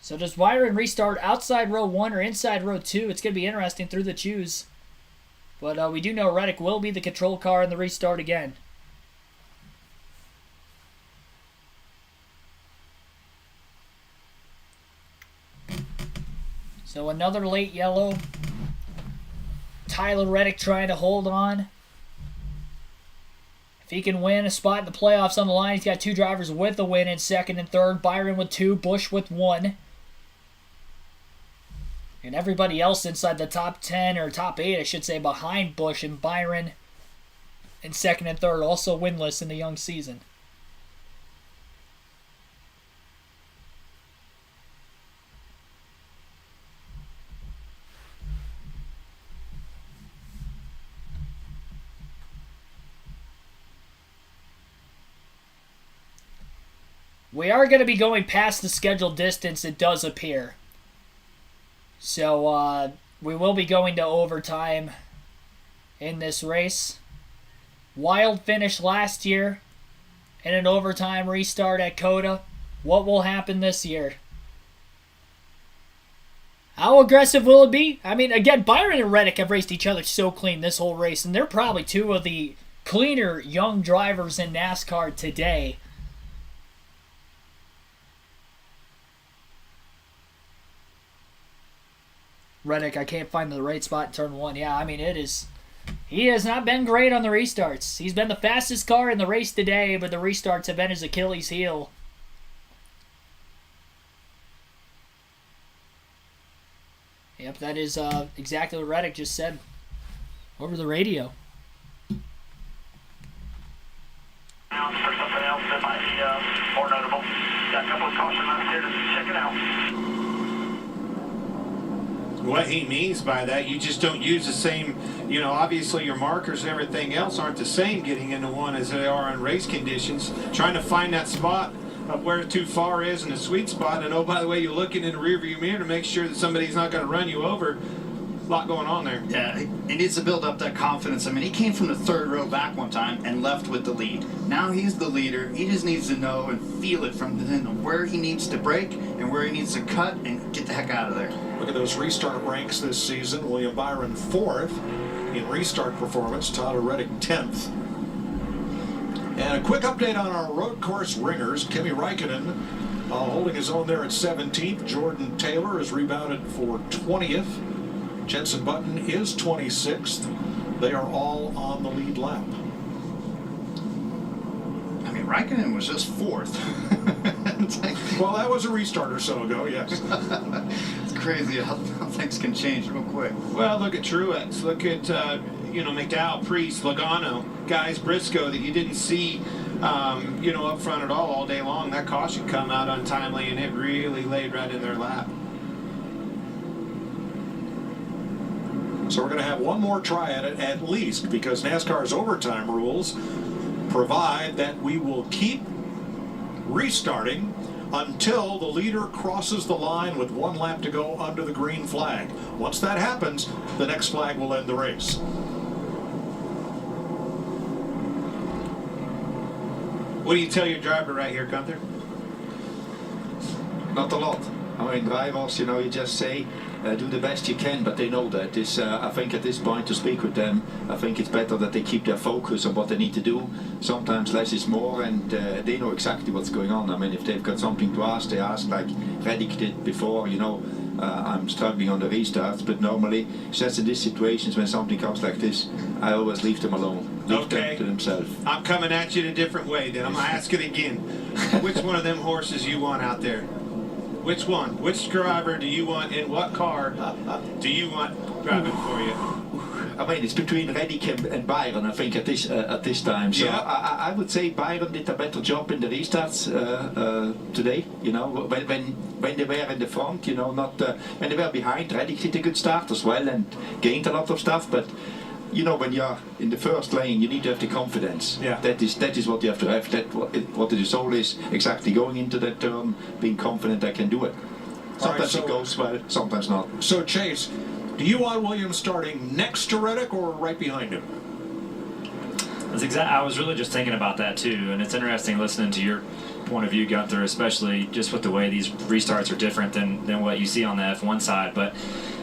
So does Byron restart outside row 1 or inside row 2? It's going to be interesting through the choose. But we do know Reddick will be the control car in the restart again. So another late yellow. Tyler Reddick trying to hold on. If he can win a spot in the playoffs on the line, he's got 2 drivers with a win in 2nd and 3rd. Byron with 2, Busch with 1. And everybody else inside the top 10, or top 8, I should say, behind Busch and Byron in 2nd and 3rd, also winless in the young season. We are going to be going past the scheduled distance, it does appear. So, we will be going to overtime in this race. Wild finish last year in an overtime restart at COTA. What will happen this year? How aggressive will it be? I mean, again, Byron and Reddick have raced each other so clean this whole race, and they're probably 2 of the cleaner young drivers in NASCAR today. Reddick, I can't find the right spot in turn 1. Yeah, I mean, it is. He has not been great on the restarts. He's been the fastest car in the race today, but the restarts have been his Achilles heel. Yep, that is exactly what Reddick just said over the radio. Now for something else that might be more notable. Got a couple of caution laps here to check it out. what he means by that, you just don't use the same, obviously your markers and everything else aren't the same getting into one as they are in race conditions. Trying to find that spot of where too far is in the sweet spot. And oh, by the way, you're looking in the rearview mirror to make sure that somebody's not going to run you over. A lot going on there. Yeah, he needs to build up that confidence. I mean, he came from the third row back one time and left with the lead. Now he's the leader. He just needs to know and feel it from where he needs to brake and where he needs to cut and get the heck out of there. Look at those restart ranks this season. William Byron 4th in restart performance. Tyler Reddick 10th. And a quick update on our road course ringers. Kimi Räikkönen holding his own there at 17th. Jordan Taylor is rebounded for 20th. Jenson Button is 26th. They are all on the lead lap. I mean, Räikkönen was just 4th. Well, that was a restart or so ago, yes. It's crazy how things can change real quick. Well, look at Truex. Look at, McDowell, Priest, Logano, guys, Briscoe that you didn't see, up front at all day long. That caution come out untimely, and it really laid right in their lap. So we're going to have one more try at it at least, because NASCAR's overtime rules provide that we will keep restarting until the leader crosses the line with 1 lap to go under the green flag. Once that happens, the next flag will end the race. What do you tell your driver right here, Gunther? Not a lot. I mean, drivers, you just say, do the best you can, but they know that. I think at this point to speak with them, I think it's better that they keep their focus on what they need to do. Sometimes less is more, and they know exactly what's going on. I mean, if they've got something to ask, they ask, like Reddick did before, I'm struggling on the restarts, but normally, just in these situations when something comes like this, I always leave them alone. Leave them to themselves. I'm coming at you in a different way then. I'm going to ask it again. Which one of them horses you want out there? Which one? Which driver do you want in what car do you want driving for you? I mean, it's between Reddick and Byron, I think, at this time. So yeah. I would say Byron did a better job in the restarts today. When they were in the front, not when they were behind. Reddick did a good start as well and gained a lot of stuff, but. When you're in the first lane, you need to have the confidence. Yeah. That is what you have to have. What it is always exactly going into that turn, being confident I can do it. Sometimes it goes well, sometimes not. So Chase, do you want Williams starting next to Reddick or right behind him? I was really just thinking about that too, and it's interesting listening to your point of view, Gunther, especially just with the way these restarts are different than what you see on the F1 side. But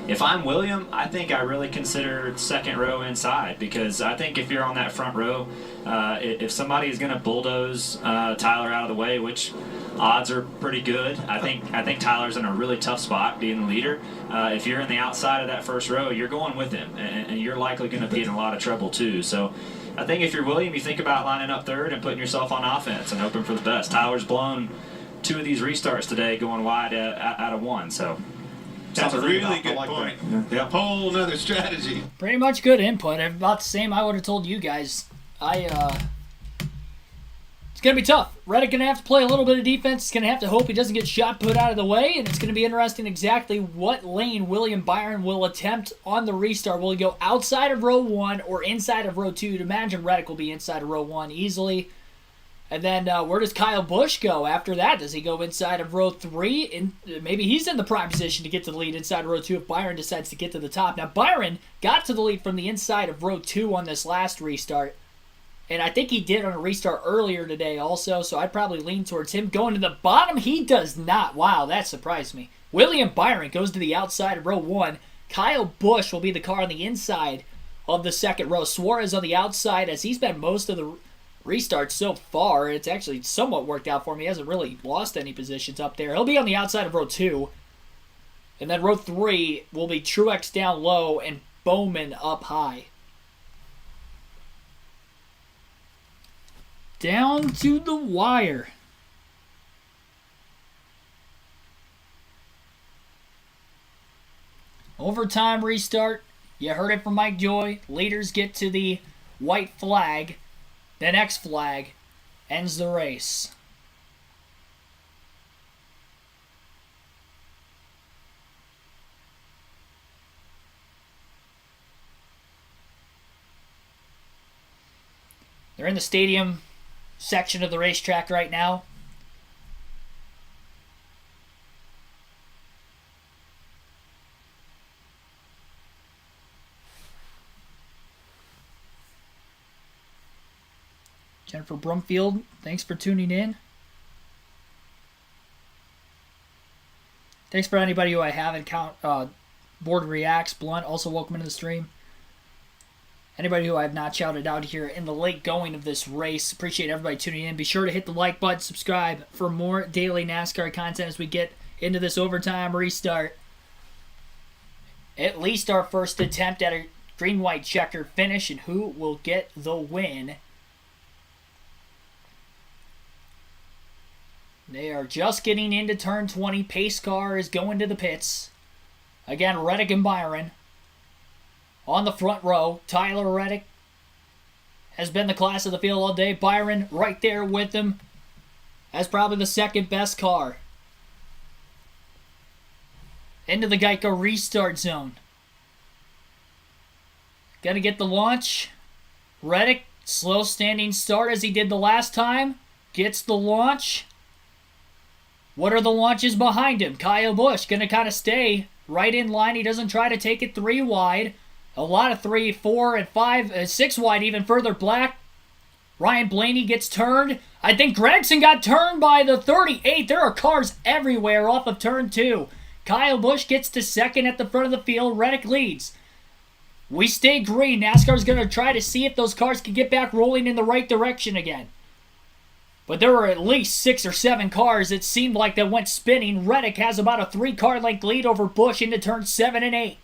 if I'm William, I think I really consider second row inside, because I think if you're on that front row, if somebody is going to bulldoze Tyler out of the way, which odds are pretty good, I think Tyler's in a really tough spot being the leader. If you're in the outside of that first row, you're going with him, and you're likely going to be in a lot of trouble too. So I think if you're William, you think about lining up third and putting yourself on offense and hoping for the best. Tyler's blown 2 of these restarts today going wide out of 1, so. That's a really good point. Yeah. Whole nother strategy. Pretty much good input. About the same I would have told you guys. It's going to be tough. Reddick going to have to play a little bit of defense. He's going to have to hope he doesn't get shot put out of the way, and it's going to be interesting exactly what lane William Byron will attempt on the restart. Will he go outside of row 1 or inside of row 2? You'd imagine Reddick will be inside of row 1 easily. And then where does Kyle Busch go after that? Does he go inside of row 3? And maybe he's in the prime position to get to the lead inside row 2 if Byron decides to get to the top. Now, Byron got to the lead from the inside of row 2 on this last restart. And I think he did on a restart earlier today also, so I'd probably lean towards him. Going to the bottom, he does not. Wow, that surprised me. William Byron goes to the outside of row 1. Kyle Busch will be the car on the inside of the second row. Suarez on the outside, as he's been most of the restart so far. It's actually somewhat worked out for him. He hasn't really lost any positions up there. He'll be on the outside of row 2. And then row 3 will be Truex down low and Bowman up high. Down to the wire. Overtime restart. You heard it from Mike Joy. Leaders get to the white flag. Then X flag ends the race. They're in the stadium section of the racetrack right now. Jennifer Brumfield, thanks for tuning in. Thanks for anybody who I haven't Board Reacts, Blunt, also welcome into the stream. Anybody who I have not shouted out here in the late going of this race, appreciate everybody tuning in. Be sure to hit the like button, subscribe for more daily NASCAR content as we get into this overtime restart. At least our first attempt at a green-white checker finish, and who will get the win? They are just getting into turn 20. Pace car is going to the pits. Again, Reddick and Byron on the front row. Tyler Reddick has been the class of the field all day. Byron right there with him as probably the second best car. Into the Geico restart zone. Gonna get the launch. Reddick, slow standing start as he did the last time. Gets the launch. What are the launches behind him? Kyle Busch going to kind of stay right in line. He doesn't try to take it 3 wide. A lot of 3, 4, and 5, 6 wide even further back. Ryan Blaney gets turned. I think Gregson got turned by the 38. There are cars everywhere off of turn 2. Kyle Busch gets to second at the front of the field. Reddick leads. We stay green. NASCAR's going to try to see if those cars can get back rolling in the right direction again. But there were at least 6 or 7 cars it seemed like that went spinning. Reddick has about a 3-car length lead over Busch into turns 7 and 8.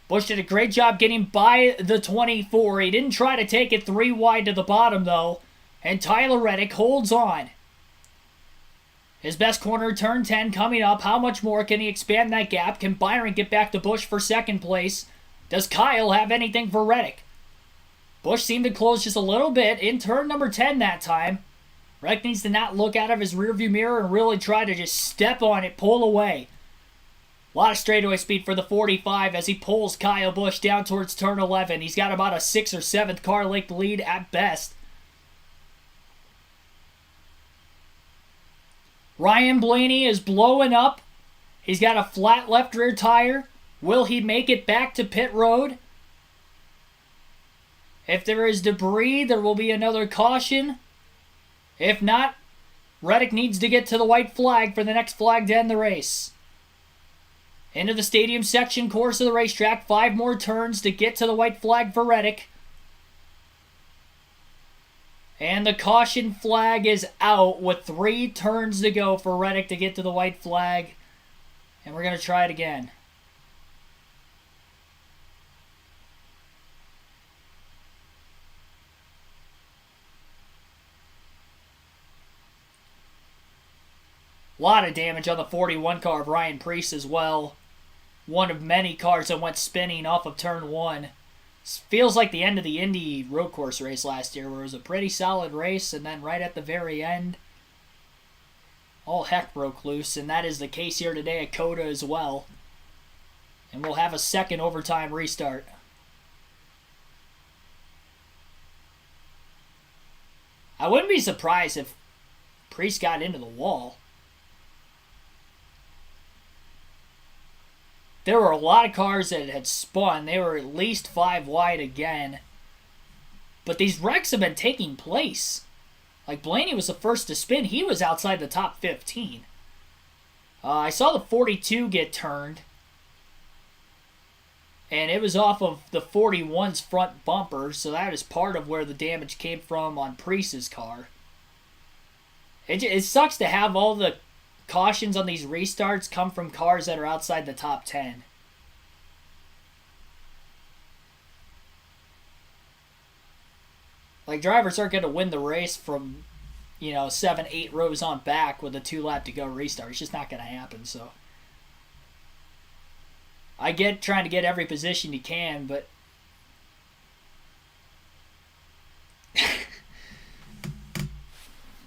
Busch did a great job getting by the 24. He didn't try to take it 3 wide to the bottom though. And Tyler Reddick holds on. His best corner, turn 10, coming up. How much more can he expand that gap? Can Byron get back to Busch for second place? Does Kyle have anything for Reddick? Busch seemed to close just a little bit in turn number 10 that time. Reddick needs to not look out of his rearview mirror and really try to just step on it, pull away. A lot of straightaway speed for the 45 as he pulls Kyle Busch down towards turn 11. He's got about a 6th or 7th car length lead at best. Ryan Blaney is blowing up. He's got a flat left rear tire. Will he make it back to pit road? If there is debris, there will be another caution. If not, Reddick needs to get to the white flag for the next flag to end the race. Into the stadium section course of the racetrack. 5 more turns to get to the white flag for Reddick. And the caution flag is out with 3 turns to go for Reddick to get to the white flag. And we're going to try it again. A lot of damage on the 41 car of Ryan Prix as well. One of many cars that went spinning off of turn 1. Feels like the end of the Indy road course race last year, where it was a pretty solid race, and then right at the very end, all heck broke loose, and that is the case here today at COTA as well. And we'll have a second overtime restart. I wouldn't be surprised if Prix got into the wall. There were a lot of cars that had spun. They were at least 5 wide again. But these wrecks have been taking place. Like Blaney was the first to spin. He was outside the top 15. I saw the 42 get turned. And it was off of the 41's front bumper. So that is part of where the damage came from on Priest's car. It sucks to have all the cautions on these restarts come from cars that are outside the top 10. Like, drivers aren't going to win the race from, 7, 8 rows on back with a 2-lap to go restart. It's just not going to happen, so. I get trying to get every position you can, but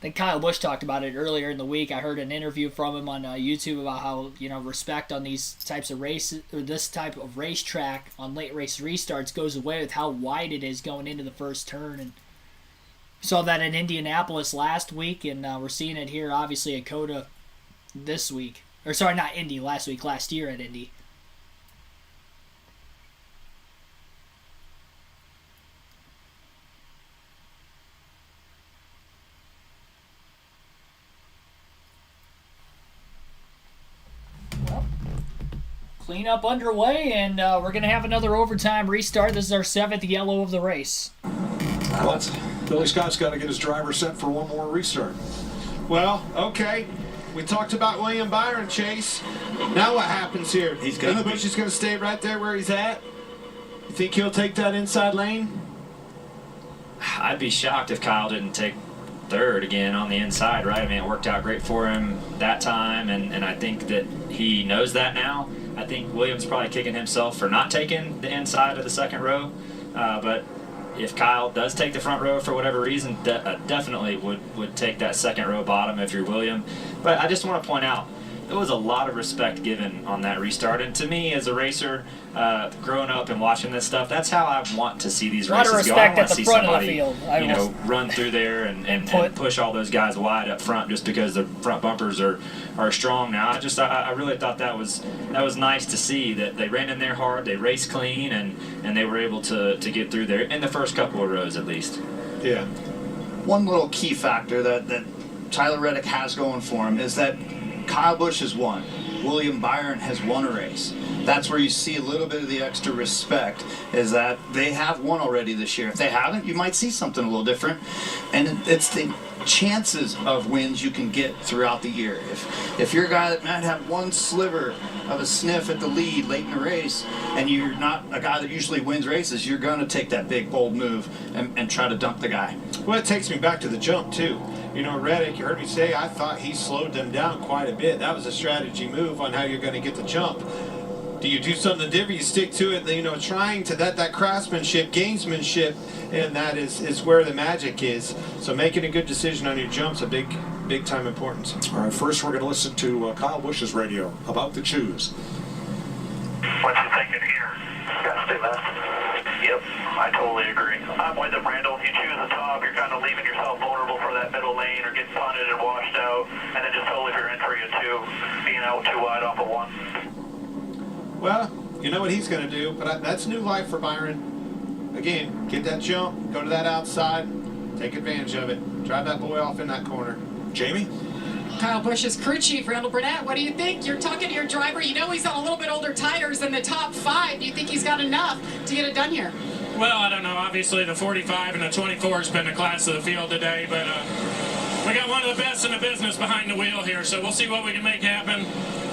think Kyle Busch talked about it earlier in the week. I heard an interview from him on YouTube about how, respect on these types of races, or this type of racetrack on late race restarts goes away with how wide it is going into the first turn. And saw that in Indianapolis last week, and we're seeing it here, obviously, at COTA this week. Or sorry, not Indy, last week, last year at Indy. Cleanup underway, and we're going to have another overtime restart. This is our 7th yellow of the race. Billy Scott's got to get his driver set for one more restart. Well, okay. We talked about William Byron, Chase. Now what happens here? He's going to Busch is going to stay right there where he's at. You think he'll take that inside lane? I'd be shocked if Kyle didn't take third again on the inside, right? I mean, it worked out great for him that time, and I think that he knows that now. I think Williams probably kicking himself for not taking the inside of the second row, but if Kyle does take the front row for whatever reason, definitely would take that second row bottom if you're William. But I just want to point out, there was a lot of respect given on that restart, and to me as a racer, growing up and watching this stuff, that's how I want to see these races go. I want to see somebody run through there and push all those guys wide up front just because the front bumpers are strong now. I really thought that was nice to see that they ran in there hard, they raced clean, and they were able to get through there in the first couple of rows at least. Yeah. One little key factor that Tyler Reddick has going for him is that Kyle Busch has won. William Byron has won a race. That's where you see a little bit of the extra respect, is that they have won already this year. If they haven't, you might see something a little different. And it's the chances of wins you can get throughout the year. If you're a guy that might have one sliver of a sniff at the lead late in the race, and you're not a guy that usually wins races, you're going to take that big, bold move and try to dump the guy. Well, it takes me back to the jump, too. Reddick, you heard me say, I thought he slowed them down quite a bit. That was a strategy move on how you're going to get the jump. Do you do something different? You stick to it, trying to that craftsmanship, gamesmanship, and that is where the magic is. So making a good decision on your jump's a big time importance. All right, first we're going to listen to Kyle Busch's radio about the choose. What you thinking here? Gotta stay left. Yep, I totally agree. I'm with him, Randall. If you choose the top, you're kind of leaving yourself vulnerable for that middle lane or getting punted and washed out, and then just totally if you're in for you too, being out too wide off of one. Well, you know what he's going to do, but that's new life for Byron. Again, get that jump, go to that outside, take advantage of it, drive that boy off in that corner. Jamie? Kyle Busch's crew chief, Randall Burnett, what do you think? You're talking to your driver. You know he's on a little bit older tires than the top 5. Do you think he's got enough to get it done here? Well, I don't know. Obviously, the 45 and the 24 has been the class of the field today, but we got one of the best in the business behind the wheel here, so we'll see what we can make happen.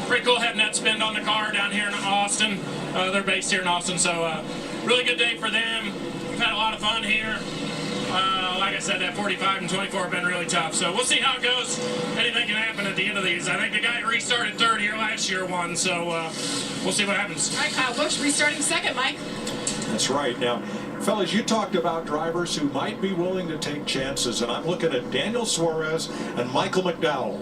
Pretty cool having that spin on the car down here in Austin. They're based here in Austin, so really good day for them. We've had a lot of fun here. Like I said, that 45 and 24 have been really tough, so we'll see how it goes. Anything can happen at the end of these. I think the guy who restarted third here last year won, so we'll see what happens. All right, Kyle Busch restarting second, Mike. That's right. Now, fellas, you talked about drivers who might be willing to take chances, and I'm looking at Daniel Suarez and Michael McDowell.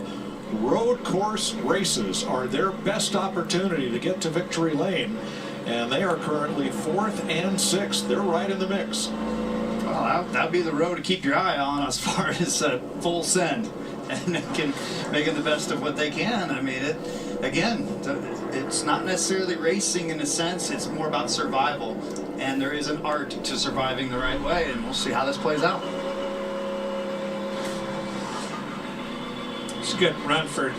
Road course races are their best opportunity to get to victory lane, and they are currently 4th and 6th. They're right in the mix. Well, that'd be the road to keep your eye on as far as full send and making the best of what they can. I mean, it's not necessarily racing in a sense. It's more about survival, and there is an art to surviving the right way, and we'll see how this plays out. It's a good run for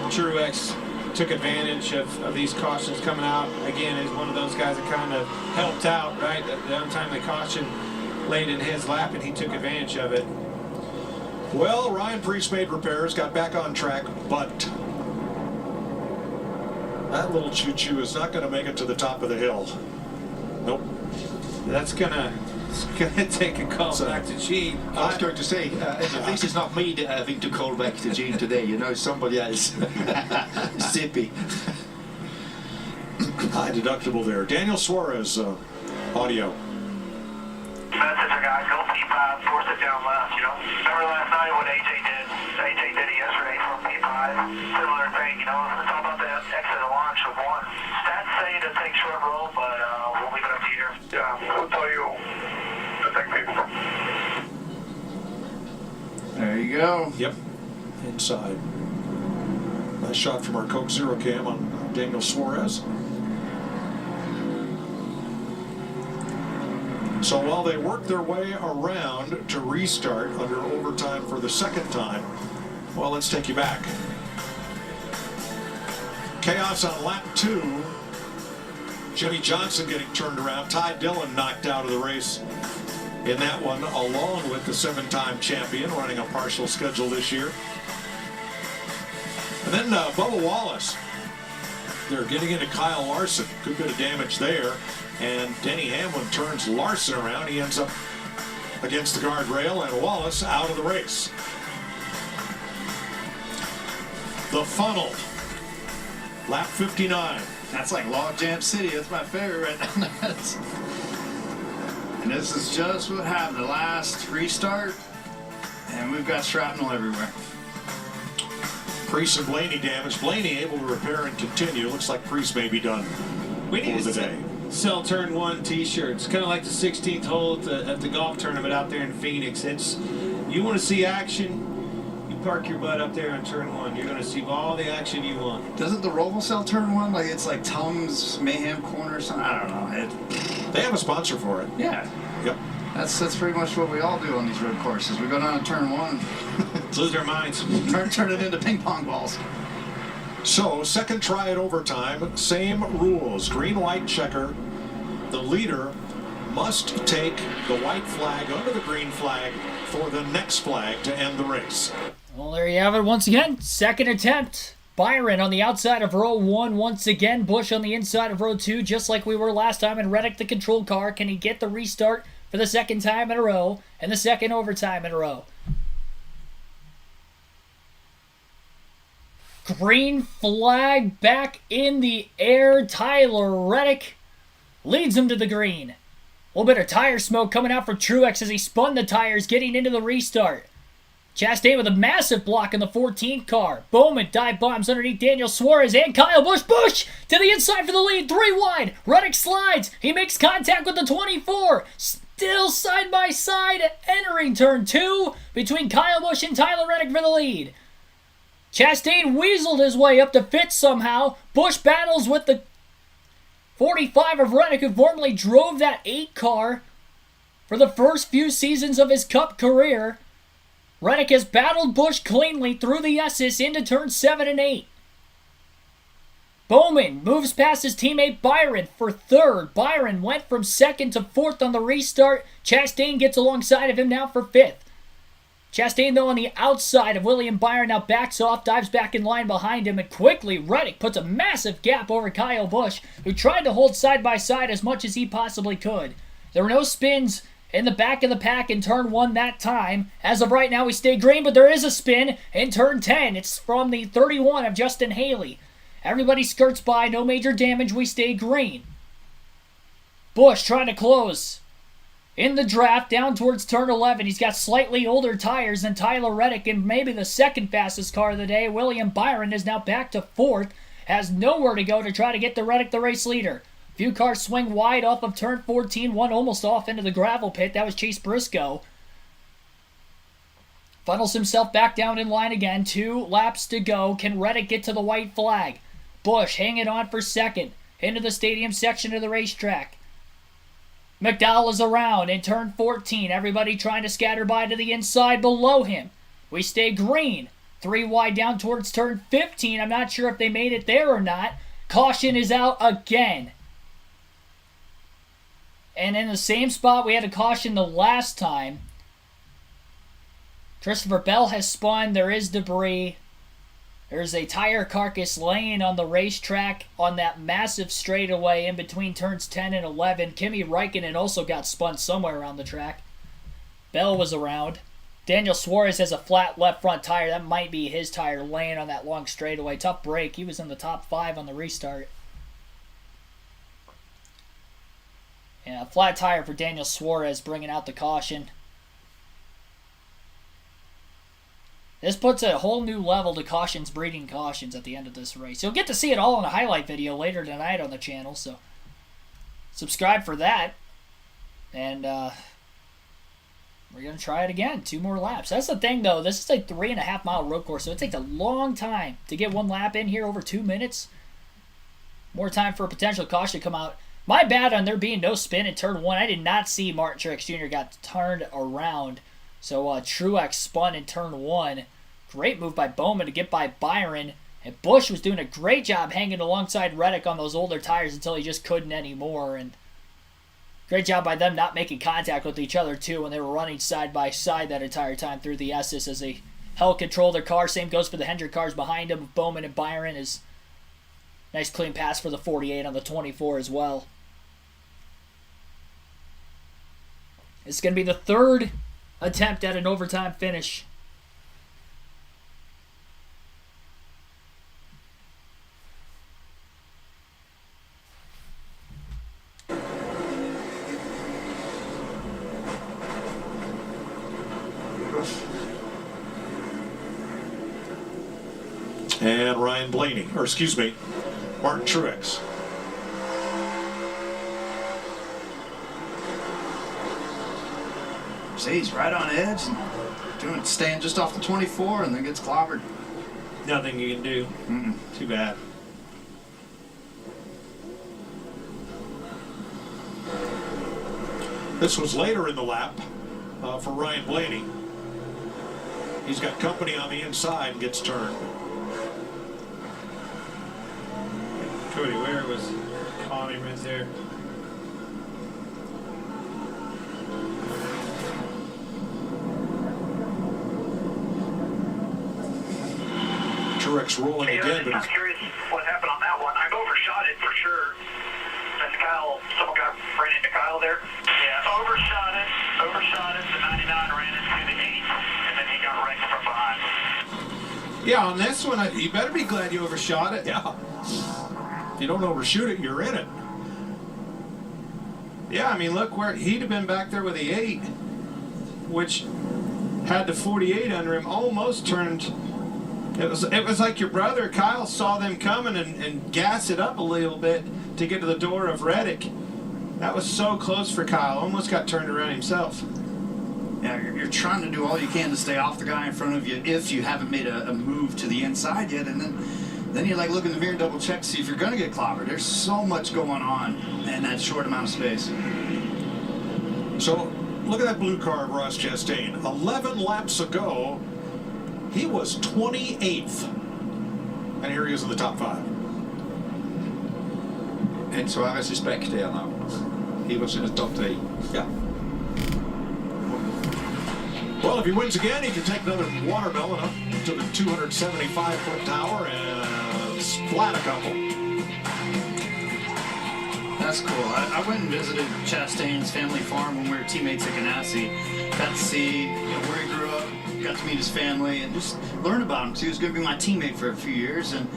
Truex. Took advantage of these cautions coming out. Again, is one of those guys that kind of helped out, right? The untimely caution laid in his lap, and he took advantage of it. Well, Ryan Prix made repairs, got back on track, but that little choo-choo is not going to make it to the top of the hill. Nope. That's gonna take a call back to Gene. I was going to say, at least it's not me having to call back to Gene today. Somebody else. Zippy. High deductible there. Daniel Suarez, audio. Messenger guys, go P5, force it down left, you know. Remember last night what AJ did? AJ did it yesterday from P5. Similar thing, you know. It's all about the exit and launch of one. Stats say to take short roll, but we'll leave it up to you here. Yeah, we'll tell you to take people. There you go. Yep. Inside. Nice shot from our Coke Zero Cam on Daniel Suarez. So while they work their way around to restart under overtime for the second time, well, let's take you back. Chaos on lap 2. Jimmy Johnson getting turned around. Ty Dillon knocked out of the race in that one, along with the 7-time champion running a partial schedule this year. And then Bubba Wallace. They're getting into Kyle Larson. Good bit of damage there. And Denny Hamlin turns Larson around. He ends up against the guardrail, and Wallace out of the race. The funnel. Lap 59. That's like Log Jam City. That's my favorite right now. And this is just what happened. The last restart, and we've got shrapnel everywhere. Prix and Blaney damage. Blaney able to repair and continue. Looks like Prix may be done We need for the to day. sell turn 1 t-shirts, kind of like the 16th hole at the golf tournament out there in Phoenix. You want to see action, you park your butt up there on turn 1. You're going to see all the action you want. Doesn't the Roval sell turn 1? Like it's like Tums Mayhem Corner or something? I don't know. They have a sponsor for it. Yeah. Yep. That's pretty much what we all do on these road courses. We go down to turn 1. Lose our minds. Turn it into ping pong balls. So, second try at overtime, same rules. Green-white checker. The leader must take the white flag under the green flag for the next flag to end the race. Well, there you have it once again. Second attempt. Byron on the outside of row 1 once again. Busch on the inside of row 2, just like we were last time. And Reddick, the control car. Can he get the restart for the second time in a row and the second overtime in a row? Green flag back in the air. Tyler Reddick leads him to the green. A little bit of tire smoke coming out from Truex as he spun the tires getting into the restart. Chastain with a massive block in the 14 car. Bowman dive bombs underneath Daniel Suarez and Kyle Busch. Busch to the inside for the lead. 3 wide. Reddick slides. He makes contact with the 24. Still side by side entering turn 2 between Kyle Busch and Tyler Reddick for the lead. Chastain weaseled his way up to 5th somehow. Busch battles with the 45 of Reddick, who formerly drove that 8 car for the first few seasons of his Cup career. Reddick has battled Busch cleanly through the S's into turns 7 and 8. Bowman moves past his teammate Byron for 3rd. Byron went from 2nd to 4th on the restart. Chastain gets alongside of him now for 5th. Chastain, though, on the outside of William Byron, now backs off, dives back in line behind him, and quickly Reddick puts a massive gap over Kyle Busch, who tried to hold side by side as much as he possibly could. There were no spins in the back of the pack in turn 1 that time. As of right now, we stay green, but there is a spin in turn 10. It's from the 31 of Justin Haley. Everybody skirts by, no major damage, we stay green. Busch trying to close in the draft down towards turn 11. He's got slightly older tires than Tyler Reddick and maybe the second fastest car of the day. William Byron is now back to 4th, has nowhere to go to try to get the Reddick the race leader. Few cars swing wide off of turn 14, one almost off into the gravel pit. That was Chase Briscoe. Funnels himself back down in line again. 2 laps to go. Can Reddick get to the white flag? Busch hanging on for 2nd into the stadium section of the racetrack. McDowell is around in turn 14. Everybody trying to scatter by to the inside below him. We stay green. 3 wide down towards turn 15. I'm not sure if they made it there or not. Caution is out again. And in the same spot we had a caution the last time. Christopher Bell has spun. There is debris. There's a tire carcass laying on the racetrack on that massive straightaway in between turns 10 and 11. Kimi Räikkönen also got spun somewhere around the track. Bell was around. Daniel Suarez has a flat left front tire. That might be his tire laying on that long straightaway. Tough break. He was in the top 5 on the restart. Yeah, flat tire for Daniel Suarez bringing out the caution. This puts a whole new level to cautions breeding cautions at the end of this race. You'll get to see it all in a highlight video later tonight on the channel, so subscribe for that. And we're going to try it again. 2 more laps. That's the thing, though. This is a 3.5 mile road course, so it takes a long time to get 1 lap in here, over 2 minutes. More time for a potential caution to come out. My bad on there being no spin in turn 1. I did not see Martin Truex Jr. got turned around. So Truex spun in turn 1. Great move by Bowman to get by Byron. And Busch was doing a great job hanging alongside Reddick on those older tires until he just couldn't anymore. And great job by them not making contact with each other, too, when they were running side by side that entire time through the S's as they held control of their car. Same goes for the Hendrick cars behind them. Bowman and Byron is nice clean pass for the 48 on the 24 as well. It's going to be the 3rd attempt at an overtime finish. And Ryan Blaney, or excuse me, Martin Truex. See, he's right on edge, and staying just off the 24, and then gets clobbered. Nothing you can do. Too bad. This was later in the lap for Ryan Blaney. He's got company on the inside and gets turned. Cody Ware was caught him right there. Truex rolling again, but I'm curious what happened on that one. I overshot it for sure. That's Kyle. Someone ran into Kyle there. Yeah, overshot it. The 99 ran into the 8, and then he got wrecked from behind. Yeah, on this one, you better be glad you overshot it. Yeah. If you don't overshoot it, you're in it. Yeah, I mean, look where he'd have been back there with the 8, which had the 48 under him, almost turned. It was like your brother Kyle saw them coming and gassed it up a little bit to get to the door of Reddick. That was so close for Kyle. Almost got turned around himself. Yeah, you're trying to do all you can to stay off the guy in front of you if you haven't made a move to the inside yet, and then you like look in the mirror and double check to see if you're going to get clobbered. There's so much going on in that short amount of space. So look at that blue car of Ross Chastain. 11 laps ago, he was 28th. And here he is in the top 5. And Suarez is back there now. He was in the top 3. Yeah. Well, if he wins again, he can take another watermelon up to the 275-foot tower and splat a couple. That's cool. I went and visited Chastain's family farm when we were teammates at Ganassi. Got to see where he grew up, got to meet his family, and just learn about him. Because he was going to be my teammate for a few years. And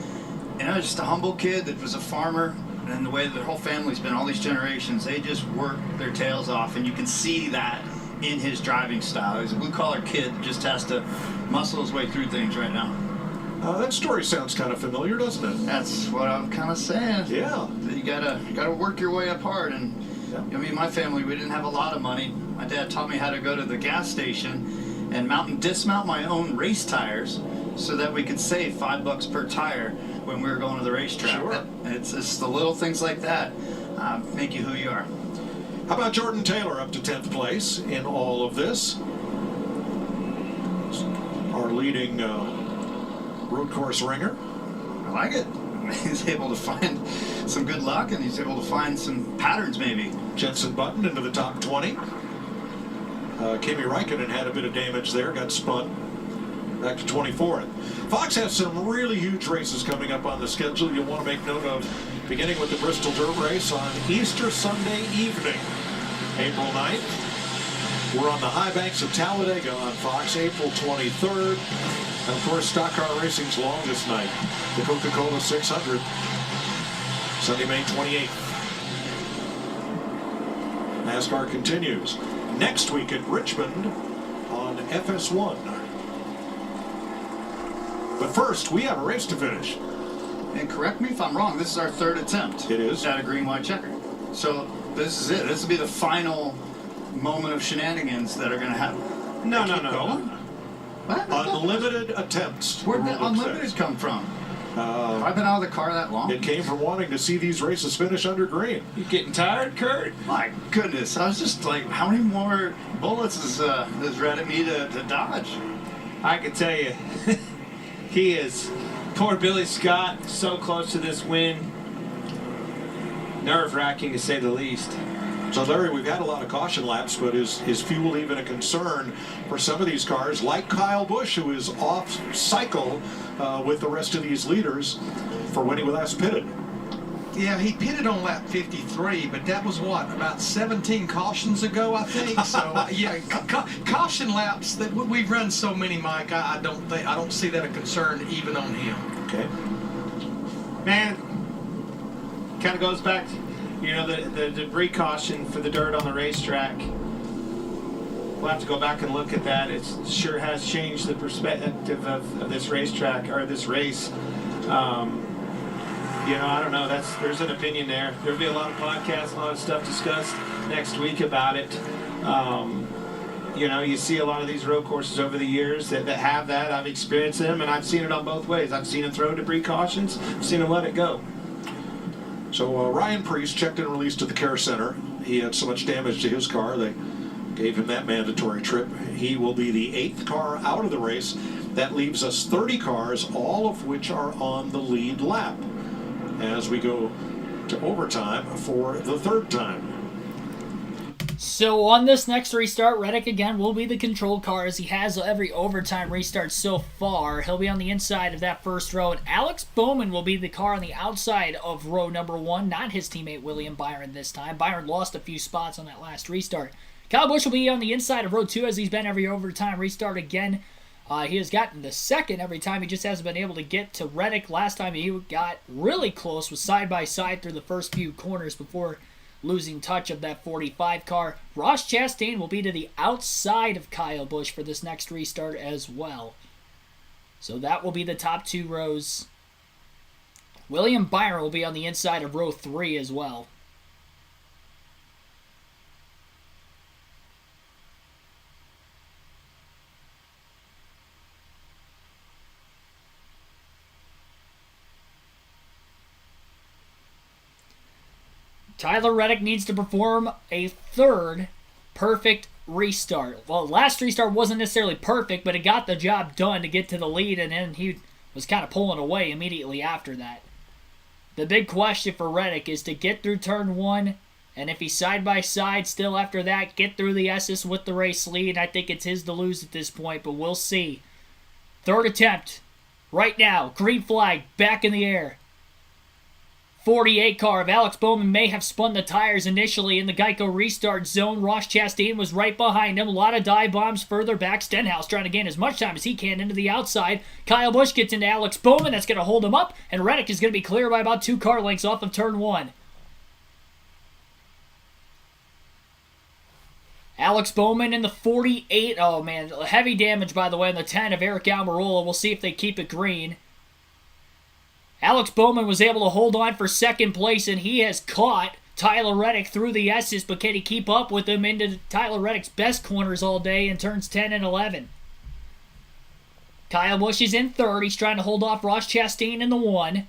just a humble kid that was a farmer. And the way their whole family's been all these generations, they just work their tails off. And you can see that in his driving style. He's a blue-collar kid that just has to muscle his way through things right now. That story sounds kind of familiar, doesn't it? That's what I'm kind of saying. Yeah. You gotta work your way up hard. And me and my family, we didn't have a lot of money. My dad taught me how to go to the gas station and dismount my own race tires so that we could save $5 per tire when we were going to the racetrack. Sure. It's the little things like that make you who you are. How about Jordan Taylor up to 10th place in all of this? Our leading road course ringer. I like it. He's able to find some good luck, and he's able to find some patterns maybe. Jenson Button into the top 20. Kimi Räikkönen had a bit of damage there, got spun back to 24th. Fox has some really huge races coming up on the schedule you'll want to make note of, beginning with the Bristol Dirt Race on Easter Sunday evening, April 9th. We're on the high banks of Talladega on Fox, April 23rd. And of course, Stock Car Racing's longest night, the Coca-Cola 600, Sunday, May 28th. NASCAR continues next week at Richmond on FS1. But first, we have a race to finish. And correct me if I'm wrong, this is our third attempt. It is. At a green, white checker. So this is it. This will be the final moment of shenanigans that are going to happen. No. What? Unlimited attempts. Where'd the unlimited come from? Have I been out of the car that long? It came from wanting to see these races finish under green. You getting tired, Kurt? My goodness. I was just like, how many more bullets does Reddit need to dodge? I can tell you, he is, poor Billy Scott, so close to this win. Nerve-wracking to say the least. So, Larry, we've had a lot of caution laps, but is fuel even a concern for some of these cars, like Kyle Busch, who is off cycle with the rest of these leaders for when he was last pitted? Yeah, he pitted on lap 53, but that was what, about 17 cautions ago, I think. So yeah, caution laps that we've run so many, Mike. I don't see that a concern even on him. Okay. Man, kind of goes back to, the debris caution for the dirt on the racetrack. We'll have to go back and look at that. It sure has changed the perspective of this racetrack, or this race. I don't know. There's an opinion there. There'll be a lot of podcasts, a lot of stuff discussed next week about it. You see a lot of these road courses over the years that have that. I've experienced them, and I've seen it on both ways. I've seen them throw debris cautions. I've seen them let it go. So Ryan Prix checked and released to the care center. He had so much damage to his car, they gave him that mandatory trip. He will be the 8th car out of the race. That leaves us 30 cars, all of which are on the lead lap, as we go to overtime for the 3rd time. So on this next restart, Reddick again will be the control car, as he has every overtime restart so far. He'll be on the inside of that first row, and Alex Bowman will be the car on the outside of row number 1, not his teammate William Byron this time. Byron lost a few spots on that last restart. Kyle Busch will be on the inside of row 2, as he's been every overtime restart again. He has gotten the second every time. He just hasn't been able to get to Reddick. Last time he got really close, was side by side through the first few corners before losing touch of that 45 car. Ross Chastain will be to the outside of Kyle Busch for this next restart as well. So that will be the top 2 rows. William Byron will be on the inside of row 3 as well. Tyler Reddick needs to perform a 3rd perfect restart. Well, last restart wasn't necessarily perfect, but it got the job done to get to the lead, and then he was kind of pulling away immediately after that. The big question for Reddick is to get through turn 1, and if he's side by side still after that, get through the S's with the race lead. I think it's his to lose at this point, but we'll see. 3rd attempt right now. Green flag back in the air. 48 car of Alex Bowman may have spun the tires initially in the Geico restart zone. Ross Chastain was right behind him. A lot of dive bombs further back. Stenhouse trying to gain as much time as he can into the outside. Kyle Busch gets into Alex Bowman. That's going to hold him up. And Reddick is going to be clear by about 2 car lengths off of turn 1. Alex Bowman in the 48. Oh, man. Heavy damage, by the way, in the 10 of Eric Almirola. We'll see if they keep it green. Alex Bowman was able to hold on for 2nd place, and he has caught Tyler Reddick through the S's, but can he keep up with him into Tyler Reddick's best corners all day in turns 10 and 11? Kyle Busch is in 3rd. He's trying to hold off Ross Chastain in the 1,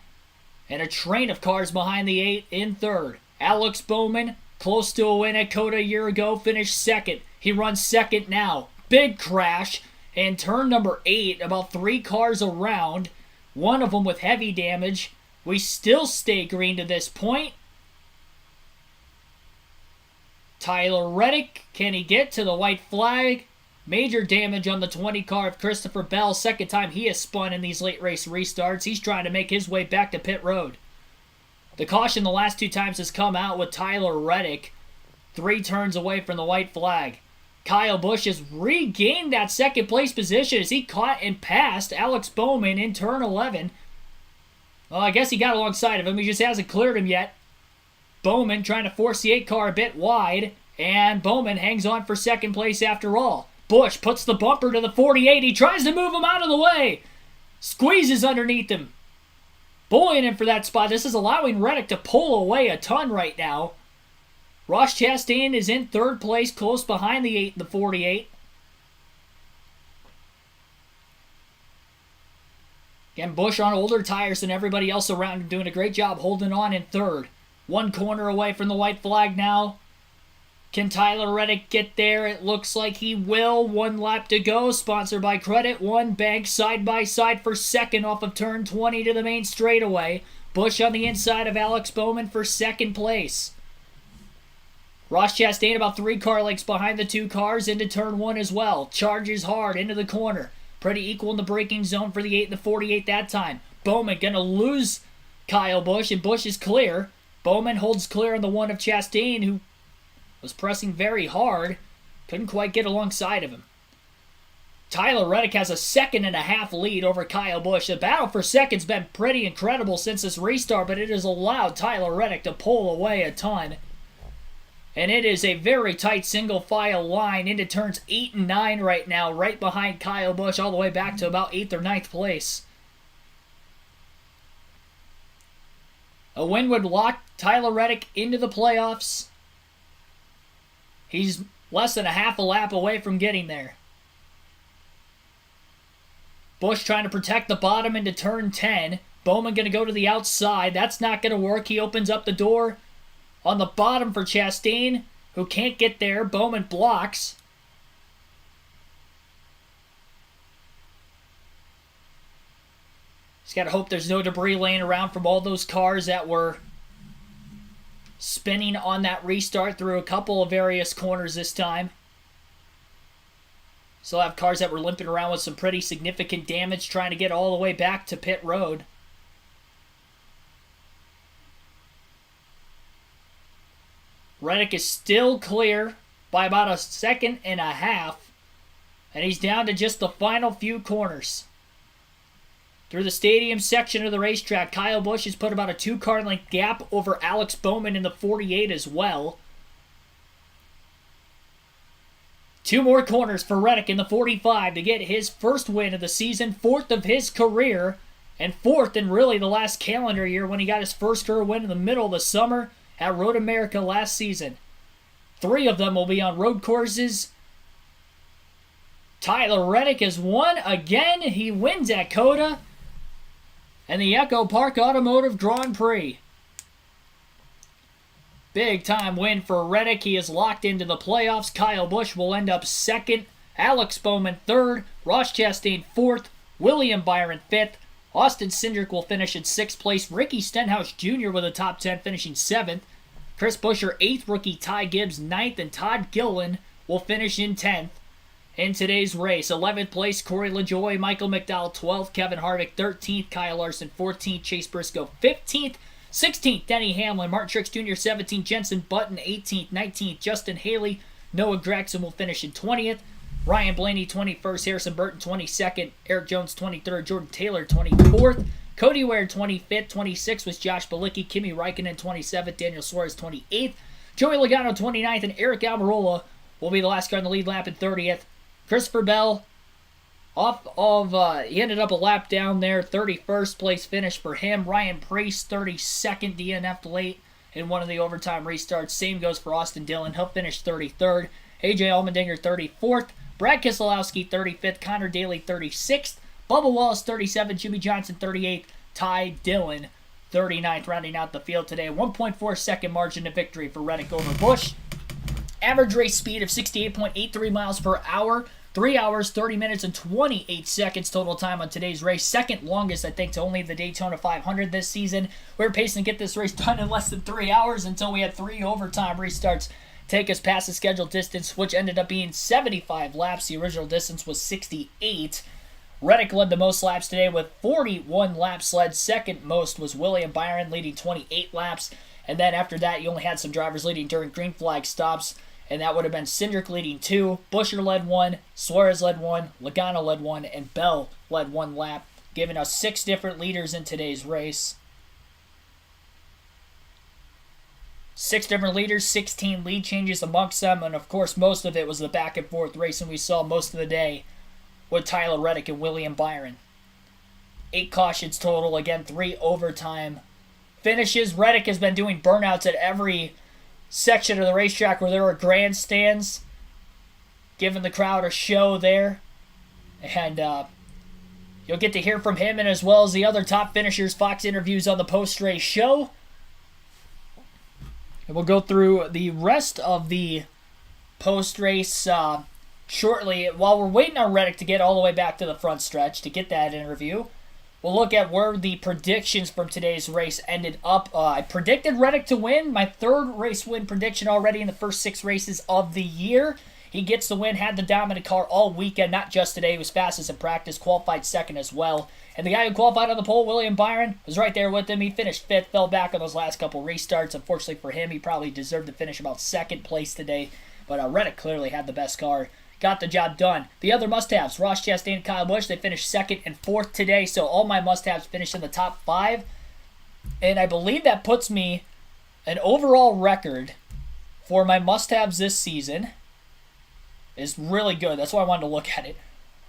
and a train of cars behind the 8 in 3rd. Alex Bowman, close to a win at COTA a year ago, finished 2nd. He runs 2nd now. Big crash in turn number 8, about 3 cars around. One of them with heavy damage. We still stay green to this point. Tyler Reddick, can he get to the white flag? Major damage on the 20 car of Christopher Bell. 2nd time he has spun in these late race restarts. He's trying to make his way back to pit road. The caution the last 2 times has come out with Tyler Reddick 3 turns away from the white flag. Kyle Busch has regained that 2nd place position as he caught and passed Alex Bowman in turn 11. Well, I guess he got alongside of him. He just hasn't cleared him yet. Bowman trying to force the 8 car a bit wide, and Bowman hangs on for 2nd place after all. Busch puts the bumper to the 48. He tries to move him out of the way. Squeezes underneath him. Bullying him for that spot. This is allowing Reddick to pull away a ton right now. Ross Chastain is in third place, close behind the 8 and the 48. Again, Busch on older tires than everybody else around him, doing a great job holding on in third. One corner away from the white flag now. Can Tyler Reddick get there? It looks like he will. 1 lap to go. Sponsored by Credit One. Bank side by side for second off of turn 20 to the main straightaway. Busch on the inside of Alex Bowman for second place. Ross Chastain about 3 car lengths behind the 2 cars into turn 1 as well. Charges hard into the corner. Pretty equal in the braking zone for the 8 and the 48 that time. Bowman going to lose Kyle Busch, and Busch is clear. Bowman holds clear on the 1 of Chastain, who was pressing very hard. Couldn't quite get alongside of him. Tyler Reddick has a 1.5 lead over Kyle Busch. The battle for second's been pretty incredible since this restart, but it has allowed Tyler Reddick to pull away a ton. And it is a very tight single file line into turns 8 and 9 right now, right behind Kyle Busch, all the way back to about 8th or 9th place. A win would lock Tyler Reddick into the playoffs. He's less than a half a lap away from getting there. Busch trying to protect the bottom into turn 10. Bowman going to go to the outside. That's not going to work. He opens up the door on the bottom for Chastain, who can't get there. Bowman blocks. He's got to hope there's no debris laying around from all those cars that were spinning on that restart through a couple of various corners this time. Still have cars that were limping around with some pretty significant damage trying to get all the way back to pit road. Reddick is still clear by about 1.5 seconds, and he's down to just the final few corners. Through the stadium section of the racetrack, Kyle Busch has put about a 2-car length gap over Alex Bowman in the 48 as well. 2 more corners for Reddick in the 45 to get his first win of the season, 4th of his career, and 4th in really the last calendar year when he got his first career win in the middle of the summer at Road America last season. 3 of them will be on road courses. Tyler Reddick has won again. He wins at COTA and the EchoPark Automotive Grand Prix. Big time win for Reddick. He is locked into the playoffs. Kyle Busch will end up 2nd. Alex Bowman 3rd. Ross Chastain 4th. William Byron 5th. Austin Cindric will finish in 6th place. Ricky Stenhouse Jr. with a top 10 finishing 7th. Chris Buescher 8th. Rookie Ty Gibbs 9th. And Todd Gilliland will finish in 10th. In today's race, 11th place, Corey LaJoie, Michael McDowell 12th, Kevin Harvick 13th, Kyle Larson 14th, Chase Briscoe 15th, 16th, Denny Hamlin, Martin Truex Jr. 17th, Jenson Button 18th, 19th, Justin Haley, Noah Gragson will finish in 20th, Ryan Blaney 21st, Harrison Burton 22nd, Eric Jones 23rd, Jordan Taylor 24th, Cody Ware 25th, 26th was Josh Bilicki, Kimi Räikkönen 27th, Daniel Suarez 28th, Joey Logano 29th, and Eric Almirola will be the last car in the lead lap in 30th. Christopher Bell, he ended up a lap down there, 31st place finish for him. Ryan Preece, 32nd, DNF'd late in one of the overtime restarts. Same goes for Austin Dillon. He'll finish 33rd. AJ Allmendinger, 34th. Brad Keselowski, 35th. Connor Daly, 36th. Bubba Wallace, 37th. Jimmy Johnson, 38th. Ty Dillon, 39th, rounding out the field today. 1.4 second margin of victory for Reddick over Busch. Average race speed of 68.83 miles per hour. 3 hours, 30 minutes, and 28 seconds total time on today's race. Second longest, I think, to only the Daytona 500 this season. We were pacing to get this race done in less than 3 hours until we had 3 overtime restarts take us past the scheduled distance, which ended up being 75 laps. The original distance was 68. Reddick led the most laps today with 41 laps led. Second most was William Byron, leading 28 laps. And then after that, you only had some drivers leading during green flag stops. And that would have been Cindric leading 2, Buescher led 1, Suarez led 1, Logano led 1, and Bell led 1 lap, giving us 6 different leaders in today's race. 6 different leaders, 16 lead changes amongst them, and of course most of it was the back and forth racing we saw most of the day with Tyler Reddick and William Byron. 8 cautions total. Again, 3 overtime finishes. Reddick has been doing burnouts at every section of the racetrack where there were grandstands, giving the crowd a show there. And you'll get to hear from him and as well as the other top finishers. Fox interviews on the post-race show. And we'll go through the rest of the post-race shortly. While we're waiting on Reddick to get all the way back to the front stretch to get that interview, we'll look at where the predictions from today's race ended up. I predicted Reddick to win. My 3rd race win prediction already in the first 6 races of the year. He gets the win, had the dominant car all weekend, not just today. He was fastest in practice, qualified 2nd as well. And the guy who qualified on the pole, William Byron, was right there with him. He finished 5th, fell back on those last couple restarts. Unfortunately for him, he probably deserved to finish about 2nd place today. But Reddick clearly had the best car. Got the job done. The other must-haves, Ross Chastain and Kyle Busch, they finished 2nd and 4th today. So all my must-haves finished in the top 5. And I believe that puts me an overall record for my must-haves this season. Is really good. That's why I wanted to look at it.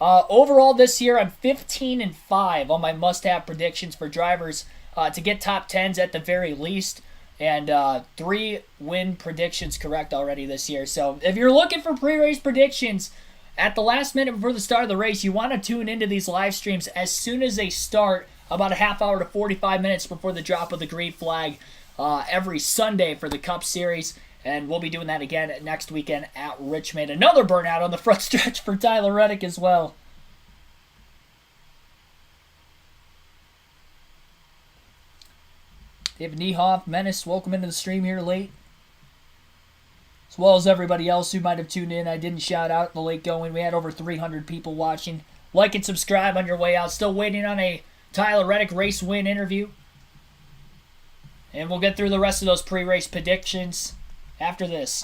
Overall this year, I'm 15 and 5 on my must-have predictions for drivers to get top 10s at the very least, and 3 win predictions correct already this year. So if you're looking for pre-race predictions at the last minute before the start of the race, you want to tune into these live streams as soon as they start, about a half hour to 45 minutes before the drop of the green flag every Sunday for the Cup Series. And we'll be doing that again next weekend at Richmond. Another burnout on the front stretch for Tyler Reddick as well. David Niehoff, Menace, welcome into the stream here late. As well as everybody else who might have tuned in. I didn't shout out the late going. We had over 300 people watching. Like and subscribe on your way out. Still waiting on a Tyler Reddick race win interview. And we'll get through the rest of those pre-race predictions after this.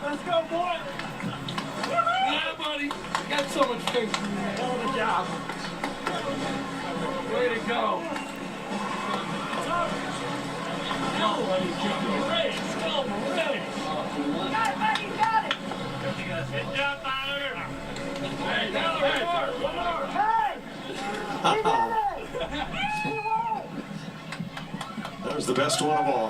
Let's go, boy. Yeah, buddy. Got so much faith in you, man. Hell of a job. Way to go. Go, race. Go, race. You got it, buddy. You got it. Good job, Tyler. Hey, Tyler. One more. That was the best one of all.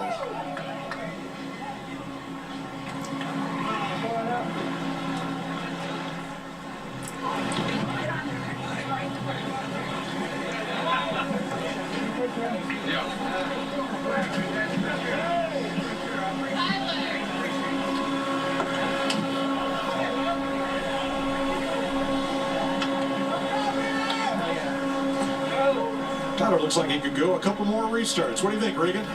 Tyler looks like he could go a couple more restarts. What do you think, Regan?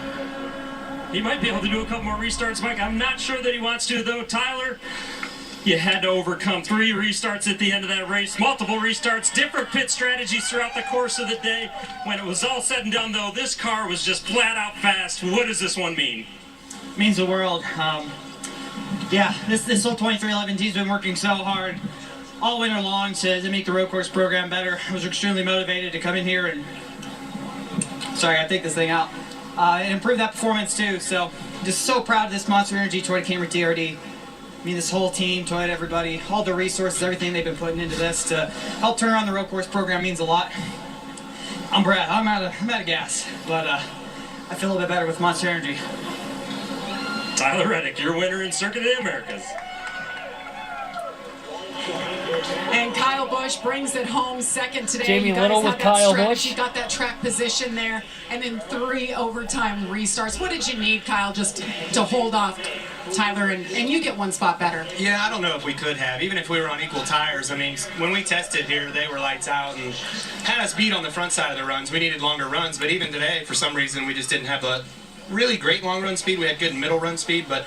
He might be able to do a couple more restarts, Mike. I'm not sure that he wants to, though. Tyler, you had to overcome 3 restarts at the end of that race, multiple restarts, different pit strategies throughout the course of the day. When it was all said and done, though, this car was just flat out fast. What does this one mean? Means the world. Yeah, this whole 2311 team's been working so hard all winter long to make the road course program better. I was extremely motivated to come in here and sorry, I gotta take this thing out. And improve that performance too. So just so proud of this Monster Energy Toyota Camry TRD. I mean, this whole team, Toyota, everybody, all the resources, everything they've been putting into this to help turn around the road course program means a lot. I'm Brad. I'm out of gas, but I feel a little bit better with Monster Energy. Tyler Reddick, your winner in Circuit of the Americas. And Kyle Busch brings it home 2nd today. Jamie You guys Little had with that Kyle strategy, Busch. got that track position there, and then 3 overtime restarts. What did you need, Kyle, just to hold off Tyler, and you get 1 spot better? Yeah, I don't know if we could have, even if we were on equal tires. I mean, when we tested here, they were lights out and had us beat on the front side of the runs. We needed longer runs, but even today, for some reason, we just didn't have a really great long run speed. We had good middle run speed, but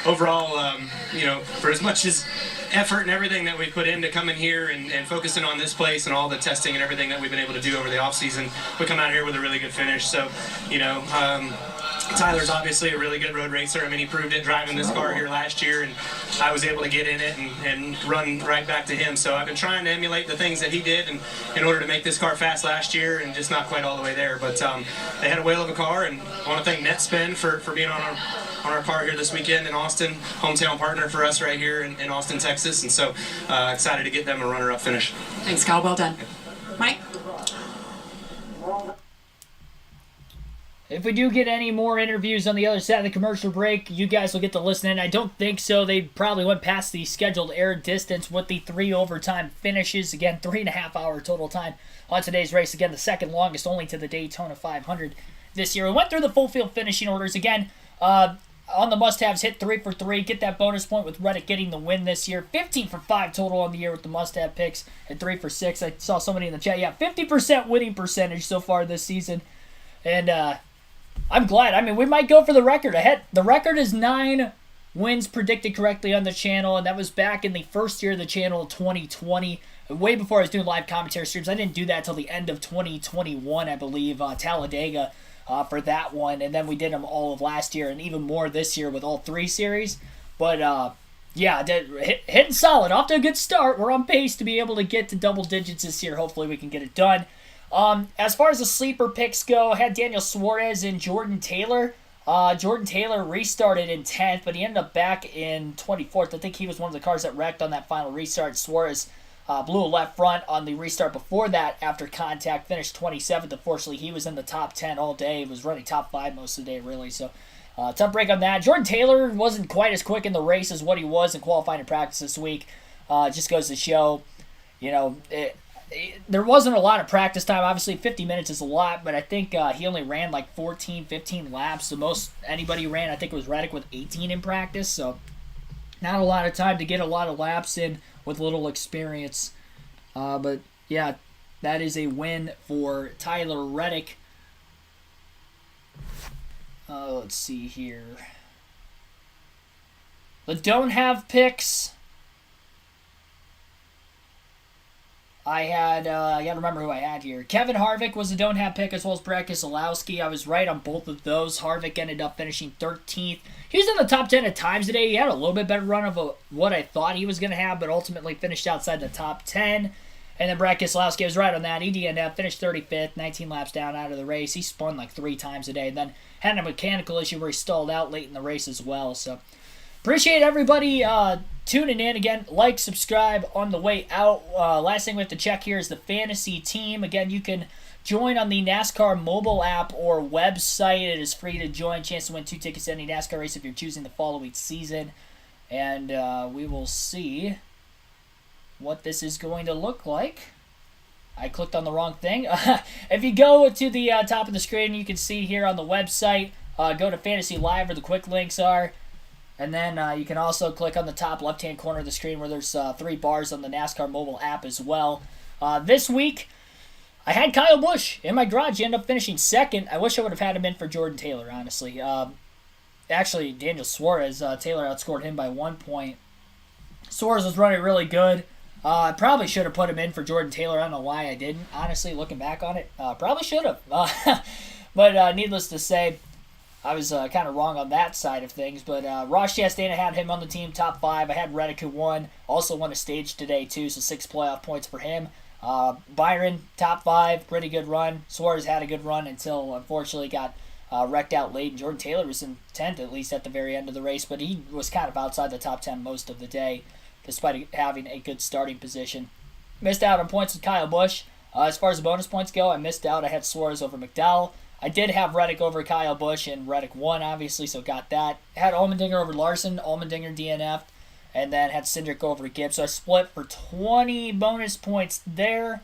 overall, you know, for as much as effort and everything that we put into coming here and focusing on this place and all the testing and everything that we've been able to do over the off season, we come out here with a really good finish. So, you know, Tyler's obviously a really good road racer. I mean, he proved it driving this car here last year, and I was able to get in it and run right back to him. So I've been trying to emulate the things that he did and in order to make this car fast last year, and just not quite all the way there. But they had a whale of a car, and I want to thank NetSpin for being on our car here this weekend in Austin, hometown partner for us right here in Austin, Texas. And so excited to get them a runner-up finish. Thanks, Kyle. Well done. Mike? If we do get any more interviews on the other side of the commercial break, you guys will get to listen in. I don't think so. They probably went past the scheduled air distance with the 3 overtime finishes. Again, 3.5-hour total time on today's race. Again, the second longest only to the Daytona 500 this year. We went through the full field finishing orders. Again, on the must-haves, hit 3 for 3. Get that bonus point with Reddick getting the win this year. 15 for 5 total on the year with the must-have picks and 3 for 6. I saw somebody in the chat. Yeah, 50% winning percentage so far this season. And I'm glad. I mean, we might go for the record. The record is 9 wins predicted correctly on the channel, and that was back in the first year of the channel, 2020. Way before I was doing live commentary streams. I didn't do that until the end of 2021, I believe, Talladega for that one. And then we did them all of last year and even more this year with all 3 series. But, yeah, hitting solid. Off to a good start. We're on pace to be able to get to double digits this year. Hopefully we can get it done. As far as the sleeper picks go, I had Daniel Suarez and Jordan Taylor. Jordan Taylor restarted in 10th, but he ended up back in 24th. I think he was one of the cars that wrecked on that final restart. Suarez blew a left front on the restart before that after contact, finished 27th. Unfortunately, he was in the top 10 all day. He was running top 5 most of the day, really. So, tough break on that. Jordan Taylor wasn't quite as quick in the race as what he was in qualifying and practice this week. Just goes to show, you know, there wasn't a lot of practice time. Obviously, 50 minutes is a lot, but I think he only ran like 14, 15 laps. The most anybody ran, I think, was Reddick with 18 in practice. So, not a lot of time to get a lot of laps in with little experience. But, yeah, that is a win for Tyler Reddick. Let's see here. The don't have picks. I got to remember who I had here. Kevin Harvick was a don't have pick, as well as Brad Keselowski. I was right on both of those. Harvick ended up finishing 13th. He was in the top 10 at times today. He had a little bit better run of what I thought he was going to have, but ultimately finished outside the top 10. And then Brad Keselowski was right on that. He ended up finished 35th, 19 laps down out of the race. He spun like 3 times a day. And then had a mechanical issue where he stalled out late in the race as well. So appreciate everybody tuning in. Again, like, subscribe on the way out. Last thing we have to check here is the fantasy team. Again, you can join on the NASCAR mobile app or website. It is free to join. Chance to win 2 tickets to any NASCAR race if you're choosing the following season. And we will see what this is going to look like. I clicked on the wrong thing. If you go to the top of the screen, you can see here on the website, go to Fantasy Live where the quick links are. And then you can also click on the top left-hand corner of the screen where there's 3 bars on the NASCAR mobile app as well. This week, I had Kyle Busch in my garage. He ended up finishing 2nd. I wish I would have had him in for Jordan Taylor, honestly. Actually, Daniel Suarez, Taylor outscored him by 1 point. Suarez was running really good. I probably should have put him in for Jordan Taylor. I don't know why I didn't. Honestly, looking back on it, probably should have. But needless to say, I was kind of wrong on that side of things. But Ross Chastain, I had him on the team, top 5. I had Reddick, who won. Also won a stage today, too, so 6 playoff points for him. Byron, top 5, pretty good run. Suarez had a good run until, unfortunately, got wrecked out late. And Jordan Taylor was in 10th, at least at the very end of the race. But he was kind of outside the top 10 most of the day, despite having a good starting position. Missed out on points with Kyle Busch. As far as the bonus points go, I missed out. I had Suarez over McDowell. I did have Reddick over Kyle Busch, and Reddick won, obviously, so got that. Had Allmendinger over Larson. Allmendinger DNF'd. And then had Cindric over Gibbs. So I split for 20 bonus points there.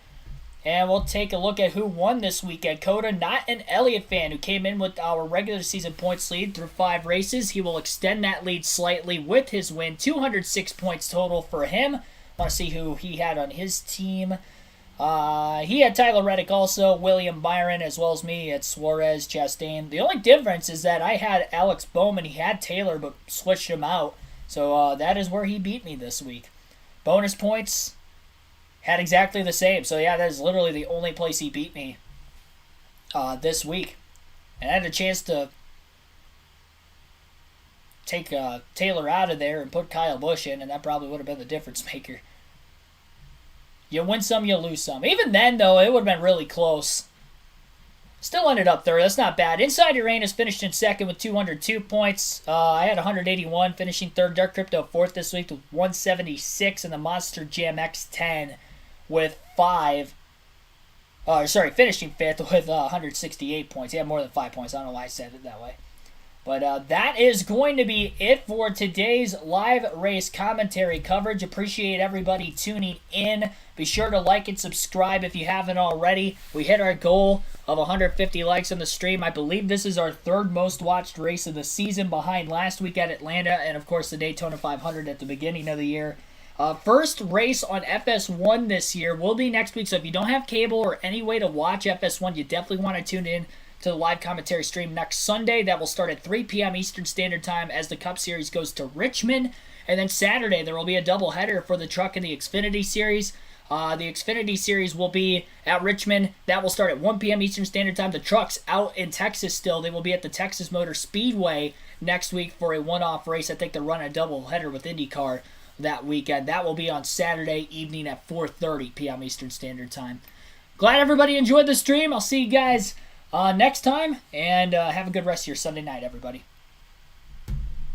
And we'll take a look at who won this weekend. Coda, not an Elliott fan, who came in with our regular season points lead through 5 races. He will extend that lead slightly with his win. 206 points total for him. Want to see who he had on his team. He had Tyler Reddick also, William Byron, as well as me. He had Suarez, Chastain. The only difference is that I had Alex Bowman. He had Taylor, but switched him out. So that is where he beat me this week. Bonus points, had exactly the same. So yeah, that is literally the only place he beat me this week. And I had a chance to take Taylor out of there and put Kyle Busch in, and that probably would have been the difference maker. You win some, you lose some. Even then, though, it would have been really close. Still ended up third. That's not bad. Inside Uranus finished in second with 202 points. I had 181, finishing third. Dark Crypto fourth this week with 176, and the Monster Jam X10 with finishing fifth with 168 points. He had more than 5 points. I don't know why I said it that way. But that is going to be it for today's live race commentary coverage. Appreciate everybody tuning in. Be sure to like and subscribe if you haven't already. We hit our goal of 150 likes on the stream. I believe this is our third most watched race of the season, behind last week at Atlanta and, of course, the Daytona 500 at the beginning of the year. First race on FS1 this year will be next week, so if you don't have cable or any way to watch FS1, you definitely want to tune in to the live commentary stream next Sunday. That will start at 3 p.m. Eastern Standard Time as the Cup Series goes to Richmond. And then Saturday, there will be a doubleheader for the Truck and the Xfinity Series. The Xfinity Series will be at Richmond. That will start at 1 p.m. Eastern Standard Time. The Trucks out in Texas still. They will be at the Texas Motor Speedway next week for a one-off race. I think they're running a doubleheader with IndyCar that weekend. That will be on Saturday evening at 4:30 p.m. Eastern Standard Time. Glad everybody enjoyed the stream. I'll see you guys next time, and have a good rest of your Sunday night, everybody.